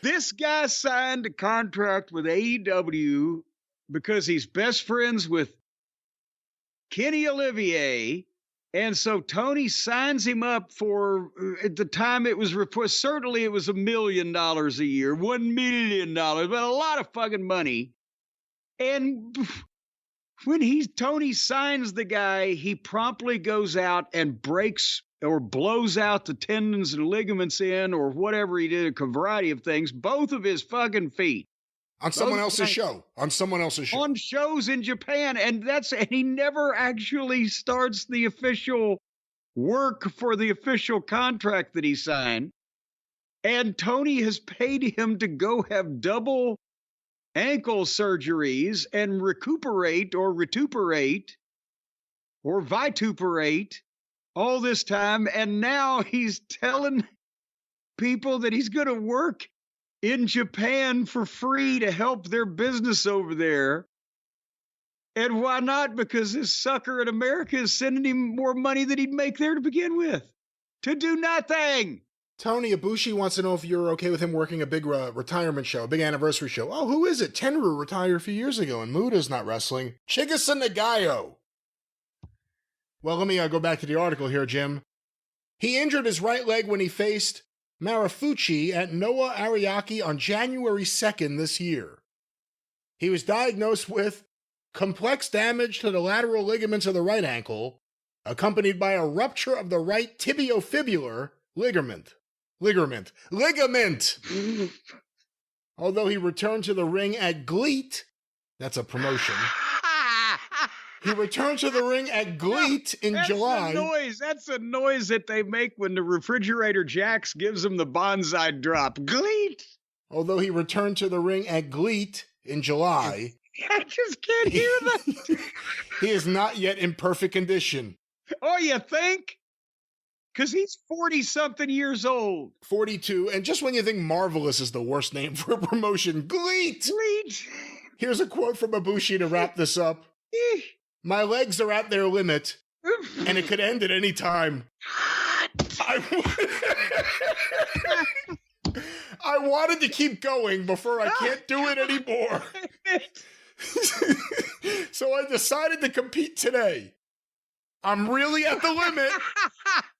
This guy signed a contract with AEW because he's best friends with Kenny Olivier. And so Tony signs him up for, at the time it was reported, certainly it was $1 million a year, $1 million, but a lot of fucking money. And when Tony signs the guy, he promptly goes out and breaks or blows out the tendons and ligaments in, or whatever he did, a variety of things, both of his fucking feet. On someone else's show. On someone else's show. On shows in Japan. And he never actually starts the official work for the official contract that he signed. And Tony has paid him to go have double ankle surgeries and recuperate or vituperate all this time. And now he's telling people that he's going to work in Japan for free to help their business over there. And why not? Because this sucker in America is sending him more money than he'd make there to begin with. To do nothing. Tony Ibushi wants to know if you're okay with him working a big retirement show, a big anniversary show. Oh, who is it? Tenryu retired a few years ago, and Muda's not wrestling. Chigusa Nagayo. Well, let me go back to the article here, Jim. He injured his right leg when he faced Marufuchi at Noah Ariake on January 2nd this year. He was diagnosed with complex damage to the lateral ligaments of the right ankle, accompanied by a rupture of the right tibiofibular ligament. Although he returned to the ring at GLEAT, that's a promotion. He returned to the ring at GLEAT in July. That's a noise that they make when the refrigerator jacks gives them the bonsai drop. GLEAT! Although he returned to the ring at GLEAT in July, I just can't hear that. He is not yet in perfect condition. Oh, you think? Because he's 40-something years old. 42. And just when you think Marvelous is the worst name for a promotion, GLEAT! GLEAT! Here's a quote from Ibushi to wrap this up. My legs are at their limit, and it could end at any time. I wanted to keep going before I can't do it anymore. So I decided to compete today. I'm really at the limit,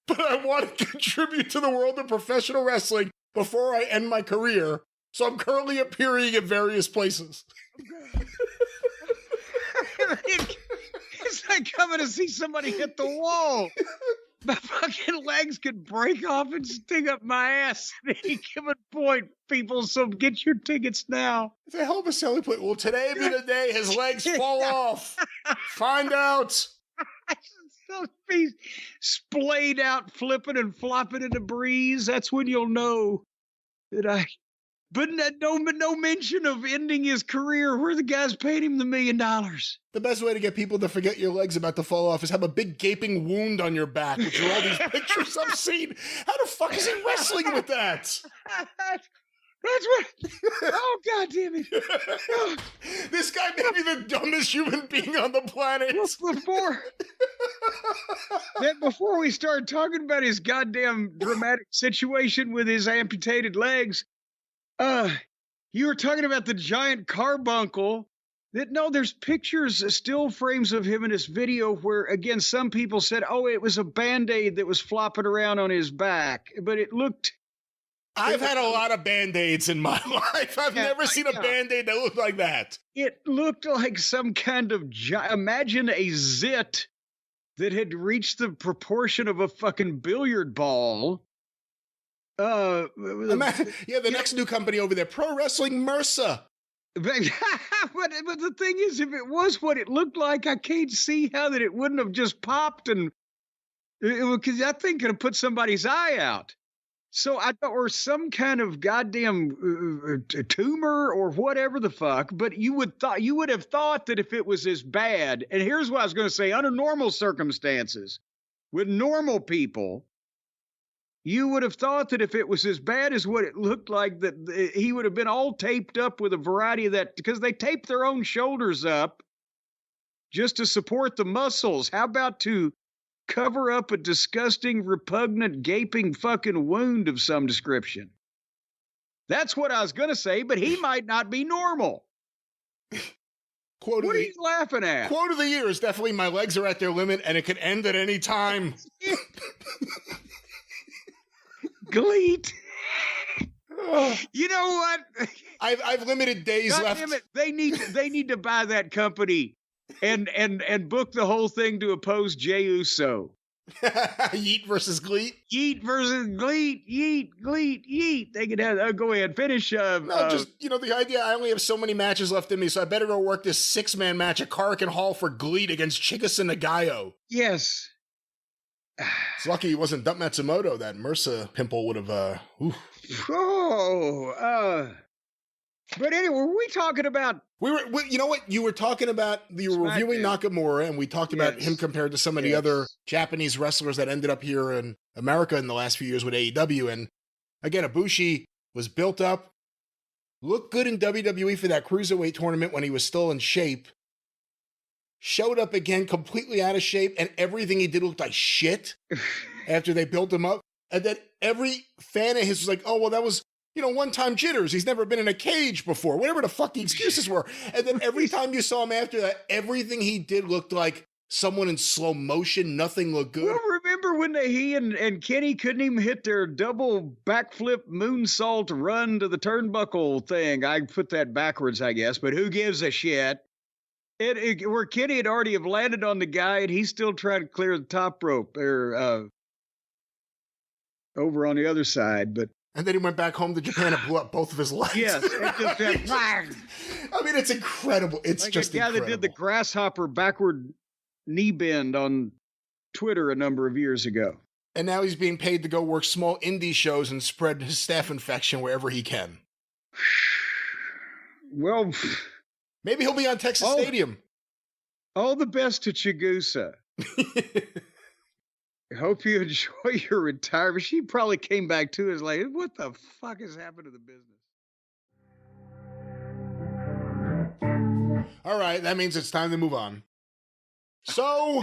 but I want to contribute to the world of professional wrestling before I end my career. So I'm currently appearing at various places. It's like coming to see somebody hit the wall. My fucking legs could break off and sting up my ass at any given point, people. So get your tickets now. It's a hell of a selling point. Will today be the day his legs fall off? Find out. So be splayed out, flipping and flopping in the breeze. That's when you'll know that I. But no mention of ending his career where the guy's paid him the $1 million. The best way to get people to forget your legs about to fall off is have a big gaping wound on your back, which are all these pictures I've seen. How the fuck is he wrestling with that? That's what. Oh, God damn it. This guy may be the dumbest human being on the planet. Before we start talking about his goddamn dramatic situation with his amputated legs, you were talking about the giant carbuncle. There's pictures, still frames of him in this video where, again, some people said, oh, it was a Band-Aid that was flopping around on his back. But it looked... I've had a lot of Band-Aids in my life. I've never seen a Band-Aid that looked like that. It looked like some kind of... Imagine a zit that had reached the proportion of a fucking billiard ball. The next new company over there, Pro Wrestling MRSA. But the thing is, if it was what it looked like, I can't see how that it wouldn't have just popped, and because that thing could have put somebody's eye out. So or some kind of goddamn tumor or whatever the fuck. But you would have thought that if it was as bad, and here's what I was going to say: under normal circumstances, with normal people, you would have thought that if it was as bad as what it looked like, that he would have been all taped up with a variety of that, because they tape their own shoulders up just to support the muscles. How about to cover up a disgusting, repugnant, gaping fucking wound of some description? That's what I was going to say, but he might not be normal. What are you laughing at? Quote of the year is definitely, my legs are at their limit and it could end at any time. GLEAT. You know what? I've limited days left. Damn it. They need to buy that company and book the whole thing to oppose Jey Uso. Yeet versus GLEAT. Yeet versus GLEAT. Yeet, GLEAT, Yeet. They could have. Go ahead, finish. The idea. I only have so many matches left in me, so I better go work this 6-man match at Korakuen Hall for GLEAT against Chikasa Nagayo. Yes. It's lucky he wasn't Dump Matsumoto. That MRSA pimple would have. But anyway, were we talking about? You know what? You were talking about. You were reviewing Nakamura, and we talked about him compared to some of the other Japanese wrestlers that ended up here in America in the last few years with AEW. And again, Ibushi was built up, looked good in WWE for that Cruiserweight tournament when he was still in shape. Showed up again completely out of shape, and everything he did looked like shit after they built him up. And then every fan of his was like, oh, well, that was, one-time jitters. He's never been in a cage before, whatever the fuck the excuses were. And then every time you saw him after that, everything he did looked like someone in slow motion. Nothing looked good. Well, remember when he and Kenny couldn't even hit their double backflip moonsault run to the turnbuckle thing? I put that backwards, I guess, but who gives a shit? Where Kenny had already have landed on the guy, and he's still trying to clear the top rope or over on the other side. And then he went back home to Japan and blew up both of his legs. Yes, I mean, it's incredible. It's like just incredible. The guy that did the grasshopper backward knee bend on Twitter a number of years ago. And now he's being paid to go work small indie shows and spread his staph infection wherever he can. Well, maybe he'll be on Texas Stadium. All the best to Chigusa. I hope you enjoy your retirement. She probably came back to us like, what the fuck has happened to the business? All right, that means it's time to move on. So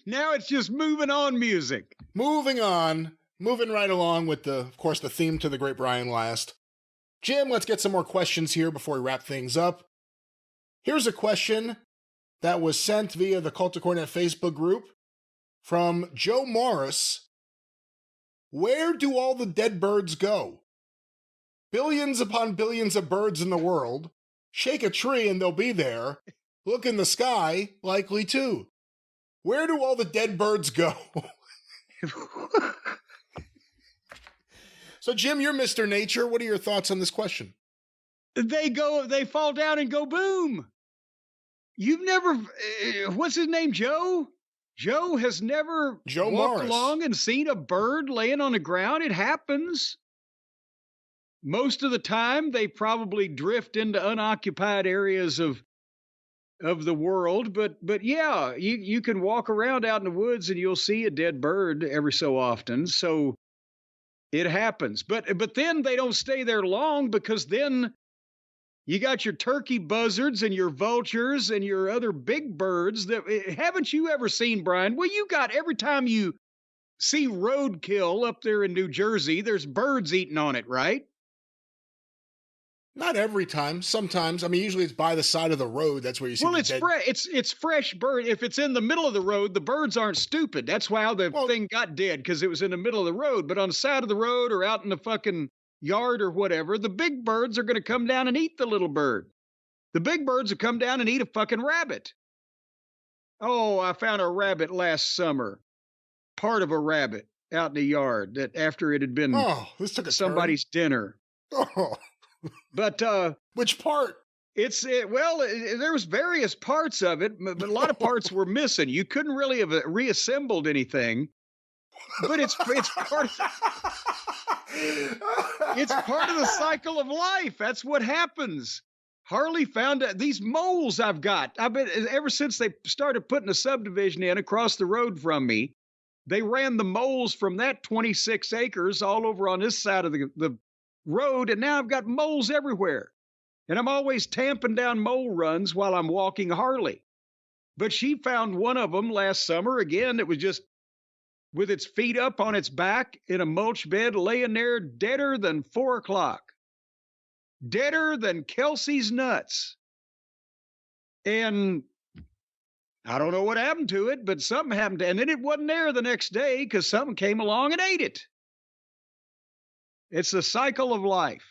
now it's just moving on music. Moving on, moving right along with of course, the theme to the Great Brian Last. Jim, let's get some more questions here before we wrap things up. Here's a question that was sent via the Cult of Cornette Facebook group from Joe Morris. Where do all the dead birds go? Billions upon billions of birds in the world. Shake a tree and they'll be there. Look in the sky, likely too. Where do all the dead birds go? So, Jim, you're Mr. Nature. What are your thoughts on this question? They fall down and go boom. You've never, what's his name, Joe? Joe has never Joe walked Morris. along and seen a bird laying on the ground. It happens. Most of the time, they probably drift into unoccupied areas of the world. But yeah, you can walk around out in the woods and you'll see a dead bird every so often. So it happens. But then they don't stay there long, because then you got your turkey buzzards and your vultures and your other big birds that haven't you ever seen, Brian? Well, you got, every time you see roadkill up there in New Jersey, there's birds eating on it, right? Not every time. Sometimes. I mean, usually it's by the side of the road. That's where you see Well, the it's dead. it's fresh bird. If it's in the middle of the road, the birds aren't stupid. That's why the thing got dead, because it was in the middle of the road. But on the side of the road or out in the fucking yard or whatever, the big birds are going to come down and eat the little bird. The big birds will come down and eat a fucking rabbit. Oh, I found a rabbit last summer. Part of a rabbit out in the yard that after it had been this took a somebody's dinner. Oh. But which part? There was various parts of it, but a lot of parts were missing. You couldn't really have reassembled anything. But it's part of, it's part of the cycle of life. That's what happens. Harley found these moles I've got. I've been, ever since they started putting a subdivision in across the road from me, they ran the moles from that 26 acres all over on this side of the road, and now I've got moles everywhere. And I'm always tamping down mole runs while I'm walking Harley. But she found one of them last summer. Again, it was just with its feet up on its back in a mulch bed, laying there deader than 4 o'clock. Deader than Kelsey's nuts. And I don't know what happened to it, but something happened. And then it wasn't there the next day because something came along and ate it. It's the cycle of life.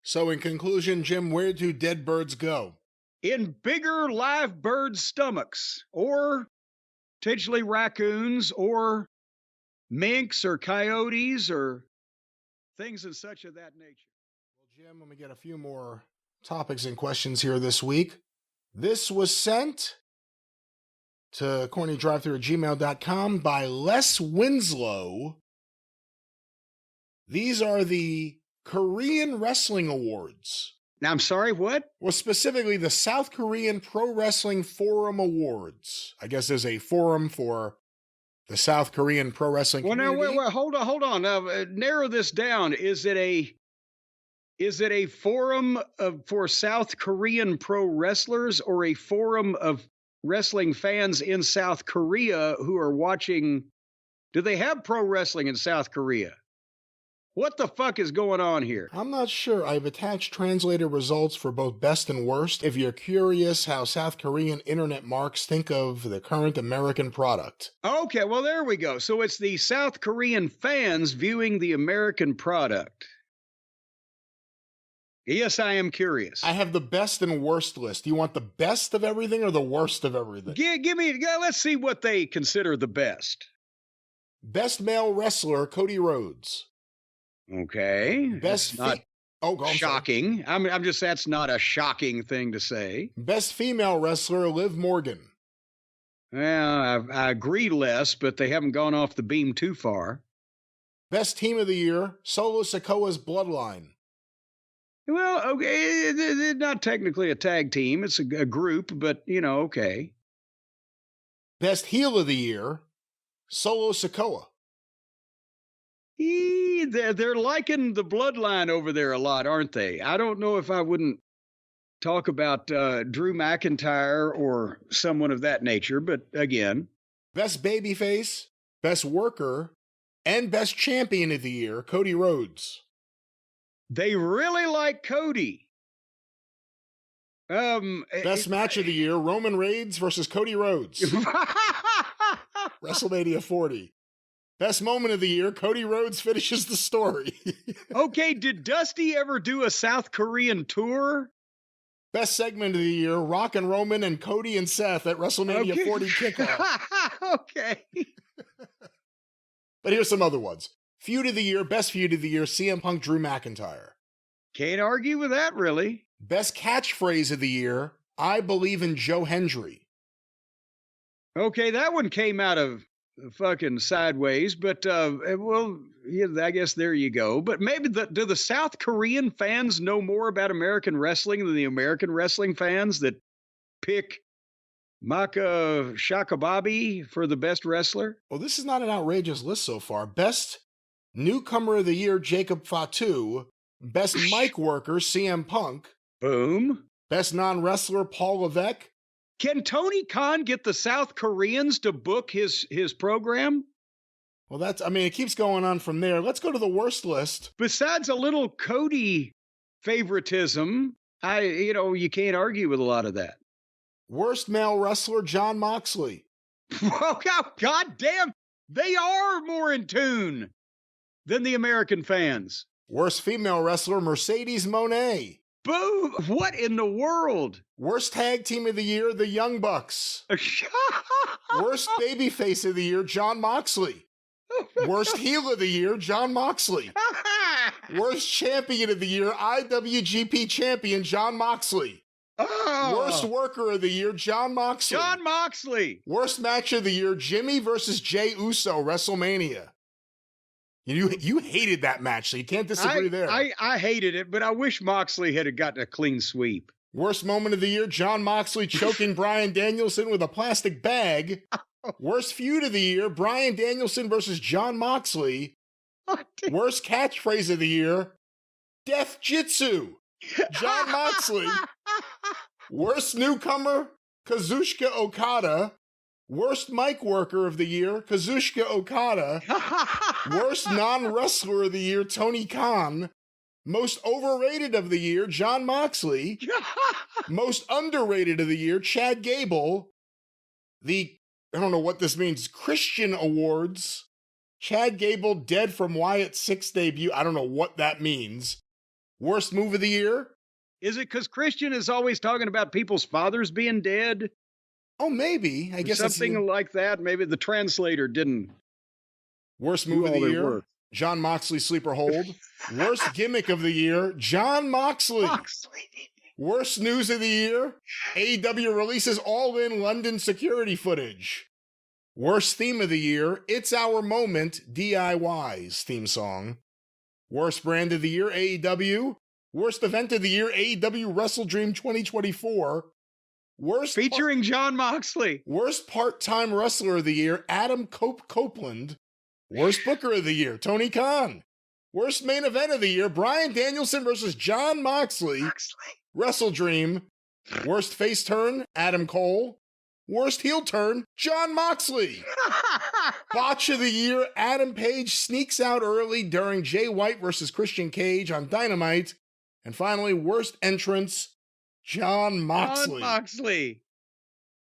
So in conclusion, Jim, where do dead birds go? In bigger live bird stomachs, or potentially raccoons, or minks, or coyotes, or things and such of that nature. Well, Jim, let me get a few more topics and questions here this week. This was sent to CornyDriveThru@gmail.com by Les Winslow. These are the Korean Wrestling Awards. Now, I'm sorry, what? Well, specifically the South Korean Pro Wrestling Forum Awards. I guess there's a forum for the South Korean Pro Wrestling community. Well, now, wait, hold on. Narrow this down. Is it a forum for South Korean pro wrestlers, or a forum of wrestling fans in South Korea who are watching? Do they have pro wrestling in South Korea? What the fuck is going on here? I'm not sure. I've attached translated results for both best and worst if you're curious how South Korean internet marks think of the current American product. Okay, well, there we go. So it's the South Korean fans viewing the American product. Yes, I am curious. I have the best and worst list. Do you want the best of everything or the worst of everything? Give me, let's see what they consider the best. Best male wrestler, Cody Rhodes. Okay. Best not shocking. I'm just, that's not a shocking thing to say. Best female wrestler, Liv Morgan. Well, I agree less, but they haven't gone off the beam too far. Best team of the year, Solo Sikoa's Bloodline. Well, okay, it's not technically a tag team. It's a group, but, okay. Best heel of the year, Solo Sikoa. They're liking the bloodline over there a lot, aren't they? I don't know if I wouldn't talk about Drew McIntyre or someone of that nature, but again. Best babyface, best worker, and best champion of the year, Cody Rhodes. They really like Cody. Best match of the year, Roman Reigns versus Cody Rhodes. WrestleMania 40. Best moment of the year, Cody Rhodes finishes the story. Okay, did Dusty ever do a South Korean tour? Best segment of the year, Rock and Roman and Cody and Seth at WrestleMania 40 kickoff. Okay. But here's some other ones. Feud of the year, best feud of the year, CM Punk, Drew McIntyre. Can't argue with that, really. Best catchphrase of the year, I believe in Joe Hendry. Okay, that one came out of fucking sideways, but well, yeah, I guess there you go. But maybe do the South Korean fans know more about American wrestling than the American wrestling fans that pick Maka Shakababi for the best wrestler? Well, this is not an outrageous list so far. Best newcomer of the year, Jacob Fatu. Best mic worker, CM Punk. Boom. Best non-wrestler, Paul Levesque. Can Tony Khan get the South Koreans to book his program? Well, it keeps going on from there. Let's go to the worst list. Besides a little Cody favoritism, you can't argue with a lot of that. Worst male wrestler, Jon Moxley. Oh, God damn. They are more in tune than the American fans. Worst female wrestler, Mercedes Moné. Boo! What in the world? Worst tag team of the year, the Young Bucks. Worst babyface of the year, Jon Moxley. Worst heel of the year, Jon Moxley. Worst champion of the year, IWGP champion, Jon Moxley. Oh. Worst worker of the year, Jon Moxley. Jon Moxley. Worst match of the year, Jimmy versus Jey Uso, WrestleMania. You hated that match, so you can't disagree there. I hated it, but I wish Moxley had gotten a clean sweep. Worst moment of the year, Jon Moxley choking Bryan Danielson with a plastic bag. Worst feud of the year, Bryan Danielson versus Jon Moxley. Worst catchphrase of the year, Death Jitsu, Jon Moxley. Worst newcomer, Kazuchika Okada. Worst mic worker of the year, Kazuchika Okada. Worst non-wrestler of the year, Tony Khan. Most overrated of the year, Jon Moxley. Most underrated of the year, Chad Gable. I don't know what this means, Christian Awards. Chad Gable dead from Wyatt's 6th debut. I don't know what that means. Worst move of the year? Is it because Christian is always talking about people's fathers being dead? Oh, maybe. I guess something like that. Maybe the translator didn't. Worst move of the year, Jon Moxley sleeper hold. Worst gimmick of the year, Jon Moxley. Worst news of the year, AEW releases All-In London security footage. Worst theme of the year, It's Our Moment, DIY's theme song. Worst brand of the year, AEW. Worst event of the year, AEW Wrestle Dream 2024. Featuring Jon Moxley. Worst part-time wrestler of the year, Adam Copeland. Worst booker of the year, Tony Khan. Worst main event of the year, Bryan Danielson versus Jon Moxley. Wrestle Dream. Worst face turn, Adam Cole. Worst heel turn, Jon Moxley. Botch of the year, Adam Page sneaks out early during Jay White versus Christian Cage on Dynamite. And finally, worst entrance, Jon Moxley. Jon Moxley.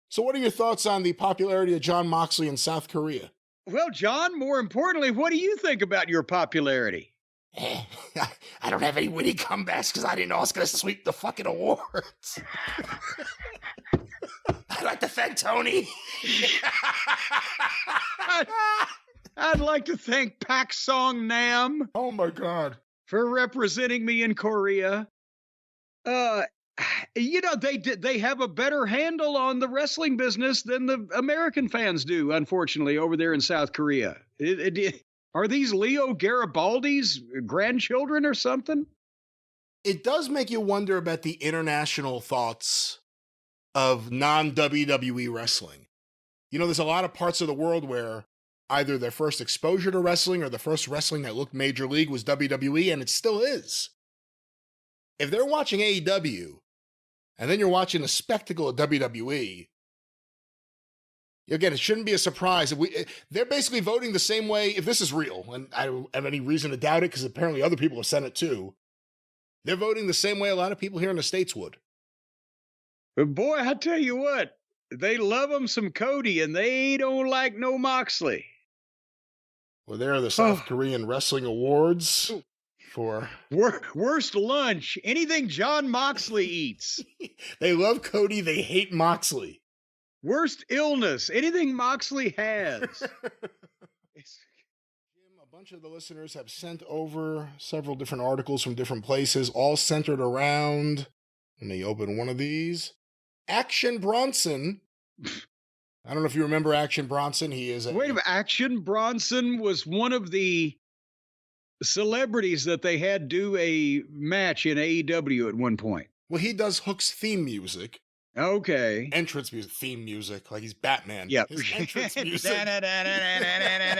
So what are your thoughts on the popularity of Jon Moxley in South Korea? Well, John, more importantly, what do you think about your popularity? I don't have any witty comebacks because I didn't know I was going to sweep the fucking awards. I'd like to thank Tony. I'd like to thank Pak Song Nam. Oh, my God. For representing me in Korea. They have a better handle on the wrestling business than the American fans do, unfortunately, over there in South Korea. Are these Leo Garibaldi's grandchildren or something? It does make you wonder about the international thoughts of non-WWE wrestling. You know, there's a lot of parts of the world where either their first exposure to wrestling or the first wrestling that looked major league was WWE, and it still is. If they're watching AEW, and then you're watching the spectacle of WWE, again, it shouldn't be a surprise. They're basically voting the same way, if this is real, and I don't have any reason to doubt it because apparently other people have said it too. They're voting the same way a lot of people here in the States would. But boy, I tell you what, they love them some Cody, and they don't like no Moxley. Well, there are the South Korean Wrestling Awards for worst lunch. Anything John Moxley eats. They love Cody. They hate Moxley. Worst illness. Anything Moxley has. Jim, a bunch of the listeners have sent over several different articles from different places, all centered around, let me open one of these, Action Bronson. I don't know if you remember Action Bronson. He is Wait a minute. Action Bronson was one of the celebrities that they had do a match in AEW at one point. Well, he does Hook's theme music. Okay. Entrance music, theme music, like he's Batman. Yeah. His entrance music.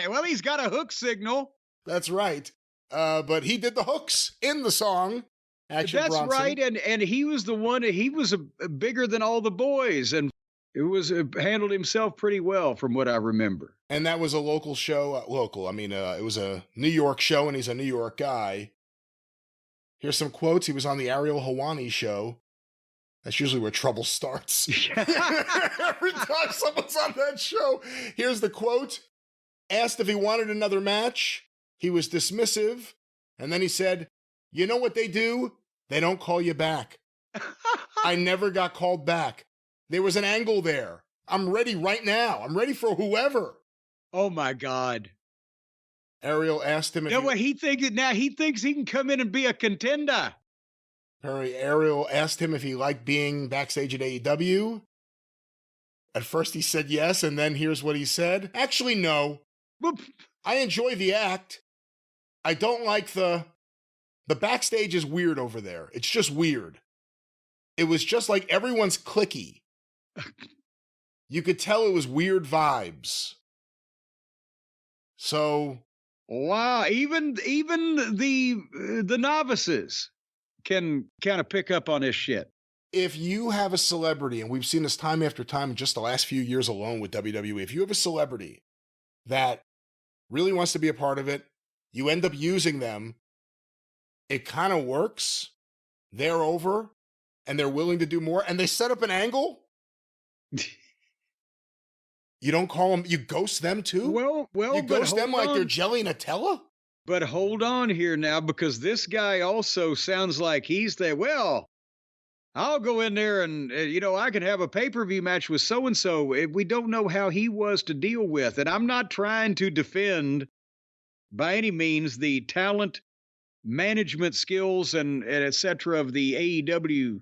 Well, he's got a hook signal. That's right. But he did the hooks in the song. Action That's Bronson. right. And he was the one, he was bigger than all the boys. And it was handled himself pretty well from what I remember. And that was a local show. It was a New York show, and he's a New York guy. Here's some quotes. He was on the Ariel Helwani show. That's usually where trouble starts. Every time someone's on that show. Here's the quote. Asked if he wanted another match. He was dismissive. And then he said, "You know what they do? They don't call you back." I never got called back. There was an angle there. I'm ready right now. I'm ready for whoever. Oh, my God. Ariel asked him if he thinks he can come in and be a contender. Ariel asked him if he liked being backstage at AEW. At first he said yes, and then here's what he said. Actually, no. I enjoy the act. I don't like the backstage is weird over there. It's just weird. It was just like everyone's cliquey. You could tell it was weird vibes. So, wow, even the novices can kind of pick up on this shit. If you have a celebrity, and we've seen this time after time in just the last few years alone with WWE, if you have a celebrity that really wants to be a part of it, you end up using them, it kind of works. They're over, and they're willing to do more, and they set up an angle. You don't call them, you ghost them too? Well, you ghost them like they're jelly Nutella? But hold on here now, because this guy also sounds like he's there. Well, I'll go in there and, I can have a pay-per-view match with so-and-so. We don't know how he was to deal with. And I'm not trying to defend by any means the talent, management skills, and et cetera of the AEW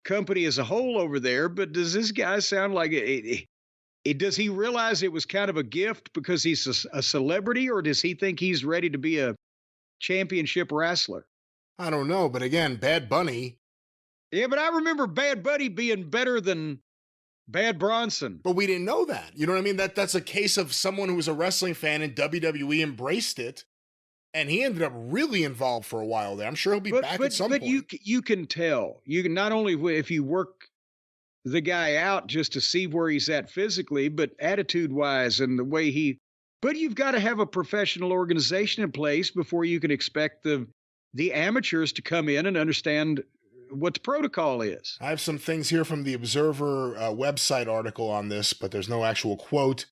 company as a whole over there. But does this guy sound like does he realize it was kind of a gift because he's a celebrity, or does he think he's ready to be a championship wrestler? I don't know, but again, Bad Bunny. Yeah, but I remember Bad Bunny being better than Bad Bronson. But we didn't know that. You know what I mean? That's a case of someone who was a wrestling fan and WWE embraced it, and he ended up really involved for a while there. I'm sure he'll be back at some point. But you can tell. You can not only if you work the guy out just to see where he's at physically, but attitude-wise and the way but you've got to have a professional organization in place before you can expect the amateurs to come in and understand what the protocol is. I have some things here from the Observer website article on this, but there's no actual quote.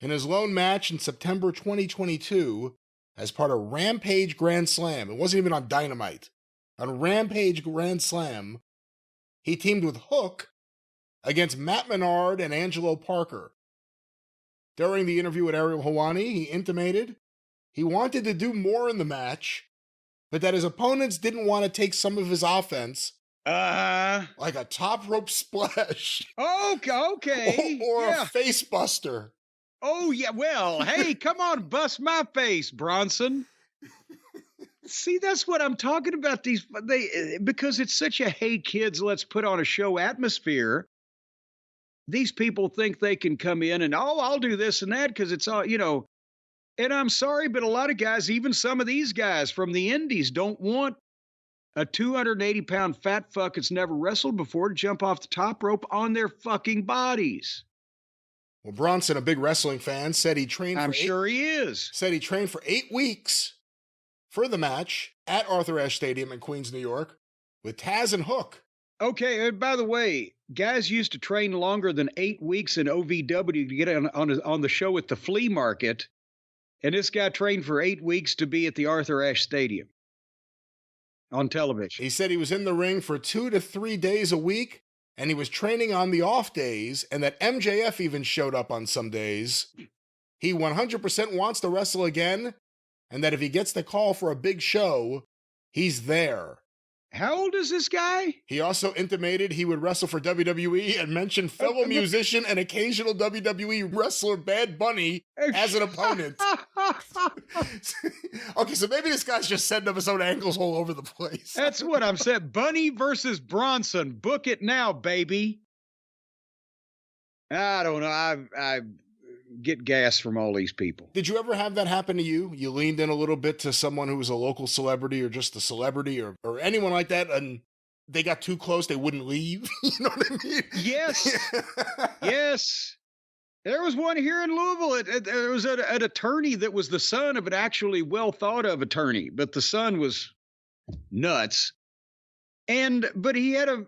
In his lone match in September 2022, as part of Rampage Grand Slam, it wasn't even on Dynamite, on Rampage Grand Slam, he teamed with Hook against Matt Menard and Angelo Parker. During the interview with Ariel Helwani, he intimated he wanted to do more in the match, but that his opponents didn't want to take some of his offense, like a top rope splash. Okay. Or a face buster. Oh, yeah. Well, hey, come on, bust my face, Bronson. See, that's what I'm talking about. Because it's such a, hey, kids, let's put on a show atmosphere. these people think they can come in and, oh, I'll do this and that because it's all, and I'm sorry, but a lot of guys, even some of these guys from the indies, don't want a 280-pound fat fuck that's never wrestled before to jump off the top rope on their fucking bodies. Well, Bronson, a big wrestling fan, said he trained I'm sure he is. Said he trained for 8 weeks for the match at Arthur Ashe Stadium in Queens, New York, with Taz and Hook. Okay, and by the way, guys used to train longer than 8 weeks in OVW to get on the show at the flea market, and this guy trained for 8 weeks to be at the Arthur Ashe Stadium on television. He said he was in the ring for 2 to 3 days a week, and he was training on the off days, and that MJF even showed up on some days. He 100% wants to wrestle again, and that if he gets the call for a big show, he's there. How old is this guy? He also intimated he would wrestle for WWE and mentioned fellow musician and occasional WWE wrestler Bad Bunny as an opponent. Okay, so maybe this guy's just setting up his own ankles all over the place. That's what I'm saying. Bunny versus Bronson. Book it now, baby. I don't know. I get gas from all these people. Did you ever have that happen to you? You leaned in a little bit to someone who was a local celebrity or just a celebrity or anyone like that, and they got too close, they wouldn't leave? You know what I mean? Yes. Yes. There was one here in Louisville. There was an attorney that was the son of an actually well-thought-of attorney, but the son was nuts. But he had a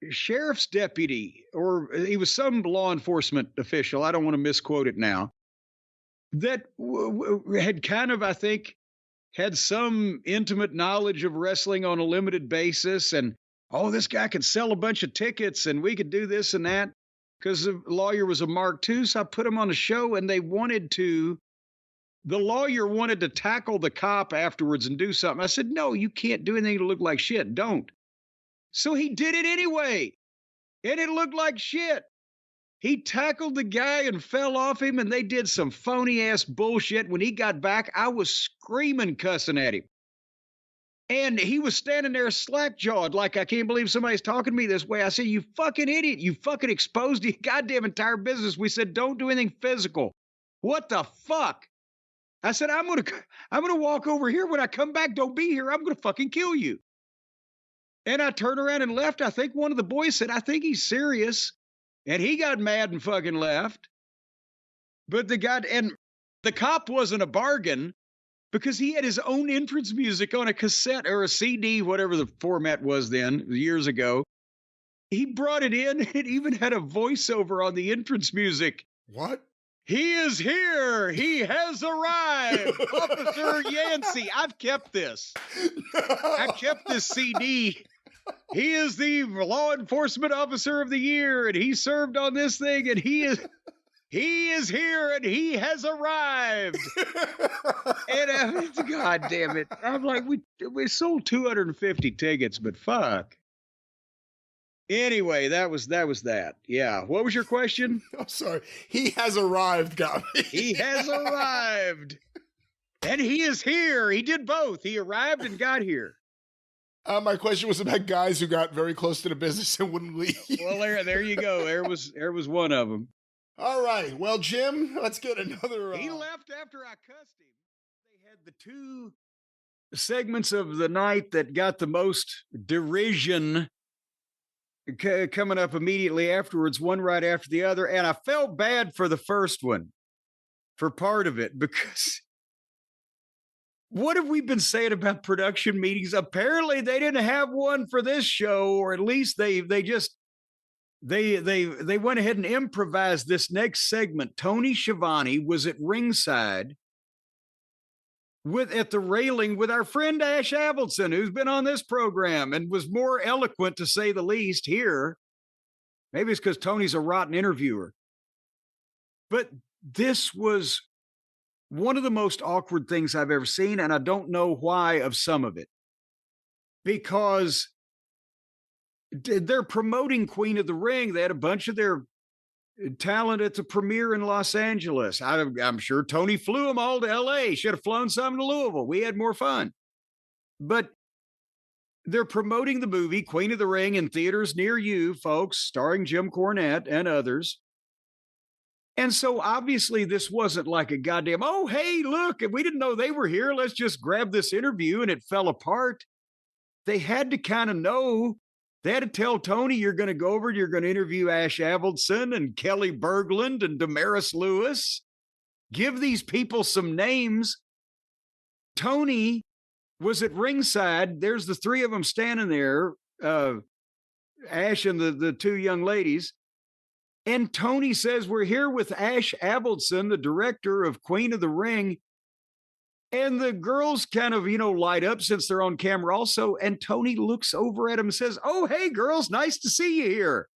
sheriff's deputy, or he was some law enforcement official, I don't want to misquote it now, that had kind of, I think, had some intimate knowledge of wrestling on a limited basis. And, oh, this guy could sell a bunch of tickets and we could do this and that because the lawyer was a Mark II. So I put him on a show and the lawyer wanted to tackle the cop afterwards and do something. I said, no, you can't do anything to look like shit. Don't. So he did it anyway, and it looked like shit. He tackled the guy and fell off him, and they did some phony-ass bullshit. When he got back, I was screaming, cussing at him. And he was standing there slack-jawed like, I can't believe somebody's talking to me this way. I said, you fucking idiot. You fucking exposed the goddamn entire business. We said, don't do anything physical. What the fuck? I said, I'm gonna walk over here. When I come back, don't be here. I'm gonna fucking kill you. And I turned around and left. I think one of the boys said, I think he's serious. And he got mad and fucking left. But the cop wasn't a bargain because he had his own entrance music on a cassette or a CD, whatever the format was then, years ago. He brought it in. It even had a voiceover on the entrance music. What? He is here. He has arrived. Officer Yancey. I've kept this. I've kept this CD. He is the law enforcement officer of the year, and he served on this thing, and he is here, and he has arrived. And God damn it. I'm like, we sold 250 tickets, but fuck. Anyway, that was that. Yeah. What was your question? I'm sorry. He has arrived, got me. He has arrived. And he is here. He did both. He arrived and got here. My question was about guys who got very close to the business and wouldn't leave. Well, there you go. There was one of them. All right. Well, Jim, let's get another. He left after I cussed him. They had the two segments of the night that got the most derision coming up immediately afterwards, one right after the other. And I felt bad for the first one, for part of it, because what have we been saying about production meetings? Apparently they didn't have one for this show, or at least they went ahead and improvised this next segment. Tony Schiavone was at ringside at the railing with our friend Ash Avildsen, who's been on this program and was more eloquent, to say the least, here. Maybe it's because Tony's a rotten interviewer. But this was one of the most awkward things I've ever seen, and I don't know why of some of it. Because they're promoting Queen of the Ring. They had a bunch of their talent at the premiere in Los Angeles. I'm sure Tony flew them all to L.A. Should have flown some to Louisville. We had more fun. But they're promoting the movie Queen of the Ring in theaters near you, folks, starring Jim Cornette and others. And so obviously this wasn't like a goddamn, oh, hey, look, we didn't know they were here. Let's just grab this interview, and it fell apart. They had to kind of know. They had to tell Tony, you're going to go over, you're going to interview Ash Avildsen and Kelly Berglund and Damaris Lewis. Give these people some names. Tony was at ringside. There's the three of them standing there, Ash and the two young ladies. And Tony says, we're here with Ash Avildsen, the director of Queen of the Ring. And the girls kind of, light up since they're on camera also. And Tony looks over at him and says, oh, hey, girls, nice to see you here.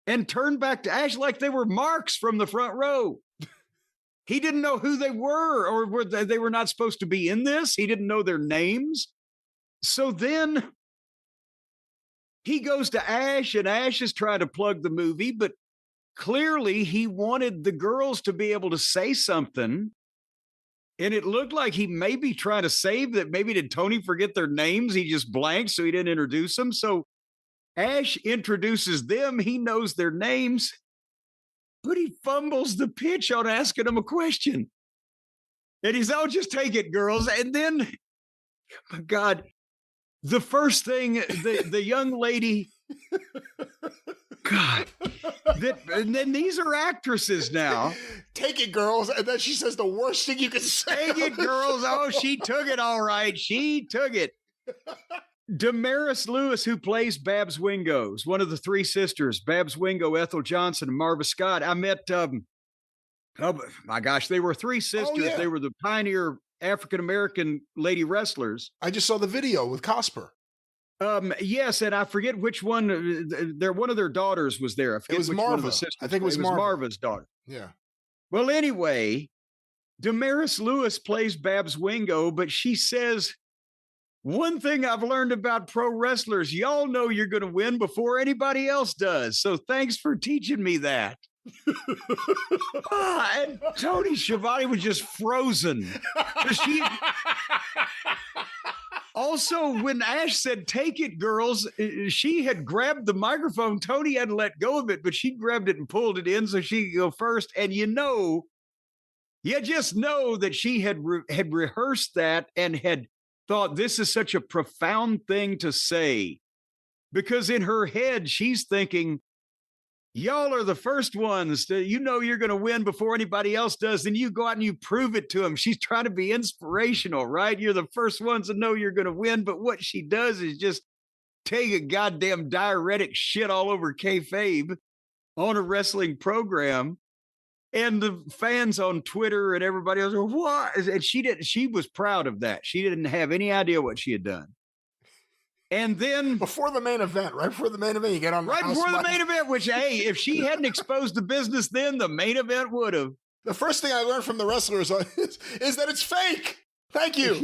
And turned back to Ash like they were marks from the front row. He didn't know who they were, or they were not supposed to be in this. He didn't know their names. So then he goes to Ash, and Ash is trying to plug the movie, but clearly he wanted the girls to be able to say something. And it looked like he may be trying to save that. Maybe did Tony forget their names? He just blanked, so he didn't introduce them. So Ash introduces them. He knows their names, but he fumbles the pitch on asking them a question. And he's, oh, just take it, girls. And then, oh my God, the first thing, the young lady, God, and then these are actresses now. Take it, girls. And then she says the worst thing you can say. Take it, girls. Oh, she took it all right. She took it. Damaris Lewis, who plays Babs Wingo, is one of the three sisters, Babs Wingo, Ethel Johnson, and Marva Scott. I met, oh my gosh, they were three sisters. Oh, yeah. They were the pioneer African-American lady wrestlers. I just saw the video with Cosper. Yes, and I forget which one. One of their daughters was there. I forget It was which Marva. one of the sisters. I think it was Marva. Marva's daughter. Yeah. Well, anyway, Damaris Lewis plays Babs Wingo, but she says, one thing I've learned about pro wrestlers, y'all know you're going to win before anybody else does. So thanks for teaching me that. And Tony Schiavone was just frozen. Also, when Ash said, take it, girls, she had grabbed the microphone. Tony hadn't let go of it, but she grabbed it and pulled it in so she could go first. And you just know that she had rehearsed that and had thought, this is such a profound thing to say. Because in her head, she's thinking, y'all are the first ones to, you're going to win before anybody else does. Then you go out and you prove it to them. She's trying to be inspirational, right? You're the first ones to know you're going to win. But what she does is just take a goddamn diuretic shit all over kayfabe on a wrestling program. And the fans on Twitter and everybody else, what? And she was proud of that. She didn't have any idea what she had done. And then before the main event, right before the main event, you get on the right before the main event, which, hey, if she hadn't exposed the business, then the main event would have. The first thing I learned from the wrestlers is that it's fake. Thank you.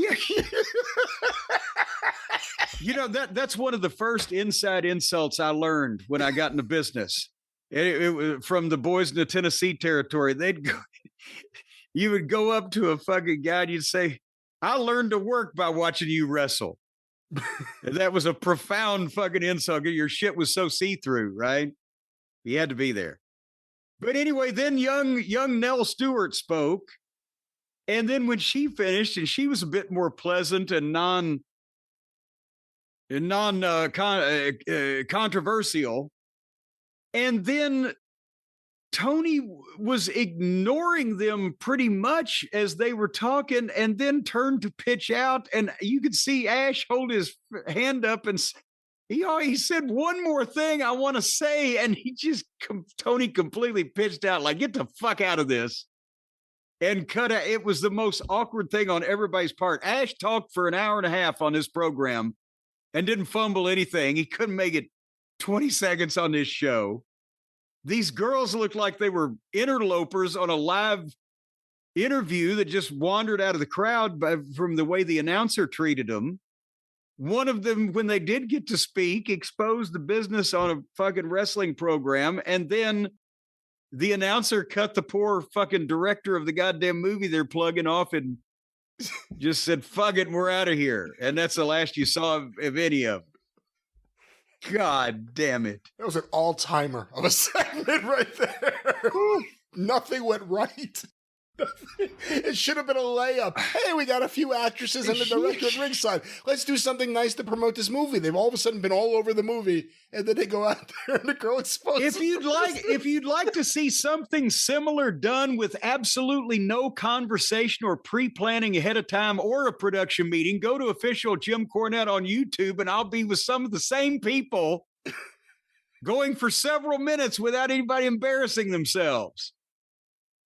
That's one of the first inside insults I learned when I got into business. It was from the boys in the Tennessee territory. You would go up to a fucking guy and you'd say, I learned to work by watching you wrestle. That was a profound fucking insult. Your shit was so see-through, right? You had to be there. But anyway, then young Nell Stewart spoke. And then when she finished, and she was a bit more pleasant and controversial. And then Tony was ignoring them pretty much as they were talking, and then turned to pitch out. And you could see Ash hold his hand up and he said, one more thing I want to say. And Tony completely pitched out, like, get the fuck out of this. And cut out. It was the most awkward thing on everybody's part. Ash talked for an hour and a half on this program and didn't fumble anything. He couldn't make it 20 seconds on this show. These girls looked like they were interlopers on a live interview that just wandered out of the crowd from the way the announcer treated them. One of them, when they did get to speak, exposed the business on a fucking wrestling program. And then the announcer cut the poor fucking director of the goddamn movie they're plugging off and just said, fuck it, we're out of here. And that's the last you saw of any of them. God damn it. That was an all-timer of a segment right there. Nothing went right. It should have been a layup. Hey, we got a few actresses and the director at ringside. Let's do something nice to promote this movie. They've all of a sudden been all over the movie, and then they go out there and the girl exposes. If you'd like to see something similar done with absolutely no conversation or pre-planning ahead of time or a production meeting, go to official Jim Cornette on YouTube, and I'll be with some of the same people going for several minutes without anybody embarrassing themselves.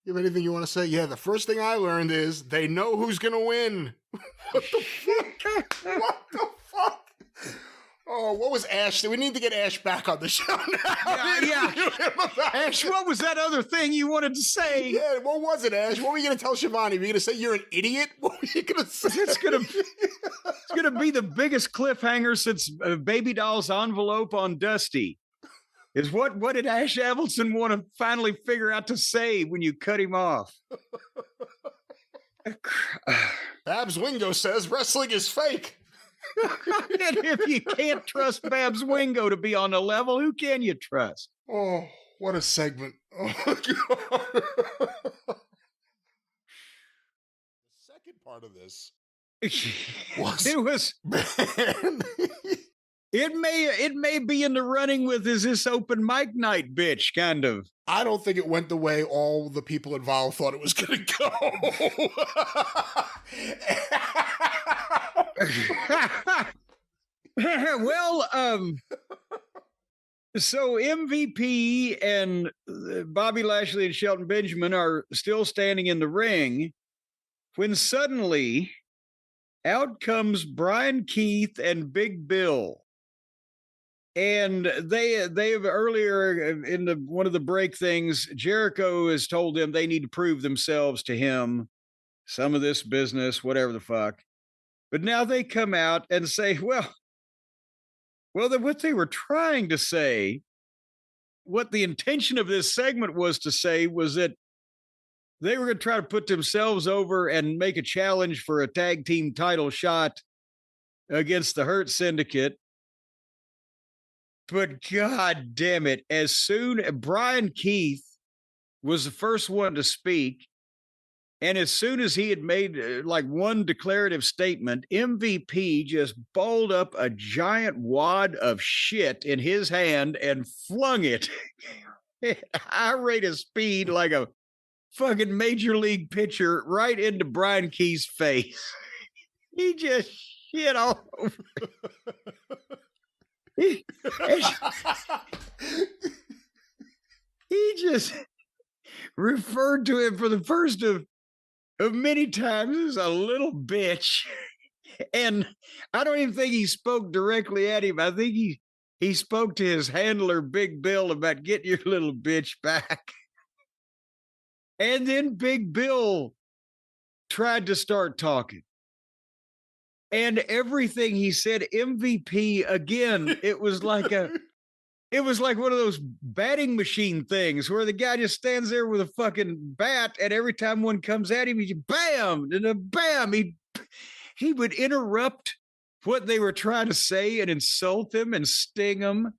You have anything you want to say? Yeah, the first thing I learned is they know who's going to win. What the fuck? What the fuck? Oh, what was Ash? We need to get Ash back on the show now. Yeah. Ash, what was that other thing you wanted to say? Yeah, what was it, Ash? What were you going to tell Shivani? Were you going to say you're an idiot? What were you going to say? It's gonna be the biggest cliffhanger since Baby Doll's envelope on Dusty. Is what did Ash Avildsen want to finally figure out to say when you cut him off? Babs Wingo says wrestling is fake. And if you can't trust Babs Wingo to be on the level, who can you trust? Oh, what a segment. Oh, my God. The second part of this It may be in the running with is this open mic night, bitch, kind of. I don't think it went the way all the people involved thought it was going to go. Well, so MVP and Bobby Lashley and Shelton Benjamin are still standing in the ring when suddenly out comes Brian Keith and Big Bill. And they have earlier in one of the break things, Jericho has told them they need to prove themselves to him, some of this business, whatever the fuck. But now they come out and say, well, what they were trying to say, what the intention of this segment was to say was that they were going to try to put themselves over and make a challenge for a tag team title shot against the Hurt Syndicate. But God damn it, as soon as Brian Keith was the first one to speak, and as soon as he had made like one declarative statement, MVP just balled up a giant wad of shit in his hand and flung it at a high rate of speed like a fucking major league pitcher right into Brian Keith's face. He just shit all over. He just referred to him for the first of many times as a little bitch. And I don't even think he spoke directly at him. I think he spoke to his handler, Big Bill, about getting your little bitch back. And then Big Bill tried to start talking. And everything he said, MVP again, it was like one of those batting machine things where the guy just stands there with a fucking bat, and every time one comes at him, he just bam, and a bam. He would interrupt what they were trying to say and insult them and sting them.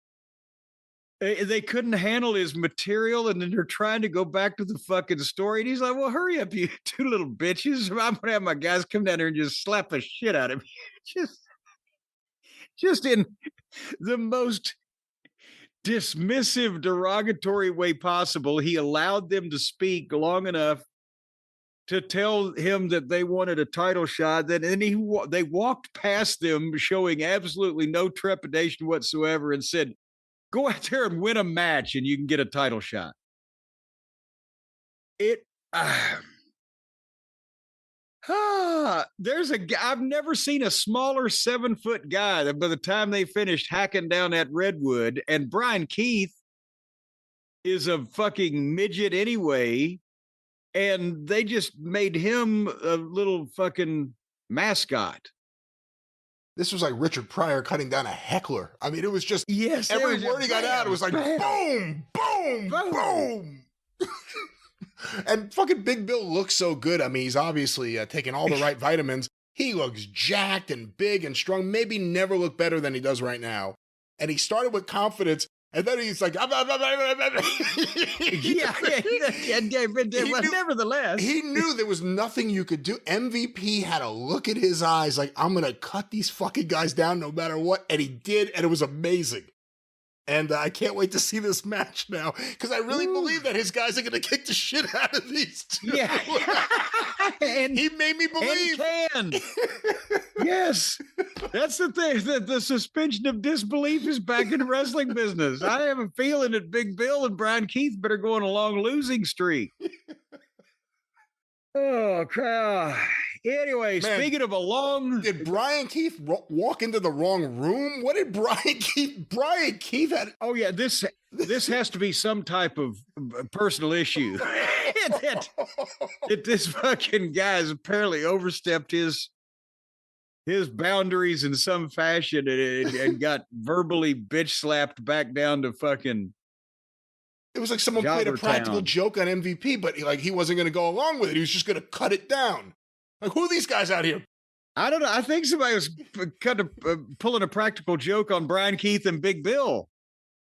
They couldn't handle his material, and then they're trying to go back to the fucking story. And he's like, well, hurry up, you two little bitches. I'm going to have my guys come down there and just slap the shit out of me. Just in the most dismissive, derogatory way possible. He allowed them to speak long enough to tell him that they wanted a title shot. And then they walked past them, showing absolutely no trepidation whatsoever, and said, go out there and win a match and you can get a title shot. I've never seen a smaller 7-foot guy that by the time they finished hacking down that redwood, and Brian Keith is a fucking midget anyway, and they just made him a little fucking mascot. This was like Richard Pryor cutting down a heckler. I mean, it was just, yes, every word he got out, it was like, boom, boom, boom. And fucking Big Bill looks so good. I mean, he's obviously taking all the right vitamins. He looks jacked and big and strong. Maybe never look better than he does right now. and he started with confidence, and then he's like, But nevertheless, he knew there was nothing you could do. MVP had a look in his eyes like, I'm going to cut these fucking guys down no matter what. And he did, and it was amazing. And I can't wait to see this match now, because I really believe that his guys are going to kick the shit out of these two. Yeah. And he made me believe. And can. Yes. That's the thing. The suspension of disbelief is back in the wrestling business. I have a feeling that Big Bill and Brian Keith better go on a long losing streak. Oh, crap. Anyway, Man, speaking of a long... Did Brian Keith walk into the wrong room? What did Brian Keith had... Oh, yeah, this has to be some type of personal issue. that this fucking guy has apparently overstepped his boundaries in some fashion and got verbally bitch slapped back down to fucking... It was like someone played a practical joke on MVP, but he wasn't going to go along with it. He was just going to cut it down. Like, who are these guys out here? I don't know. I think somebody was kind of pulling a practical joke on Brian Keith and Big Bill.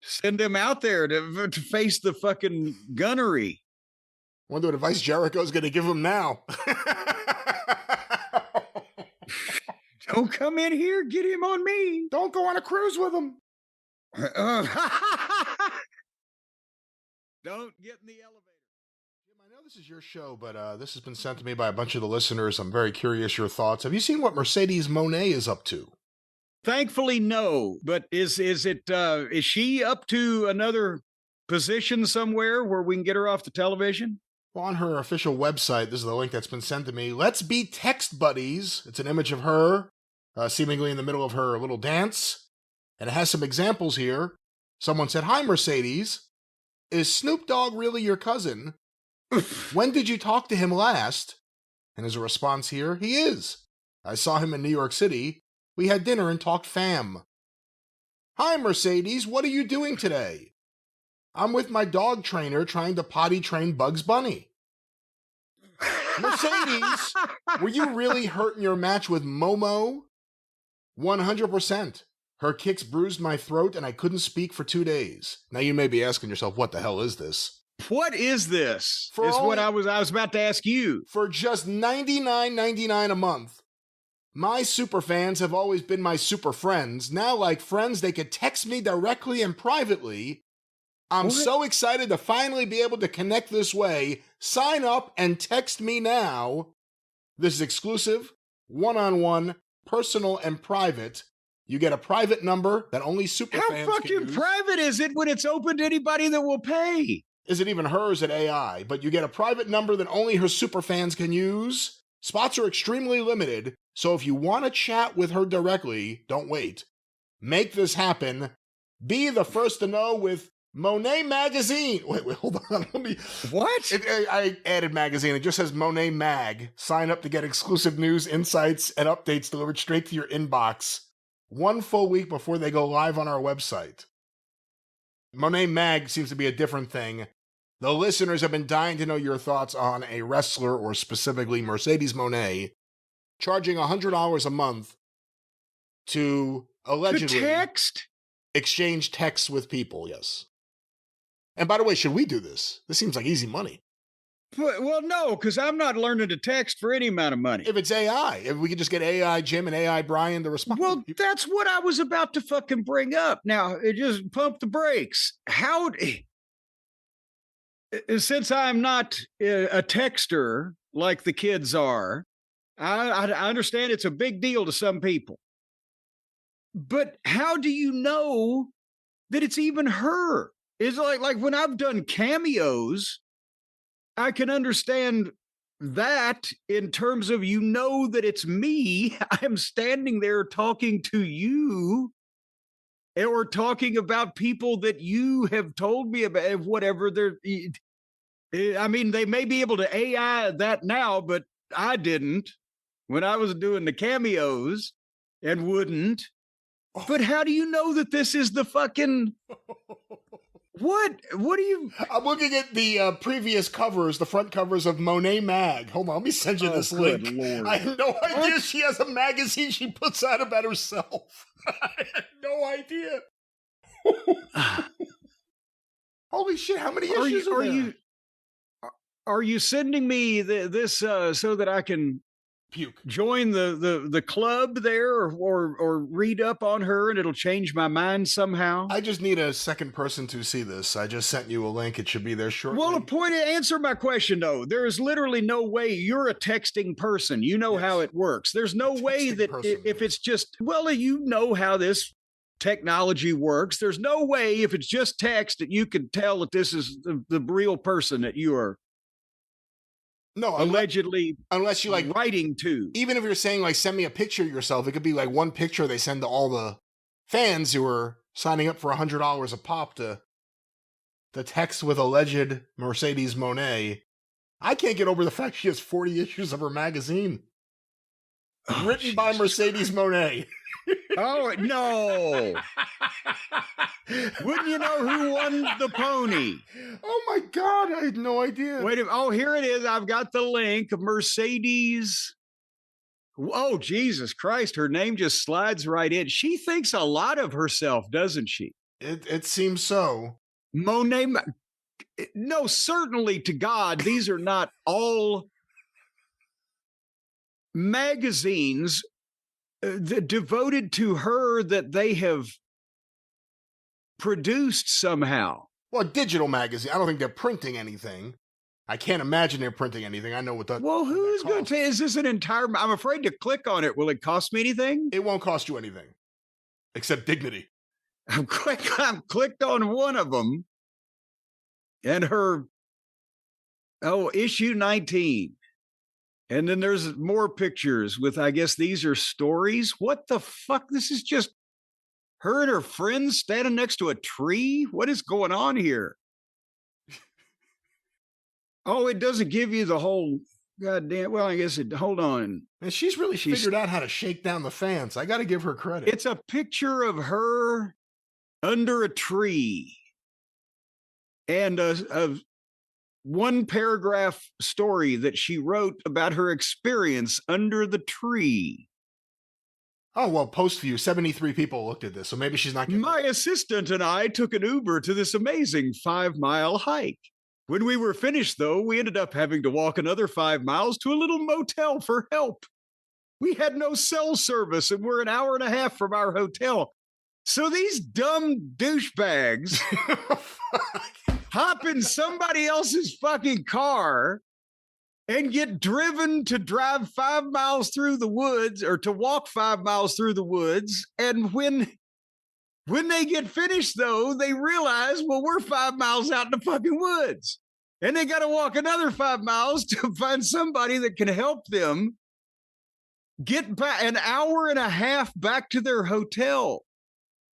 Send them out there to face the fucking gunnery. Wonder what advice Jericho's going to give him now. Don't come in here. Get him on me. Don't go on a cruise with him. Don't get in the elevator. Jim, I know this is your show, but this has been sent to me by a bunch of the listeners. I'm very curious your thoughts. Have you seen what Mercedes Moné is up to? Thankfully, no. But is she up to another position somewhere where we can get her off the television? Well, on her official website, this is the link that's been sent to me. Let's be text buddies. It's an image of her, seemingly in the middle of her little dance. And it has some examples here. Someone said, "Hi, Mercedes. Is Snoop Dogg really your cousin? When did you talk to him last?" And as a response here, "He is. I saw him in New York City. We had dinner and talked fam." "Hi, Mercedes. What are you doing today?" "I'm with my dog trainer trying to potty train Bugs Bunny." "Mercedes, were you really hurt in your match with Momo?" 100%. Her kicks bruised my throat and I couldn't speak for 2 days. Now you may be asking yourself, what the hell is this? What is this? What I was about to ask you. For just $99.99 a month, my super fans have always been my super friends. Now, like friends, they could text me directly and privately. I'm so excited to finally be able to connect this way. Sign up and text me now. This is exclusive, one-on-one, personal, and private. You get a private number that only super fans can use. How fucking private is it when it's open to anybody that will pay? Is it even hers at AI? But you get a private number that only her super fans can use. Spots are extremely limited, so if you want to chat with her directly, don't wait. Make this happen. Be the first to know with Monet Magazine. Wait, hold on. What? I added magazine. It just says Monet Mag. Sign up to get exclusive news, insights, and updates delivered straight to your inbox 1 full week before they go live on our website. Monet Mag seems to be a different thing. The listeners have been dying to know your thoughts on a wrestler, or specifically Mercedes Moné, charging $100 a month to allegedly exchange texts with people, yes. And by the way, should we do this? This seems like easy money. Well, no, because I'm not learning to text for any amount of money. If it's AI, if we could just get AI Jim and AI Brian to respond. Well, that's what I was about to fucking bring up. Now, just pump the brakes. Since I'm not a texter like the kids are, I understand it's a big deal to some people. But how do you know that it's even her? It's like when I've done cameos, I can understand that in terms of that it's me. I'm standing there talking to you or talking about people that you have told me about, whatever they're. I mean, they may be able to AI that now, but I didn't when I was doing the cameos and wouldn't. But how do you know that this is the fucking... What do you... I'm looking at the previous covers, the front covers of Monet Mag. Hold on, let me send you this link. Lord. I had no idea she has a magazine she puts out about herself. I had no idea. Holy shit! How many issues are there? Are you sending me this so that I can puke, join the club there, or read up on her and it'll change my mind somehow? I just need a second person to see this. I just sent you a link. It should be there shortly. Well, answer my question though. There is literally no way. You're a texting person. You know how it works. There's no way that if it's just, well, you know how this technology works. There's no way if it's just text that you can tell that this is the real person that you are. No, allegedly, unless you like writing to. Even if you're saying like send me a picture of yourself, it could be like one picture they send to all the fans who are signing up for $100 a pop to text with alleged Mercedes Monet. I can't get over the fact she has 40 issues of her magazine written by Mercedes Monet. Oh no! Wouldn't you know who won the pony? Oh my God, I had no idea. Wait, here it is. I've got the link. Mercedes. Oh, Jesus Christ. Her name just slides right in. She thinks a lot of herself, doesn't she? It seems so. Monet. No, certainly to God, these are not all magazines devoted to her that they have produced somehow. Well, a digital magazine. I don't think they're printing anything. I can't imagine they're printing anything. I know what that. Well, who's going to? Is this an entire? I'm afraid to click on it. Will it cost me anything? It won't cost you anything, except dignity. I'm clicked on one of them, and her. Oh, issue 19. And then there's more pictures with, I guess these are stories. What the fuck? This is just her and her friends standing next to a tree. What is going on here? Oh, it doesn't give you the whole goddamn. Well, I guess it. Hold on. And she's really figured out how to shake down the fans. I got to give her credit. It's a picture of her under a tree and a one paragraph story that she wrote about her experience under the tree. Oh, well, post view, 73 people looked at this, so maybe she's not getting My assistant and I took an Uber to this amazing 5-mile hike. When we were finished, though, we ended up having to walk another 5 miles to a little motel for help. We had no cell service and we're an hour and a half from our hotel. So these dumb douchebags hop in somebody else's fucking car and get driven to drive 5 miles through the woods or to walk 5 miles through the woods. And when they get finished, though, they realize, well, we're 5 miles out in the fucking woods. And they got to walk another 5 miles to find somebody that can help them get back an hour and a half back to their hotel.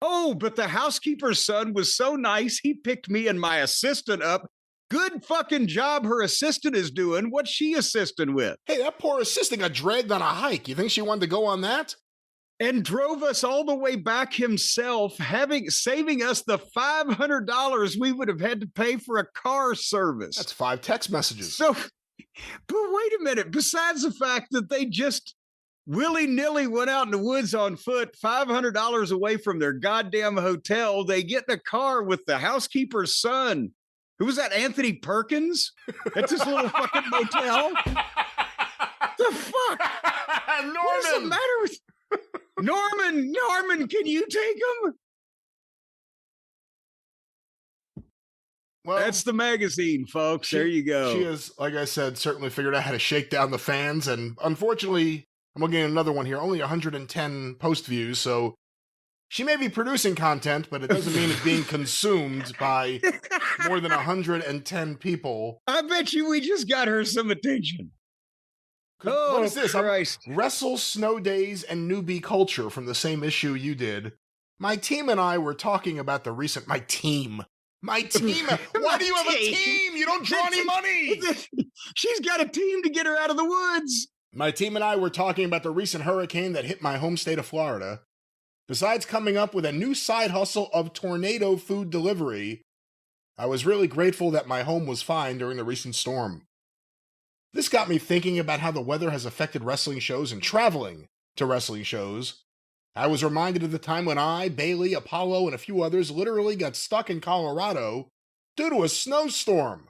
Oh, but the housekeeper's son was so nice. He picked me and my assistant up. Good fucking job her assistant is doing. What's she assisting with? Hey, that poor assistant got dragged on a hike. You think she wanted to go on that? And drove us all the way back himself, saving us the $500 we would have had to pay for a car service. That's 5 text messages. So, but wait a minute. Besides the fact that they just willy-nilly went out in the woods on foot, $500 away from their goddamn hotel, they get in a car with the housekeeper's son. Who was that, Anthony Perkins? At this little fucking motel? The fuck? Norman! What's the matter with Norman, can you take him? Well, that's the magazine, folks. There you go. She has, like I said, certainly figured out how to shake down the fans. And unfortunately, I'm looking at another one here, only 110 post views. So she may be producing content, but it doesn't mean it's being consumed by more than 110 people. I bet you we just got her some attention. Oh, what is this? Christ. Wrestle, Snow Days, and Newbie Culture from the same issue you did. My team and I were talking about the recent... My team? Why do you have a team? You don't draw any money. She's got a team to get her out of the woods. My team and I were talking about the recent hurricane that hit my home state of Florida. Besides coming up with a new side hustle of tornado food delivery, I was really grateful that my home was fine during the recent storm. This got me thinking about how the weather has affected wrestling shows and traveling to wrestling shows. I was reminded of the time when I, Bailey, Apollo, and a few others literally got stuck in Colorado due to a snowstorm.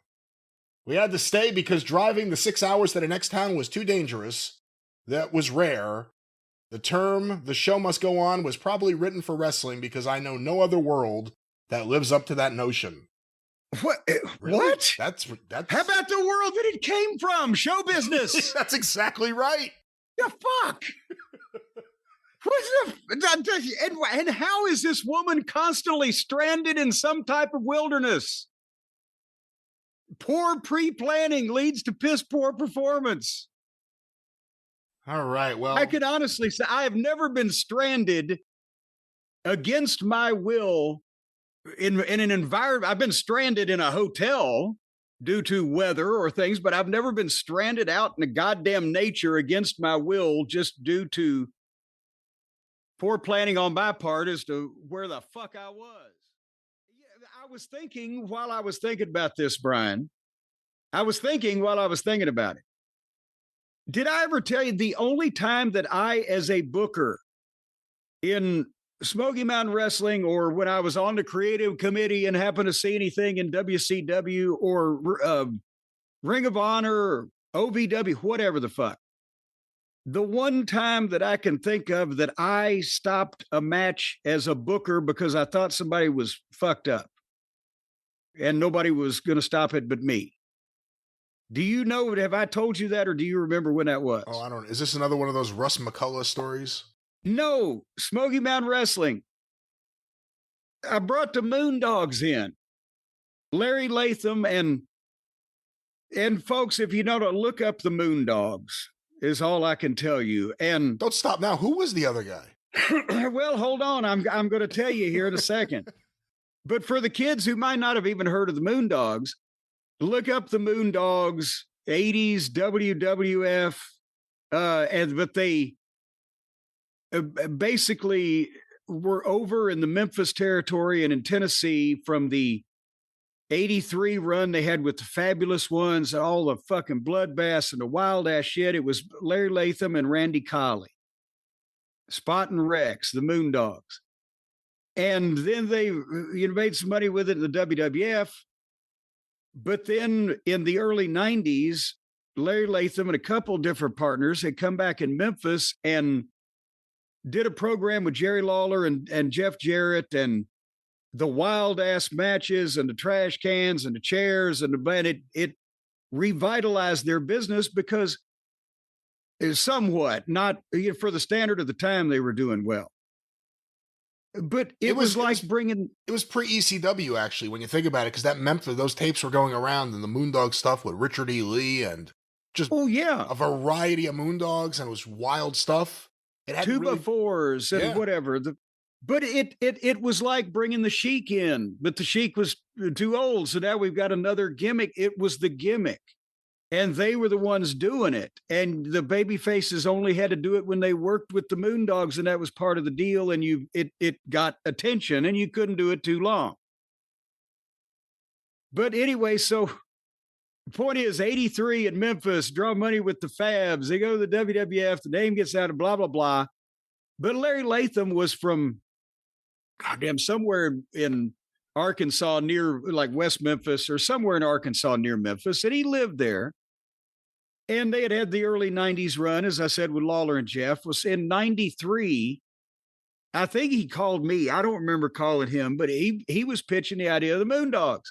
We had to stay because driving the 6 hours to the next town was too dangerous. That was rare. The term, the show must go on, was probably written for wrestling because I know no other world that lives up to that notion. What? Really? What? That's How about the world that it came from? Show business. That's exactly right. The fuck? And how is this woman constantly stranded in some type of wilderness? Poor pre-planning leads to piss poor performance. All right, well, I can honestly say I have never been stranded against my will in an environment. I've been stranded in a hotel due to weather or things, but I've never been stranded out in the goddamn nature against my will just due to poor planning on my part as to where the fuck I was. I was thinking while I was thinking about this, Brian, I was thinking while I was thinking about it. Did I ever tell you the only time that I, as a booker in Smoky Mountain Wrestling, or when I was on the creative committee and happened to see anything in WCW or Ring of Honor or OVW, whatever the fuck, the one time that I can think of that I stopped a match as a booker because I thought somebody was fucked up and nobody was going to stop it but me. Do you know, have I told you that, or do you remember when that was? Oh, I don't. Is this another one of those Russ McCullough stories? No, Smoky Mountain Wrestling. I brought the Moondogs in. Larry Latham and folks, if you know to look up the Moondogs, is all I can tell you. And don't stop now. Who was the other guy? Well, hold on. I'm going to tell you here in a second. But for the kids who might not have even heard of the Moondogs, look up the Moondogs, 80s WWF, but they basically were over in the Memphis territory and in Tennessee from the 83 run they had with the Fabulous Ones, all the fucking bloodbaths and the wild ass shit. It was Larry Latham and Randy Colley, Spot and Rex, the Moondogs. And then they made some money with it in the WWF. But then in the early 90s, Larry Latham and a couple different partners had come back in Memphis and did a program with Jerry Lawler and Jeff Jarrett and the wild ass matches and the trash cans and the chairs and it revitalized their business because it's somewhat not for the standard of the time they were doing well. But it was pre ECW actually, when you think about it, because that Memphis, those tapes were going around and the Moondog stuff with Richard E. Lee and just a variety of Moondogs, and it was wild stuff. It had 2x4s and whatever. But it was like bringing the Sheik in, but the Sheik was too old, so now we've got another gimmick. It was the gimmick, and they were the ones doing it. And the baby faces only had to do it when they worked with the Moondogs, and that was part of the deal. And it got attention, and you couldn't do it too long. But anyway, so the point is, 83 in Memphis, draw money with the Fabs. They go to the WWF. The name gets out of blah, blah, blah. But Larry Latham was from, goddamn, somewhere in Arkansas near like West Memphis or somewhere in Arkansas near Memphis. And he lived there. And they had the early 90s run, as I said, with Lawler and Jeff. Was in 93. I think he called me. I don't remember calling him, but he was pitching the idea of the Moondogs.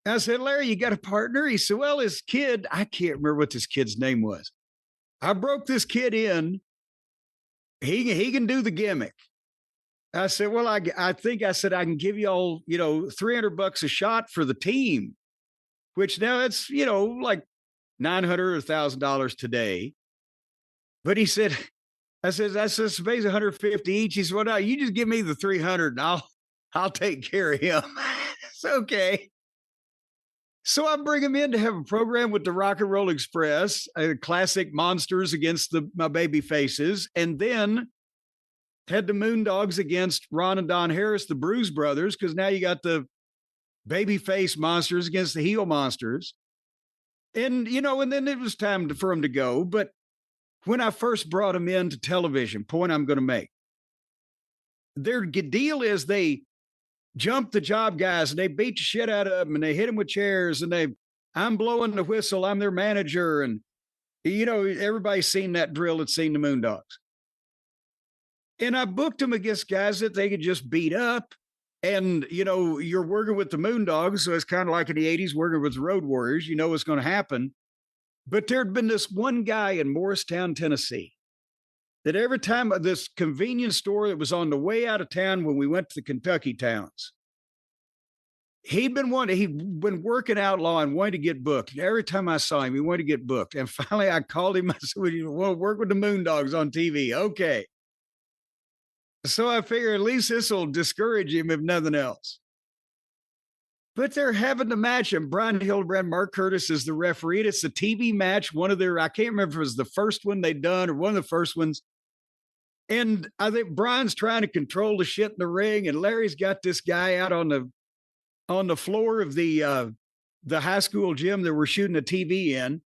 I said, Larry, you got a partner? He said, well, his kid, I can't remember what this kid's name was. I broke this kid in. He can do the gimmick. I said, well, I think I said, I can give you all, $300 a shot for the team, which now it's, like $900 or $1,000 today. But he said, I said, that's just basically 150 each. He said, well, no, you just give me the 300 and I'll take care of him. It's okay. So I bring him in to have a program with the Rock and Roll Express, classic monsters against my baby faces, and then had the Moondogs against Ron and Don Harris, the Bruise Brothers, because now you got the baby face monsters against the heel monsters. And, and then it was time for him to go. But when I first brought him into television, point I'm going to make, their deal is they jump the job guys and they beat the shit out of them and they hit them with chairs and I'm blowing the whistle. I'm their manager. And, everybody's seen that drill that's seen the Moondogs. And I booked them against guys that they could just beat up. And, you're working with the Moondogs. So it's kind of like in the 80s working with the Road Warriors. You know what's going to happen. But there'd been this one guy in Morristown, Tennessee, that every time this convenience store that was on the way out of town when we went to the Kentucky towns, he'd been working outlaw and wanted to get booked. And every time I saw him, he wanted to get booked. And finally I called him. I said, well, you want to work with the Moondogs on TV? Okay. So I figure at least this will discourage him if nothing else. But they're having the match, and Brian Hildebrand, Mark Curtis is the referee. It's a TV match. I can't remember if it was the first one they'd done or one of the first ones. And I think Brian's trying to control the shit in the ring, and Larry's got this guy out on the floor of the high school gym that we're shooting a TV in.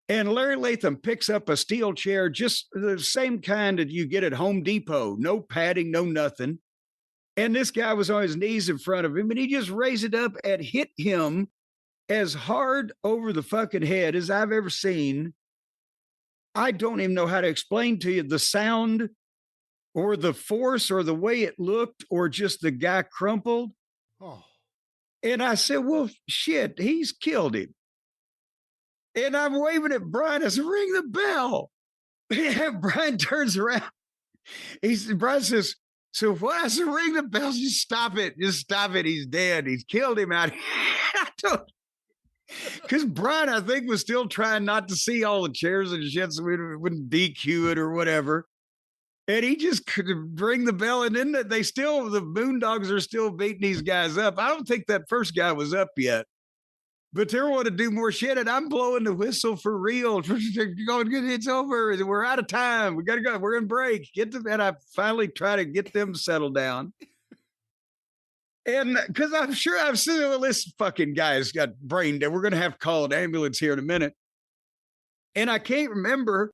And Larry Latham picks up a steel chair, just the same kind that you get at Home Depot. No padding, no nothing. And this guy was on his knees in front of him, and he just raised it up and hit him as hard over the fucking head as I've ever seen. I don't even know how to explain to you the sound or the force or the way it looked or just the guy crumpled. Oh. And I said, well, shit, he's killed him. And I'm waving at Brian. I said, ring the bell. And Brian turns around. Brian says, so what? I said, ring the bell. Just stop it. Just stop it. He's dead. He's killed him out here. Because Brian, I think, was still trying not to see all the chairs and shit so we wouldn't DQ it or whatever. And he just could ring the bell. And then the Moondogs are still beating these guys up. I don't think that first guy was up yet. But they want to do more shit, and I'm blowing the whistle for real. It's over. We're out of time. We got to go. We're in break. And I finally try to get them settled down. And because I'm sure I've seen, well, this fucking guy's got brain dead. We're going to have to call an ambulance here in a minute. And I can't remember.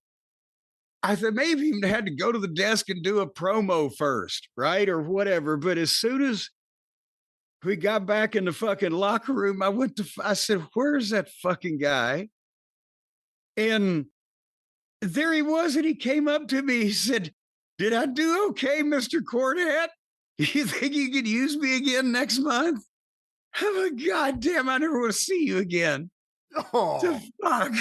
I said maybe even had to go to the desk and do a promo first, right? Or whatever. But as soon as we got back in the fucking locker room, I said, where's that fucking guy? And there he was, and he came up to me. He said, did I do okay, Mr. Cornette? You think you could use me again next month? I'm like, God damn, I never want to see you again. Oh. The fuck?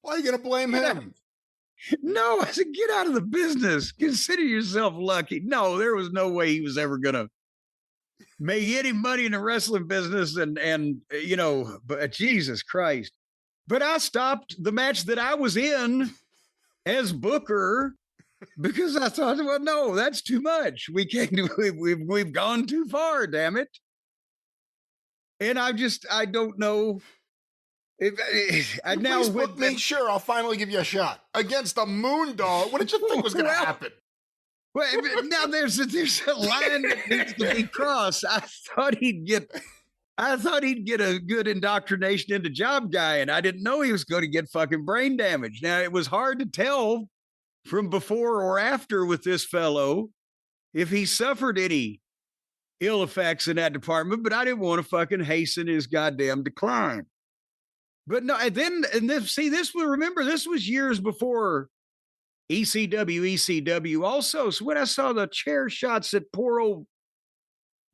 Why are you going to blame him? No, I said, get out of the business. Consider yourself lucky. No, there was no way he was ever going to make any money in the wrestling business and but Jesus Christ. But I stopped the match that I was in as Booker because I thought, well, no, that's too much. We've gone too far, damn it. And I don't know. Please book me. Sure, I'll finally give you a shot against a Moondog. What did you think was going to happen? Well, now there's a line that needs to be crossed. I thought he'd get a good indoctrination into job guy, and I didn't know he was going to get fucking brain damage. Now it was hard to tell from before or after with this fellow if he suffered any ill effects in that department, but I didn't want to fucking hasten his goddamn decline. But no, remember, this was years before ECW also. So when I saw the chair shots that poor old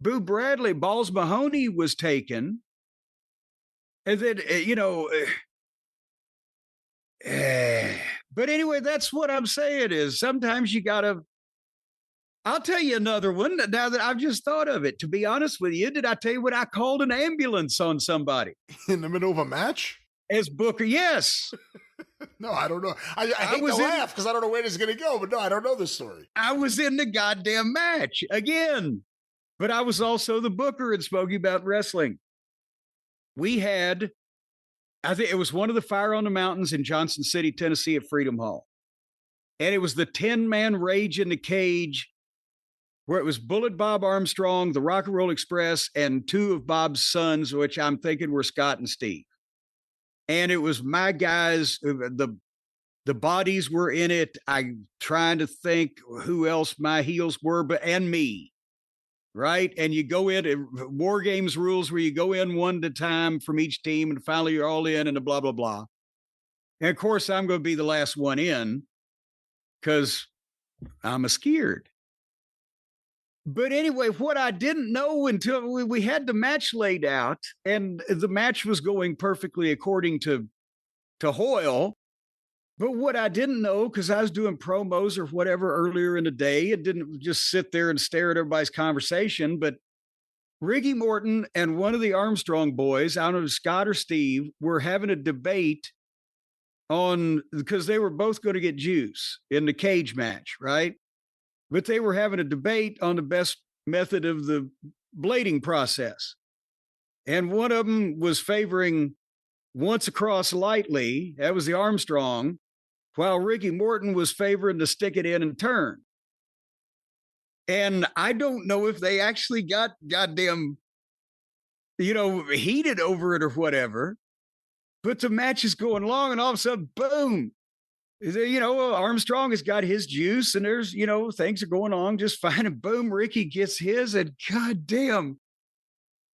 Boo Bradley, Balls Mahoney was taken, and then, but anyway, that's what I'm saying is sometimes you gotta, I'll tell you another one now that I've just thought of it. To be honest with you, did I tell you when I called an ambulance on somebody? In the middle of a match? As Booker, yes. No, I don't know. I hate to laugh because I don't know where this is going to go, but no, I don't know this story. I was in the goddamn match again, but I was also the Booker in Smoky Mountain Wrestling. We had, I think it was one of the Fire on the Mountains in Johnson City, Tennessee at Freedom Hall. And it was the 10-man Rage in the Cage where it was Bullet Bob Armstrong, the Rock and Roll Express, and two of Bob's sons, which I'm thinking were Scott and Steve. And it was my guys, the The bodies were in it. I'm trying to think who else my heels were, and me. Right. And you go in War Games rules where you go in one at a time from each team and finally you're all in and blah, blah, blah. And of course, I'm going to be the last one in because I'm scared. But anyway, what I didn't know until we had the match laid out and the match was going perfectly according to Hoyle. But what I didn't know, because I was doing promos or whatever earlier in the day, and didn't just sit there and stare at everybody's conversation, but Ricky Morton and one of the Armstrong boys, I don't know, Scott or Steve, were having a debate because they were both going to get juice in the cage match, right? But they were having a debate on the best method of the blading process. And one of them was favoring once across lightly, that was the Armstrong, while Ricky Morton was favoring to stick it in and turn. And I don't know if they actually got goddamn, heated over it or whatever, but the match is going along and all of a sudden, boom, Armstrong has got his juice and there's, things are going on just fine. And boom, Ricky gets his and goddamn,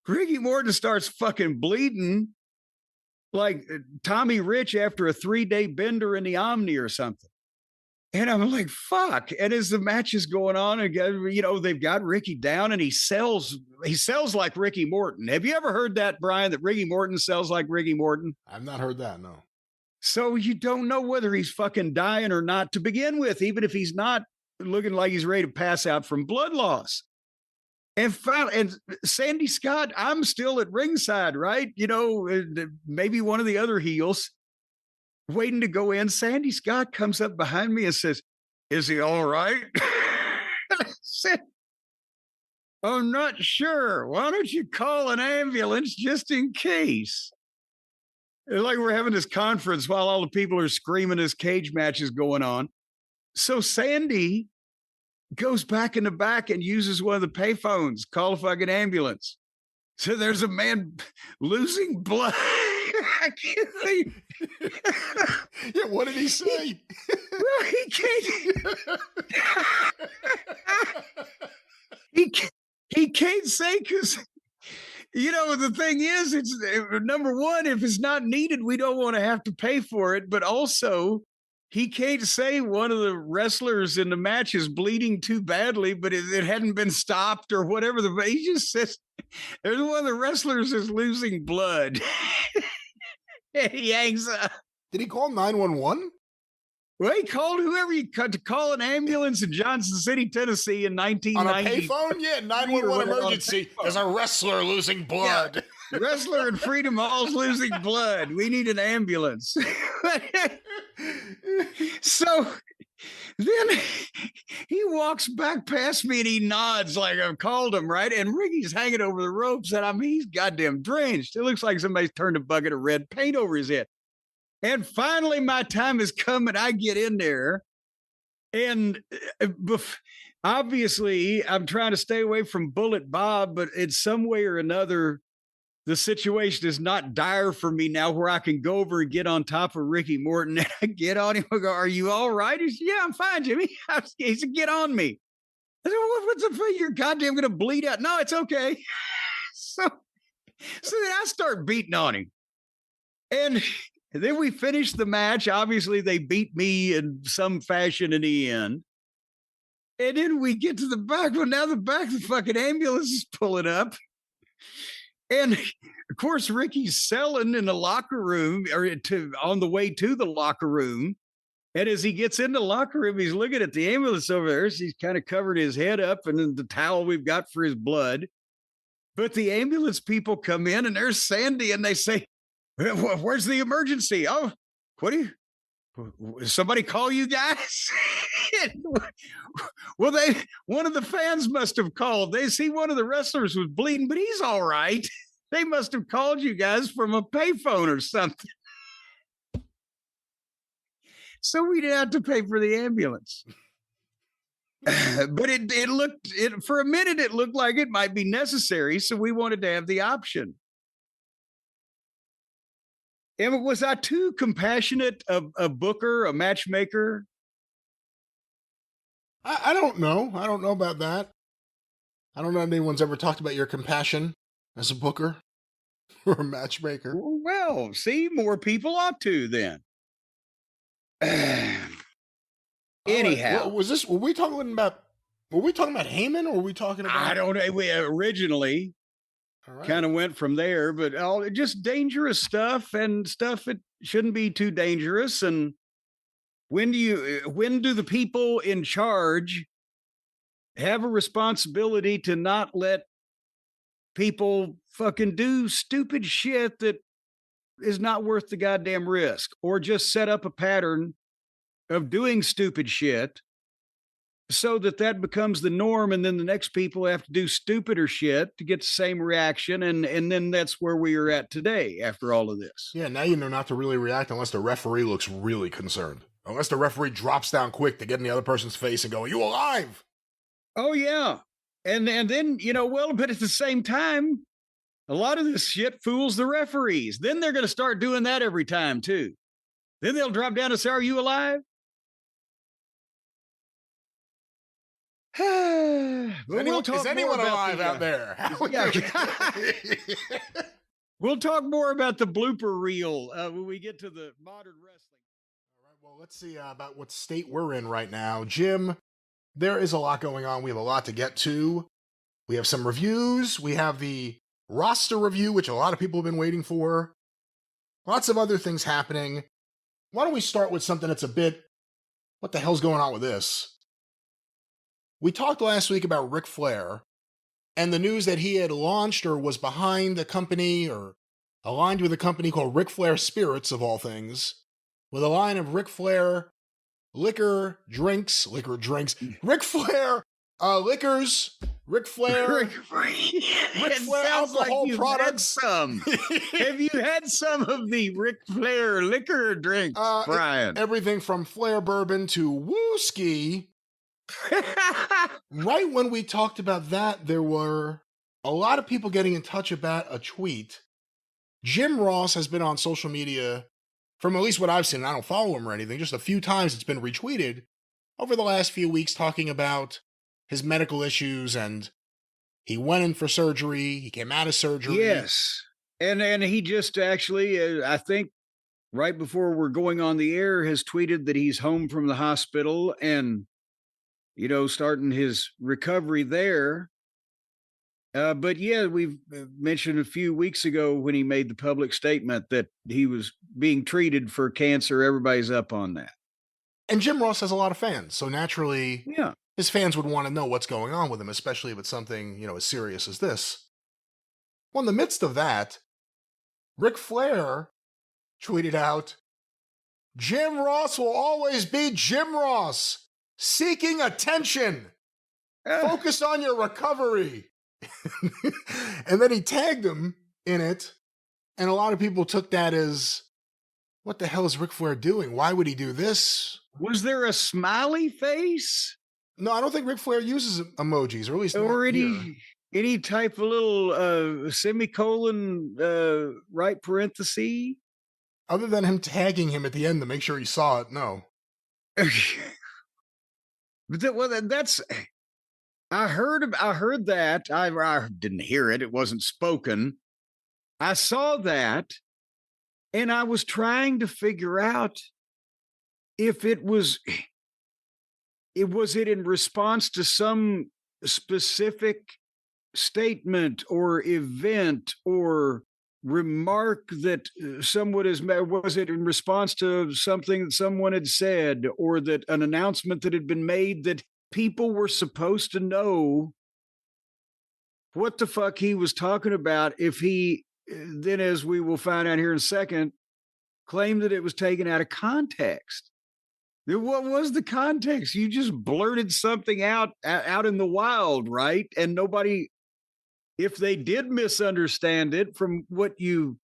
Ricky Morton starts fucking bleeding like Tommy Rich after a 3-day bender in the Omni or something. And I'm like, fuck. And as the match is going on, and they've got Ricky down and he sells like Ricky Morton. Have you ever heard that, Brian, that Ricky Morton sells like Ricky Morton? I've not heard that, no. So you don't know whether he's fucking dying or not to begin with, even if he's not looking like he's ready to pass out from blood loss. And finally, and Sandy Scott, I'm still at ringside, right? Maybe one of the other heels waiting to go in. Sandy Scott comes up behind me and says, "Is he all right?" I said, "I'm not sure. Why don't you call an ambulance just in case?" It's like we're having this conference while all the people are screaming this cage match is going on. So Sandy goes back in the back and uses one of the payphones, call a fucking ambulance. So there's a man losing blood. I can't think. Yeah, what did he say? Well, he can't say because, the thing is, it's number one, if it's not needed, we don't want to have to pay for it. But also, he can't say one of the wrestlers in the match is bleeding too badly, but it hadn't been stopped or whatever. He just says, there's one of the wrestlers is losing blood. And he hangs up. Did he call 911? Well, he called whoever he cut to call an ambulance in Johnson City, Tennessee in 1990. On a payphone? Yeah, 911 emergency. There's a wrestler losing blood. Yeah. Wrestler in Freedom Hall's losing blood. We need an ambulance. So then he walks back past me and he nods like I've called him, right? And Ricky's hanging over the ropes and he's goddamn drenched. It looks like somebody's turned a bucket of red paint over his head. And finally my time has come and I get in there. And obviously I'm trying to stay away from Bullet Bob, but in some way or another, the situation is not dire for me now where I can go over and get on top of Ricky Morton. And I get on him and go, "Are you all right?" He said, "Yeah, I'm fine, Jimmy." He said, "Get on me." I said, "What's the thing? You're goddamn going to bleed out." "No, it's okay." So then I start beating on him. And then we finish the match. Obviously, they beat me in some fashion in the end. And then we get to the back. Well, now the back of the fucking ambulance is pulling up. And of course, Ricky's selling in the locker room or on the way to the locker room. And as he gets in the locker room, he's looking at the ambulance over there. So he's kind of covered his head up and then the towel we've got for his blood. But the ambulance people come in and there's Sandy and they say, "Where's the emergency?" "Oh, what do you, somebody call you guys?" Well, one of the fans must have called. They see one of the wrestlers was bleeding, but he's all right. They must have called you guys from a payphone or something. So we didn't have to pay for the ambulance. But it looked for a minute, it looked like it might be necessary. So we wanted to have the option. And was I too compassionate a booker, a matchmaker? I don't know. I don't know about that. I don't know if anyone's ever talked about your compassion as a booker or a matchmaker. Well, see, more people ought to then. Anyhow, was this? Were we talking about Heyman, or were we talking about? I don't know. We originally kind of went from there, but all just dangerous stuff and stuff that shouldn't be too dangerous. And when do the people in charge have a responsibility to not let people fucking do stupid shit that is not worth the goddamn risk, or just set up a pattern of doing stupid shit so that becomes the norm, and then the next people have to do stupider shit to get the same reaction, and then that's where we are at today after all of this. Yeah, now you know not to really react unless the referee looks really concerned. Unless the referee drops down quick to get in the other person's face and go, "Are you alive?" Oh yeah. And then, well, but at the same time, a lot of this shit fools the referees. Then they're going to start doing that every time too. Then they'll drop down and say, "Are you alive?" Is anyone alive out there? We'll talk more about the blooper reel when we get to the modern wrestling. All right, well, let's see about what state we're in right now. Jim, there is a lot going on. We have a lot to get to. We have some reviews. We have the roster review, which a lot of people have been waiting for. Lots of other things happening. Why don't we start with something that's a bit, what the hell's going on with this? We talked last week about Ric Flair and the news that he had launched or was behind a company or aligned with a company called Ric Flair Spirits, of all things, with a line of Ric Flair Ric Flair liquors, Ric Flair alcohol products. Have you had some of the Ric Flair liquor drinks, Brian? Everything from Flair bourbon to wooski. Right when we talked about that, there were a lot of people getting in touch about a tweet. Jim Ross has been on social media, from at least what I've seen, and I don't follow him or anything, just a few times it's been retweeted over the last few weeks, talking about his medical issues, and he went in for surgery, he came out of surgery. Yes. And he just actually, I think right before we're going on the air, has tweeted that he's home from the hospital and starting his recovery there. But yeah, we've mentioned a few weeks ago when he made the public statement that he was being treated for cancer. Everybody's up on that. And Jim Ross has a lot of fans. So naturally, yeah, his fans would want to know what's going on with him, especially if it's something, as serious as this. Well, in the midst of that, Ric Flair tweeted out, "Jim Ross will always be Jim Ross. Seeking attention. Focus on your recovery." And then he tagged him in it. And a lot of people took that as, what the hell is Ric Flair doing? Why would he do this? Was there a smiley face? No, I don't think Ric Flair uses emojis, or at least or any type of little semicolon, right parenthesis. Other than him tagging him at the end to make sure he saw it, no. But that's, I heard that. I didn't hear it. It wasn't spoken. I saw that, and I was trying to figure out if it was in response to some specific statement or event or remark that someone has made? Was it in response to something that someone had said, or that an announcement that had been made that people were supposed to know what the fuck he was talking about? If he then, as we will find out here in a second, claimed that it was taken out of context. What was the context? You just blurted something out in the wild, right? And nobody, if they did misunderstand it from what you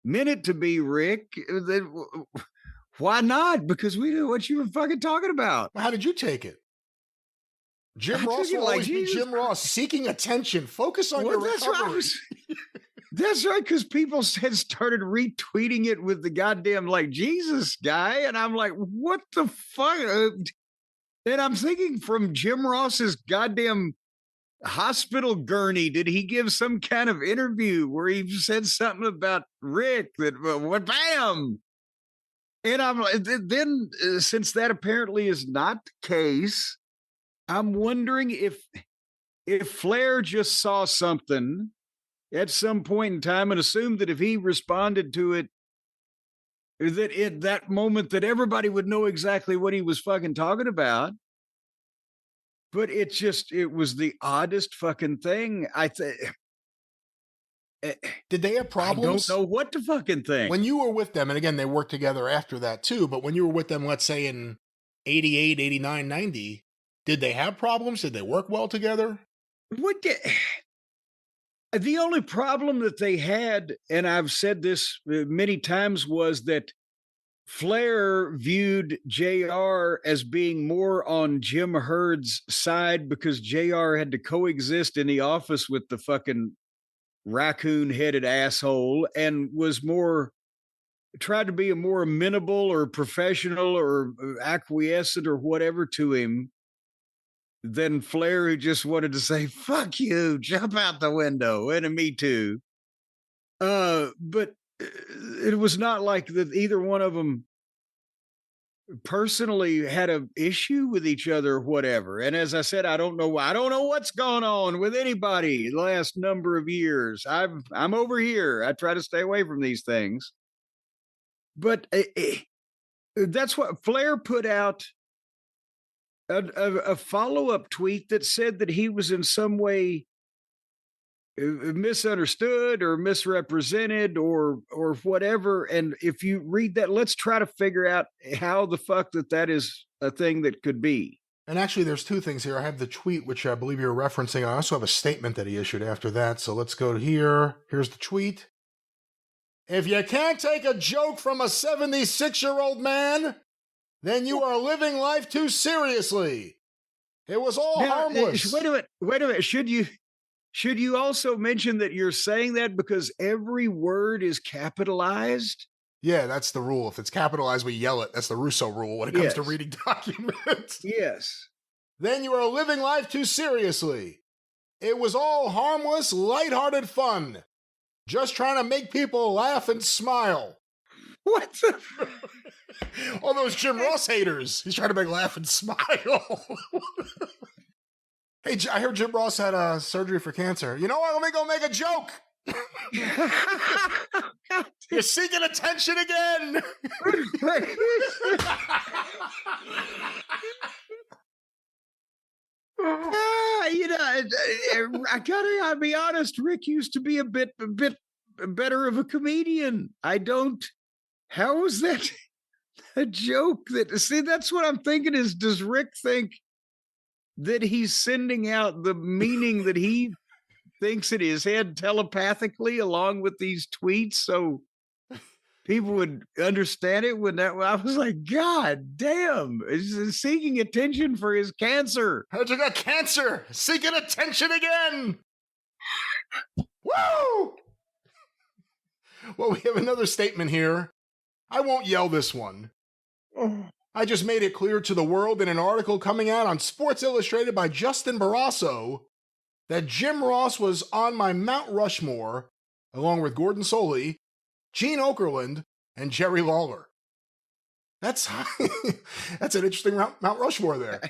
meant it to be, Rick, then why not? Because we knew what you were fucking talking about. How did you take it? Jim Ross will always be Jim Ross, seeking attention. Focus on your recovery. That's right, because people started retweeting it with the goddamn like Jesus guy, and I'm like, what the fuck? And I'm thinking from Jim Ross's goddamn hospital gurney, did he give some kind of interview where he said something about Rick that what bam? And I'm like, then since that apparently is not the case, I'm wondering if Flair just saw something at some point in time and assumed that if he responded to it, that at that moment that everybody would know exactly what he was fucking talking about. But it was the oddest fucking thing. Did they have problems? I don't know what to fucking think. When you were with them, and again, they worked together after that too, but when you were with them, let's say in 88, 89, 90, did they have problems? Did they work well together? The only problem that they had, and I've said this many times, was that Flair viewed JR as being more on Jim Herd's side because JR had to coexist in the office with the fucking raccoon-headed asshole and was tried to be a more amenable or professional or acquiescent or whatever to him than Flair, who just wanted to say, fuck you, jump out the window, and me too. But it was not like that either one of them personally had an issue with each other or whatever. And as I said, I don't know what's gone on with anybody the last number of years. I'm over here. I try to stay away from these things. But that's what Flair put out a follow-up tweet that said that he was in some way misunderstood or misrepresented or whatever. And if you read that, let's try to figure out how the fuck that is a thing that could be. And actually, there's two things here. I have the tweet, which I believe you're referencing. I also have a statement that he issued after that. So let's go to here. Here's the tweet. If you can't take a joke from a 76-year-old man, then you are living life too seriously. It was all harmless. Wait a minute. Should you also mention that you're saying that because every word is capitalized? Yeah, that's the rule. If it's capitalized, we yell it. That's the Russo rule when it comes to reading documents. Yes. Then you are living life too seriously. It was all harmless, lighthearted fun. Just trying to make people laugh and smile. What the? All those Jim Ross haters. He's trying to make laugh and smile. Hey, I heard Jim Ross had surgery for cancer. You know what? Let me go make a joke. You're seeking attention again. I gotta be honest. Rick used to be a bit better of a comedian. How is that a joke? That's what I'm thinking is, does Rick think that he's sending out the meaning that he thinks in his head telepathically along with these tweets so people would understand it? I was like, God damn, he's seeking attention for his cancer. How'd you got cancer? Seeking attention again. Woo! Well, we have another statement here. I won't yell this one. I just made it clear to the world in an article coming out on Sports Illustrated by Justin Barrasso that Jim Ross was on my Mount Rushmore, along with Gordon Soley, Gene Okerlund, and Jerry Lawler. That's an interesting Mount Rushmore there.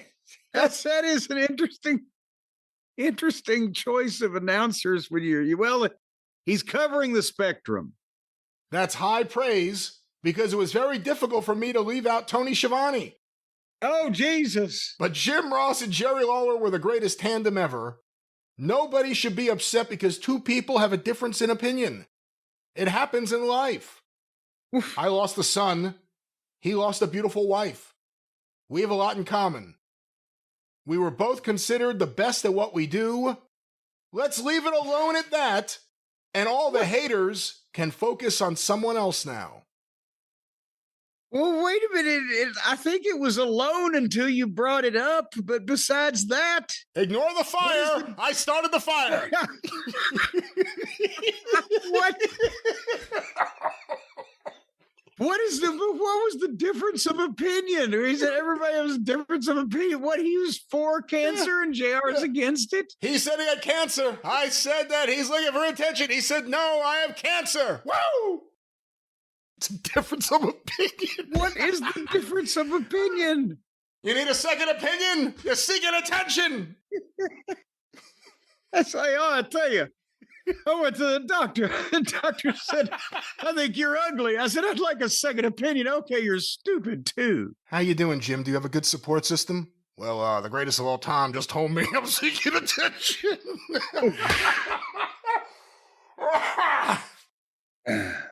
That is an interesting choice of announcers when he's covering the spectrum. That's high praise, because it was very difficult for me to leave out Tony Schiavone. Oh, Jesus. But Jim Ross and Jerry Lawler were the greatest tandem ever. Nobody should be upset because two people have a difference in opinion. It happens in life. I lost a son. He lost a beautiful wife. We have a lot in common. We were both considered the best at what we do. Let's leave it alone at that, and all the haters can focus on someone else now. Well, wait a minute. I think it was alone until you brought it up. But besides that, ignore the fire. I started the fire. What? What was the difference of opinion? He said everybody has a difference of opinion. What, he was for cancer and JR is against it? He said he had cancer. I said that he's looking for attention. He said, no, I have cancer. Woo! It's a difference of opinion. What is the difference of opinion? You need a second opinion? You're seeking attention. That's like, I tell you. I went to the doctor. The doctor said, I think you're ugly. I said, I'd like a second opinion. Okay, you're stupid too. How you doing, Jim? Do you have a good support system? Well, the greatest of all time just told me I'm seeking attention.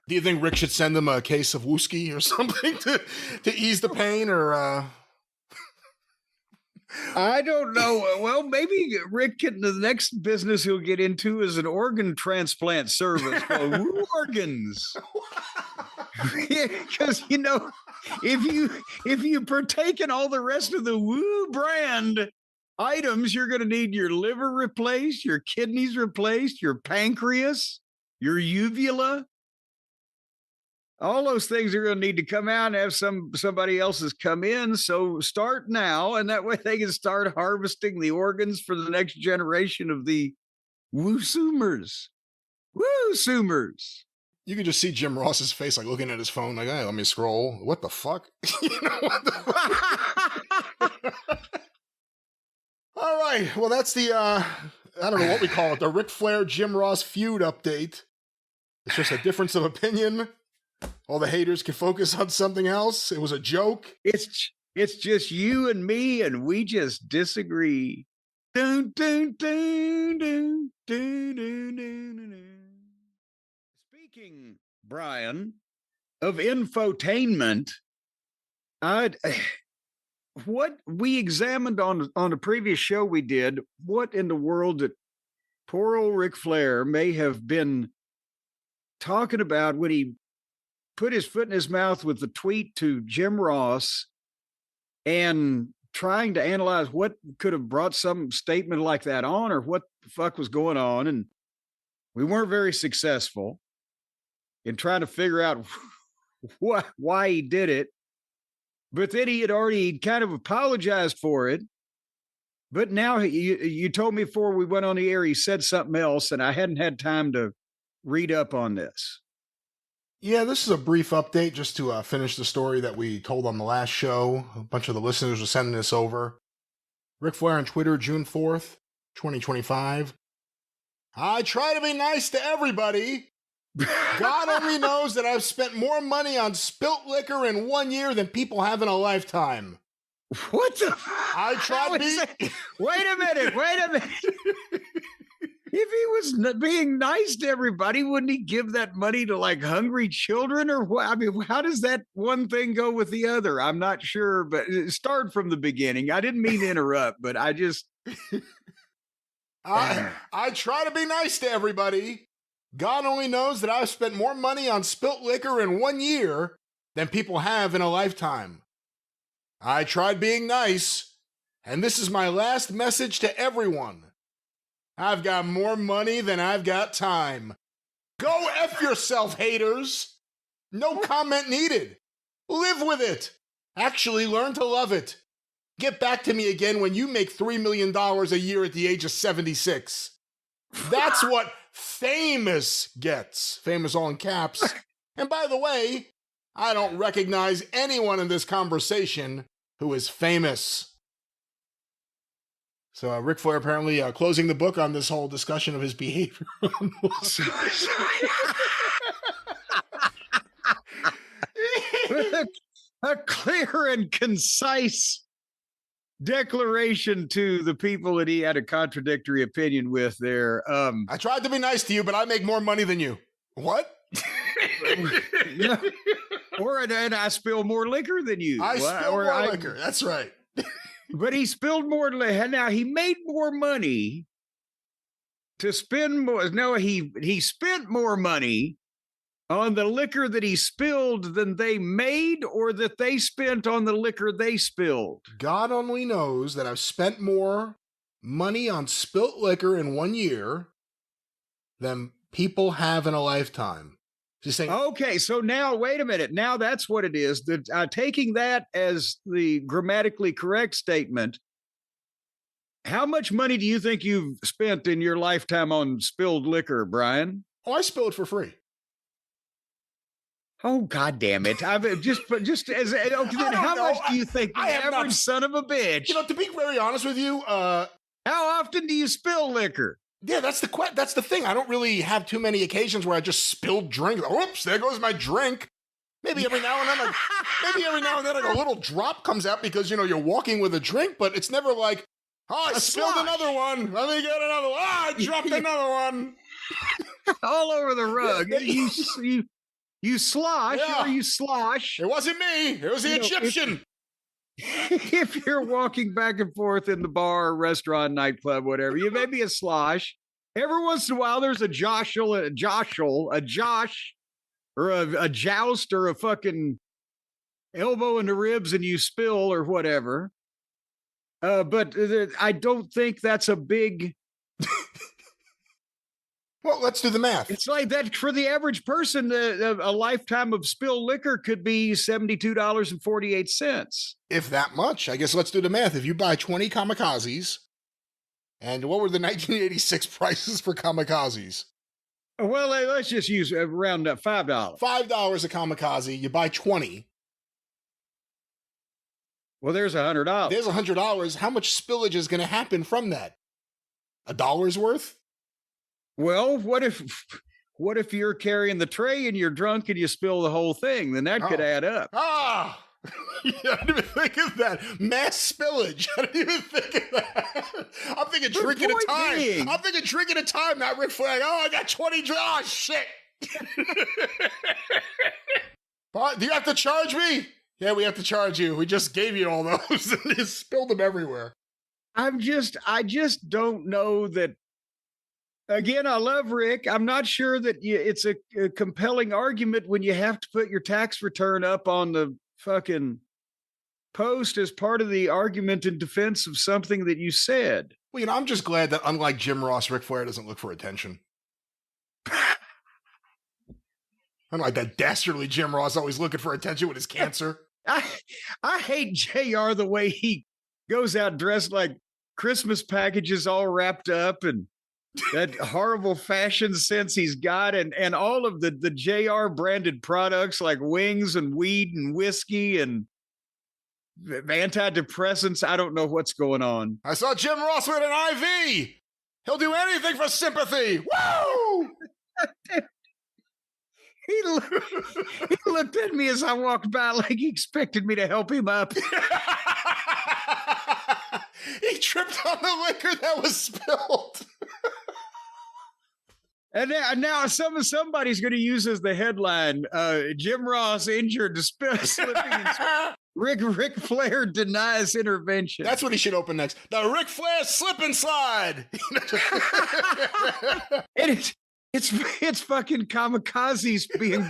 Do you think Rick should send him a case of whiskey or something to ease the pain, or I don't know. Well, maybe Rick can, the next business he'll get into is an organ transplant service called Woo Organs. Because if you partake in all the rest of the Woo brand items, you're going to need your liver replaced, your kidneys replaced, your pancreas, your uvula. All those things are going to need to come out and have somebody else's come in. So start now, and that way they can start harvesting the organs for the next generation of the Woosumers. Woosumers. You can just see Jim Ross's face, like looking at his phone, like, hey, let me scroll. What the fuck? What the fuck? All right. Well, that's the, I don't know what we call it, the Ric Flair Jim Ross feud update. It's just a difference of opinion. All the haters can focus on something else. It was a joke. It's just you and me, and we just disagree. Dun, dun, dun, dun, dun, dun, dun, dun. Speaking, Brian, of infotainment, what we examined on a previous show we did, what in the world that poor old Ric Flair may have been talking about when he put his foot in his mouth with the tweet to Jim Ross and trying to analyze what could have brought some statement like that on, or what the fuck was going on. And we weren't very successful in trying to figure out why he did it. But then he had already kind of apologized for it. But now you told me before we went on the air, he said something else, and I hadn't had time to read up on this. Yeah, this is a brief update just to finish the story that we told on the last show. A bunch of the listeners were sending this over. Ric Flair on Twitter, June 4th, 2025. I try to be nice to everybody. God only knows that I've spent more money on spilt liquor in 1 year than people have in a lifetime. What the? I tried Wait a minute. If he was being nice to everybody, wouldn't he give that money to like hungry children, or what? I mean, how does that one thing go with the other? I'm not sure, but start from the beginning. I didn't mean to interrupt, but I just... I try to be nice to everybody. God only knows that I've spent more money on spilt liquor in 1 year than people have in a lifetime. I tried being nice, and this is my last message to everyone. I've got more money than I've got time. Go F yourself, haters. No comment needed. Live with it. Actually, learn to love it. Get back to me again when you make $3 million a year at the age of 76. That's what famous gets. Famous all in caps. And by the way, I don't recognize anyone in this conversation who is famous. So Ric Flair apparently closing the book on this whole discussion of his behavior. A clear and concise declaration to the people that he had a contradictory opinion with there. I tried to be nice to you, but I make more money than you. What? Yeah. And I spill more liquor than you. I spill more liquor. That's right. But he spilled more. Now he made more money to spend more. No, he spent more money on the liquor that he spilled than they made, or that they spent on the liquor they spilled? God only knows that I've spent more money on spilt liquor in 1 year than people have in a lifetime. Just saying. Okay, so now wait a minute. Now that's what it is. That taking that as the grammatically correct statement. How much money do you think you've spent in your lifetime on spilled liquor, Brian? Oh, I spill it for free. Oh, God damn it. Just as okay, then how much do you think the average son of a bitch? You know, to be very honest with you, how often do you spill liquor? Yeah, that's the thing. I don't really have too many occasions where I just spilled drink. Oops, there goes my drink. Maybe every now and then, like a little drop comes out because, you know, you're walking with a drink, but it's never like, oh, I spilled another one. Let me get another one. Oh, I dropped another one. All over the rug. You slosh, or you slosh. It wasn't me. It was the Egyptian. If you're walking back and forth in the bar, restaurant, nightclub, whatever, you may be a slosh. Every once in a while, there's a josh, or a joust, or a fucking elbow in the ribs, and you spill or whatever. But I don't think that's a big. Well, let's do the math. It's like that for the average person. A lifetime of spilled liquor could be $72.48. If that much, I guess let's do the math. If you buy 20 kamikazes, and what were the 1986 prices for kamikazes? Well, let's just use around $5. $5 a kamikaze. You buy 20. Well, there's $100. There's $100. How much spillage is going to happen from that? $1's worth? Well, what if you're carrying the tray and you're drunk and you spill the whole thing? Then that could add up. Ah! I didn't even think of that. Mass spillage. I didn't even think of that. I'm thinking drink at a time. I'm thinking drink at a time, not Ric Flair. Oh, I got 20 draws. Shit. Do you have to charge me? Yeah, we have to charge you. We just gave you all those and you spilled them everywhere. I just don't know that. Again, I love Rick. I'm not sure that it's a compelling argument when you have to put your tax return up on the fucking post as part of the argument in defense of something that you said. Well, you know, I'm just glad that unlike Jim Ross, Ric Flair doesn't look for attention. Unlike that dastardly Jim Ross always looking for attention with his cancer. I hate JR the way he goes out dressed like Christmas packages all wrapped up, and that horrible fashion sense he's got, and all of the JR branded products like wings and weed and whiskey and antidepressants. I don't know what's going on. I saw Jim Ross with an IV. He'll do anything for sympathy. Woo! He looked at me as I walked by like he expected me to help him up. He tripped on the liquor that was spilled. And now somebody's going to use as the headline, Jim Ross injured, slipping and Ric Flair denies intervention. That's what he should open next. The Ric Flair slip and slide. And it's fucking kamikazes being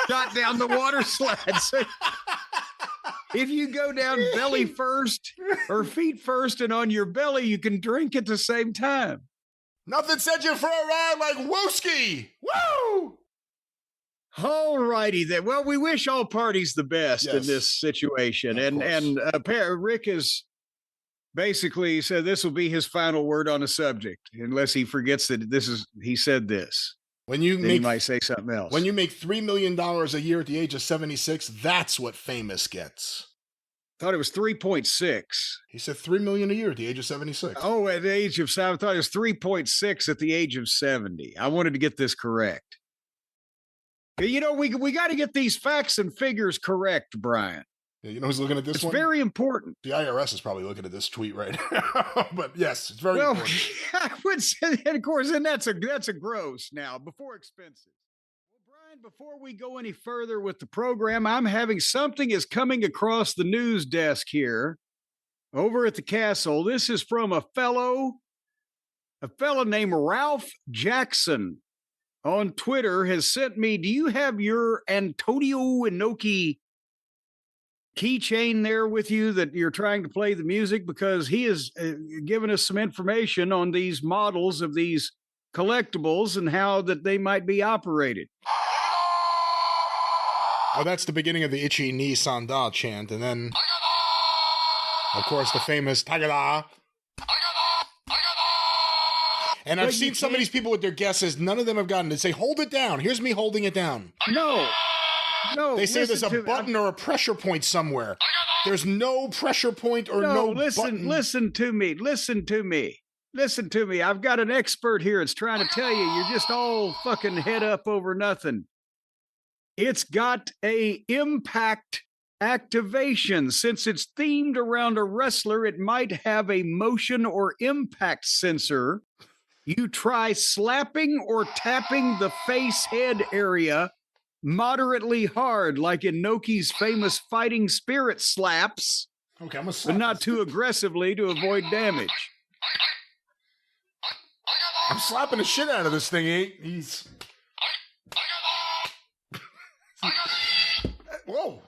shot down the water slide. So if you go down belly first or feet first and on your belly, you can drink at the same time. Nothing sends you for a ride like wooski. Woo! All righty then. Well, we wish all parties the best in this situation. And Rick has basically said this will be his final word on the subject, unless he forgets that he said this. He might say something else. When you make $3 million a year at the age of 76, that's what famous gets. Thought it was 3.6. He said $3 million a year at the age of 76. Oh, at the age of 7, I thought it was 3.6 at the age of 70. I wanted to get this correct. You know, we got to get these facts and figures correct, Brian. Yeah, you know who's looking at this one? It's very important. The IRS is probably looking at this tweet right now. But yes, it's very important. I would say, and of course, and that's a gross now, before expenses. Well, Brian, before we go any further with the program, I'm having something is coming across the news desk here over at the castle. This is from a fellow named Ralph Jackson. on Twitter has sent me, do you have your Antonio Inoki keychain there with you that you're trying to play the music? Because he has given us some information on these models of these collectibles and how that they might be operated. Oh, that's the beginning of the Ichi ni Sanda chant, and then, of course, the famous Tagada. And I've seen some of these people with their guesses. None of them have gotten it. Say, hold it down. Here's me holding it down. No. They say there's a button or a pressure point somewhere. There's no pressure point or no button. Listen to me. Listen to me. I've got an expert here that's trying to tell you. You're just all fucking head up over nothing. It's got a impact activation. Since it's themed around a wrestler, it might have a motion or impact sensor. You try slapping or tapping the face head area moderately hard, like in Noki's famous fighting spirit slaps. Okay, I'm gonna but not too aggressively to avoid damage. I'm slapping the shit out of this thing. He's. Whoa.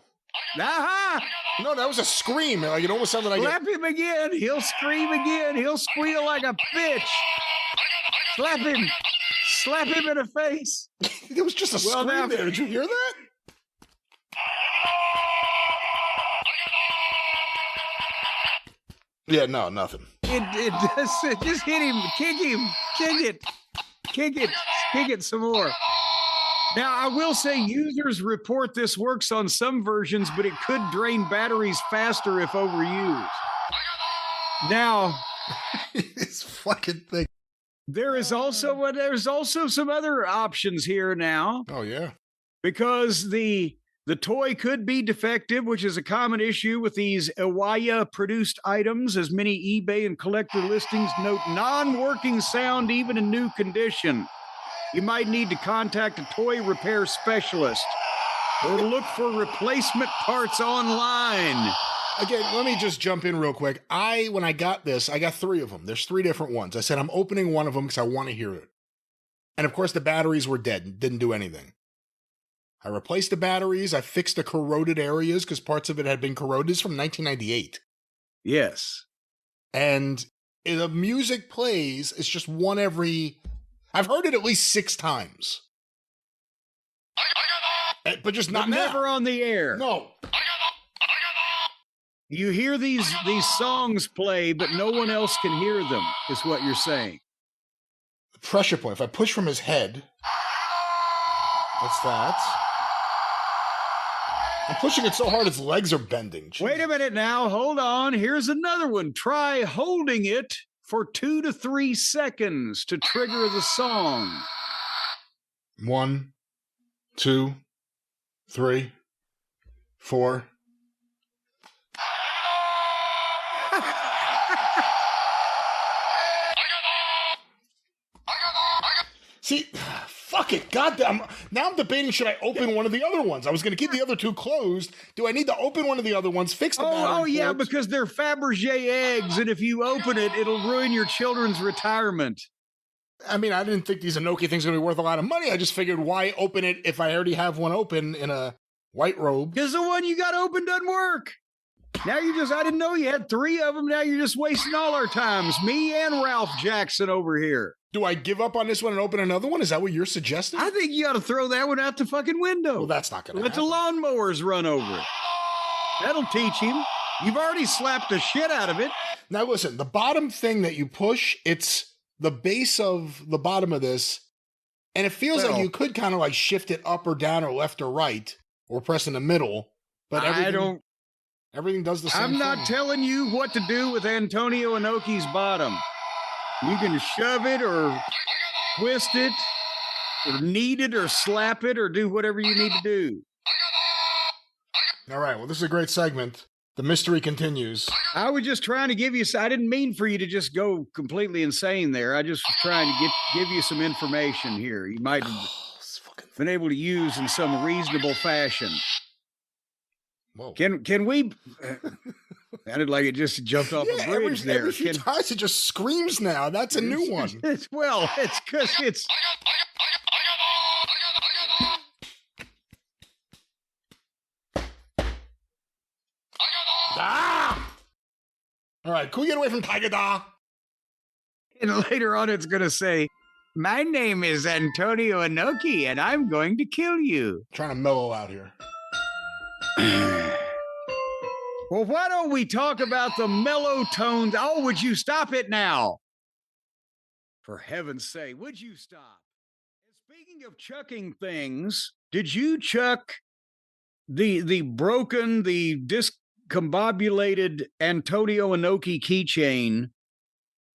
Aha! No, that was a scream. Like, it almost sounded like Slap him again. He'll scream again. He'll squeal like a bitch. Slap him. Slap him in the face. It was just a scream there. Did you hear that? Yeah, no, nothing. It does. Just hit him. Kick him. Kick it some more. Now, I will say users report this works on some versions, but it could drain batteries faster if overused. Now, this fucking thing. There's also some other options here now. Oh, yeah. Because the toy could be defective, which is a common issue with these Iwaya-produced items, as many eBay and collector listings note non-working sound even in new condition. You might need to contact a toy repair specialist or look for replacement parts online. Again, let me just jump in real quick. When I got this, I got 3 of them. There's 3 different ones. I said, I'm opening one of them because I want to hear it. And of course, the batteries were dead. Didn't do anything. I replaced the batteries. I fixed the corroded areas because parts of it had been corroded. This is from 1998. Yes. And the music plays, it's just one every... I've heard it at least 6 times. But just not now. Never on the air. No. You hear these songs play, but no one else can hear them, is what you're saying. The pressure point. If I push from his head, that's that. I'm pushing it so hard his legs are bending. Jeez. Wait a minute now. Hold on. Here's another one. Try holding it for 2 to 3 seconds to trigger the song. 1, 2, 3, 4. See, fuck it. Goddamn. Now I'm debating, should I open one of the other ones? I was going to keep the other 2 closed. Do I need to open one of the other ones, fix the battery Oh, yeah, ports? because they're Fabergé eggs, and if you open it, it'll ruin your children's retirement. I mean, I didn't think these Inoki things were going to be worth a lot of money. I just figured, why open it if I already have one open in a white robe? Because the one you got open doesn't work. Now I didn't know you had 3 of them. Now you're just wasting all our times. Me and Ralph Jackson over here. Do I give up on this one and open another one? Is that what you're suggesting? I think you ought to throw that one out the fucking window. Well, that's not going to happen. Let the lawnmowers run over it. That'll teach him. You've already slapped the shit out of it. Now listen, the bottom thing that you push, it's the base of the bottom of this, and it feels like you could kind of like shift it up or down or left or right, or press in the middle, but everything does the same thing. I'm not telling you what to do with Antonio Inoki's bottom. You can shove it or twist it or knead it or slap it or do whatever you need to do. All right, well, this is a great segment. The mystery continues. I was just trying to give you... I didn't mean for you to just go completely insane there. I just was trying to give you some information here. You might have been able to use in some reasonable fashion. Whoa. Can we... Sounded like it just jumped off a bridge there. Every few times it just screams now. That's a new one. It's because it's... All right, can we get away from Tiger Da? And later on, it's going to say, my name is Antonio Inoki, and I'm going to kill you. Trying to mellow out here. Well, why don't we talk about the mellow tones? Oh, would you stop it now? For heaven's sake, would you stop? Speaking of chucking things, did you chuck the broken, the discombobulated Antonio Inoki keychain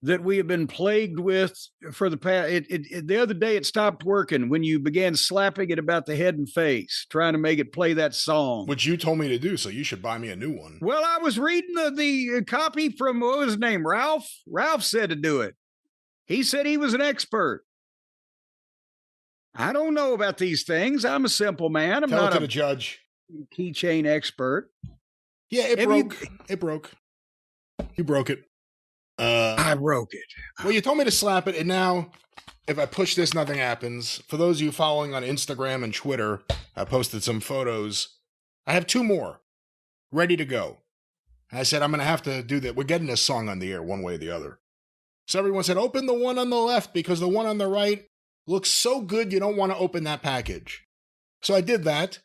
that we have been plagued with for the past? The other day, it stopped working when you began slapping it about the head and face, trying to make it play that song. Which you told me to do, so you should buy me a new one. Well, I was reading the copy from, what was his name, Ralph? Ralph said to do it. He said he was an expert. I don't know about these things. I'm a simple man. I'm Tell not it to the judge. Keychain expert. Yeah, it broke. It broke. You broke it. I broke it. Well, you told me to slap it, and now if I push this, nothing happens. For those of you following on Instagram and Twitter, I posted some photos. I have 2 more ready to go. And I said, I'm going to have to do that. We're getting this song on the air one way or the other. So everyone said, open the one on the left because the one on the right looks so good you don't want to open that package. So I did that.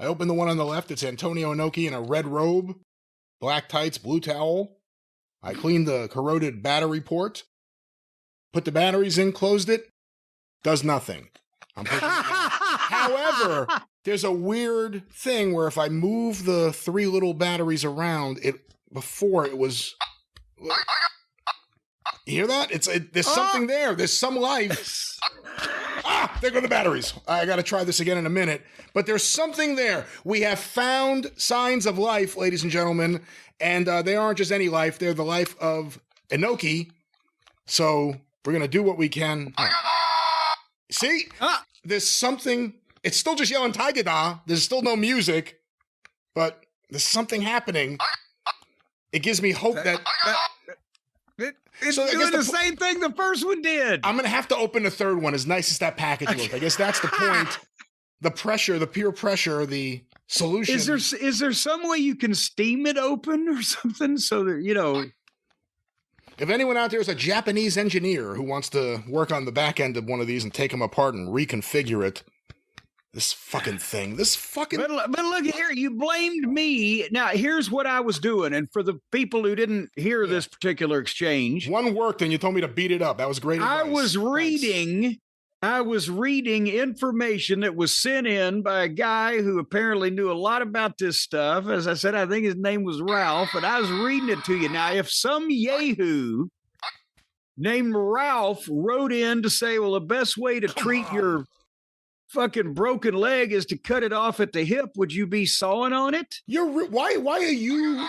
I opened the one on the left. It's Antonio Inoki in a red robe, black tights, blue towel. I cleaned the corroded battery port, put the batteries in, closed it. Does nothing. I'm pushing it now. However, there's a weird thing where if I move the 3 little batteries around, before it was... You hear that? There's something there. There's some life. There go the batteries. I got to try this again in a minute. But there's something there. We have found signs of life, ladies and gentlemen. And they aren't just any life. They're the life of Inoki. So we're going to do what we can. See? There's something. It's still just yelling Tiger Da. There's still no music. But there's something happening. It gives me hope that... It's doing the same thing the first one did. I'm going to have to open the third one, as nice as that package looks. I guess that's the point. The pressure, the peer pressure, the solution. Is there some way you can steam it open or something so that, you know... If anyone out there is a Japanese engineer who wants to work on the back end of one of these and take them apart and reconfigure it, this fucking thing, But look here, you blamed me. Now, here's what I was doing. And for the people who didn't hear this particular exchange. One worked and you told me to beat it up. That was great advice. I was reading information that was sent in by a guy who apparently knew a lot about this stuff. As I said, I think his name was Ralph, and I was reading it to you. Now, if some yahoo named Ralph wrote in to say, well, the best way to treat your fucking broken leg is to cut it off at the hip, would you be sawing on it? Why are you...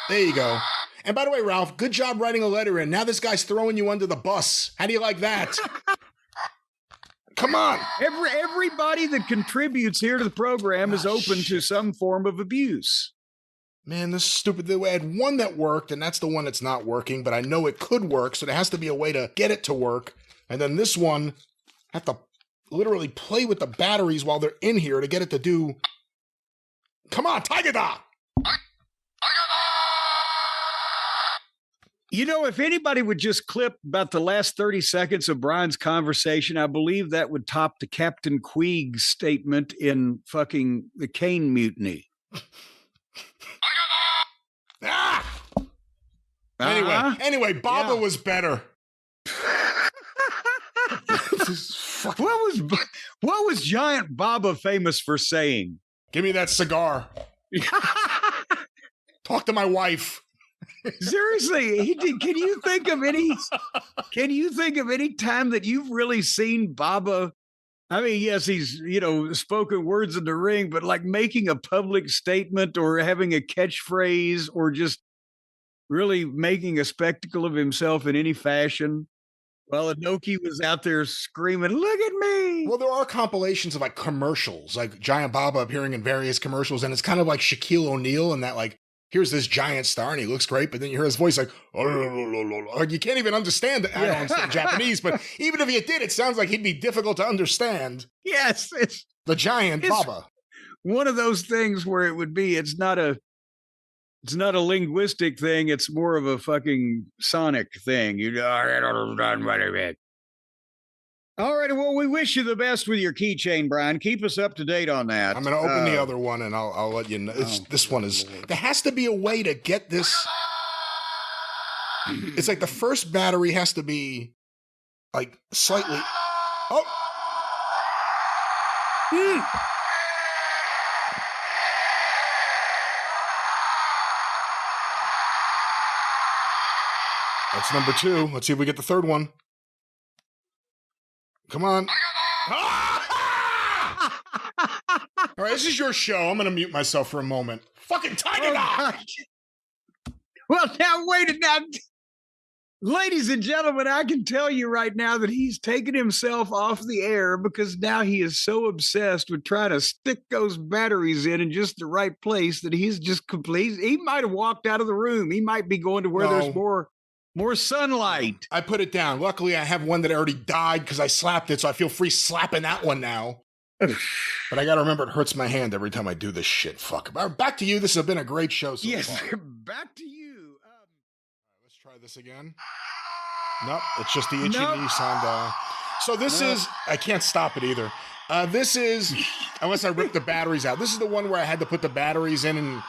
There you go. And by the way, Ralph, good job writing a letter in. Now this guy's throwing you under the bus. How do you like that? Come on. Everybody that contributes here to the program is open to some form of abuse. Man, this is stupid. I had one that worked, and that's the one that's not working, but I know it could work, so there has to be a way to get it to work. And then this one, I have to literally play with the batteries while they're in here to get it to do... Come on, Tiger Da! You know, if anybody would just clip about the last 30 seconds of Brian's conversation, I believe that would top the Captain Queeg statement in fucking the Kane Mutiny. Anyway, Baba was better. What was Giant Baba famous for saying? Give me that cigar. Talk to my wife. Seriously, he did. Can you think of any time that you've really seen Baba? I mean, yes, he's, spoken words in the ring, but like making a public statement or having a catchphrase or just really making a spectacle of himself in any fashion. Well, Inoki was out there screaming, "Look at me!" Well, there are compilations of like commercials, like Giant Baba appearing in various commercials, and it's kind of like Shaquille O'Neal and that like, here's this giant star and he looks great, but then you hear his voice like, like you can't even understand it. I don't understand Japanese, but even if you did, it sounds like he'd be difficult to understand. Yes, it's the Giant Baba. One of those things where it would be, it's not a It's not a linguistic thing. It's more of a fucking sonic thing. All right. Well, we wish you the best with your keychain, Brian. Keep us up to date on that. I'm going to open the other one, and I'll let you know. This one is. There has to be a way to get this. It's like the first battery has to be like slightly. Oh. That's number 2. Let's see if we get the third one. Come on. All right, this is your show. I'm going to mute myself for a moment. Fucking Tiger Dog! Well, now, wait a minute. Ladies and gentlemen, I can tell you right now that he's taken himself off the air because now he is so obsessed with trying to stick those batteries in just the right place that he's just complete. He might have walked out of the room. He might be going to where there's more sunlight. I put it down. Luckily, I have one that already died because I slapped it, so I feel free slapping that one now. But I got to remember, it hurts my hand every time I do this shit. Fuck. Back to you. This has been a great show so far. Back to you. Let's try this again. Nope, it's just the itchy knee sound. So this is, I can't stop it either. This is, unless I rip the batteries out, this is the one where I had to put the batteries in and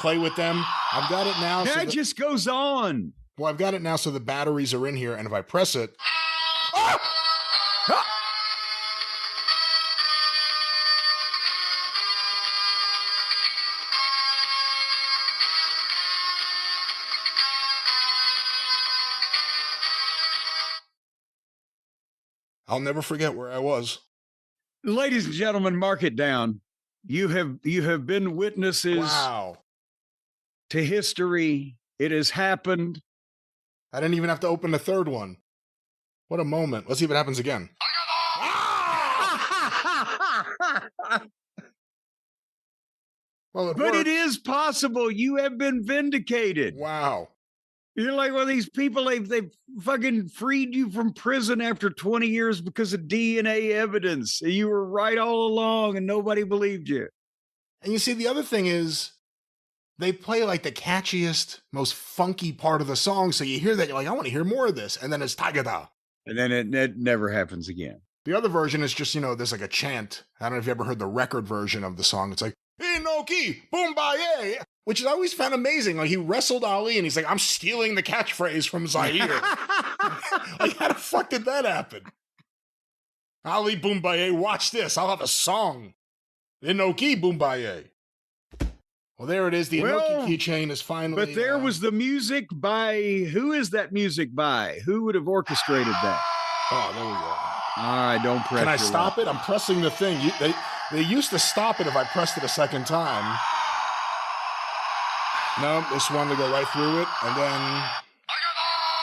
play with them. I've got it now. That just goes on. Well, I've got it now so the batteries are in here, and if I press it... Ah! Ah! I'll never forget where I was. Ladies and gentlemen, mark it down. You have been witnesses to history. It has happened. I didn't even have to open the third one. What a moment. Let's see if it happens again. Well, but it is possible. You have been vindicated. Wow. You're like one of these people, they've fucking freed you from prison after 20 years because of DNA evidence. You were right all along and nobody believed you. And you see, the other thing is, they play like the catchiest, most funky part of the song. So you hear that, you're like, I want to hear more of this. And then it's Tagada. And then it never happens again. The other version is just, there's like a chant. I don't know if you ever heard the record version of the song. It's like, Inoki, Boombaye, which I always found amazing. Like, he wrestled Ali and he's like, I'm stealing the catchphrase from Zaire. Like, how the fuck did that happen? Ali Boombaye, watch this. I'll have a song. Inoki, Boombaye. Well, there it is. The Inoki keychain is finally... But there was the music by... Who is that music by? Who would have orchestrated that? Oh, there we go. All right, don't press. Can I stop it? I'm pressing the thing. They used to stop it if I pressed it a second time. No, this one to go right through it, and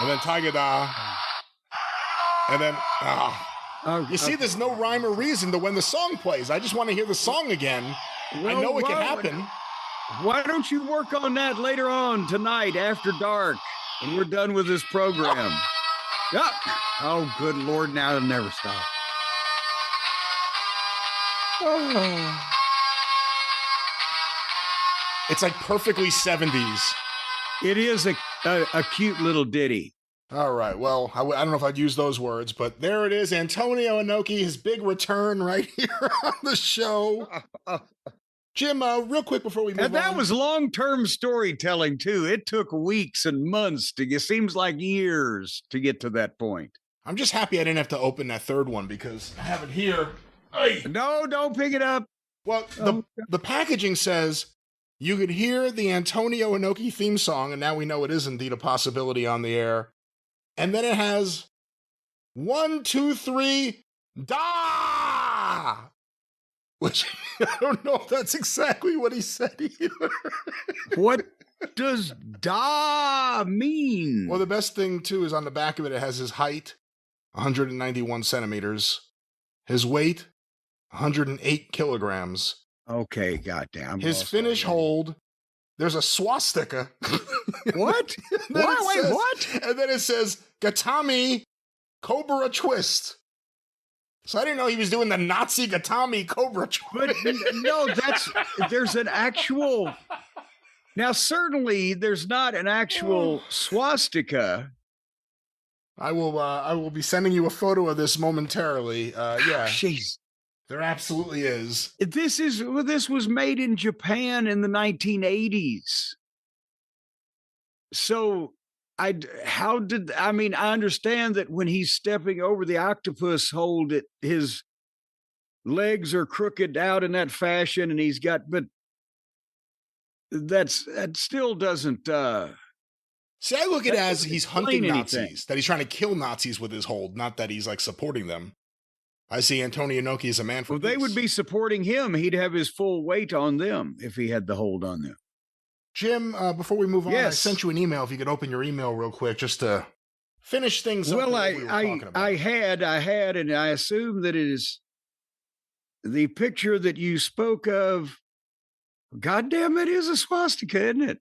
then Tagada, and then you see, there's no rhyme or reason to when the song plays. I just want to hear the song again. Well, I know it can happen. Why don't you work on that later on tonight after dark when we're done with this program? Yep. Oh, good Lord, now it'll never stop. Oh. It's like perfectly 70s. It is a cute little ditty. All right. Well, I don't know if I'd use those words, but there it is. Antonio Inoki, his big return right here on the show. Jim, real quick before we move on. And that was long-term storytelling, too. It took weeks and months it seems like years to get to that point. I'm just happy I didn't have to open that third one because I have it here. Hey. No, don't pick it up. Well, the packaging says you could hear the Antonio Inoki theme song, and now we know it is indeed a possibility on the air. And then it has 1, 2, 3, da! Which I don't know if that's exactly what he said either. What does da mean? Well, the best thing, too, is on the back of it, it has his height, 191 centimeters. His weight, 108 kilograms. Okay, goddamn. His finish hold, there's a swastika. What? What? And then it says, Gatami Cobra Twist. So I didn't know he was doing the Nazi Gatami Cobra Twist. But no, there's an actual Now, certainly, there's not an actual swastika. I will be sending you a photo of this momentarily. Yeah, Jeez. there absolutely is. This was made in Japan in the 1980s. So I understand that when he's stepping over the octopus hold, his legs are crooked out in that fashion, and but that still doesn't. See, I look at it as he's hunting Nazis, anything. that he's trying to kill Nazis with his hold, not that he's like supporting them. I see Antonio Inoki as a man for Well, they peace. would be supporting him. He'd have his full weight on them if he had the hold on them. Jim, before we move on, I Yes. sent you an email. If you could open your email real quick, just to finish things up. Well, that we were talking about. I had, and I assume that it is the picture that you spoke of. Goddamn, it is a swastika, isn't it?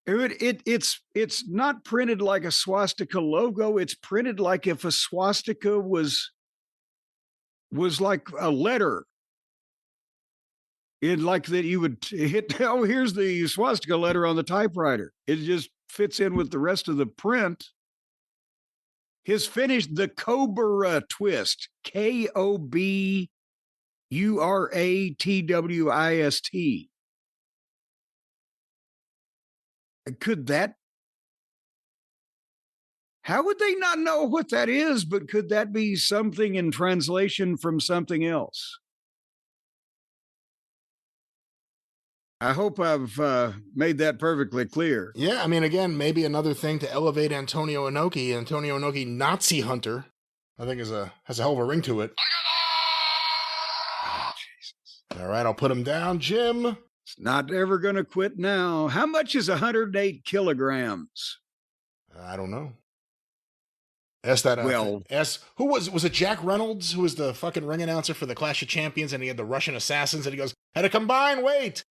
It's not printed like a swastika logo. It's printed like if a swastika was like a letter. It like that you would hit. Oh, here's the swastika letter on the typewriter. It just fits in with the rest of the print. His finish, the Cobra twist, KOBURATWIST. Could that? How would they not know what that is? But could that be something in translation from something else? I hope I've made that perfectly clear. Yeah, I mean, again, maybe another thing to elevate Antonio Inoki. Antonio Inoki, Nazi hunter, I think has a hell of a ring to it. Oh, Jesus. All right, I'll put him down, Jim. It's not ever going to quit now. How much is 108 kilograms? I don't know. Ask that. Who was it? Jack Reynolds, who was the fucking ring announcer for the Clash of Champions, and he had the Russian assassins, and he goes, had a combined weight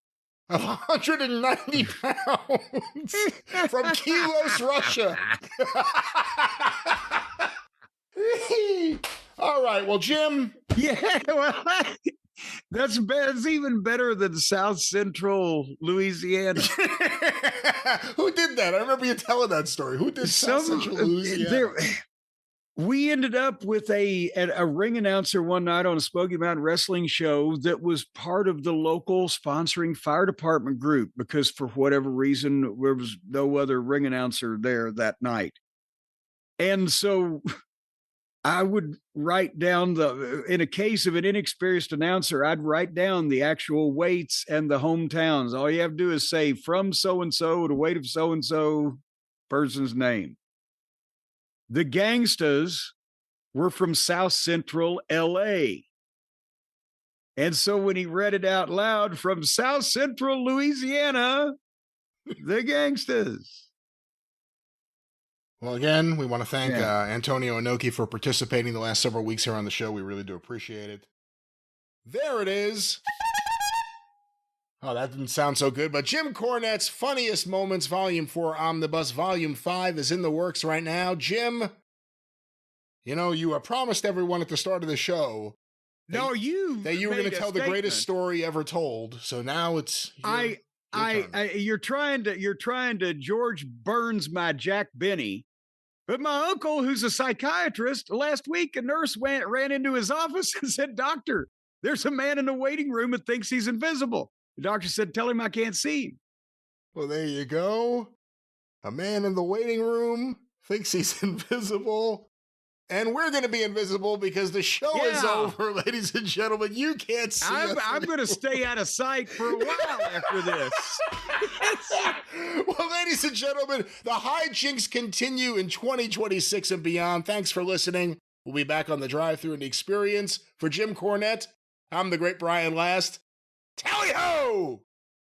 of 190 pounds from Kilos, Russia. All right, well, Jim. Yeah, well, that's even better than South Central Louisiana. Who did that? I remember you telling that story. Who did South Central Louisiana? We ended up with a ring announcer one night on a Smoky Mountain Wrestling show that was part of the local sponsoring fire department group, because for whatever reason, there was no other ring announcer there that night. And so I would write down in a case of an inexperienced announcer, I'd write down the actual weights and the hometowns. All you have to do is say from so-and-so to weight of so-and-so person's name. The Gangstas were from South Central LA. And so when he read it out loud, from South Central Louisiana, the Gangstas. Well, again, we want to thank Antonio Inoki for participating the last several weeks here on the show. We really do appreciate it. There it is. Oh, that didn't sound so good, but Jim Cornette's Funniest Moments Volume 4 Omnibus Volume 5 is in the works right now. Jim, you know, you promised everyone at the start of the show that you were going to tell the greatest story ever told. So now it's you're trying to George Burns my Jack Benny. But my uncle, who's a psychiatrist, last week a nurse ran into his office and said, "Doctor, there's a man in the waiting room that thinks he's invisible." The doctor said, "Tell him I can't see him." Well, there you go. A man in the waiting room thinks he's invisible. And we're going to be invisible because the show is over, ladies and gentlemen. You can't see us. I'm going to stay out of sight for a while after this. Well, ladies and gentlemen, the hijinks continue in 2026 and beyond. Thanks for listening. We'll be back on the Drive-Thru and the Experience. For Jim Cornette, I'm the great Brian Last. Tally-ho!